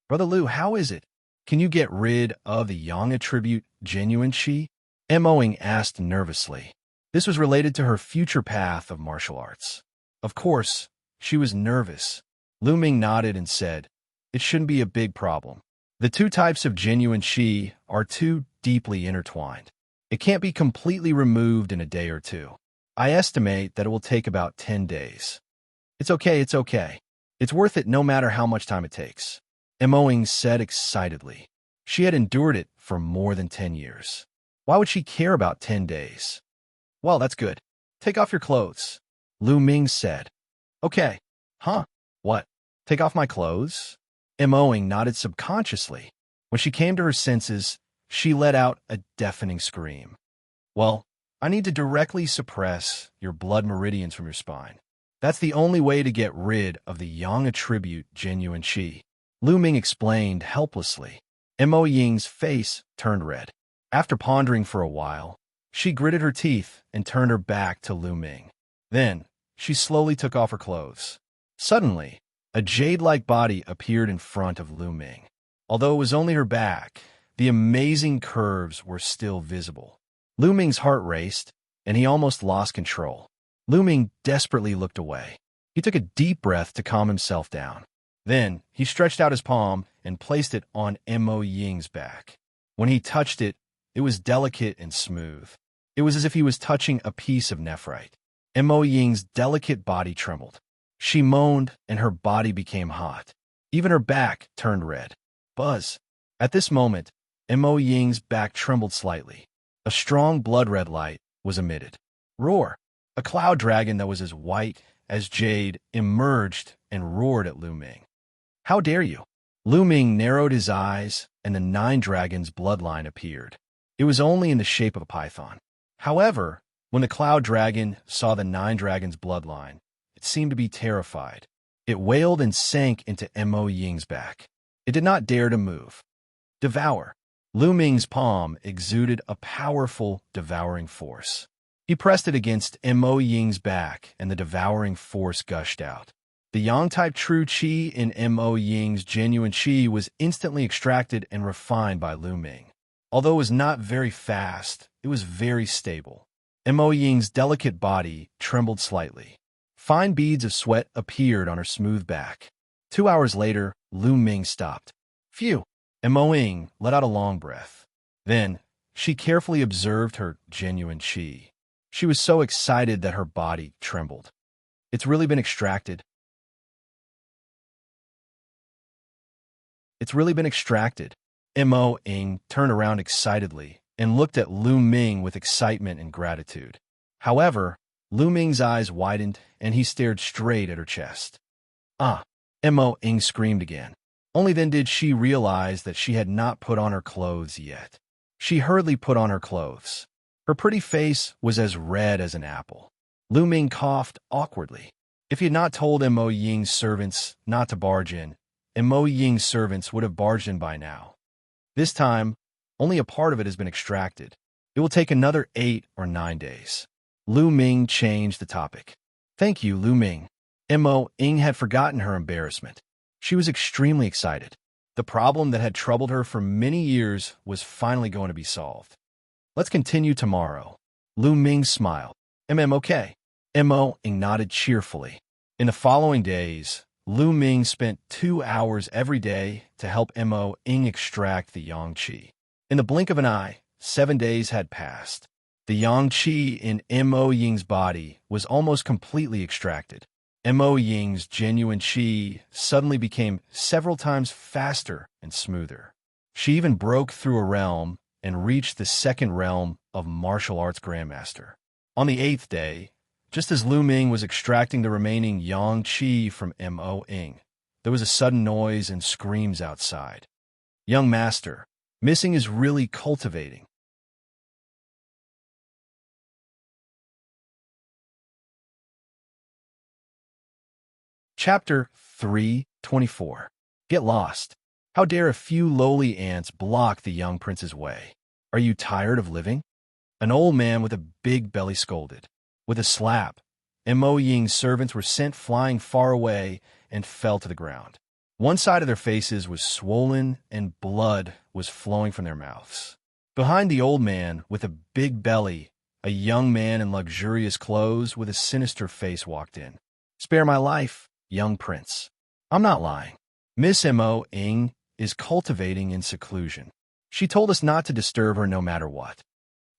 [SPEAKER 1] "Brother Lu, how is it? Can you get rid of the yang attribute genuine qi?" Mo Ying asked nervously. This was related to her future path of martial arts. Of course, she was nervous. Lu Ming nodded and said, "It shouldn't be a big problem. The two types of genuine qi are too deeply intertwined. It can't be completely removed in a day or two. I estimate that it will take about 10 days. It's okay, it's okay. It's worth it no matter how much time it takes," Mo Ying said excitedly. She had endured it for more than 10 years. Why would she care about 10 days? "Well, that's good. Take off your clothes," Lu Ming said. "Okay." "Huh? What? Take off my clothes?" Mo Ying nodded subconsciously. When she came to her senses, she let out a deafening scream. "Well, I need to directly suppress your blood meridians from your spine. That's the only way to get rid of the yang attribute genuine qi," Lu Ming explained helplessly. Mo Ying's face turned red. After pondering for a while, she gritted her teeth and turned her back to Lu Ming. Then, she slowly took off her clothes. Suddenly, a jade-like body appeared in front of Lu Ming. Although it was only her back, the amazing curves were still visible. Lu Ming's heart raced, and he almost lost control. Lu Ming desperately looked away. He took a deep breath to calm himself down. Then, he stretched out his palm and placed it on Mo Ying's back. When he touched it, it was delicate and smooth. It was as if he was touching a piece of nephrite. Mo Ying's delicate body trembled. She moaned, and her body became hot. Even her back turned red. Buzz. At this moment, Mo Ying's back trembled slightly. A strong blood-red light was emitted. Roar! A cloud dragon that was as white as jade emerged and roared at Lu Ming. "How dare you?" Lu Ming narrowed his eyes, and the Nine Dragons bloodline appeared. It was only in the shape of a python. However, when the cloud dragon saw the Nine Dragons bloodline, it seemed to be terrified. It wailed and sank into Mo Ying's back. It did not dare to move. Devour. Lu Ming's palm exuded a powerful, devouring force. He pressed it against Mo Ying's back, and the devouring force gushed out. The yang-type true qi in Mo Ying's genuine qi was instantly extracted and refined by Lu Ming. Although it was not very fast, it was very stable. Mo Ying's delicate body trembled slightly. Fine beads of sweat appeared on her smooth back. 2 hours later, Lu Ming stopped. Phew! Mo Ying let out a long breath. Then, she carefully observed her genuine qi. She was so excited that her body trembled. It's really been extracted. It's really been extracted. Mo Ying turned around excitedly and looked at Lu Ming with excitement and gratitude. However, Lu Ming's eyes widened and he stared straight at her chest. "Ah!" Mo Ying screamed again. Only then did she realize that she had not put on her clothes yet. She hurriedly put on her clothes. Her pretty face was as red as an apple. Lu Ming coughed awkwardly. If he had not told Mo Ying's servants not to barge in, Mo Ying's servants would have barged in by now. This time, only a part of it has been extracted. It will take another 8 or 9 days. Lu Ming changed the topic. "Thank you, Lu Ming." Mo Ying had forgotten her embarrassment. She was extremely excited. The problem that had troubled her for many years was finally going to be solved. "Let's continue tomorrow." Lu Ming smiled. Okay." Mo Ying nodded cheerfully. In the following days, Lu Ming spent 2 hours every day to help Mo Ying extract the yang qi. In the blink of an eye, 7 days had passed. The yang qi in Mo Ying's body was almost completely extracted. Mo Ying's genuine qi suddenly became several times faster and smoother. She even broke through a realm and reached the second realm of martial arts grandmaster. On the 8th day, Just as Lu Ming was extracting the remaining yang qi from Mo Ying, there was a sudden noise and screams outside. Young master, missing is really cultivating. Chapter 3:24. Get lost. How dare a few lowly ants block the young prince's way? Are you tired of living? An old man with a big belly scolded. With a slap, Mo Ying's servants were sent flying far away and fell to the ground. One side of their faces was swollen and blood was flowing from their mouths. Behind the old man with a big belly, a young man in luxurious clothes with a sinister face walked in. Spare my life, young prince. I'm not lying. Miss Mo Ying is cultivating in seclusion. She told us not to disturb her no matter what.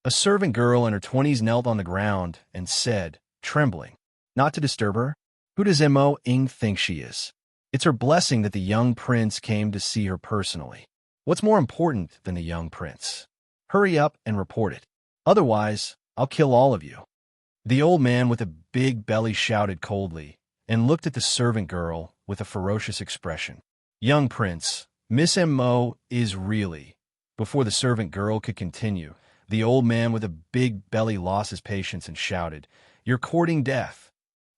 [SPEAKER 1] A servant girl in her 20s knelt on the ground and said, trembling, not to disturb her? Who does Mo Ying think she is? It's her blessing that the young prince came to see her personally. What's more important than the young prince? Hurry up and report it. Otherwise, I'll kill all of you. The old man with a big belly shouted coldly and looked at the servant girl with a ferocious expression. Young prince, Miss Mo is really... Before the servant girl could continue, the old man with a big belly lost his patience and shouted, You're courting death.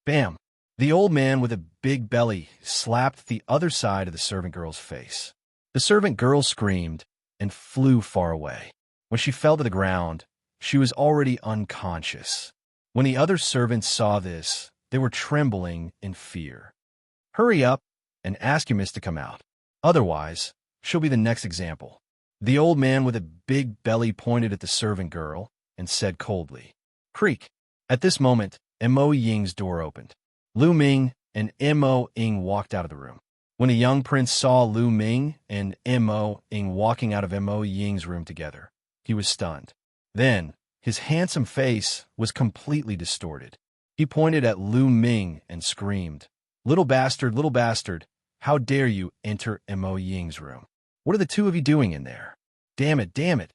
[SPEAKER 1] Bam! The old man with a big belly slapped the other side of the servant girl's face. The servant girl screamed and flew far away. When she fell to the ground, she was already unconscious. When the other servants saw this, they were trembling in fear. Hurry up and ask your miss to come out. Otherwise, she'll be the next example. The old man with a big belly pointed at the servant girl and said coldly, Creak. At this moment, Mo Ying's door opened. Lu Ming and Mo Ying walked out of the room. When the young prince saw Lu Ming and Mo Ying walking out of Mo Ying's room together, he was stunned. Then, his handsome face was completely distorted. He pointed at Lu Ming and screamed, little bastard, how dare you enter Mo Ying's room? What are the two of you doing in there? Damn it.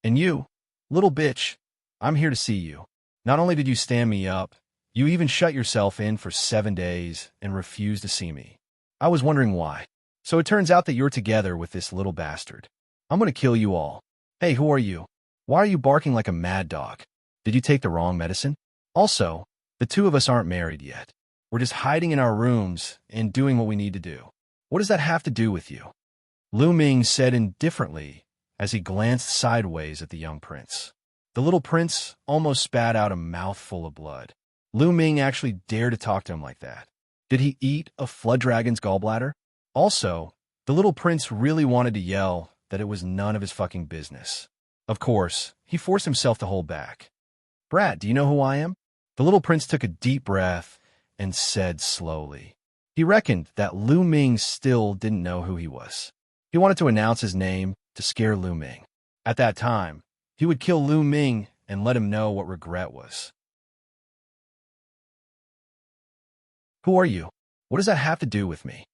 [SPEAKER 1] And you, little bitch, I'm here to see you. Not only did you stand me up, you even shut yourself in for 7 days and refused to see me. I was wondering why. So it turns out that you're together with this little bastard. I'm going to kill you all. Hey, who are you? Why are you barking like a mad dog? Did you take the wrong medicine? Also, the two of us aren't married yet. We're just hiding in our rooms and doing what we need to do. What does that have to do with you? Lu Ming said indifferently as he glanced sideways at the young prince. The little prince almost spat out a mouthful of blood. Lu Ming actually dared to talk to him like that. Did he eat a flood dragon's gallbladder? Also, the little prince really wanted to yell that it was none of his fucking business. Of course, he forced himself to hold back. Brat, do you know who I am? The little prince took a deep breath and said slowly. He reckoned that Lu Ming still didn't know who he was. He wanted to announce his name to scare Lu Ming. At that time, he would kill Lu Ming and let him know what regret was. Who are you? What does that have to do with me?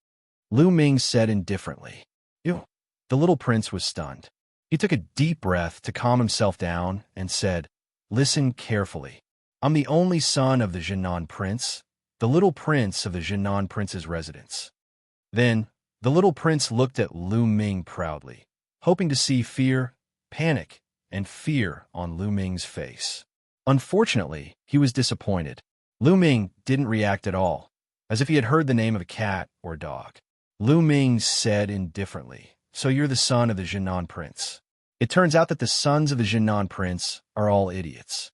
[SPEAKER 1] Lu Ming said indifferently. You. The little prince was stunned. He took a deep breath to calm himself down and said, Listen carefully. I'm the only son of the Jinan prince, the little prince of the Jinan prince's residence. Then, the little prince looked at Lu Ming proudly, hoping to see fear, panic, and fear on Lu Ming's face. Unfortunately, he was disappointed. Lu Ming didn't react at all, as if he had heard the name of a cat or a dog. Lu Ming said indifferently, So you're the son of the Jinan prince. It turns out that the sons of the Jinan prince are all idiots.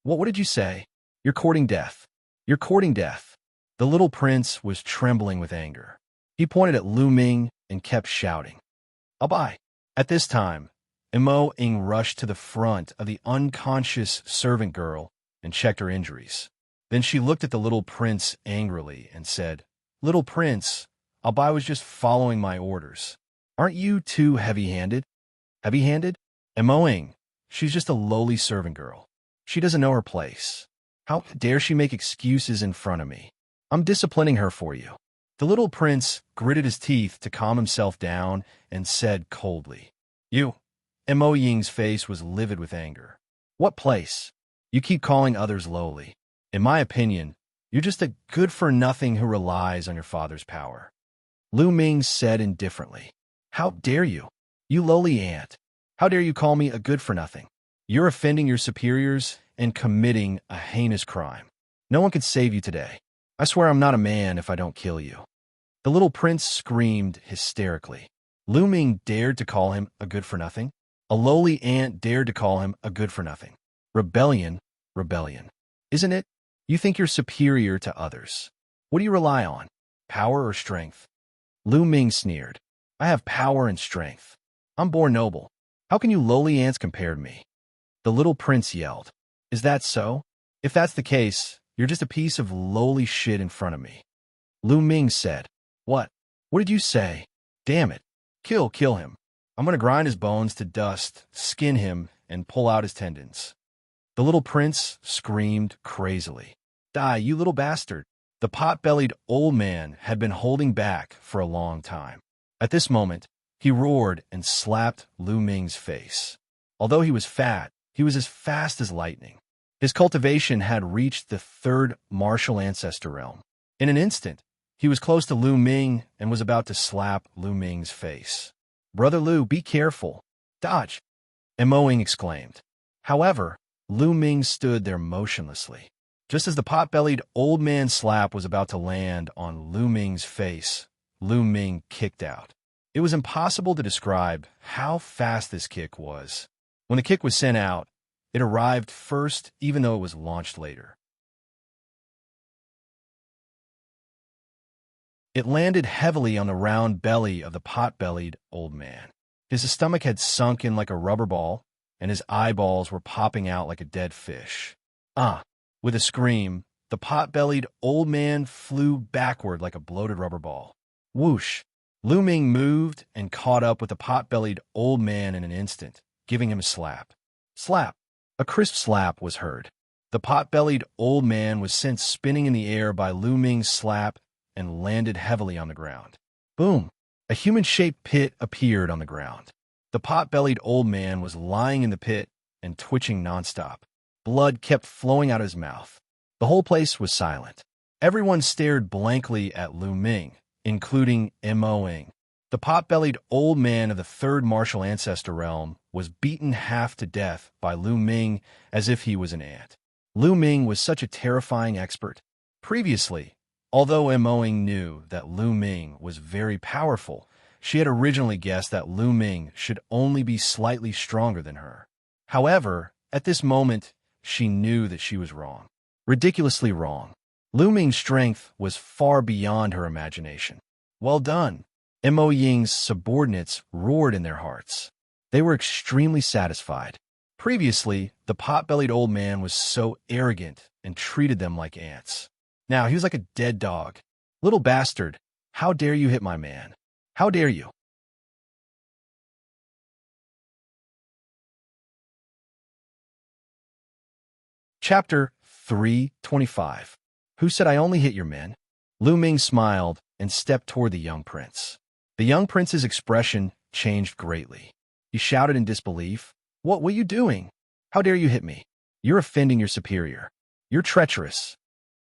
[SPEAKER 1] What did you say? You're courting death. You're courting death. The little prince was trembling with anger. He pointed at Lu Ming and kept shouting, Abai. At this time, Mo Ying rushed to the front of the unconscious servant girl and checked her injuries. Then she looked at the little prince angrily and said, Little prince, Abai was just following my orders. Aren't you too heavy-handed? Heavy-handed? Mo Ying, she's just a lowly servant girl. She doesn't know her place. How dare she make excuses in front of me? I'm disciplining her for you. The little prince gritted his teeth to calm himself down and said coldly, You. Mo Ying's face was livid with anger. What place? You keep calling others lowly. In my opinion, you're just a good-for-nothing who relies on your father's power. Lu Ming said indifferently. How dare you? You lowly ant. How dare you call me a good-for-nothing? You're offending your superiors and committing a heinous crime. No one can save you today. I swear I'm not a man if I don't kill you. The little prince screamed hysterically. Lu Ming dared to call him a good-for-nothing? A lowly ant dared to call him a good-for-nothing. Rebellion, rebellion. Isn't it? You think you're superior to others. What do you rely on? Power or strength? Lu Ming sneered. I have power and strength. I'm born noble. How can you lowly ants compare to me? The little prince yelled. Is that so? If that's the case, you're just a piece of lowly shit in front of me. Lu Ming said. What? What did you say? Damn it. Kill him. I'm going to grind his bones to dust, skin him, and pull out his tendons. The little prince screamed crazily. Die, you little bastard. The pot-bellied old man had been holding back for a long time. At this moment, he roared and slapped Lu Ming's face. Although he was fat, he was as fast as lightning. His cultivation had reached the third martial ancestor realm. In an instant, he was close to Lu Ming and was about to slap Lu Ming's face. Brother Lu, be careful. Dodge! Emoing exclaimed. However, Lu Ming stood there motionlessly. Just as the pot-bellied old man's slap was about to land on Lu Ming's face, Lu Ming kicked out. It was impossible to describe how fast this kick was. When the kick was sent out, it arrived first, even though it was launched later. It landed heavily on the round belly of the pot-bellied old man. His stomach had sunk in like a rubber ball, and his eyeballs were popping out like a dead fish. With a scream, the pot-bellied old man flew backward like a bloated rubber ball. Whoosh! Lu Ming moved and caught up with the pot-bellied old man in an instant, giving him a slap. Slap! A crisp slap was heard. The pot-bellied old man was sent spinning in the air by Lu Ming's slap and landed heavily on the ground. Boom! A human-shaped pit appeared on the ground. The pot-bellied old man was lying in the pit and twitching nonstop. Blood kept flowing out of his mouth. The whole place was silent. Everyone stared blankly at Lu Ming, including Emoing. The pot-bellied old man of the third martial ancestor realm was beaten half to death by Lu Ming as if he was an ant. Lu Ming was such a terrifying expert. Previously, although Emoing knew that Lu Ming was very powerful, she had originally guessed that Lu Ming should only be slightly stronger than her. However, at this moment, she knew that she was wrong. Ridiculously wrong. Lu Ming's strength was far beyond her imagination. Well done. Mo Ying's subordinates roared in their hearts. They were extremely satisfied. Previously, the pot-bellied old man was so arrogant and treated them like ants. Now he was like a dead dog. Little bastard, how dare you hit my man? How dare you? Chapter 325. Who said I only hit your men? Lu Ming smiled and stepped toward the young prince. The young prince's expression changed greatly. He shouted in disbelief, What were you doing? How dare you hit me? You're offending your superior. You're treacherous.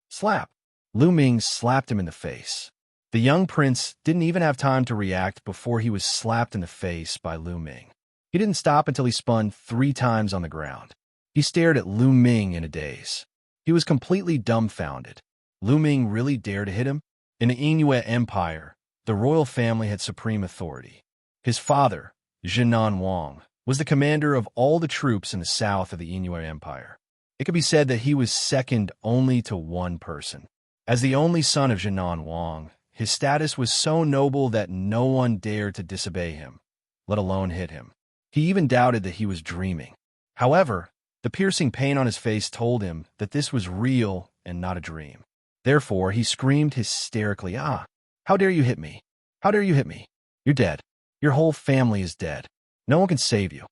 [SPEAKER 1] Slap. Lu Ming slapped him in the face. The young prince didn't even have time to react before he was slapped in the face by Lu Ming. He didn't stop until he spun 3 times on the ground. He stared at Lu Ming in a daze. He was completely dumbfounded. Lu Ming really dared to hit him? In the Inuit Empire, the royal family had supreme authority. His father, Jinan Wang, was the commander of all the troops in the south of the Inuit Empire. It could be said that he was second only to one person. As the only son of Jinan Wang, his status was so noble that no one dared to disobey him, let alone hit him. He even doubted that he was dreaming. However, the piercing pain on his face told him that this was real and not a dream. Therefore, he screamed hysterically, How dare you hit me? How dare you hit me? You're dead. Your whole family is dead. No one can save you.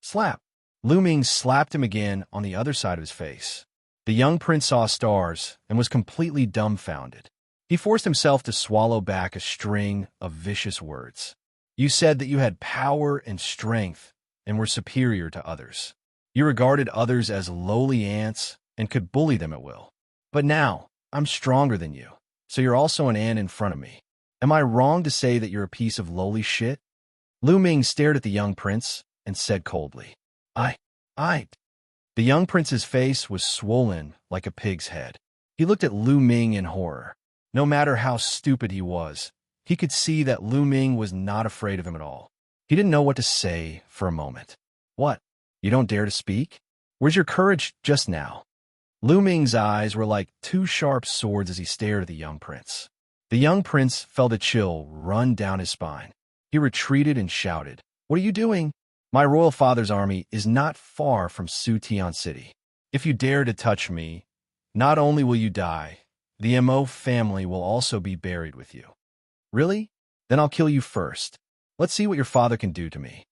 [SPEAKER 1] Slap. Lu Ming slapped him again on the other side of his face. The young prince saw stars and was completely dumbfounded. He forced himself to swallow back a string of vicious words. You said that you had power and strength and were superior to others. You regarded others as lowly ants and could bully them at will. But now, I'm stronger than you, so you're also an ant in front of me. Am I wrong to say that you're a piece of lowly shit? Lu Ming stared at the young prince and said coldly, I. The young prince's face was swollen like a pig's head. He looked at Lu Ming in horror. No matter how stupid he was, he could see that Lu Ming was not afraid of him at all. He didn't know what to say for a moment. What? You don't dare to speak? Where's your courage just now? Lu Ming's eyes were like two sharp swords as he stared at the young prince. The young prince felt a chill run down his spine. He retreated and shouted, What are you doing? My royal father's army is not far from Sutian City. If you dare to touch me, not only will you die, the Mo family will also be buried with you. Really? Then I'll kill you first. Let's see what your father can do to me.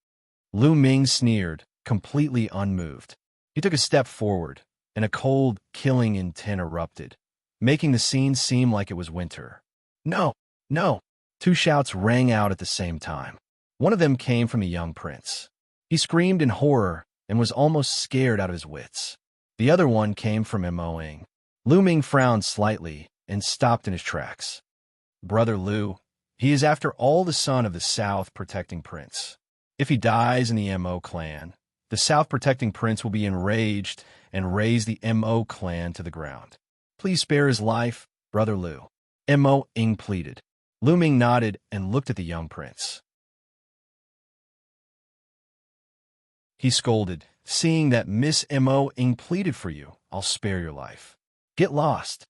[SPEAKER 1] Lu Ming sneered, completely unmoved. He took a step forward, and a cold, killing intent erupted, making the scene seem like it was winter. No, no! Two shouts rang out at the same time. One of them came from the young prince. He screamed in horror and was almost scared out of his wits. The other one came from Mo Ying. Lu Ming frowned slightly and stopped in his tracks. Brother Lu, he is after all the son of the South Protecting Prince. If he dies in the Mo clan, the South Protecting Prince will be enraged and raze the Mo clan to the ground. Please spare his life, Brother Lu. Mo Ying pleaded. Lu Ming nodded and looked at the young prince. He scolded, Seeing that Miss Mo Ying pleaded for you, I'll spare your life. Get lost.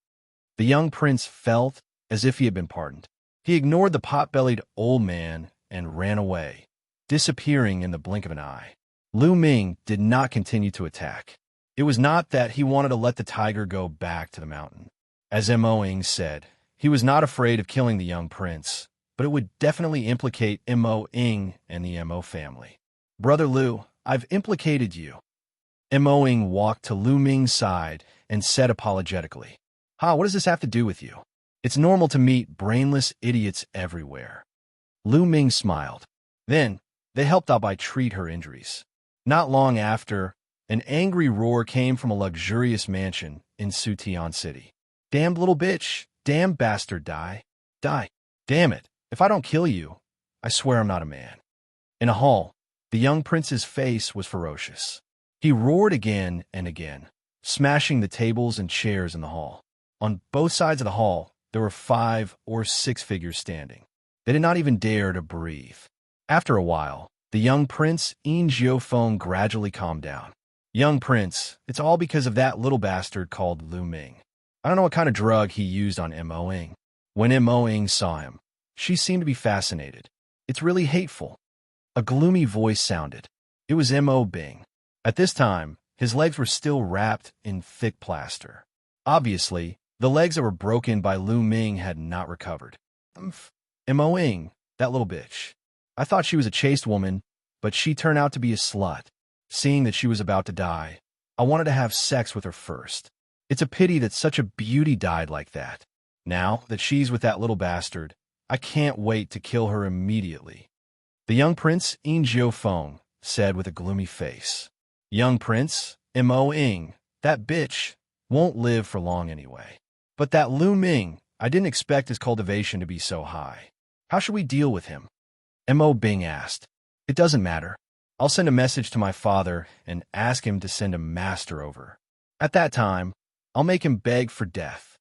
[SPEAKER 1] The young prince felt as if he had been pardoned. He ignored the pot-bellied old man and ran away, disappearing in the blink of an eye. Lu Ming did not continue to attack. It was not that he wanted to let the tiger go back to the mountain. As Mo Ying said, he was not afraid of killing the young prince, but it would definitely implicate Mo Ying and the Mo family. Brother Lu, I've implicated you. Mo Ying walked to Lu Ming's side and said apologetically, what does this have to do with you? It's normal to meet brainless idiots everywhere. Lu Ming smiled. Then, they helped Abai treat her injuries. Not long after, an angry roar came from a luxurious mansion in Sutian City. Damned little bitch! Damn bastard, die! Die! Damn it! If I don't kill you, I swear I'm not a man. In a hall, the young prince's face was ferocious. He roared again and again, smashing the tables and chairs in the hall. On both sides of the hall, there were 5 or 6 figures standing. They did not even dare to breathe. After a while, the young prince In Jiofeng gradually calmed down. Young prince, it's all because of that little bastard called Lu Ming. I don't know what kind of drug he used on Mo Ying. When Mo Ying saw him, she seemed to be fascinated. It's really hateful. A gloomy voice sounded. It was Mo Bing. At this time, his legs were still wrapped in thick plaster. Obviously, the legs that were broken by Lu Ming had not recovered. Mo Ying, that little bitch. I thought she was a chaste woman, but she turned out to be a slut. Seeing that she was about to die, I wanted to have sex with her first. It's a pity that such a beauty died like that. Now that she's with that little bastard, I can't wait to kill her immediately. The young prince In Jiofeng said with a gloomy face. Young prince, Mo Ying, that bitch, won't live for long anyway. But that Lu Ming, I didn't expect his cultivation to be so high. How should we deal with him? Mo Bing asked. It doesn't matter. I'll send a message to my father and ask him to send a master over. At that time, I'll make him beg for death.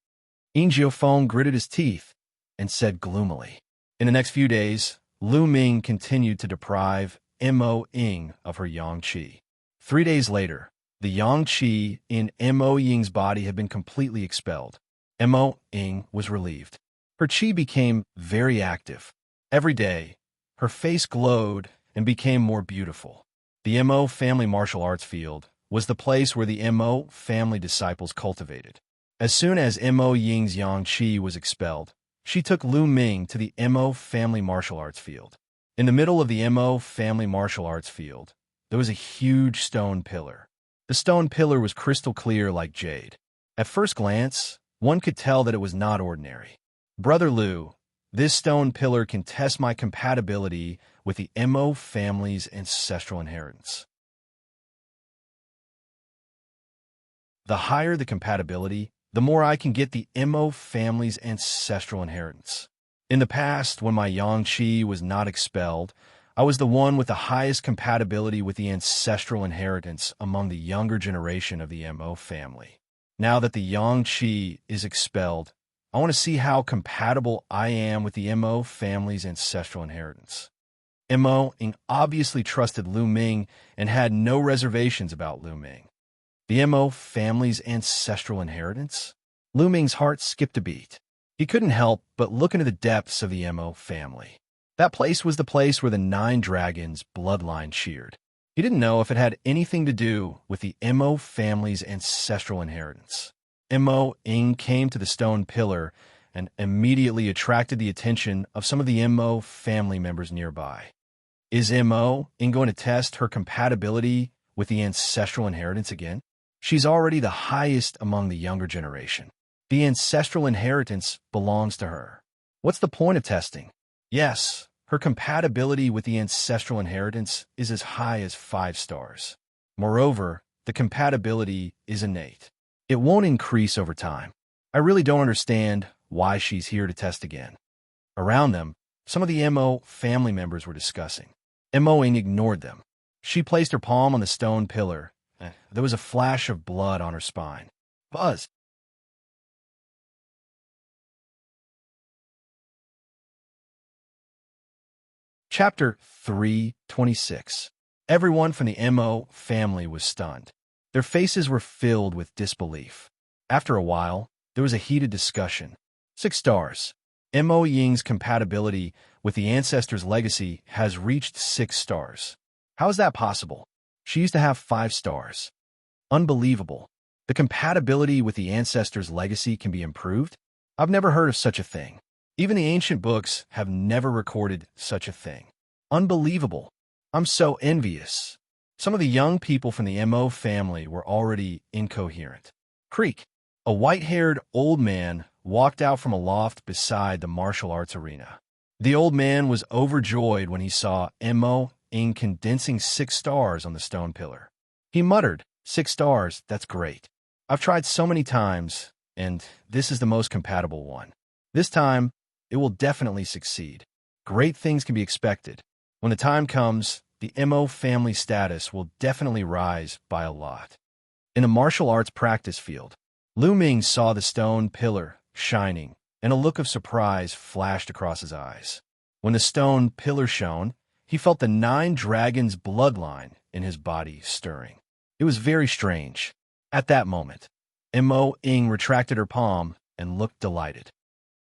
[SPEAKER 1] In Jiofeng gritted his teeth and said gloomily. In the next few days, Lu Ming continued to deprive Mo Ying of her yang qi. 3 days later, the yang qi in Mo Ying's body had been completely expelled. Mo Ying was relieved. Her qi became very active. Every day, her face glowed and became more beautiful. The Mo family martial arts field was the place where the Mo family disciples cultivated. As soon as Mo Ying's yang qi was expelled, she took Lu Ming to the Mo family martial arts field. In the middle of the Mo family martial arts field, there was a huge stone pillar. The stone pillar was crystal clear like jade. At first glance, one could tell that it was not ordinary. Brother Lu, this stone pillar can test my compatibility with the Mo family's ancestral inheritance. The higher the compatibility, the more I can get the Mo family's ancestral inheritance. In the past, when my Xianxia was not expelled, I was the one with the highest compatibility with the ancestral inheritance among the younger generation of the Mo family. Now that the Xianxia is expelled, I want to see how compatible I am with the Mo family's ancestral inheritance. Mo obviously trusted Lu Ming and had no reservations about Lu Ming. The Mo family's ancestral inheritance? Lu Ming's heart skipped a beat. He couldn't help but look into the depths of the Mo family. That place was the place where the 9 dragons' bloodline sheared. He didn't know if it had anything to do with the Mo family's ancestral inheritance. Mo came to the stone pillar and immediately attracted the attention of some of the Mo family members nearby. Is Mo going to test her compatibility with the ancestral inheritance again? She's already the highest among the younger generation. The ancestral inheritance belongs to her. What's the point of testing? Yes, her compatibility with the ancestral inheritance is as high as 5 stars. Moreover, the compatibility is innate. It won't increase over time. I really don't understand why she's here to test again. Around them, some of the Mo family members were discussing. Mo ignored them. She placed her palm on the stone pillar. There was a flash of blood on her spine. Buzz! Chapter 326. Everyone from the Mo family was stunned. Their faces were filled with disbelief. After a while, there was a heated discussion. 6 stars. Mo Ying's compatibility with the ancestors' legacy has reached 6 stars. How is that possible? She used to have 5 stars. Unbelievable. The compatibility with the ancestors' legacy can be improved? I've never heard of such a thing. Even the ancient books have never recorded such a thing. Unbelievable. I'm so envious. Some of the young people from the Mo family were already incoherent. Creak. A white-haired old man walked out from a loft beside the martial arts arena. The old man was overjoyed when he saw Mo condensing 6 stars on the stone pillar. He muttered, 6 stars, that's great. I've tried so many times, and this is the most compatible one. This time, it will definitely succeed. Great things can be expected. When the time comes, the Mo family status will definitely rise by a lot. In the martial arts practice field, Lu Ming saw the stone pillar shining, and a look of surprise flashed across his eyes. When the stone pillar shone, he felt the 9 dragons' bloodline in his body stirring. It was very strange. At that moment, Mo retracted her palm and looked delighted.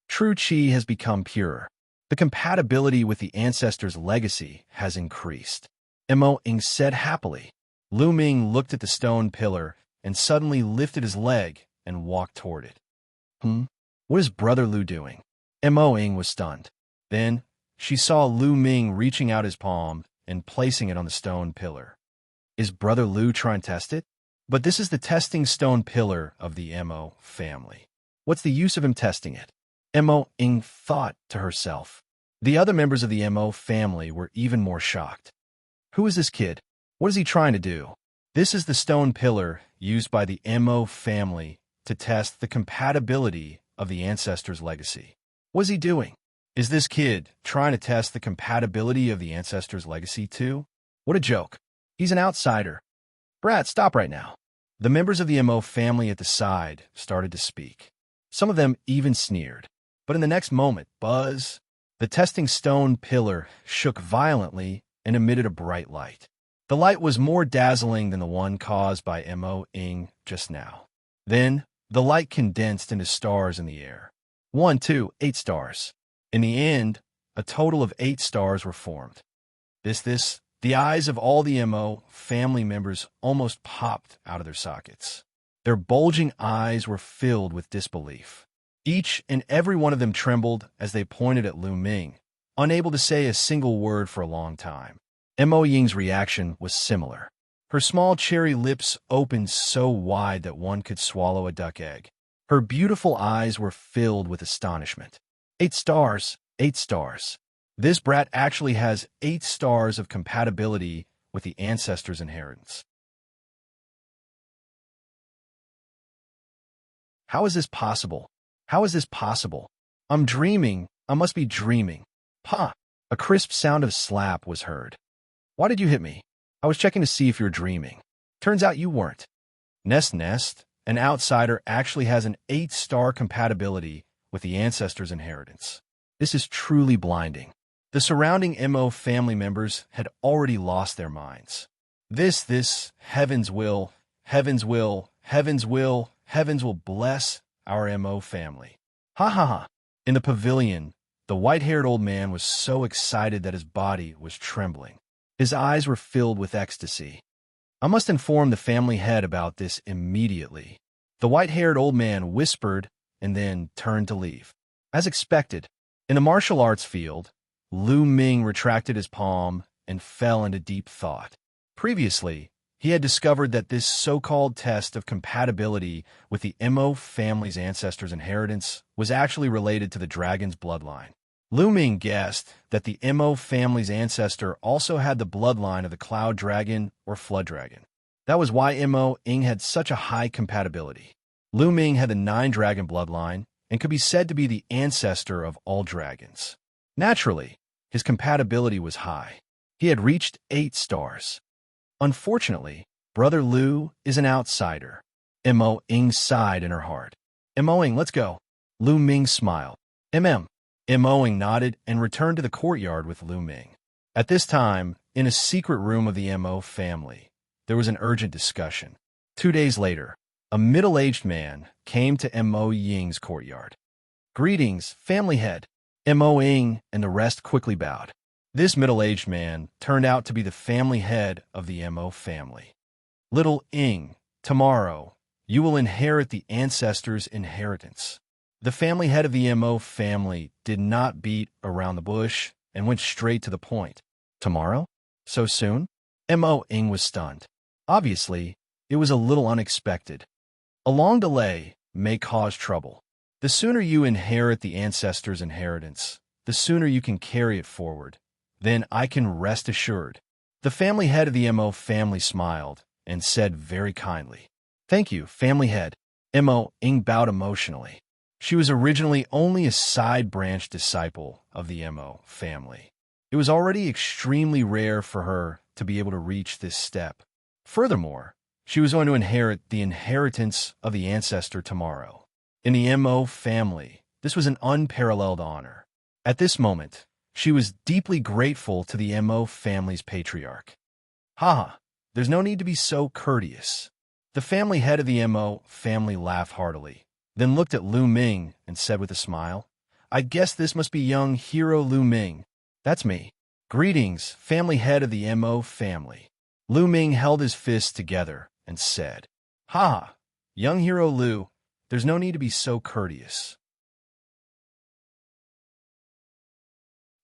[SPEAKER 1] True Qi has become pure. The compatibility with the ancestors' legacy has increased. Mo said happily. Lu Ming looked at the stone pillar and suddenly lifted his leg and walked toward it. What is Brother Lu doing? Mo was stunned. Then, she saw Lu Ming reaching out his palm and placing it on the stone pillar. Is Brother Lu trying to test it? But this is the testing stone pillar of the Mo family. What's the use of him testing it? Mo thought to herself. The other members of the Mo family were even more shocked. Who is this kid? What is he trying to do? This is the stone pillar used by the Mo family to test the compatibility of the ancestors' legacy. What is he doing? Is this kid trying to test the compatibility of the ancestors' legacy too? What a joke. He's an outsider. Brad, stop right now. The members of the Mo family at the side started to speak. Some of them even sneered. But in the next moment, buzz, the testing stone pillar shook violently and emitted a bright light. The light was more dazzling than the one caused by Mo just now. Then, the light condensed into stars in the air. 1, 2, 8 stars. In the end, a total of 8 stars were formed. The eyes of all the Mo family members almost popped out of their sockets. Their bulging eyes were filled with disbelief. Each and every one of them trembled as they pointed at Lu Ming, unable to say a single word for a long time. Mo Ying's reaction was similar. Her small cherry lips opened so wide that one could swallow a duck egg. Her beautiful eyes were filled with astonishment. 8 stars, 8 stars. This brat actually has 8 stars of compatibility with the ancestors' inheritance. How is this possible? How is this possible? I'm dreaming. I must be dreaming. Pa! A crisp sound of slap was heard. Why did you hit me? I was checking to see if you're dreaming. Turns out you weren't. Nest, an outsider actually has an 8-star compatibility with the ancestors' inheritance. This is truly blinding. The surrounding MO family members had already lost their minds. This, heavens will bless our MO family. Ha ha ha. In the pavilion, the white-haired old man was so excited that his body was trembling. His eyes were filled with ecstasy. I must inform the family head about this immediately. The white-haired old man whispered and then turned to leave. As expected, in the martial arts field, Lu Ming retracted his palm and fell into deep thought. Previously, he had discovered that this so-called test of compatibility with the MO family's ancestors' inheritance was actually related to the dragon's bloodline. Lu Ming guessed that the MO family's ancestor also had the bloodline of the cloud dragon or flood dragon. That was why Mo Ing had such a high compatibility. Lu Ming had the 9-dragon bloodline and could be said to be the ancestor of all dragons. Naturally, his compatibility was high. He had reached 8 stars. Unfortunately, Brother Lu is an outsider. Mo Ing sighed in her heart. Mo Ing, let's go. Lu Ming smiled. Mo Ing nodded and returned to the courtyard with Lu Ming. At this time, in a secret room of the Mo family, there was an urgent discussion. 2 days later, a middle-aged man came to Mo Ying's courtyard. Greetings, family head. Mo Ing and the rest quickly bowed. This middle-aged man turned out to be the family head of the Mo family. Little Ing, tomorrow, you will inherit the ancestors' inheritance. The family head of the Mo family did not beat around the bush and went straight to the point. Tomorrow? So soon? Mo Ing was stunned. Obviously, it was a little unexpected. A long delay may cause trouble. The sooner you inherit the ancestors' inheritance, the sooner you can carry it forward. Then I can rest assured. The family head of the Mo family smiled and said very kindly, Thank you, family head. Mo Ing bowed emotionally. She was originally only a side-branch disciple of the Mo family. It was already extremely rare for her to be able to reach this step. Furthermore, she was going to inherit the inheritance of the ancestor tomorrow. In the Mo family, this was an unparalleled honor. At this moment, she was deeply grateful to the Mo family's patriarch. Haha, there's no need to be so courteous. The family head of the Mo family laughed heartily, then looked at Lu Ming and said with a smile, I guess this must be young hero Lu Ming. That's me. Greetings, family head of the Mo family. Lu Ming held his fists together and said, Ha! Young hero Lu, there's no need to be so courteous.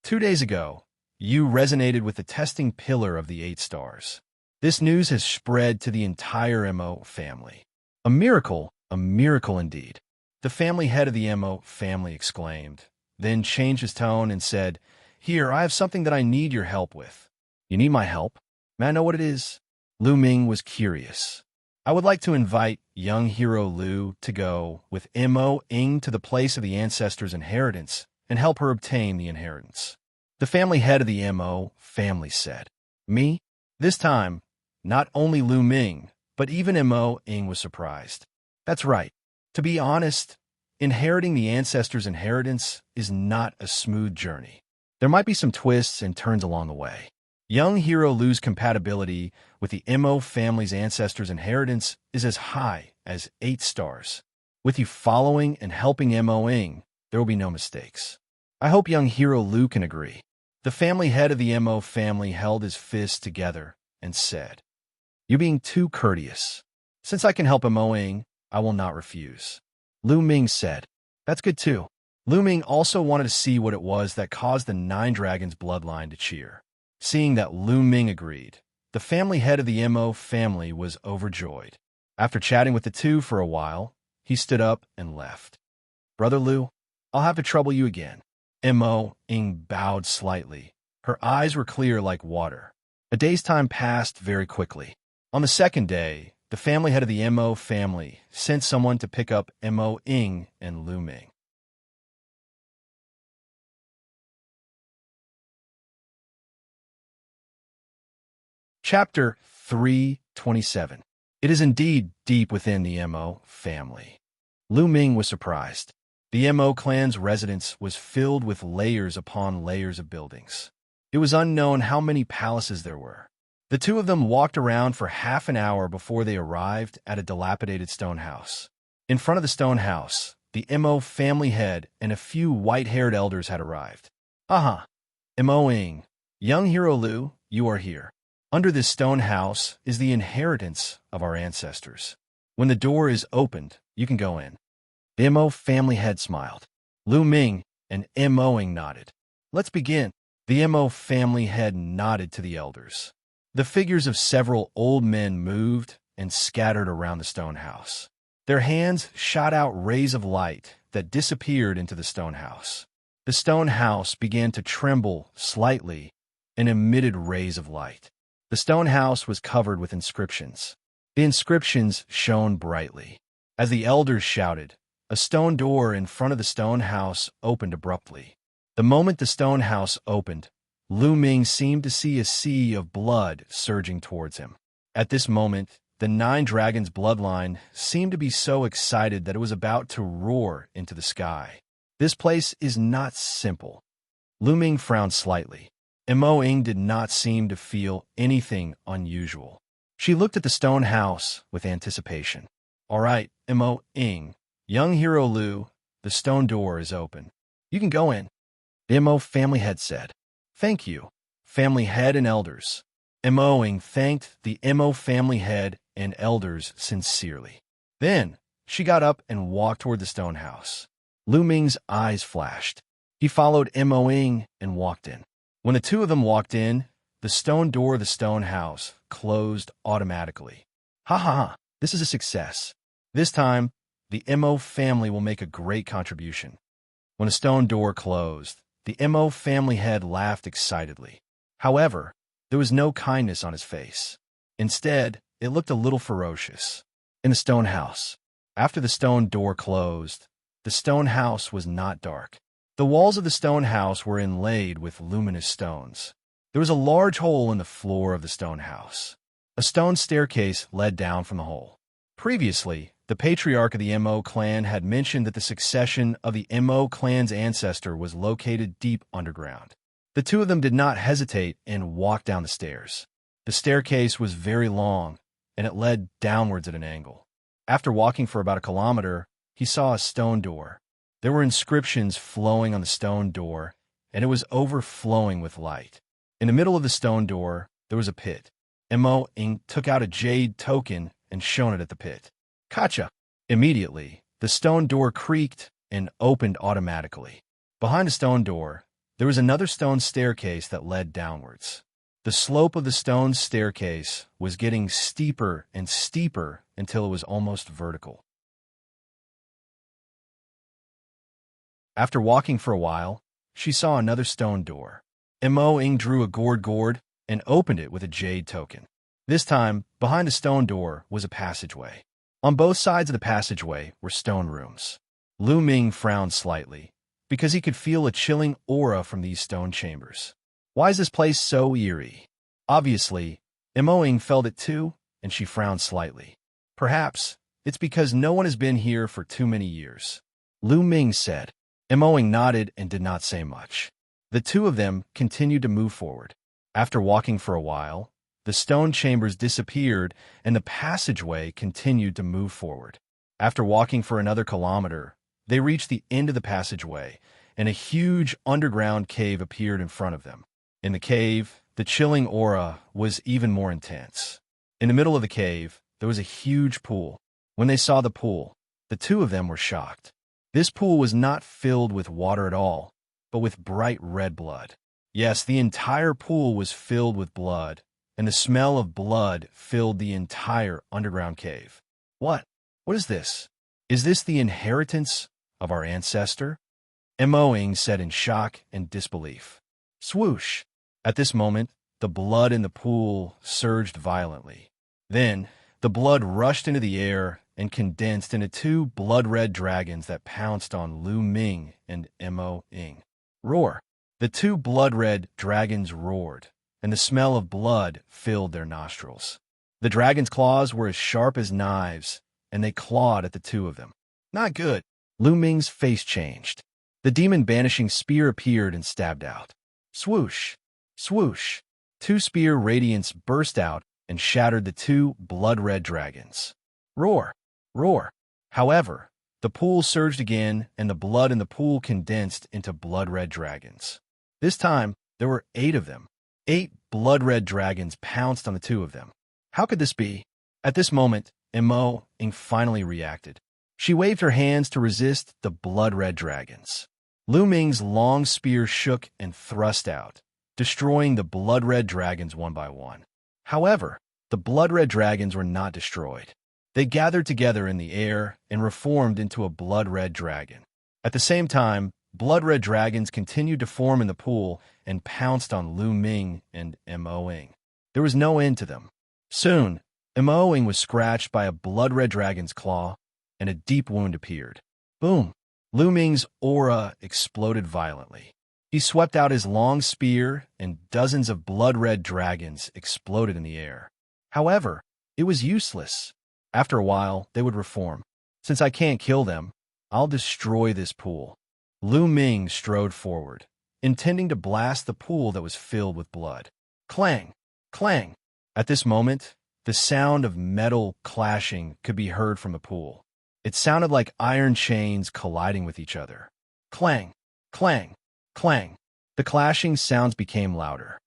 [SPEAKER 1] 2 days ago, you resonated with the testing pillar of the 8 stars. This news has spread to the entire Mo family. A miracle indeed. The family head of the Mo family exclaimed, then changed his tone and said, Here, I have something that I need your help with. You need my help? May I know what it is? Lu Ming was curious. I would like to invite young hero Lu to go with Mo Ing to the place of the ancestors' inheritance and help her obtain the inheritance. The family head of the Mo family said, Me? This time, not only Lu Ming, but even Mo Ing was surprised. That's right. To be honest, inheriting the ancestors' inheritance is not a smooth journey. There might be some twists and turns along the way. Young hero Lu's compatibility with the Mo family's ancestors' inheritance is as high as 8 stars. With you following and helping Mo Ing, there will be no mistakes. I hope young hero Lu can agree. The family head of the Mo family held his fists together and said, You being too courteous. Since I can help Mo Ing, I will not refuse. Lu Ming said, That's good too. Lu Ming also wanted to see what it was that caused the 9 dragons bloodline to cheer. Seeing that Lu Ming agreed, the family head of the Mo family was overjoyed. After chatting with the two for a while, he stood up and left. Brother Lu, I'll have to trouble you again. Mo Ing bowed slightly. Her eyes were clear like water. A day's time passed very quickly. On the second day, the family head of the Mo family sent someone to pick up Mo Ying and Lu Ming. Chapter 327. It is indeed deep within the Mo family. Lu Ming was surprised. The Mo clan's residence was filled with layers upon layers of buildings. It was unknown how many palaces there were. The two of them walked around for half an hour before they arrived at a dilapidated stone house. In front of the stone house, the Mo family head and a few white-haired elders had arrived. Aha! Mo Ying, young hero Lu, you are here. Under this stone house is the inheritance of our ancestors. When the door is opened, you can go in. The Mo family head smiled. Lu Ming and Mo Ying nodded. Let's begin. The Mo family head nodded to the elders. The figures of several old men moved and scattered around the stone house. Their hands shot out rays of light that disappeared into the stone house. The stone house began to tremble slightly and emitted rays of light. The stone house was covered with inscriptions. The inscriptions shone brightly. As the elders shouted, a stone door in front of the stone house opened abruptly. The moment the stone house opened, Lu Ming seemed to see a sea of blood surging towards him. At this moment, the Nine Dragons bloodline seemed to be so excited that it was about to roar into the sky. This place is not simple. Lu Ming frowned slightly. Mo Ying did not seem to feel anything unusual. She looked at the stone house with anticipation. All right, Mo Ying, young hero Lu, the stone door is open. You can go in. The Mo family head said. Thank you, family head and elders. Mo Ying thanked the Mo family head and elders sincerely. Then she got up and walked toward the stone house. Lu Ming's eyes flashed. He followed Mo Ying and walked in. When the two of them walked in, the stone door of the stone house closed automatically. Ha ha ha, this is a success. This time, the Mo family will make a great contribution. When the stone door closed, the Mo family head laughed excitedly. However, there was no kindness on his face. Instead, it looked a little ferocious. In the stone house, after the stone door closed, the stone house was not dark. The walls of the stone house were inlaid with luminous stones. There was a large hole in the floor of the stone house. A stone staircase led down from the hole. Previously, the patriarch of the Mo clan had mentioned that the succession of the Mo clan's ancestor was located deep underground. The two of them did not hesitate and walked down the stairs. The staircase was very long, and it led downwards at an angle. After walking for about a kilometer, he saw a stone door. There were inscriptions flowing on the stone door, and it was overflowing with light. In the middle of the stone door, there was a pit. Mo Ying took out a jade token and shone it at the pit. Gotcha! Immediately, the stone door creaked and opened automatically. Behind the stone door, there was another stone staircase that led downwards. The slope of the stone staircase was getting steeper and steeper until it was almost vertical. After walking for a while, she saw another stone door. Mo Ying drew a gourd and opened it with a jade token. This time, behind the stone door was a passageway. On both sides of the passageway were stone rooms. Lu Ming frowned slightly, because he could feel a chilling aura from these stone chambers. Why is this place so eerie? Obviously, Mo Ying felt it too, and she frowned slightly. Perhaps it's because no one has been here for too many years. Lu Ming said. Mo Ying nodded and did not say much. The two of them continued to move forward. After walking for a while, the stone chambers disappeared and the passageway continued to move forward. After walking for another kilometer, they reached the end of the passageway, and a huge underground cave appeared in front of them. In the cave, the chilling aura was even more intense. In the middle of the cave, there was a huge pool. When they saw the pool, the two of them were shocked. This pool was not filled with water at all, but with bright red blood. Yes, the entire pool was filled with blood, and the smell of blood filled the entire underground cave. What? What is this? Is this the inheritance of our ancestor? Mo Ying said in shock and disbelief. Swoosh! At this moment, the blood in the pool surged violently. Then, The blood rushed into the air and condensed into two blood-red dragons that pounced on Lu Ming and Mo Ying. Roar! The two blood-red dragons roared, and the smell of blood filled their nostrils. The dragon's claws were as sharp as knives, and they clawed at the two of them. Not good. Lu Ming's face changed. The demon-banishing spear appeared and stabbed out. Swoosh! Swoosh! Two spear radiance burst out and shattered the two blood-red dragons. Roar! Roar! However, the pool surged again, and the blood in the pool condensed into blood-red dragons. This time, there were 8 of them. 8 blood-red dragons pounced on the 2 of them. How could this be? At this moment, Mo Ying finally reacted. She waved her hands to resist the blood-red dragons. Lu Ming's long spear shook and thrust out, destroying the blood-red dragons one by one. However, the blood-red dragons were not destroyed. They gathered together in the air and reformed into a blood-red dragon. At the same time, blood-red dragons continued to form in the pool and pounced on Lu Ming and Mo Ying. There was no end to them. Soon, Mo Ying was scratched by a blood-red dragon's claw, and a deep wound appeared. Boom! Lu Ming's aura exploded violently. He swept out his long spear, and dozens of blood-red dragons exploded in the air. However, it was useless. After a while, they would reform. Since I can't kill them, I'll destroy this pool. Lu Ming strode forward, intending to blast the pool that was filled with blood. Clang! Clang! At this moment, the sound of metal clashing could be heard from the pool. It sounded like iron chains colliding with each other. Clang! Clang! Clang! The clashing sounds became louder.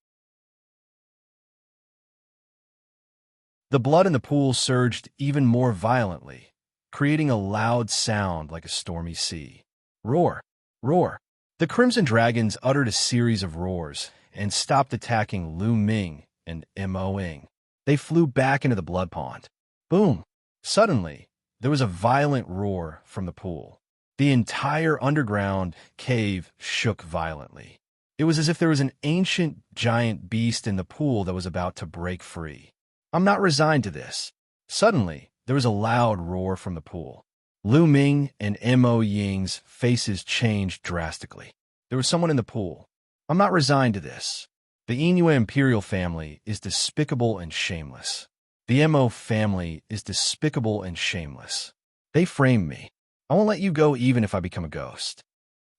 [SPEAKER 1] The blood in the pool surged even more violently, creating a loud sound like a stormy sea. Roar! Roar! The Crimson Dragons uttered a series of roars and stopped attacking Lu Ming and Mo Ying. They flew back into the blood pond. Boom! Suddenly, there was a violent roar from the pool. The entire underground cave shook violently. It was as if there was an ancient giant beast in the pool that was about to break free. I'm not resigned to this. Suddenly, there was a loud roar from the pool. Lu Ming and Mo Ying's faces changed drastically. There was someone in the pool. I'm not resigned to this. The Inua imperial family is despicable and shameless. The Mo family is despicable and shameless. They framed me. I won't let you go even if I become a ghost.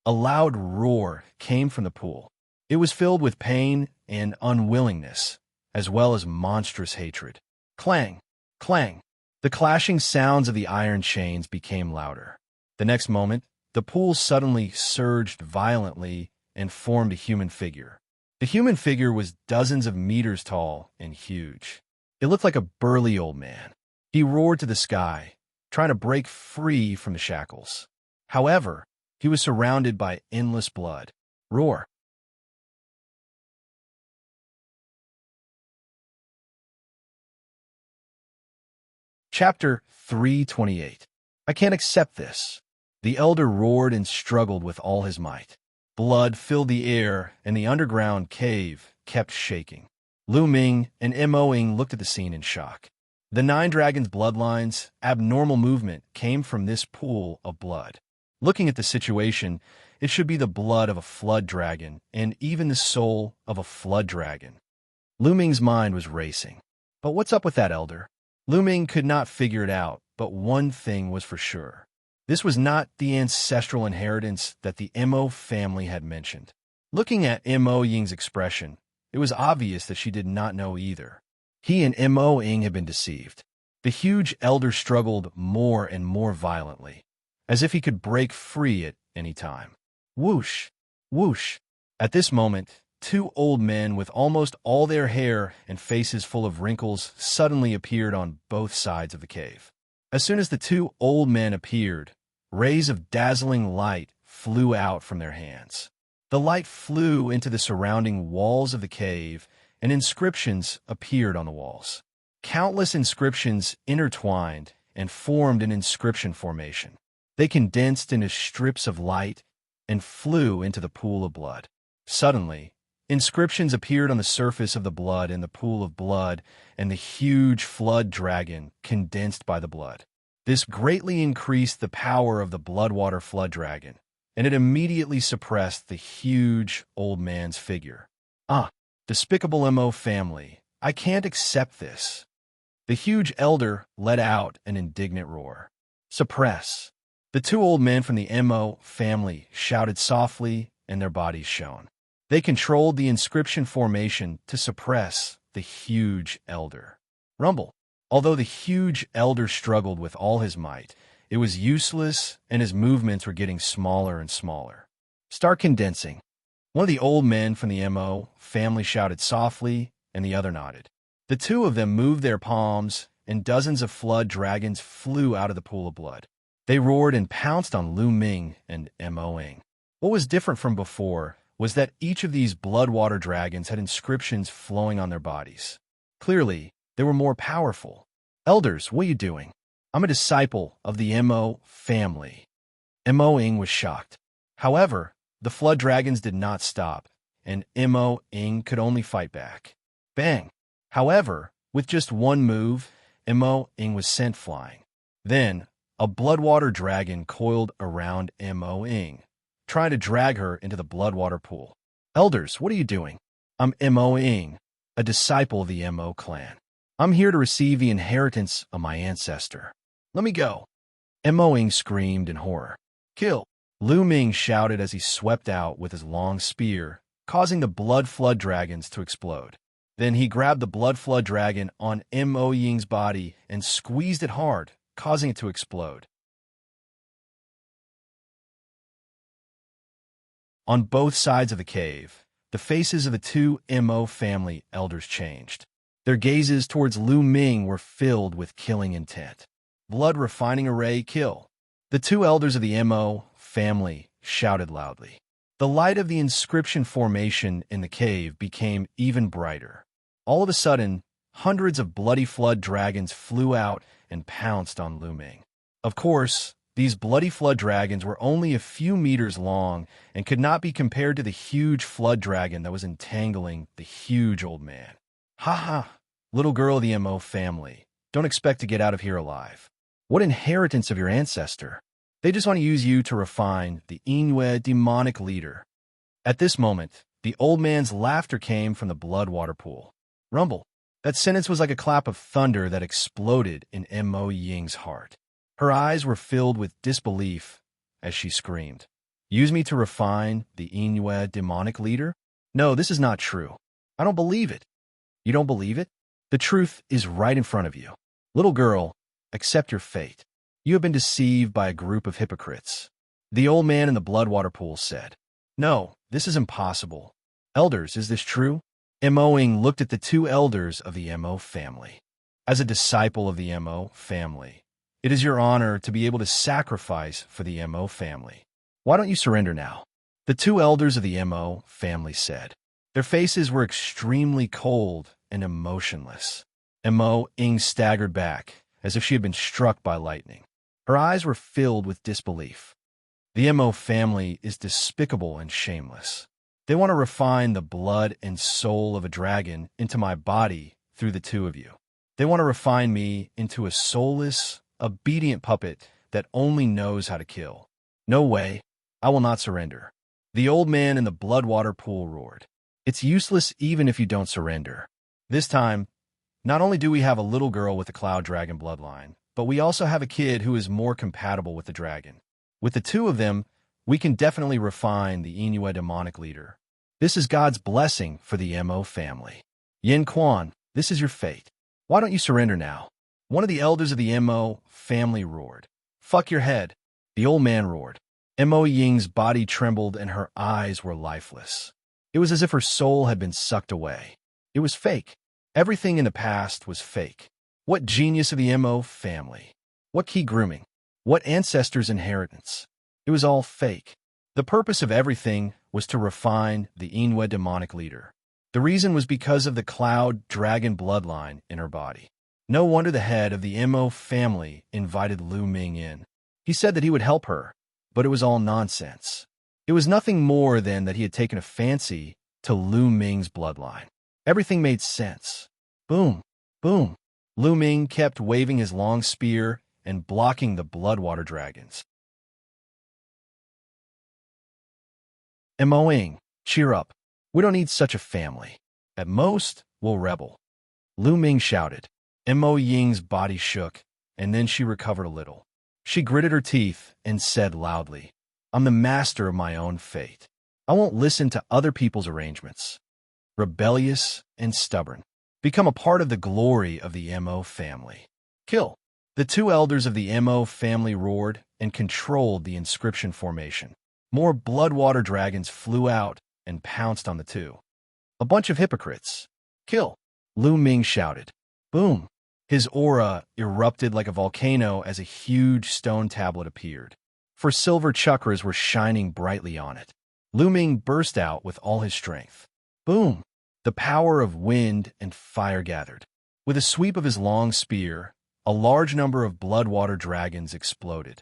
[SPEAKER 1] A loud roar came from the pool. It was filled with pain and unwillingness, as well as monstrous hatred. Clang! Clang! The clashing sounds of the iron chains became louder. The next moment, the pool suddenly surged violently and formed a human figure. The human figure was dozens of meters tall and huge. It looked like a burly old man. He roared to the sky, trying to break free from the shackles. However, he was surrounded by endless blood. Roar! Chapter 328. I can't accept this. The elder roared and struggled with all his might. Blood filled the air, and the underground cave kept shaking. Lu Ming and Mo Ying looked at the scene in shock. The 9 dragons' bloodlines' abnormal movement came from this pool of blood. Looking at the situation, it should be the blood of a flood dragon and even the soul of a flood dragon. Lu Ming's mind was racing. But what's up with that elder? Lu Ming could not figure it out, but one thing was for sure. This was not the ancestral inheritance that the Mo family had mentioned. Looking at Mo Ying's expression, it was obvious that she did not know either. He and Mo Ying had been deceived. The huge elder struggled more and more violently, as if he could break free at any time. Whoosh! Whoosh! At this moment, 2 old men with almost all their hair and faces full of wrinkles suddenly appeared on both sides of the cave. As soon as the 2 old men appeared, rays of dazzling light flew out from their hands. The light flew into the surrounding walls of the cave, and inscriptions appeared on the walls. Countless inscriptions intertwined and formed an inscription formation. They condensed into strips of light and flew into the pool of blood. Suddenly, Inscriptions appeared on the surface of the blood in the pool of blood, and the huge flood dragon condensed by the blood. This greatly increased the power of the bloodwater flood dragon, and it immediately suppressed the huge old man's figure. Ah, despicable Mo family, I can't accept this. The huge elder let out an indignant roar. Suppress. The two old men from the Mo family shouted softly, and their bodies shone. They controlled the inscription formation to suppress the huge elder. Rumble. Although the huge elder struggled with all his might, it was useless, and his movements were getting smaller and smaller. Start condensing. One of the old men from the Mo family shouted softly, and the other nodded. The two of them moved their palms, and dozens of flood dragons flew out of the pool of blood. They roared and pounced on Lu Ming and Mo Ing. What was different from before was that each of these bloodwater dragons had inscriptions flowing on their bodies. Clearly, they were more powerful. Elders, what are you doing? I'm a disciple of the Mo family. Mo Ing was shocked. However, the flood dragons did not stop, and Mo Ing could only fight back. Bang! However, with just one move, Mo Ing was sent flying. Then, a bloodwater dragon coiled around Mo Ing, trying to drag her into the bloodwater pool. Elders, what are you doing? I'm Mo Ing, a disciple of the Mo clan. I'm here to receive the inheritance of my ancestor. Let me go. Mo Ing screamed in horror. Kill! Lu Ming shouted as he swept out with his long spear, causing the blood flood dragons to explode. Then he grabbed the blood flood dragon on Mo Ying's body and squeezed it hard, causing it to explode. On both sides of the cave, the faces of the two Mo family elders changed. Their gazes towards Lu Ming were filled with killing intent. Blood refining array kill. The two elders of the Mo family shouted loudly. The light of the inscription formation in the cave became even brighter. All of a sudden, hundreds of bloody flood dragons flew out and pounced on Lu Ming. Of course, these bloody flood dragons were only a few meters long and could not be compared to the huge flood dragon that was entangling the huge old man. Ha ha, little girl of the Mo family, don't expect to get out of here alive. What inheritance of your ancestor? They just want to use you to refine the Inyue demonic leader. At this moment, the old man's laughter came from the bloodwater pool. Rumble. That sentence was like a clap of thunder that exploded in Mo Ying's heart. Her eyes were filled with disbelief as she screamed. Use me to refine the Inyue demonic leader? No, this is not true. I don't believe it. You don't believe it? The truth is right in front of you. Little girl, accept your fate. You have been deceived by a group of hypocrites. The old man in the bloodwater pool said. No, this is impossible. Elders, is this true? Mo Ing looked at the two elders of the Mo family. As a disciple of the Mo family, it is your honor to be able to sacrifice for the Mo family. Why don't you surrender now? The two elders of the Mo family said. Their faces were extremely cold and emotionless. Mo Ing staggered back, as if she had been struck by lightning. Her eyes were filled with disbelief. The Mo family is despicable and shameless. They want to refine the blood and soul of a dragon into my body through the two of you. They want to refine me into a soulless, obedient puppet that only knows how to kill. No way. I will not surrender. The old man in the bloodwater pool roared. It's useless even if you don't surrender. This time, not only do we have a little girl with the cloud dragon bloodline, but we also have a kid who is more compatible with the dragon. With the two of them, we can definitely refine the Inyue demonic leader. This is God's blessing for the Mo family. Yin Quan, this is your fate. Why don't you surrender now? One of the elders of the Mo family roared. Fuck your head. The old man roared. Mo Ying's body trembled and her eyes were lifeless. It was as if her soul had been sucked away. It was fake. Everything in the past was fake. What genius of the Mo family? What key grooming? What ancestors' inheritance? It was all fake. The purpose of everything was to refine the Inyue demonic leader. The reason was because of the cloud dragon bloodline in her body. No wonder the head of the Mo family invited Lu Ming in. He said that he would help her, but it was all nonsense. It was nothing more than that he had taken a fancy to Lu Ming's bloodline. Everything made sense. Boom, boom. Lu Ming kept waving his long spear and blocking the Bloodwater dragons. Moing, cheer up. We don't need such a family. At most, we'll rebel. Lu Ming shouted. Mo Ying's body shook, and then she recovered a little. She gritted her teeth and said loudly, I'm the master of my own fate. I won't listen to other people's arrangements. Rebellious and stubborn. Become a part of the glory of the Mo family. Kill. The two elders of the Mo family roared and controlled the inscription formation. More Bloodwater dragons flew out and pounced on the two. A bunch of hypocrites. Kill. Lu Ming shouted. Boom. His aura erupted like a volcano as a huge stone tablet appeared. Four silver chakras were shining brightly on it. Lu Ming burst out with all his strength. Boom! The power of wind and fire gathered. With a sweep of his long spear, a large number of Bloodwater dragons exploded.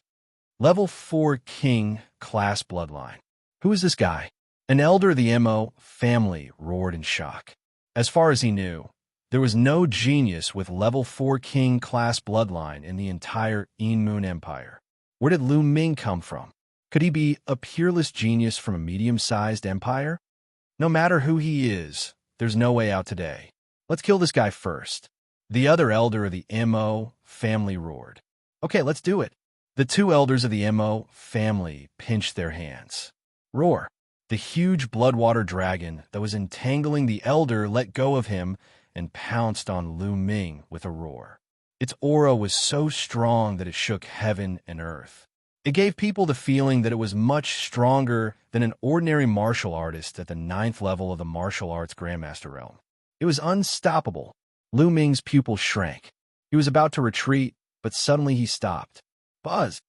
[SPEAKER 1] Level 4 King Class Bloodline. Who is this guy? An elder of the Mo family roared in shock. As far as he knew, there was no genius with level 4 King Class Bloodline in the entire Moon Empire. Where did Lu Ming come from? Could he be a peerless genius from a medium-sized empire? No matter who he is, there's no way out today. Let's kill this guy first. The other elder of the Mo family roared. Okay, let's do it. The two elders of the Mo family pinched their hands. Roar. The huge Bloodwater dragon that was entangling the elder let go of him and pounced on Lu Ming with a roar. Its aura was so strong that it shook heaven and earth. It gave people the feeling that it was much stronger than an ordinary martial artist at the 9th level of the martial arts Grandmaster realm. It was unstoppable. Lu Ming's pupil shrank. He was about to retreat, but suddenly he stopped. Buzz!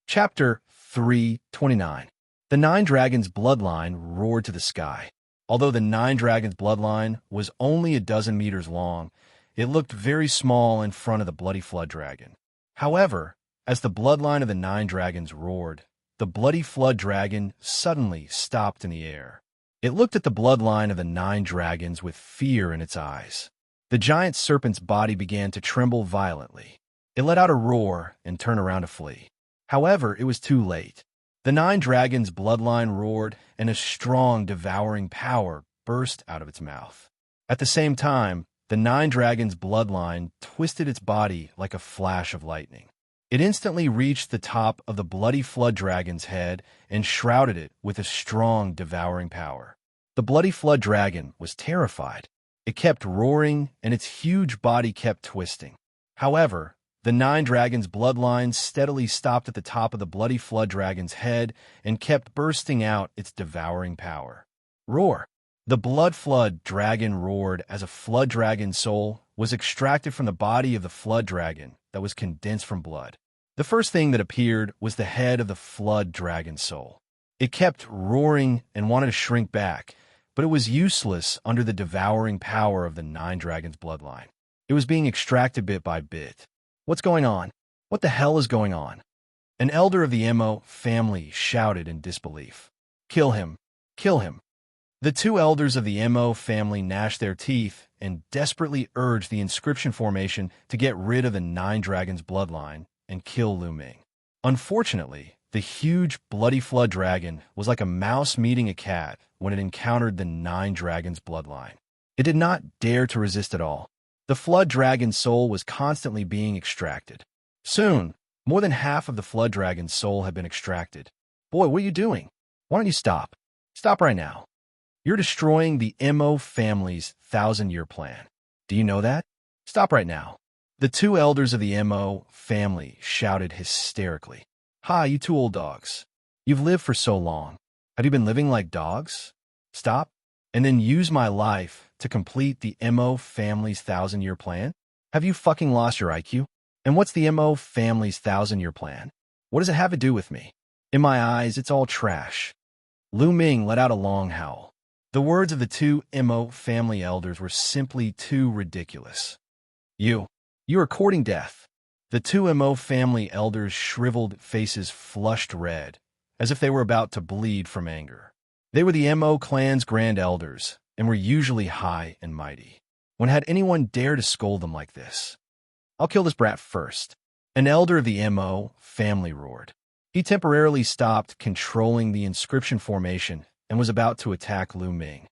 [SPEAKER 1] Chapter 329. The Nine Dragons' bloodline roared to the sky. Although the Nine Dragons' bloodline was only a dozen meters long, it looked very small in front of the Bloody Flood Dragon. However, as the bloodline of the Nine Dragons roared, the Bloody Flood Dragon suddenly stopped in the air. It looked at the bloodline of the Nine Dragons with fear in its eyes. The giant serpent's body began to tremble violently. It let out a roar and turned around to flee. However, it was too late. The Nine Dragons' bloodline roared, and a strong, devouring power burst out of its mouth. At the same time, the Nine Dragons' bloodline twisted its body like a flash of lightning. It instantly reached the top of the Bloody Flood Dragon's head and shrouded it with a strong, devouring power. The Bloody Flood Dragon was terrified. It kept roaring, and its huge body kept twisting. However, the Nine Dragons' bloodline steadily stopped at the top of the Bloody Flood Dragon's head and kept bursting out its devouring power. Roar! The Blood Flood Dragon roared as a Flood Dragon soul was extracted from the body of the Flood Dragon that was condensed from blood. The first thing that appeared was the head of the Flood Dragon soul. It kept roaring and wanted to shrink back, but it was useless under the devouring power of the Nine Dragons' bloodline. It was being extracted bit by bit. What's going on? What the hell is going on? An elder of the Mo family shouted in disbelief. Kill him! Kill him! The two elders of the Mo family gnashed their teeth and desperately urged the inscription formation to get rid of the Nine Dragons' bloodline and kill Lu Ming. Unfortunately, the huge Bloody Flood Dragon was like a mouse meeting a cat when it encountered the Nine Dragons' bloodline. It did not dare to resist at all. The Flood Dragon's soul was constantly being extracted. Soon, more than half of the Flood Dragon's soul had been extracted. Boy, what are you doing? Why don't you stop? Stop right now. You're destroying the Mo family's 1,000-year plan. Do you know that? Stop right now. The two elders of the Mo family shouted hysterically. Hi, you two old dogs. You've lived for so long. Have you been living like dogs? Stop, and then use my life to complete the Mo family's 1,000-year plan? Have you fucking lost your IQ? And what's the Mo family's 1,000-year plan? What does it have to do with me? In my eyes, it's all trash. Lu Ming let out a long howl. The words of the two Mo family elders were simply too ridiculous. You are courting death. The two Mo family elders' shriveled faces flushed red, as if they were about to bleed from anger. They were the Mo clan's grand elders, and were usually high and mighty. When had anyone dared to scold them like this? "I'll kill this brat first," an elder of the Mo family roared. He temporarily stopped controlling the inscription formation and was about to attack Lu Ming.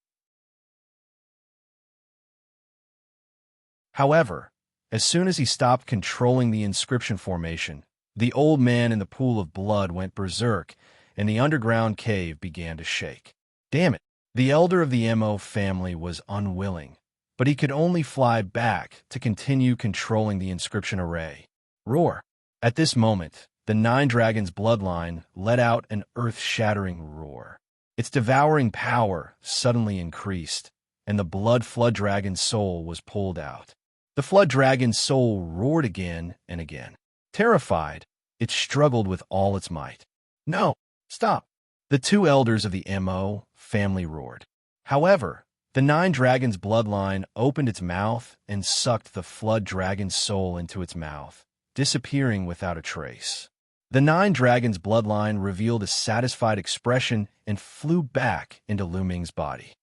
[SPEAKER 1] However, as soon as he stopped controlling the inscription formation, the old man in the pool of blood went berserk, and the underground cave began to shake. Damn it! The elder of the Mo family was unwilling, but he could only fly back to continue controlling the inscription array. Roar! At this moment, the Nine Dragons' bloodline let out an earth-shattering roar. Its devouring power suddenly increased, and the blood flood dragon's soul was pulled out. The flood dragon's soul roared again and again. Terrified, it struggled with all its might. "No! Stop!" The two elders of the Mo family roared. However, the Nine Dragons' bloodline opened its mouth and sucked the flood dragon's soul into its mouth, disappearing without a trace. The Nine Dragons' bloodline revealed a satisfied expression and flew back into Lu Ming's body.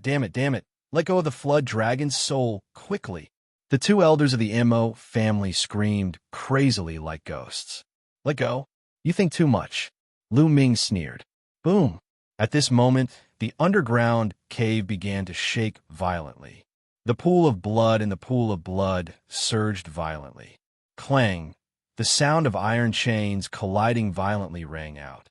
[SPEAKER 1] Damn it. Let go of the flood dragon's soul, quickly. The two elders of the Mo family screamed crazily like ghosts. "Let go? You think too much," Lu Ming sneered. Boom! At this moment, the underground cave began to shake violently. The pool of blood in the pool of blood surged violently. Clang! The sound of iron chains colliding violently rang out.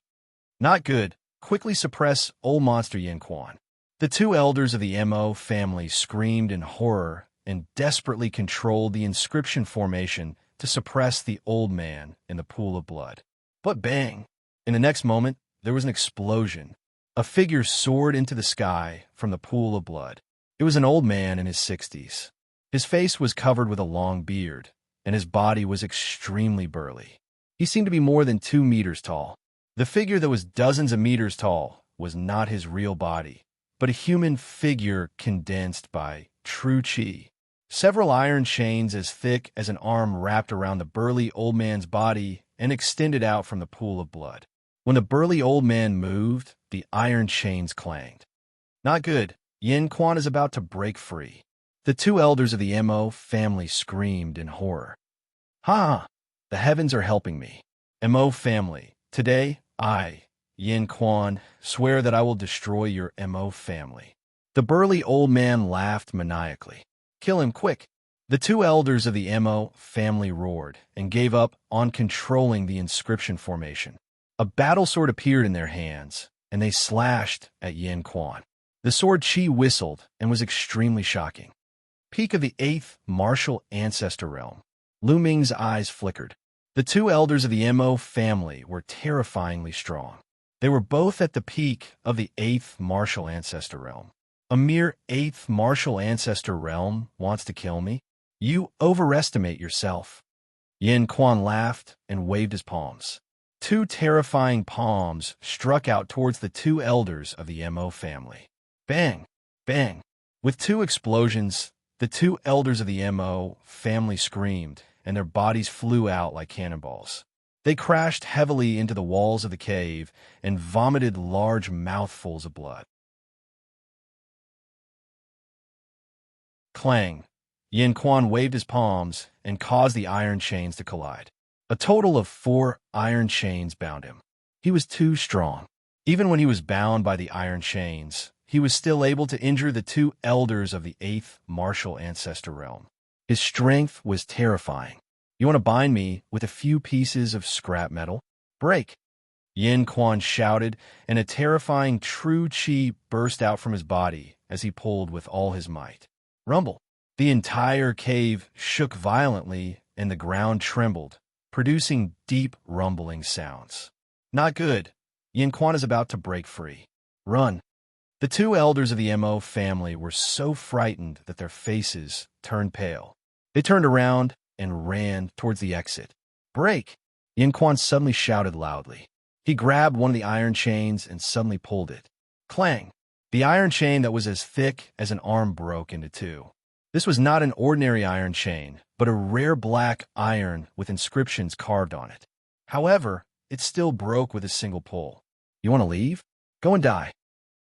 [SPEAKER 1] "Not good. Quickly suppress old monster Xianxia." The two elders of the Mo family screamed in horror and desperately controlled the inscription formation to suppress the old man in the pool of blood. But bang! In the next moment, there was an explosion. A figure soared into the sky from the pool of blood. It was an old man in his 60s. His face was covered with a long beard, and his body was extremely burly. He seemed to be more than 2 meters tall. The figure that was dozens of meters tall was not his real body, but a human figure condensed by true qi. Several iron chains as thick as an arm wrapped around the burly old man's body and extended out from the pool of blood. When the burly old man moved, the iron chains clanged. Not good. Xianxia is about to break free. The two elders of the Mo family screamed in horror. "Ha! The heavens are helping me. Mo family, today, I, Xianxia, swear that I will destroy your Mo family." The burly old man laughed maniacally. "Kill him, quick!" The two elders of the Mo family roared and gave up on controlling the inscription formation. A battle sword appeared in their hands, and they slashed at Xianxia. The sword Qi whistled and was extremely shocking. Peak of the 8th martial ancestor realm. Lu Ming's eyes flickered. The two elders of the Mo family were terrifyingly strong. They were both at the peak of the 8th martial ancestor realm. A mere 8th martial ancestor realm wants to kill me? You overestimate yourself. Xianxia laughed and waved his palms. Two terrifying palms struck out towards the two elders of the Mo family. Bang! Bang! With two explosions, the two elders of the Mo family screamed, and their bodies flew out like cannonballs. They crashed heavily into the walls of the cave and vomited large mouthfuls of blood. Clang! Xianxia waved his palms and caused the iron chains to collide. A total of 4 iron chains bound him. He was too strong. Even when he was bound by the iron chains, he was still able to injure the two elders of the 8th martial ancestor realm. His strength was terrifying. "You want to bind me with a few pieces of scrap metal? Break!" Xianxia shouted, and a terrifying true qi burst out from his body as he pulled with all his might. Rumble! The entire cave shook violently, and the ground trembled, producing deep rumbling sounds. Not good. Xianxia is about to break free. Run! The two elders of the Mo family were so frightened that their faces turned pale. They turned around and ran towards the exit. Break! Xianxia suddenly shouted loudly. He grabbed one of the iron chains and suddenly pulled it. Clang! The iron chain that was as thick as an arm broke into 2. This was not an ordinary iron chain, but a rare black iron with inscriptions carved on it. However, it still broke with a single pull. "You want to leave? Go and die,"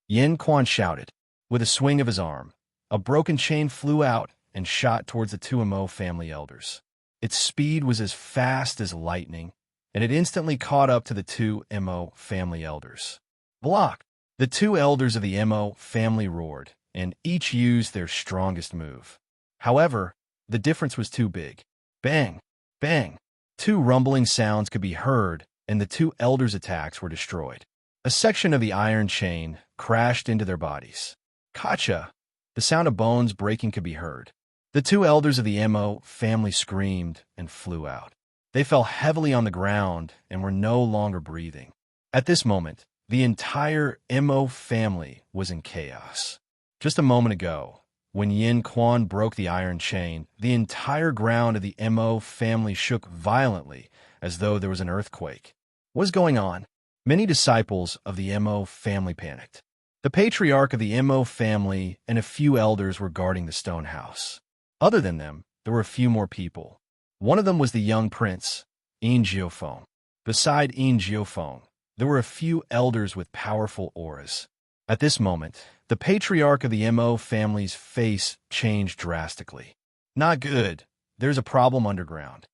[SPEAKER 1] Yin Quan shouted. With a swing of his arm, a broken chain flew out and shot towards the two Mo family elders. Its speed was as fast as lightning, and it instantly caught up to the two Mo family elders. "Block!" The two elders of the Mo family roared, and each used their strongest move. However, the difference was too big. Bang! Bang! Two rumbling sounds could be heard, and the two elders' attacks were destroyed. A section of the iron chain crashed into their bodies. "Kacha!" The sound of bones breaking could be heard. The two elders of the Mo family screamed and flew out. They fell heavily on the ground and were no longer breathing. At this moment, the entire Mo family was in chaos. Just a moment ago, when Yin Quan broke the iron chain, the entire ground of the Mo family shook violently as though there was an earthquake. What is going on? Many disciples of the Mo family panicked. The patriarch of the Mo family and a few elders were guarding the stone house. Other than them, there were a few more people. One of them was the young prince, Yin Jiofeng. Beside Yin Jiofeng, there were a few elders with powerful auras. At this moment, the patriarch of the Mo family's face changed drastically. "Not good. There's a problem underground."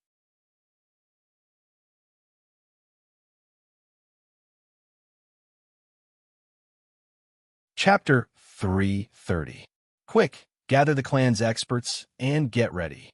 [SPEAKER 1] Chapter 330. Quick, gather the clan's experts and get ready.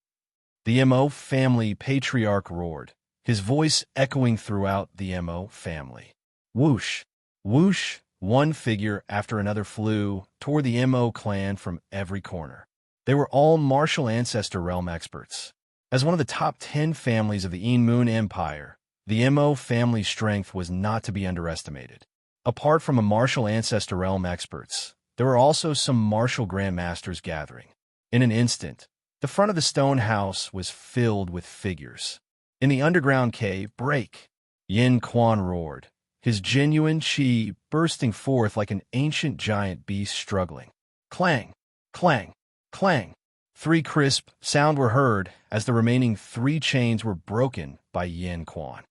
[SPEAKER 1] The Mo family patriarch roared, his voice echoing throughout the Mo family. Whoosh! Whoosh! One figure after another flew toward the Mo clan from every corner. They were all martial ancestor realm experts. As one of the top 10 families of the Yin Moon Empire, the Mo family's strength was not to be underestimated. Apart from a martial ancestor realm experts, there were also some martial grandmasters gathering. In an instant, the front of the stone house was filled with figures. In the underground cave, break! Yin Quan roared, his genuine qi bursting forth like an ancient giant beast struggling. Clang! Clang! Clang! 3 crisp sounds were heard as the remaining 3 chains were broken by Yin Quan.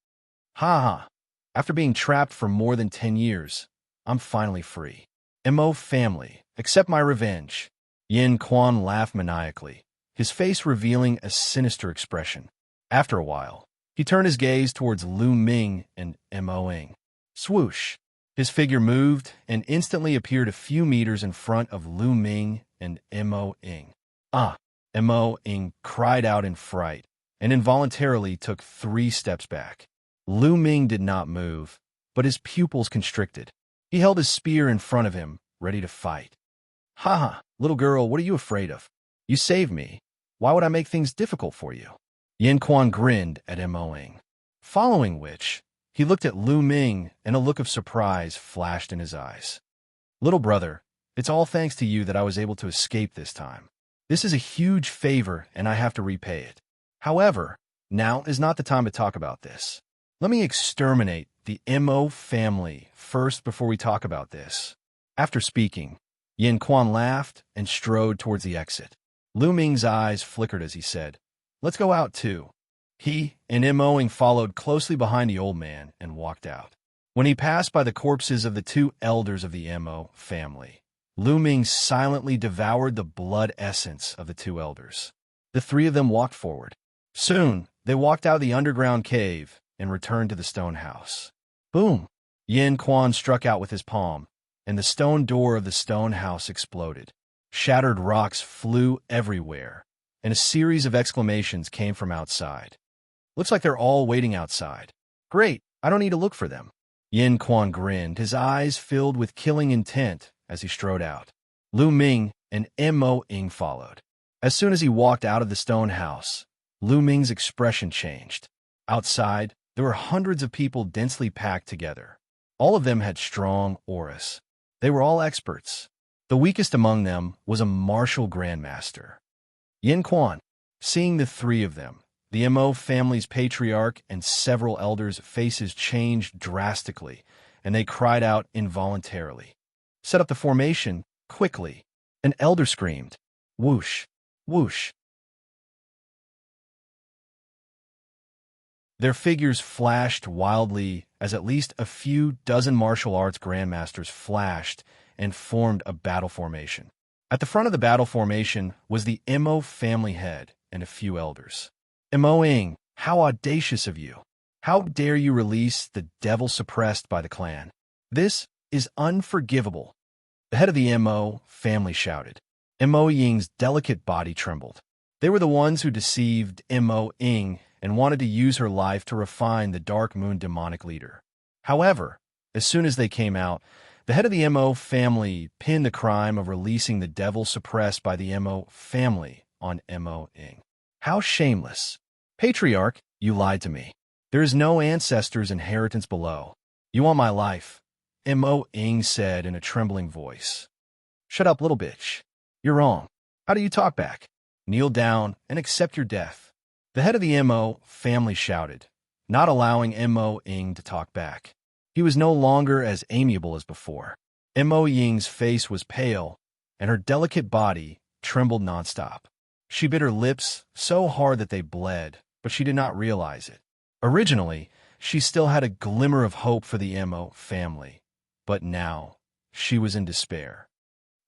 [SPEAKER 1] Ha ha! After being trapped for more than 10 years, I'm finally free. Mo family, accept my revenge. Yin Quan laughed maniacally, his face revealing a sinister expression. After a while, he turned his gaze towards Lu Ming and Mo Ing. Swoosh! His figure moved and instantly appeared a few meters in front of Lu Ming and Mo Ing. Ah! Mo Ing cried out in fright and involuntarily took 3 steps back. Lu Ming did not move, but his pupils constricted. He held his spear in front of him, ready to fight. "Ha ha, little girl, what are you afraid of? You saved me. Why would I make things difficult for you?" Yin Quan grinned at Mo Ing. Following which, he looked at Lu Ming and a look of surprise flashed in his eyes. "Little brother, it's all thanks to you that I was able to escape this time. This is a huge favor and I have to repay it. However, now is not the time to talk about this. Let me exterminate the Mo family first before we talk about this." After speaking, Yin Quan laughed and strode towards the exit. Lu Ming's eyes flickered as he said, "Let's go out too." He and Mo Ing followed closely behind the old man and walked out. When he passed by the corpses of the 2 elders of the Mo family, Lu Ming silently devoured the blood essence of the 2 elders. The 3 of them walked forward. Soon, they walked out of the underground cave and returned to the stone house. Boom! Yin Quan struck out with his palm, and the stone door of the stone house exploded. Shattered rocks flew everywhere, and a series of exclamations came from outside. "Looks like they're all waiting outside. Great, I don't need to look for them." Yin Quan grinned, his eyes filled with killing intent as he strode out. Lu Ming and Mo Ing followed. As soon as he walked out of the stone house, Lu Ming's expression changed. Outside, there were hundreds of people densely packed together. All of them had strong auras. They were all experts. The weakest among them was a martial grandmaster. Yin Quan, seeing the 3 of them, the Mo family's patriarch and several elders' faces changed drastically, and they cried out involuntarily. "Set up the formation, quickly!" An elder screamed. Whoosh! Whoosh. Their figures flashed wildly as at least a few dozen martial arts grandmasters flashed and formed a battle formation. At the front of the battle formation was the Mo family head and a few elders. Mo-ing, how audacious of you! How dare you release the devil suppressed by the clan? This is unforgivable. The head of the Mo family shouted. Mo-ying's delicate body trembled. They were the ones who deceived Mo-ing and wanted to use her life to refine the Dark Moon demonic leader. However, as soon as they came out, the head of the Mo family pinned the crime of releasing the devil suppressed by the Mo family on Mo-ing. How shameless! Patriarch, you lied to me. There is no ancestors' inheritance below. You want my life, Mo-ing said in a trembling voice. Shut up, little bitch. You're wrong. How do you talk back? Kneel down and accept your death. The head of the Mo family shouted, not allowing Mo-ing to talk back. He was no longer as amiable as before. Mo-ying's face was pale, and her delicate body trembled nonstop. She bit her lips so hard that they bled, but she did not realize it. Originally, she still had a glimmer of hope for the Mo family, but now she was in despair.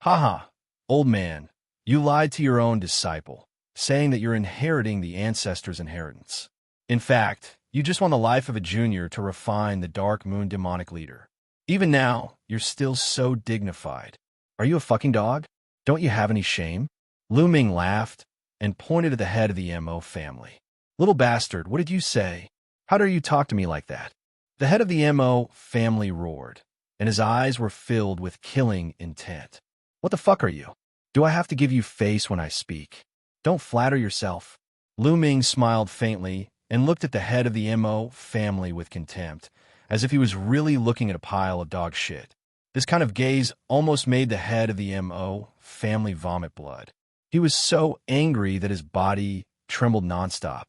[SPEAKER 1] Ha, old man, you lied to your own disciple, saying that you're inheriting the ancestors' inheritance. In fact, you just want the life of a junior to refine the Dark Moon demonic leader. Even now, you're still so dignified. Are you a fucking dog? Don't you have any shame? Lu Ming laughed and pointed at the head of the Mo family. Little bastard, what did you say? How dare you talk to me like that? The head of the Mo family roared, and his eyes were filled with killing intent. What the fuck are you? Do I have to give you face when I speak? Don't flatter yourself. Lu Ming smiled faintly and looked at the head of the Mo family with contempt, as if he was really looking at a pile of dog shit. This kind of gaze almost made the head of the Mo family vomit blood. He was so angry that his body trembled nonstop.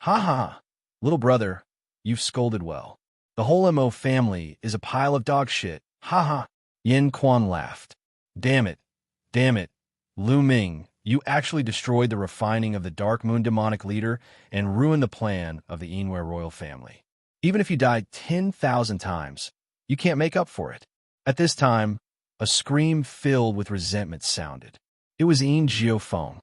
[SPEAKER 1] Ha, little brother, you've scolded well. The whole Mo family is a pile of dog shit. Ha. Yin Quan laughed. Damn it, Lu Ming, you actually destroyed the refining of the Dark Moon demonic leader and ruined the plan of the Yinwei royal family. Even if you died 10,000 times, you can't make up for it. At this time, a scream filled with resentment sounded. It was Yin Jiufeng.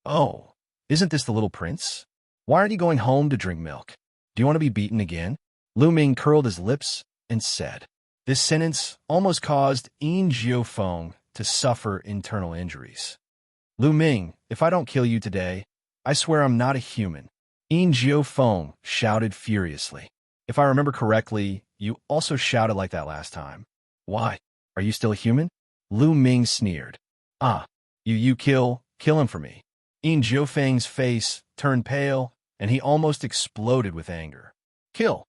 [SPEAKER 1] Oh, isn't this the little prince? Why aren't you going home to drink milk? Do you want to be beaten again? Lu Ming curled his lips and said. This sentence almost caused Yin Jiufeng to suffer internal injuries. Lu Ming, if I don't kill you today, I swear I'm not a human. Yin Jiufeng shouted furiously. If I remember correctly, you also shouted like that last time. Why? Are you still a human? Lu Ming sneered. You kill him for me. Yin Jiufeng's face turned pale, and he almost exploded with anger. Kill.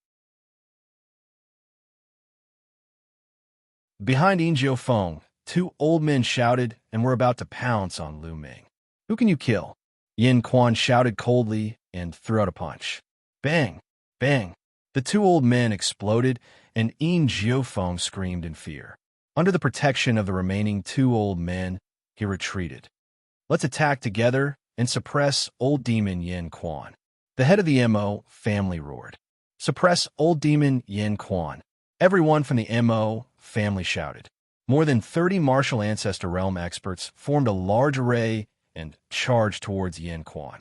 [SPEAKER 1] Behind Yin Jiufeng, two old men shouted and were about to pounce on Lu Ming. Who can you kill? Yin Quan shouted coldly and threw out a punch. Bang! Bang! The two old men exploded, and Yin Jiufeng screamed in fear. Under the protection of the remaining two old men, he retreated. Let's attack together and suppress old demon Yin Quan. The head of the Mo family roared. Suppress old demon Yin Quan. Everyone from the Mo family shouted. More than 30 martial ancestor realm experts formed a large array and charged towards Yin Quan.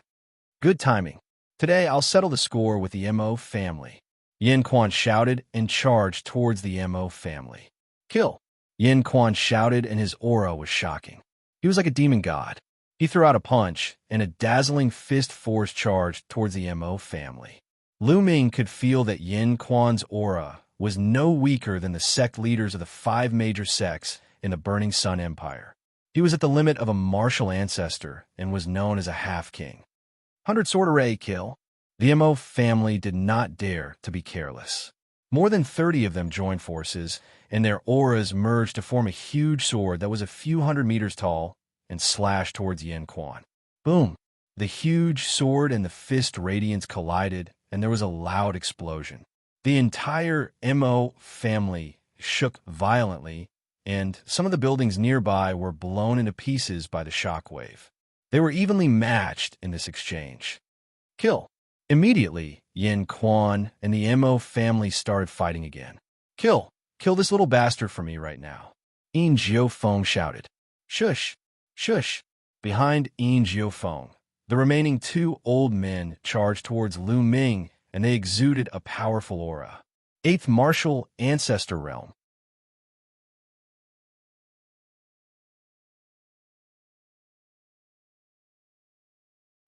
[SPEAKER 1] Good timing. Today I'll settle the score with the Mo family. Yin Quan shouted and charged towards the Mo family. Kill. Yin Quan shouted and his aura was shocking. He was like a demon god. He threw out a punch and a dazzling fist force charged towards the Mo family. Lu Ming could feel that Yin Quan's aura was no weaker than the sect leaders of the 5 major sects in the Burning Sun Empire. He was at the limit of a martial ancestor and was known as a half-king. 100 sword array kill. The Mo family did not dare to be careless. More than 30 of them joined forces, and their auras merged to form a huge sword that was a few hundred meters tall and slashed towards Yin Quan. Boom! The huge sword and the fist radiance collided, and there was a loud explosion. The entire Mo family shook violently, and some of the buildings nearby were blown into pieces by the shockwave. They were evenly matched in this exchange. Kill. Immediately, Yin Quan and the Mo family started fighting again. Kill. Kill this little bastard for me right now. Yin Jiufeng shouted. Shush. Shush. Behind Yin Jiufeng, the remaining two old men charged towards Lu Ming, and they exuded a powerful aura. 8th Martial Ancestor Realm.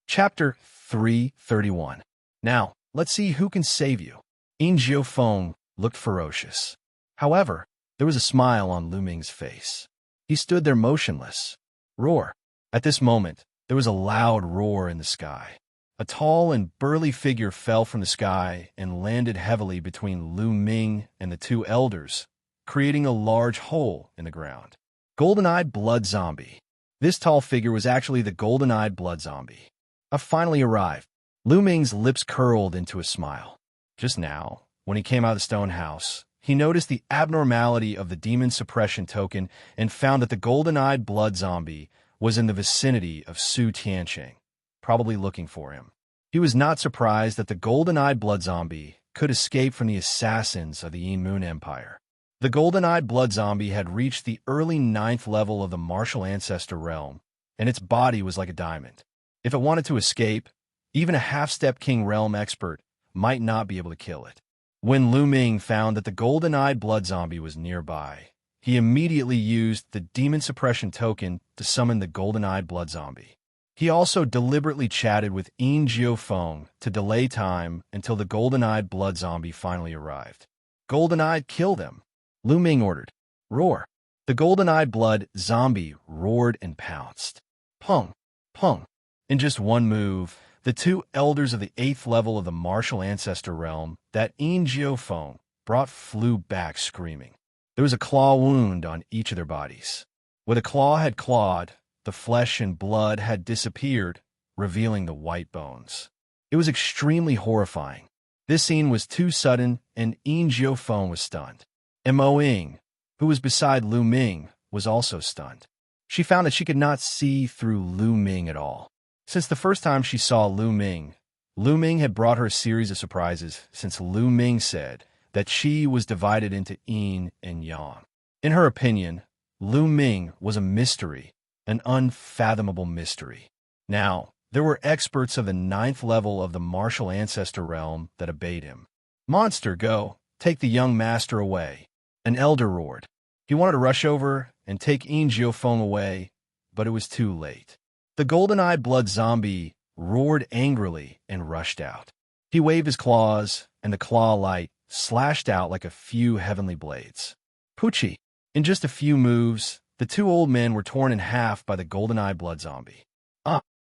[SPEAKER 1] Chapter 331. Now, let's see who can save you. Yin Jiufeng looked ferocious. However, there was a smile on Lu Ming's face. He stood there motionless. Roar. At this moment, there was a loud roar in the sky. A tall and burly figure fell from the sky and landed heavily between Lu Ming and the two elders, creating a large hole in the ground. Golden-eyed blood zombie. This tall figure was actually the golden-eyed blood zombie. I finally arrived. Lu Ming's lips curled into a smile. Just now, when he came out of the stone house, he noticed the abnormality of the demon suppression token and found that the golden-eyed blood zombie was in the vicinity of Su Tianqing, probably looking for him. He was not surprised that the golden-eyed blood zombie could escape from the assassins of the Yin Moon Empire. The golden-eyed blood zombie had reached the early 9th level of the martial ancestor realm, and its body was like a diamond. If it wanted to escape, even a half-step king realm expert might not be able to kill it. When Lu Ming found that the golden-eyed blood zombie was nearby, he immediately used the demon suppression token to summon the golden-eyed blood zombie. He also deliberately chatted with Yin Jiufeng to delay time until the golden-eyed blood zombie finally arrived. Golden-eyed, kill them, Lu Ming ordered. Roar. The golden-eyed blood zombie roared and pounced. Pung, pung. In just one move, the two elders of the 8th level of the martial ancestor realm that Yin Jiufeng brought flew back screaming. There was a claw wound on each of their bodies. Where the claw had clawed, the flesh and blood had disappeared, revealing the white bones. It was extremely horrifying. This scene was too sudden, and Yin Jiufeng was stunned. Mo Ying, who was beside Lu Ming, was also stunned. She found that she could not see through Lu Ming at all. Since the first time she saw Lu Ming had brought her a series of surprises since Lu Ming said that she was divided into yin and yang. In her opinion, Lu Ming was a mystery, an unfathomable mystery. Now, there were experts of the 9th level of the martial ancestor realm that obeyed him. Monster, go, take the young master away. An elder roared. He wanted to rush over and take Yin Jiufeng away, but it was too late. The golden-eyed blood zombie roared angrily and rushed out. He waved his claws, and the claw light slashed out like a few heavenly blades. Poochie. In just a few moves, the two old men were torn in half by the golden-eyed blood zombie.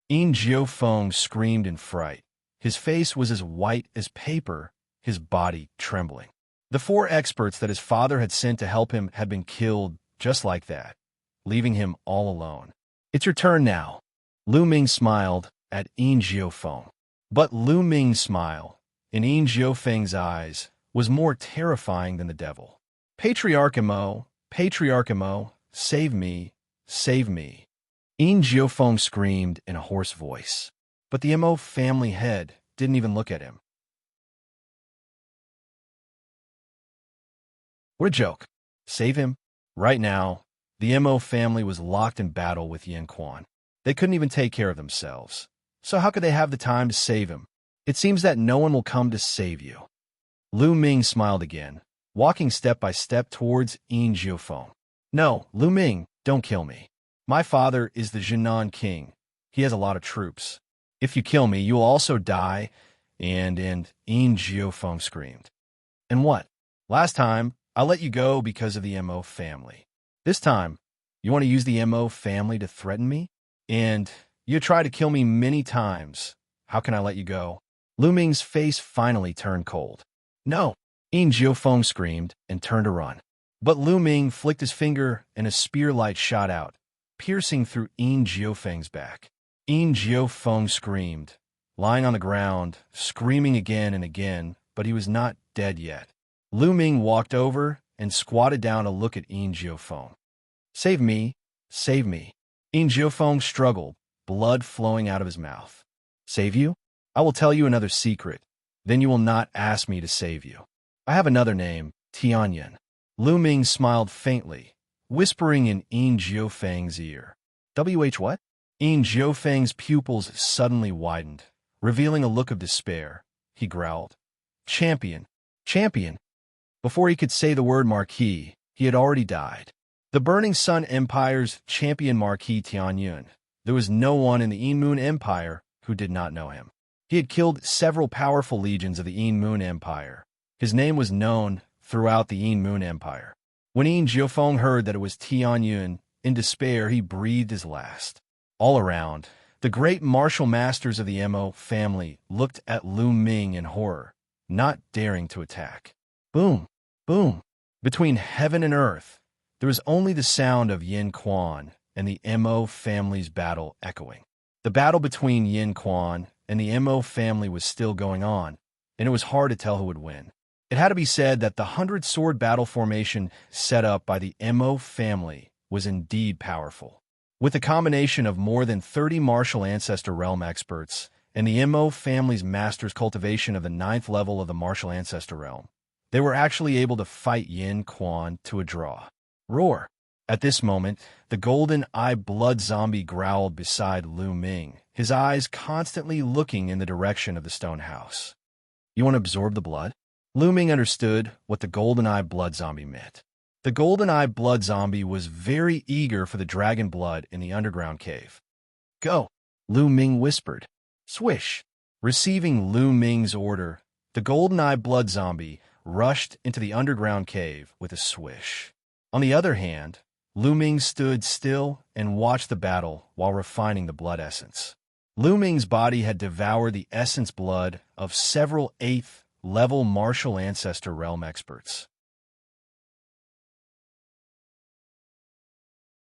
[SPEAKER 1] Yin Jiufeng screamed in fright. His face was as white as paper, his body trembling. The 4 experts that his father had sent to help him had been killed just like that, leaving him all alone. It's your turn now. Lu Ming smiled at Yin Jiufeng. But Lu Ming's smile, in Yin Jiufeng's eyes, was more terrifying than the devil. Patriarch Mo, save me, save me. Yin Jiufeng screamed in a hoarse voice. But the Mo family head didn't even look at him. What a joke. Save him? Right now, the Mo family was locked in battle with Yin Quan. They couldn't even take care of themselves. So how could they have the time to save him? It seems that no one will come to save you. Lu Ming smiled again, walking step by step towards Yin Jiufeng. No, Lu Ming, don't kill me. My father is the Jinan king. He has a lot of troops. If you kill me, you will also die. And Yin Jiufeng screamed. And what? Last time, I let you go because of the Mo family. This time, you want to use the Mo family to threaten me? And you tried to kill me many times. How can I let you go? Lu Ming's face finally turned cold. No! Yin Jiufeng screamed and turned to run. But Lu Ming flicked his finger and a spear light shot out, piercing through Yin Jiufeng's back. Yin Jiufeng screamed, lying on the ground, screaming again and again, but he was not dead yet. Lu Ming walked over and squatted down to look at Yin Jiufeng. Save me, save me. Yin Jiufeng struggled, blood flowing out of his mouth. Save you? I will tell you another secret. Then you will not ask me to save you. I have another name, Tianyan. Lu Ming smiled faintly, whispering in Yin Jiufeng's ear. What? Yin Jiufeng's pupils suddenly widened, revealing a look of despair. He growled, Champion! Champion! Before he could say the word Marquis, he had already died. The Burning Sun Empire's champion Marquis Tianyun. There was no one in the Yin Moon Empire who did not know him. He had killed several powerful legions of the Yin Moon Empire. His name was known throughout the Yin Moon Empire. When Yin Jiufeng heard that it was Tianyun, in despair he breathed his last. All around, the great martial masters of the Mo family looked at Lu Ming in horror, not daring to attack. Boom! Boom! Between heaven and earth, there was only the sound of Yin Quan and the Mo family's battle echoing. The battle between Yin Quan and the Mo family was still going on, and it was hard to tell who would win. It had to be said that the 100-sword battle formation set up by the Mo family was indeed powerful. With a combination of more than 30 martial ancestor realm experts and the Mo family's master's cultivation of the 9th level of the martial ancestor realm, they were actually able to fight Yin Quan to a draw. Roar! At this moment, the golden-eye blood zombie growled beside Lu Ming, his eyes constantly looking in the direction of the stone house. You want to absorb the blood? Lu Ming understood what the golden-eye blood zombie meant. The golden-eye blood zombie was very eager for the dragon blood in the underground cave. Go! Lu Ming whispered. Swish! Receiving Lu Ming's order, the golden-eye blood zombie rushed into the underground cave with a swish. On the other hand, Lu Ming stood still and watched the battle while refining the blood essence. Lu Ming's body had devoured the essence blood of several 8th-level martial ancestor realm experts.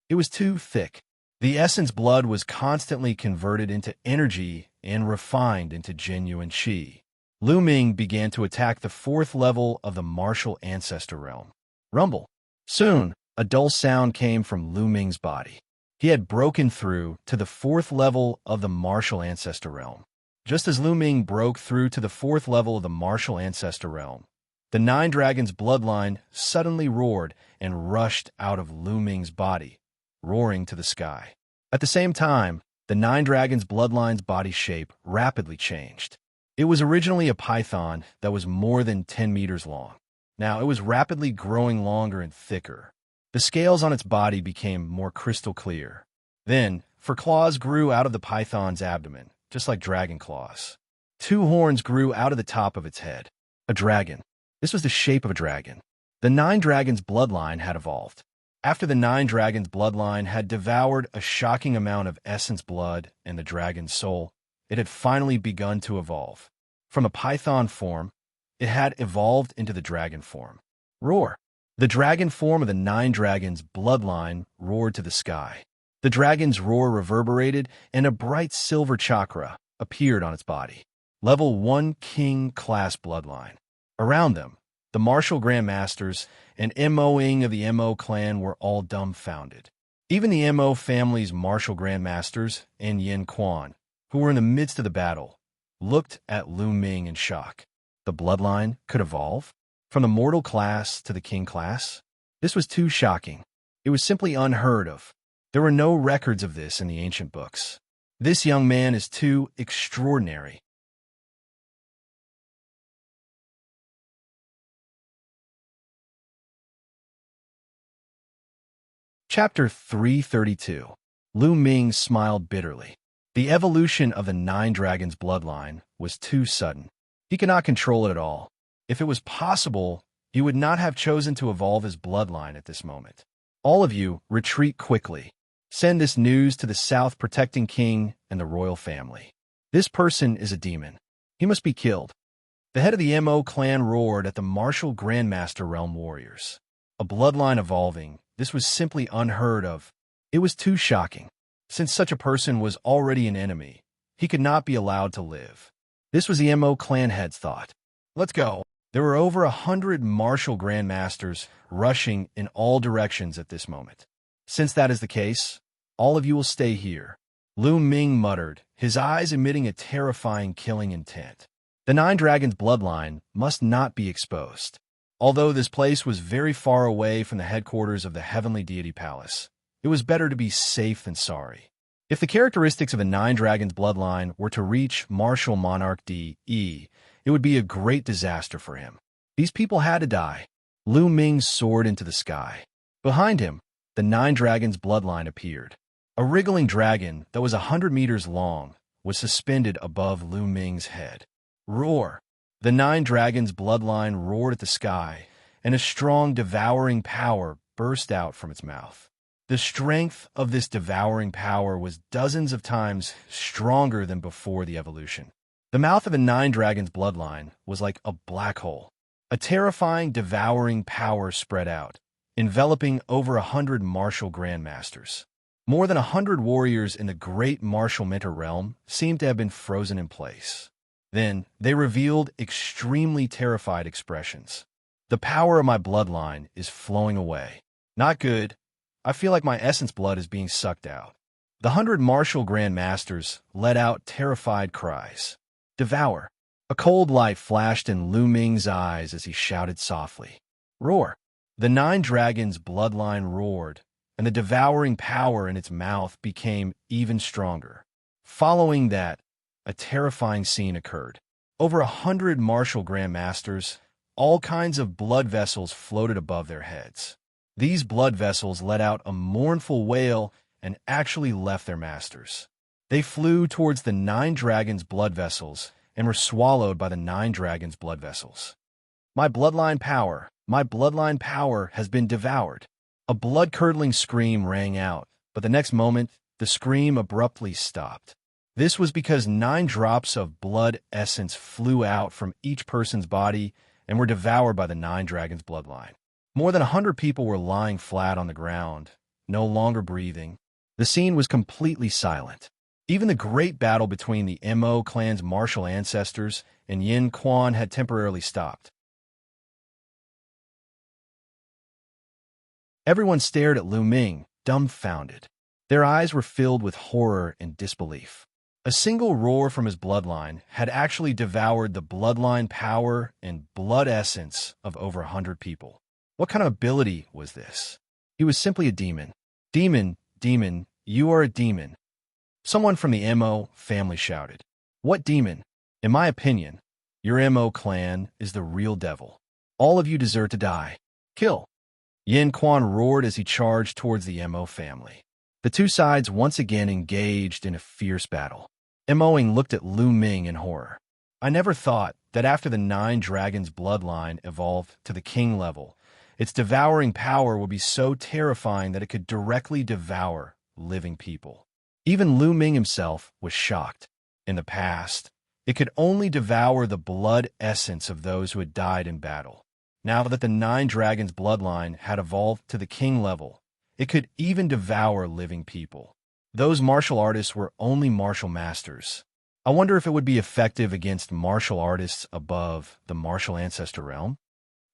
[SPEAKER 1] It was too thick. The essence blood was constantly converted into energy and refined into genuine qi. Lu Ming began to attack the 4th level of the martial ancestor realm. Rumble. Soon, a dull sound came from Lu Ming's body. He had broken through to the 4th level of the martial ancestor realm. Just as Lu Ming broke through to the 4th level of the martial ancestor realm, the 9 dragons' bloodline suddenly roared and rushed out of Lu Ming's body, roaring to the sky. At the same time, the 9 dragons' bloodline's body shape rapidly changed. It was originally a python that was more than 10 meters long. Now it was rapidly growing longer and thicker. The scales on its body became more crystal clear. Then, fur claws grew out of the python's abdomen, just like dragon claws. 2 horns grew out of the top of its head. A dragon. This was the shape of a dragon. The 9 dragons' bloodline had evolved. After the 9 dragons' bloodline had devoured a shocking amount of essence blood and the dragon's soul, it had finally begun to evolve. From a python form, it had evolved into the dragon form. Roar! The dragon form of the 9 dragons' bloodline roared to the sky. The dragon's roar reverberated, and a bright silver chakra appeared on its body. Level 1 King-class bloodline. Around them, the martial grandmasters and Mo-ing of the Mo clan were all dumbfounded. Even the Mo family's martial grandmasters and Yin Quan, who were in the midst of the battle, looked at Lu Ming in shock. The bloodline could evolve? From the mortal class to the king class? This was too shocking. It was simply unheard of. There were no records of this in the ancient books. This young man is too extraordinary. Chapter 332. Lu Ming smiled bitterly. The evolution of the 9 dragons' bloodline was too sudden. He could not control it at all. If it was possible, he would not have chosen to evolve his bloodline at this moment. All of you, retreat quickly. Send this news to the South Protecting King and the royal family. This person is a demon. He must be killed. The head of the Mo clan roared at the martial grandmaster realm warriors. A bloodline evolving, this was simply unheard of. It was too shocking. Since such a person was already an enemy, he could not be allowed to live. This was the Mo clan head's thought. Let's go. There were over 100 martial grandmasters rushing in all directions at this moment. Since that is the case, all of you will stay here. Lu Ming muttered, his eyes emitting a terrifying killing intent. The Nine Dragons' bloodline must not be exposed. Although this place was very far away from the headquarters of the Heavenly Deity Palace, it was better to be safe than sorry. If the characteristics of the Nine Dragons' bloodline were to reach Martial Monarch D.E., it would be a great disaster for him. These people had to die. Lu Ming soared into the sky. Behind him, the Nine Dragons' bloodline appeared. A wriggling dragon that was 100 meters long was suspended above Lu Ming's head. Roar! The Nine Dragons' bloodline roared at the sky, and a strong devouring power burst out from its mouth. The strength of this devouring power was dozens of times stronger than before the evolution. The mouth of a Nine Dragons' bloodline was like a black hole. A terrifying, devouring power spread out, enveloping over 100 martial grandmasters. More than 100 warriors in the great martial mentor realm seemed to have been frozen in place. Then, they revealed extremely terrified expressions. The power of my bloodline is flowing away. Not good. I feel like my essence blood is being sucked out. The 100 martial grandmasters let out terrified cries. Devour. A cold light flashed in Lu Ming's eyes as he shouted softly. Roar. The Nine Dragons' bloodline roared, and the devouring power in its mouth became even stronger. Following that, a terrifying scene occurred. Over 100 martial grandmasters, all kinds of blood vessels floated above their heads. These blood vessels let out a mournful wail and actually left their masters. They flew towards the Nine Dragons' blood vessels and were swallowed by the Nine Dragons' blood vessels. My bloodline power has been devoured. A blood-curdling scream rang out, but the next moment, the scream abruptly stopped. This was because 9 drops of blood essence flew out from each person's body and were devoured by the Nine Dragons' bloodline. More than 100 people were lying flat on the ground, no longer breathing. The scene was completely silent. Even the great battle between the Mo clan's martial ancestors and Yin Quan had temporarily stopped. Everyone stared at Lu Ming, dumbfounded. Their eyes were filled with horror and disbelief. A single roar from his bloodline had actually devoured the bloodline power and blood essence of over 100 people. What kind of ability was this? He was simply a demon. Demon, you are a demon. Someone from the Mo family shouted. What demon? In my opinion, your Mo clan is the real devil. All of you deserve to die. Kill. Yin Quan roared as he charged towards the Mo family. The two sides once again engaged in a fierce battle. Moing looked at Lu Ming in horror. I never thought that after the Nine Dragons' bloodline evolved to the king level, its devouring power would be so terrifying that it could directly devour living people. Even Lu Ming himself was shocked. In the past, it could only devour the blood essence of those who had died in battle. Now that the Nine Dragons' bloodline had evolved to the king level, it could even devour living people. Those martial artists were only martial masters. I wonder if it would be effective against martial artists above the martial ancestor realm?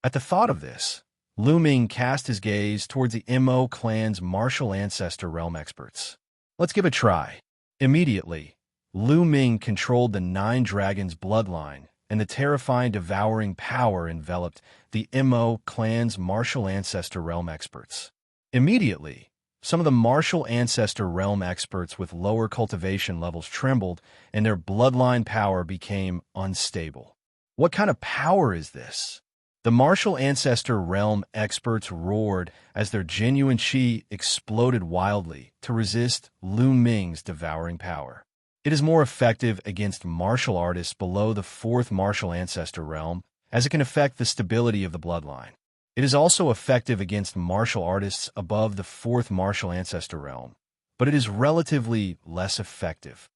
[SPEAKER 1] At the thought of this, Lu Ming cast his gaze towards the Mo clan's martial ancestor realm experts. Let's give it a try. Immediately, Lu Ming controlled the Nine Dragons' bloodline, and the terrifying devouring power enveloped the Mo clan's martial ancestor realm experts. Immediately, some of the martial ancestor realm experts with lower cultivation levels trembled, and their bloodline power became unstable. What kind of power is this? The martial ancestor realm experts roared as their genuine chi exploded wildly to resist Lu Ming's devouring power. It is more effective against martial artists below the 4th martial ancestor realm, as it can affect the stability of the bloodline. It is also effective against martial artists above the 4th martial ancestor realm, but it is relatively less effective.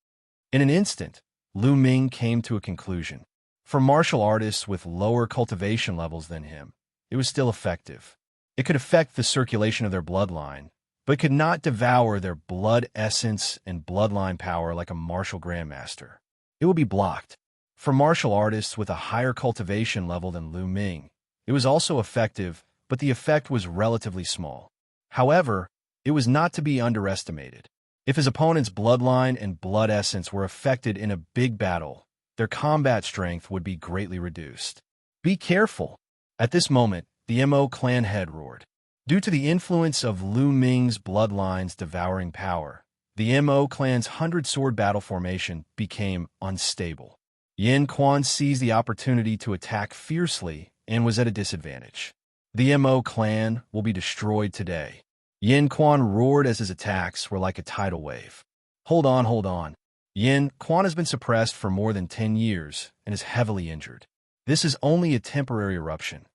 [SPEAKER 1] In an instant, Lu Ming came to a conclusion. For martial artists with lower cultivation levels than him, it was still effective. It could affect the circulation of their bloodline, but could not devour their blood essence and bloodline power like a martial grandmaster. It would be blocked. For martial artists with a higher cultivation level than Lu Ming, it was also effective, but the effect was relatively small. However, it was not to be underestimated. If his opponent's bloodline and blood essence were affected in a big battle, their combat strength would be greatly reduced. Be careful. At this moment, the Mo clan head roared. Due to the influence of Lu Ming's bloodline's devouring power, the Mo clan's 100-sword battle formation became unstable. Yin Quan seized the opportunity to attack fiercely and was at a disadvantage. The Mo clan will be destroyed today. Yin Quan roared as his attacks were like a tidal wave. Hold on, hold on. Yin Quan has been suppressed for more than 10 years and is heavily injured. This is only a temporary eruption.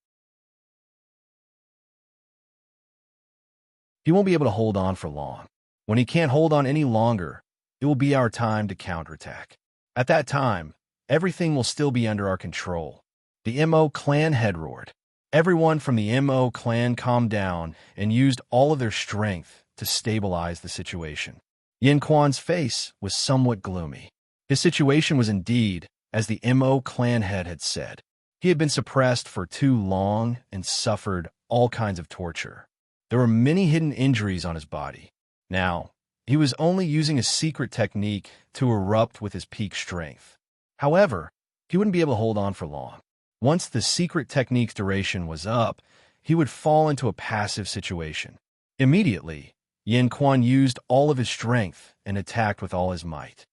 [SPEAKER 1] He won't be able to hold on for long. When he can't hold on any longer, it will be our time to counterattack. At that time, everything will still be under our control. The Mo clan head roared. Everyone from the Mo clan calmed down and used all of their strength to stabilize the situation. Yin Quan's face was somewhat gloomy. His situation was indeed, as the Mo clan head had said. He had been suppressed for too long and suffered all kinds of torture. There were many hidden injuries on his body. Now, he was only using a secret technique to erupt with his peak strength. However, he wouldn't be able to hold on for long. Once the secret technique's duration was up, he would fall into a passive situation. Immediately, Yin Quan used all of his strength and attacked with all his might.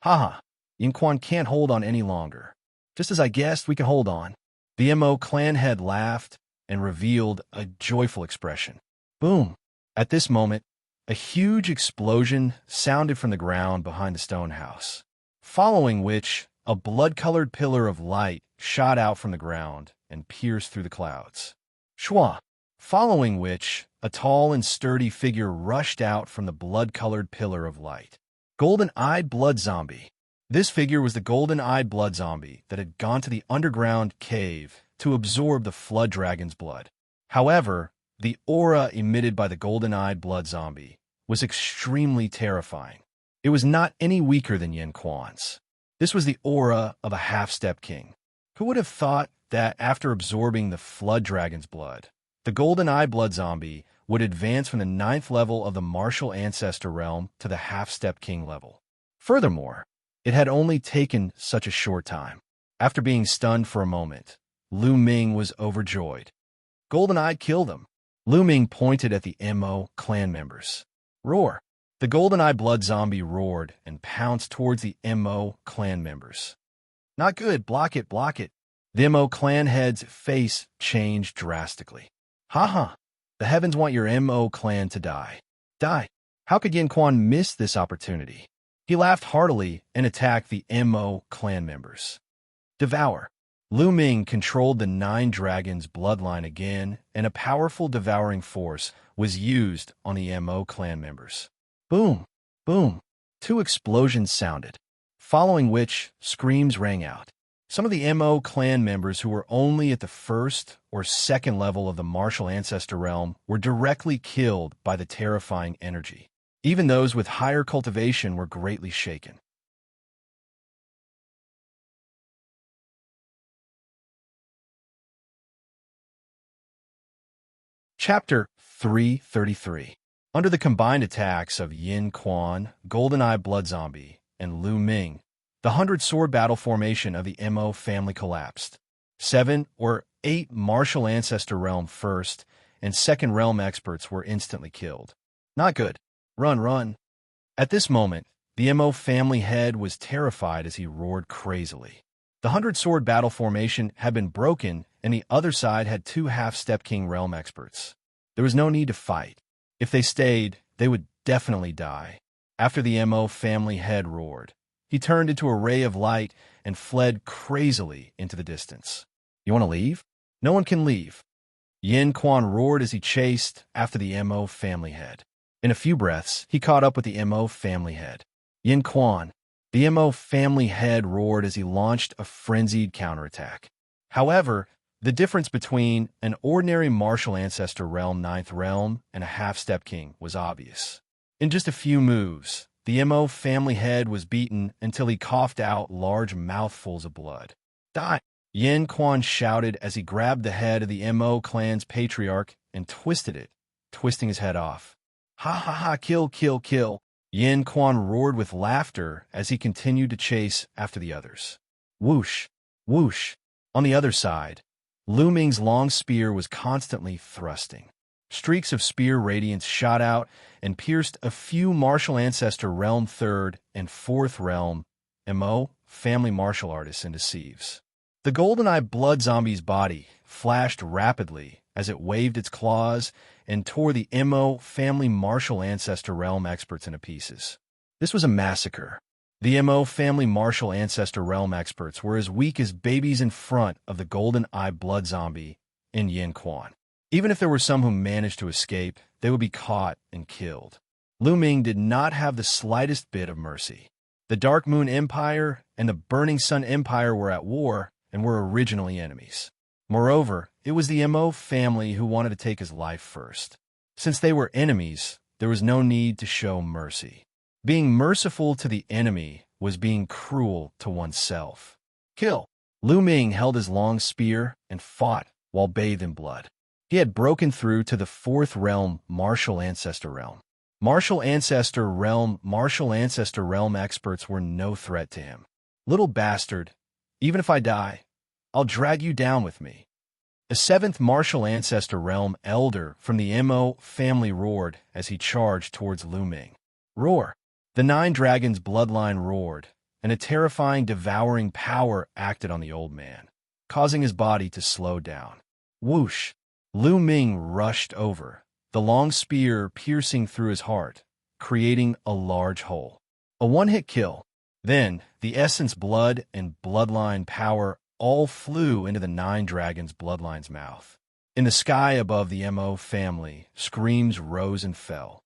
[SPEAKER 1] Haha, Yin Quan can't hold on any longer. Just as I guessed we could hold on. The Mo clan head laughed and revealed a joyful expression. Boom! At this moment, a huge explosion sounded from the ground behind the stone house, following which a blood-colored pillar of light shot out from the ground and pierced through the clouds. Shua! Following which, a tall and sturdy figure rushed out from the blood-colored pillar of light. Golden-eyed blood zombie. This figure was the golden-eyed blood zombie that had gone to the underground cave to absorb the flood dragon's blood. However, the aura emitted by the golden-eyed blood zombie was extremely terrifying. It was not any weaker than Yin Quan's. This was the aura of a half-step king. Who would have thought that after absorbing the flood dragon's blood, the golden-eyed blood zombie would advance from the 9th level of the martial ancestor realm to the half-step king level? Furthermore, it had only taken such a short time. After being stunned for a moment, Lu Ming was overjoyed. Golden-eyed killed him. Lu Ming pointed at the Mo clan members. Roar! The golden-eyed blood zombie roared and pounced towards the Mo clan members. Not good, block it, block it. The Mo clan head's face changed drastically. Haha, the heavens want your Mo clan to die. Die. How could Yin Quan miss this opportunity? He laughed heartily and attacked the Mo clan members. Devour. Lu Ming controlled the 9 dragons' bloodline again, and a powerful devouring force was used on the Mo clan members. Boom! Boom! 2 explosions sounded, following which screams rang out. Some of the Mo clan members who were only at the 1st or 2nd level of the martial ancestor realm were directly killed by the terrifying energy. Even those with higher cultivation were greatly shaken. Chapter 333. Under the combined attacks of Yin Quan, Golden-Eye Blood Zombie, and Lu Ming, the 100-sword battle formation of the Mo family collapsed. 7 or 8 martial ancestor realm 1st and 2nd realm experts were instantly killed. Not good. Run, run. At this moment, the Mo family head was terrified as he roared crazily. The 100-sword battle formation had been broken, and the other side had 2 half-step king realm experts. There was no need to fight. If they stayed, they would definitely die. After the Mo family head roared, he turned into a ray of light and fled crazily into the distance. You want to leave? No one can leave. Yin Quan roared as he chased after the Mo family head. In a few breaths, he caught up with the Mo family head. Yin Quan. The Mo family head roared as he launched a frenzied counterattack. However, the difference between an ordinary martial ancestor realm 9th realm and a half-step king was obvious. In just a few moves, the Mo family head was beaten until he coughed out large mouthfuls of blood. Die! Yin Quan shouted as he grabbed the head of the Mo clan's patriarch and twisted it, twisting his head off. Ha ha ha, kill, kill, kill. Yin Quan roared with laughter as he continued to chase after the others. Whoosh, whoosh. On the other side, Lu Ming's long spear was constantly thrusting. Streaks of spear radiance shot out and pierced a few martial ancestor realm 3rd and 4th realm MO family martial artists into sieves. The golden-eye blood zombie's body flashed rapidly as it waved its claws and tore the MO family martial ancestor realm experts into pieces. This was a massacre. The MO family martial ancestor realm experts were as weak as babies in front of the golden-eye blood zombie in Yin Quan. Even if there were some who managed to escape, they would be caught and killed. Lu Ming did not have the slightest bit of mercy. The Dark Moon Empire and the Burning Sun Empire were at war and were originally enemies. Moreover, it was the MO family who wanted to take his life first. Since they were enemies, there was no need to show mercy. Being merciful to the enemy was being cruel to oneself. Kill! Lu Ming held his long spear and fought while bathed in blood. He had broken through to the 4th realm martial ancestor realm. Martial ancestor realm experts were no threat to him. Little bastard, even if I die, I'll drag you down with me. A 7th martial ancestor realm elder from the MO family roared as he charged towards Lu Ming. Roar! The 9 dragons' bloodline roared, and a terrifying devouring power acted on the old man, causing his body to slow down. Whoosh! Lu Ming rushed over, the long spear piercing through his heart, creating a large hole. A one-hit kill. Then, the essence blood and bloodline power all flew into the 9 dragons' bloodline's mouth. In the sky above the MO family, screams rose and fell.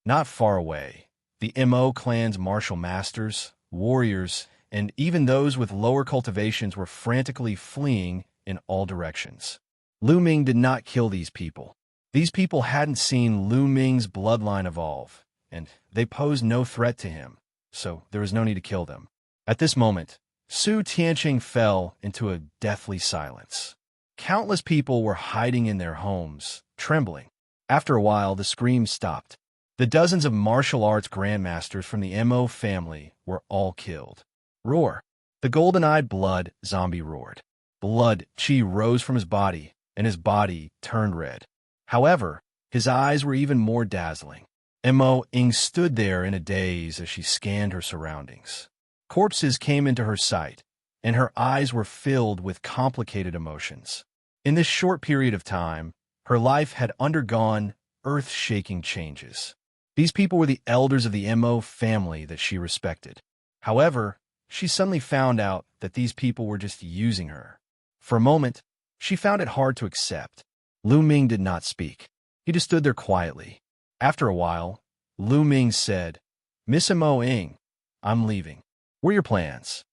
[SPEAKER 1] Not far away, the MO clan's martial masters, warriors, and even those with lower cultivations were frantically fleeing in all directions. Lu Ming did not kill these people. These people hadn't seen Lu Ming's bloodline evolve, and they posed no threat to him, so there was no need to kill them. At this moment, Su Tianqing fell into a deathly silence. Countless people were hiding in their homes, trembling. After a while, the screams stopped. The dozens of martial arts grandmasters from the MO family were all killed. Roar! The golden-eyed blood zombie roared. Blood chi rose from his body, and his body turned red. However, his eyes were even more dazzling. Mo Ying stood there in a daze as she scanned her surroundings. Corpses came into her sight, and her eyes were filled with complicated emotions. In this short period of time, her life had undergone earth-shaking changes. These people were the elders of the MO family that she respected. However, she suddenly found out that these people were just using her. For a moment, she found it hard to accept. Lu Ming did not speak. He just stood there quietly. After a while, Lu Ming said, "Miss Mo Ying, I'm leaving. What are your plans?"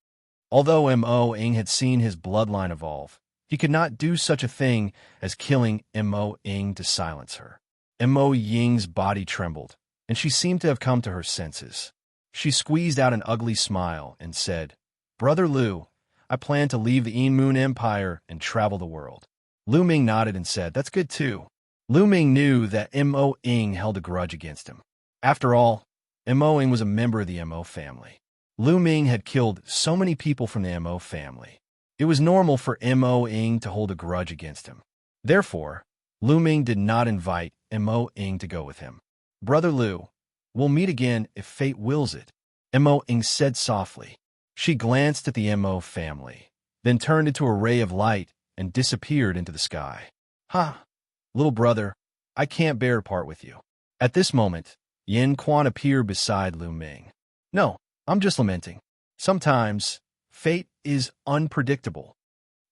[SPEAKER 1] Although Mo Ying had seen his bloodline evolve, he could not do such a thing as killing Mo Ying to silence her. Mo Ying's body trembled, and she seemed to have come to her senses. She squeezed out an ugly smile and said, "Brother Lu, I plan to leave the Moon Empire and travel the world." Lu Ming nodded and said, "That's good too." Lu Ming knew that Mo Ying held a grudge against him. After all, Mo Ying was a member of the Mo family. Lu Ming had killed so many people from the Mo family. It was normal for Mo Ying to hold a grudge against him. Therefore, Lu Ming did not invite Mo Ying to go with him. "Brother Lu, we'll meet again if fate wills it," Mo Ying said softly. She glanced at the Mo family, then turned into a ray of light and disappeared into the sky. "Ha! Little brother, I can't bear to part with you." At this moment, Yin Quan appeared beside Lu Ming. "No, I'm just lamenting. Sometimes, fate is unpredictable,"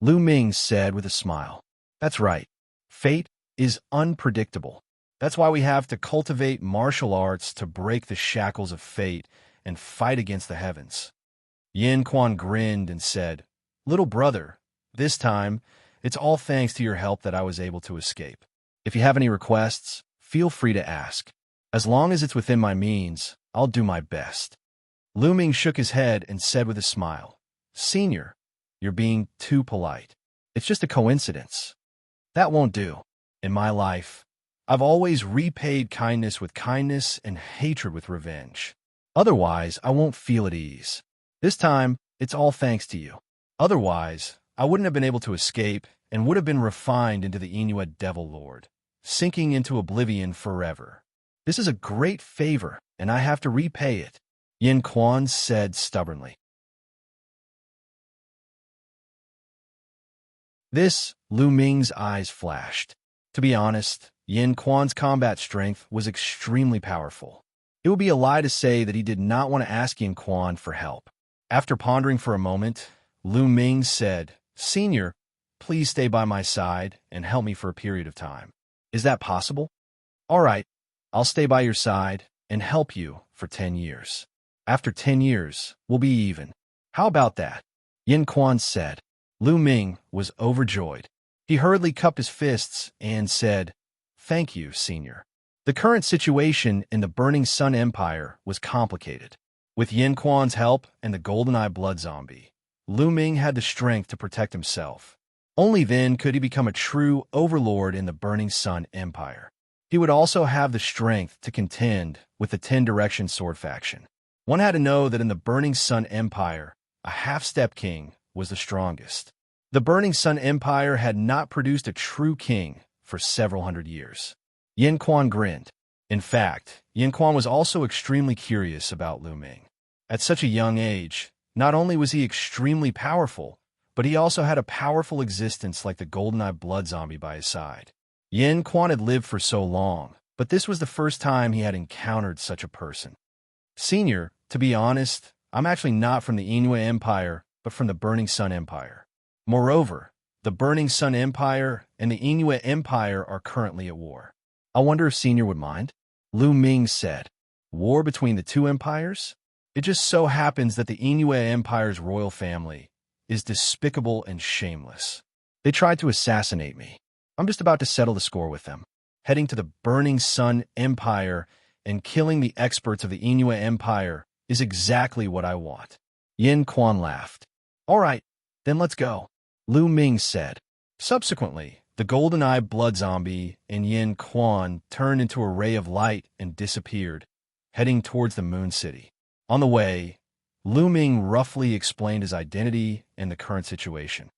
[SPEAKER 1] Lu Ming said with a smile. "That's right. Fate is unpredictable. That's why we have to cultivate martial arts to break the shackles of fate and fight against the heavens." Yin Quan grinned and said, "Little brother, this time, it's all thanks to your help that I was able to escape. If you have any requests, feel free to ask. As long as it's within my means, I'll do my best." Lu Ming shook his head and said with a smile, "Senior, you're being too polite. It's just a coincidence. That won't do. In my life, I've always repaid kindness with kindness and hatred with revenge. Otherwise, I won't feel at ease. This time, it's all thanks to you. Otherwise, I wouldn't have been able to escape and would have been refined into the Inuit Devil Lord, sinking into oblivion forever. This is a great favor, and I have to repay it, Yin Quan said stubbornly. Lu Ming's eyes flashed. To be honest, Yin Quan's combat strength was extremely powerful. It would be a lie to say that he did not want to ask Yin Quan for help. After pondering for a moment, Lu Ming said, "Senior, please stay by my side and help me for a period of time. Is that possible?" "All right, I'll stay by your side and help you for 10 years. After 10 years, we'll be even. How about that?" Yin Quan said. Lu Ming was overjoyed. He hurriedly cupped his fists and said, "Thank you, Senior." The current situation in the Burning Sun Empire was complicated. With Yin Quan's help and the GoldenEye blood zombie, Lu Ming had the strength to protect himself. Only then could he become a true overlord in the Burning Sun Empire. He would also have the strength to contend with the 10 Direction Sword faction. One had to know that in the Burning Sun Empire, a half-step king was the strongest. The Burning Sun Empire had not produced a true king for several hundred years. Yin Quan grinned. In fact, Yin Quan was also extremely curious about Lu Ming. At such a young age, not only was he extremely powerful, but he also had a powerful existence like the GoldenEye blood zombie by his side. Yin Quan had lived for so long, but this was the first time he had encountered such a person. "Senior, to be honest, I'm actually not from the Inuit Empire, but from the Burning Sun Empire. Moreover, the Burning Sun Empire and the Inuit Empire are currently at war. I wonder if Senior would mind?" Lu Ming said. "War between the two empires? It just so happens that the Inuit Empire's royal family is despicable and shameless. They tried to assassinate me. I'm just about to settle the score with them. Heading to the Burning Sun Empire and killing the experts of the Inuit Empire is exactly what I want." Yin Quan laughed. "All right, then let's go," Lu Ming said. Subsequently, the GoldenEye blood zombie and Yin Quan turned into a ray of light and disappeared, heading towards the Moon City. On the way, Lu Ming roughly explained his identity and the current situation.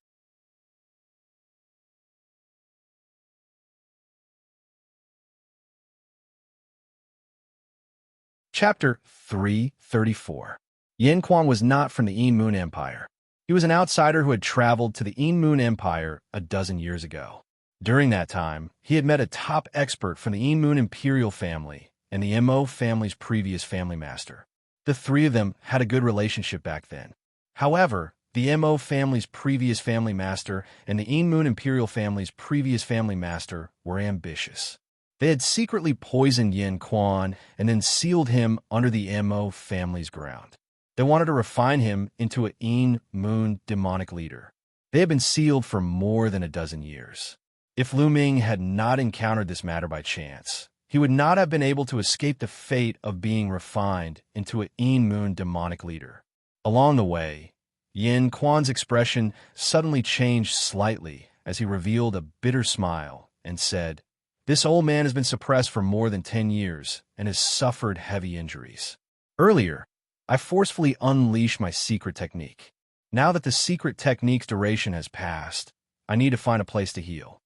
[SPEAKER 1] Chapter 334. Yin Quan was not from the Yin Moon Empire. He was an outsider who had traveled to the Yin Moon Empire a dozen years ago. During that time, he had met a top expert from the Yin Moon Imperial family and the Mo family's previous family master. The three of them had a good relationship back then. However, the Mo family's previous family master and the Yin Moon Imperial family's previous family master were ambitious. They had secretly poisoned Yin Quan and then sealed him under the Mo family's ground. They wanted to refine him into a Yin Moon demonic leader. They had been sealed for more than a dozen years. If Lu Ming had not encountered this matter by chance, he would not have been able to escape the fate of being refined into a Yin Moon demonic leader. Along the way, Yin Quan's expression suddenly changed slightly as he revealed a bitter smile and said, "This old man has been suppressed for more than 10 years and has suffered heavy injuries. Earlier, I forcefully unleashed my secret technique. Now that the secret technique's duration has passed, I need to find a place to heal.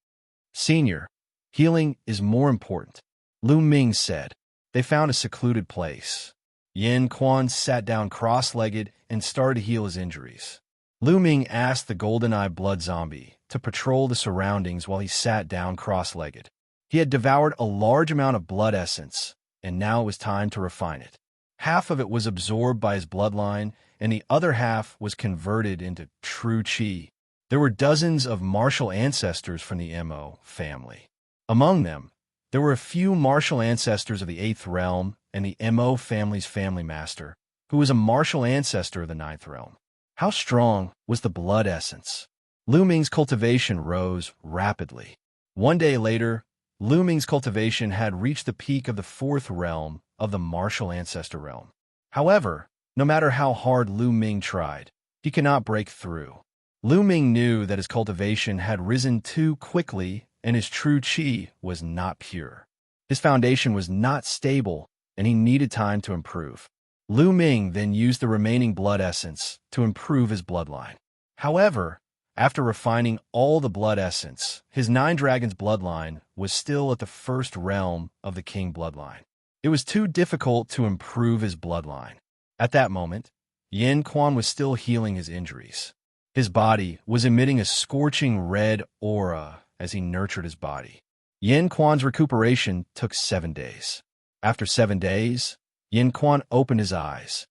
[SPEAKER 1] Senior, healing is more important," Lu Ming said. They found a secluded place. Yin Quan sat down cross-legged and started to heal his injuries. Lu Ming asked the GoldenEye blood zombie to patrol the surroundings while he sat down cross-legged. He had devoured a large amount of blood essence, and now it was time to refine it. Half of it was absorbed by his bloodline, and the other half was converted into true qi. There were dozens of martial ancestors from the Mo family. Among them, there were a few martial ancestors of the 8th realm and the Mo family's family master, who was a martial ancestor of the 9th realm. How strong was the blood essence? Lu Ming's cultivation rose rapidly. One day later, Lu Ming's cultivation had reached the peak of the 4th realm of the martial ancestor realm. However, no matter how hard Lu Ming tried, he could not break through. Lu Ming knew that his cultivation had risen too quickly and his true qi was not pure. His foundation was not stable, and he needed time to improve. Lu Ming then used the remaining blood essence to improve his bloodline. However, after refining all the blood essence, his 9 dragons bloodline was still at the first realm of the king bloodline. It was too difficult to improve his bloodline. At that moment, Yin Quan was still healing his injuries. His body was emitting a scorching red aura as he nurtured his body. Yin Quan's recuperation took 7 days. After 7 days, Yin Quan opened his eyes.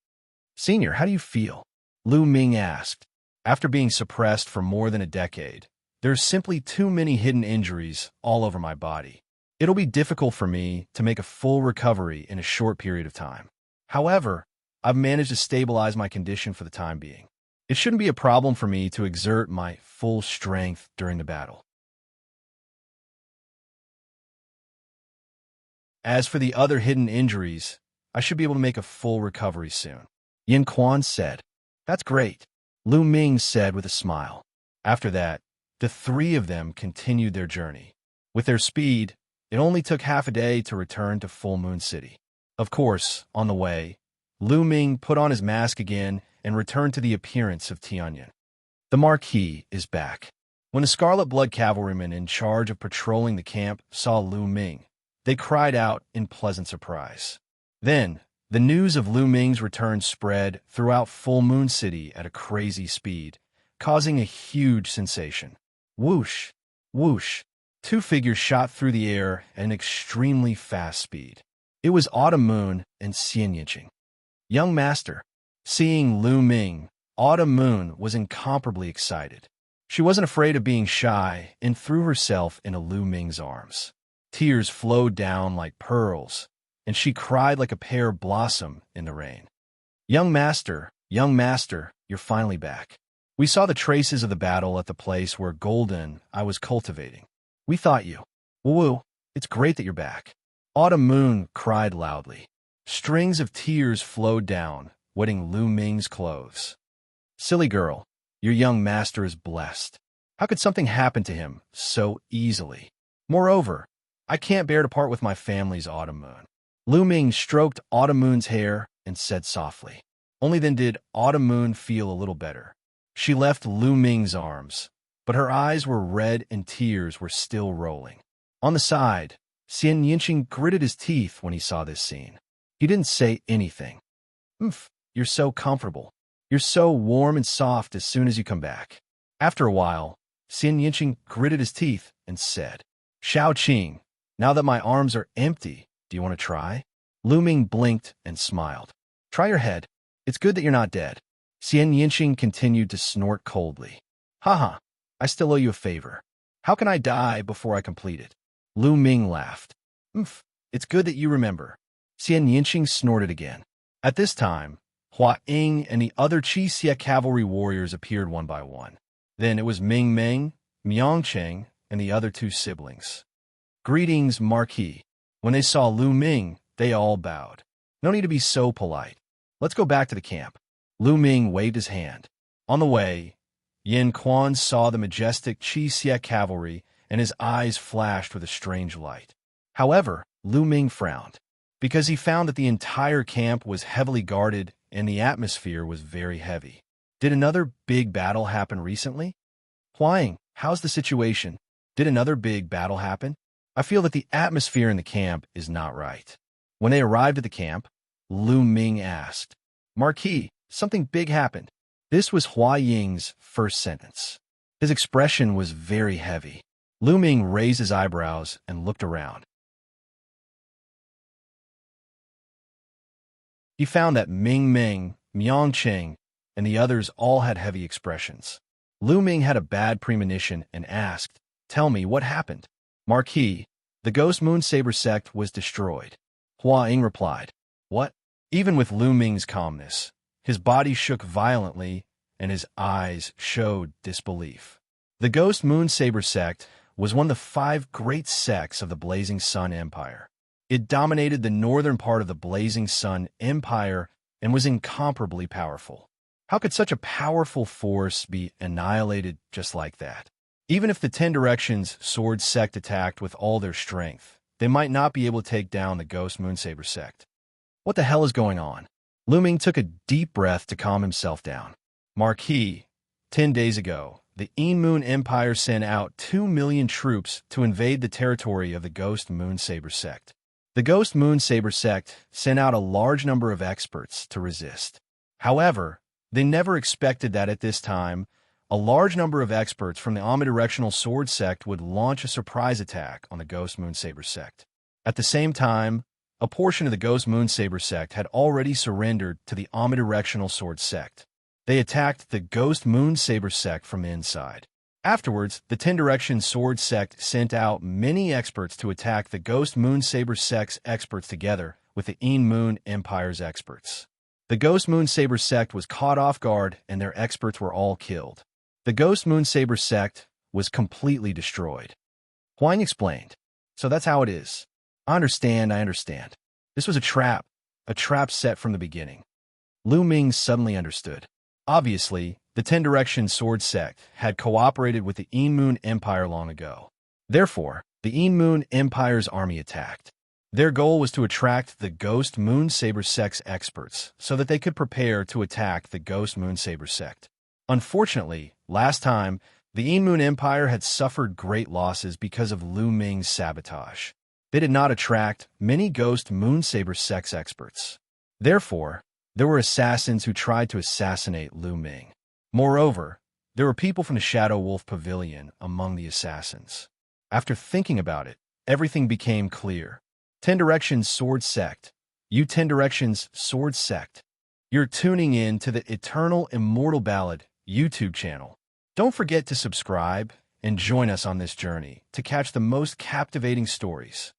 [SPEAKER 1] "Senior, how do you feel?" Lu Ming asked. "After being suppressed for more than a decade, there's simply too many hidden injuries all over my body. It'll be difficult for me to make a full recovery in a short period of time. However, I've managed to stabilize my condition for the time being. It shouldn't be a problem for me to exert my full strength during the battle. As for the other hidden injuries, I should be able to make a full recovery soon." Yin Quan said. "That's great," Lu Ming said with a smile. After that, the 3 of them continued their journey. With their speed, it only took half a day to return to Full Moon City. Of course, on the way, Lu Ming put on his mask again and returned to the appearance of Tianyan. The Marquis is back. When the Scarlet Blood cavalrymen in charge of patrolling the camp saw Lu Ming, they cried out in pleasant surprise. Then, the news of Lu Ming's return spread throughout Full Moon City at a crazy speed, causing a huge sensation. Whoosh! Whoosh! 2 figures shot through the air at an extremely fast speed. It was Autumn Moon and Xianxia. "Young master." Seeing Lu Ming, Autumn Moon was incomparably excited. She wasn't afraid of being shy and threw herself into Lu Ming's arms. Tears flowed down like pearls, and she cried like a pear blossom in the rain. Young master, you're finally back. We saw the traces of the battle at the place where I was cultivating. We thought you. Woo, it's great that you're back." Autumn Moon cried loudly. Strings of tears flowed down, wetting Lu Ming's clothes. "Silly girl, your young master is blessed. How could something happen to him so easily? Moreover, I can't bear to part with my family's Autumn Moon." Lu Ming stroked Autumn Moon's hair and said softly. Only then did Autumn Moon feel a little better. She left Lu Ming's arms, but her eyes were red and tears were still rolling. On the side, Xianxia gritted his teeth when he saw this scene. He didn't say anything. You're so comfortable. You're so warm and soft as soon as you come back." After a while, Xianxia gritted his teeth and said, "Shao Qing, now that my arms are empty, do you want to try?" Lu Ming blinked and smiled. "Try your head. It's good that you're not dead." Xianxia continued to snort coldly. "Haha, I still owe you a favor. How can I die before I complete it?" Lu Ming laughed. It's good that you remember." Xianxia snorted again. At this time, Hua Ying and the other Xianxia cavalry warriors appeared one by one. Then it was Ming Ming, Miang Cheng, and the other 2 siblings. "Greetings, Marquis." When they saw Lu Ming, they all bowed. "No need to be so polite. Let's go back to the camp." Lu Ming waved his hand. On the way, Yin Quan saw the majestic Xianxia cavalry, and his eyes flashed with a strange light. However, Lu Ming frowned, because he found that the entire camp was heavily guarded and the atmosphere was very heavy. Did another big battle happen recently? "Huang, how's the situation? Did another big battle happen? I feel that the atmosphere in the camp is not right." When they arrived at the camp, Lu Ming asked, "Marquis, something big happened." This was Hua Ying's first sentence. His expression was very heavy. Lu Ming raised his eyebrows and looked around. He found that Ming Ming, Miang Cheng, and the others all had heavy expressions. Lu Ming had a bad premonition and asked, "Tell me, what happened?" "Marquis, the Ghost Moon Saber sect was destroyed." Hua Ying replied. "What?" Even with Lu Ming's calmness, his body shook violently and his eyes showed disbelief. The Ghost Moon Saber sect was one of the 5 great sects of the Blazing Sun Empire. It dominated the northern part of the Blazing Sun Empire and was incomparably powerful. How could such a powerful force be annihilated just like that? Even if the 10 Directions Sword sect attacked with all their strength, they might not be able to take down the Ghost Moonsaber sect. What the hell is going on? Lu Ming took a deep breath to calm himself down. Marquis, 10 days ago, the Moon Empire sent out 2 million troops to invade the territory of the Ghost Moonsaber sect. The Ghost Moonsaber sect sent out a large number of experts to resist. However, they never expected that at this time, a large number of experts from the omnidirectional sword sect would launch a surprise attack on the Ghost Moonsaber sect. At the same time, a portion of the Ghost Moonsaber sect had already surrendered to the omnidirectional sword sect. They attacked the Ghost Moonsaber sect from inside. Afterwards, the Ten Direction Sword sect sent out many experts to attack the Ghost Moonsaber sect's experts together with the Moon Empire's experts. The Ghost Moonsaber sect was caught off guard and their experts were all killed. The Ghost Moonsaber sect was completely destroyed. Huang explained. So that's how it is. I understand. This was a trap set from the beginning. Lu Ming suddenly understood. Obviously, the Ten Direction Sword sect had cooperated with the Moon Empire long ago. Therefore, the Moon Empire's army attacked. Their goal was to attract the Ghost Moonsaber sect's experts so that they could prepare to attack the Ghost Moonsaber sect. Unfortunately, last time, the Moon Empire had suffered great losses because of Lu Ming's sabotage. They did not attract many Ghost Moonsaber sect's experts. Therefore, there were assassins who tried to assassinate Lu Ming. Moreover, there were people from the Shadow Wolf Pavilion among the assassins. After thinking about it, everything became clear. Ten Directions Sword Sect. You Ten Directions Sword Sect. You're tuning in to the Eternal Immortal Ballad YouTube channel. Don't forget to subscribe and join us on this journey to catch the most captivating stories.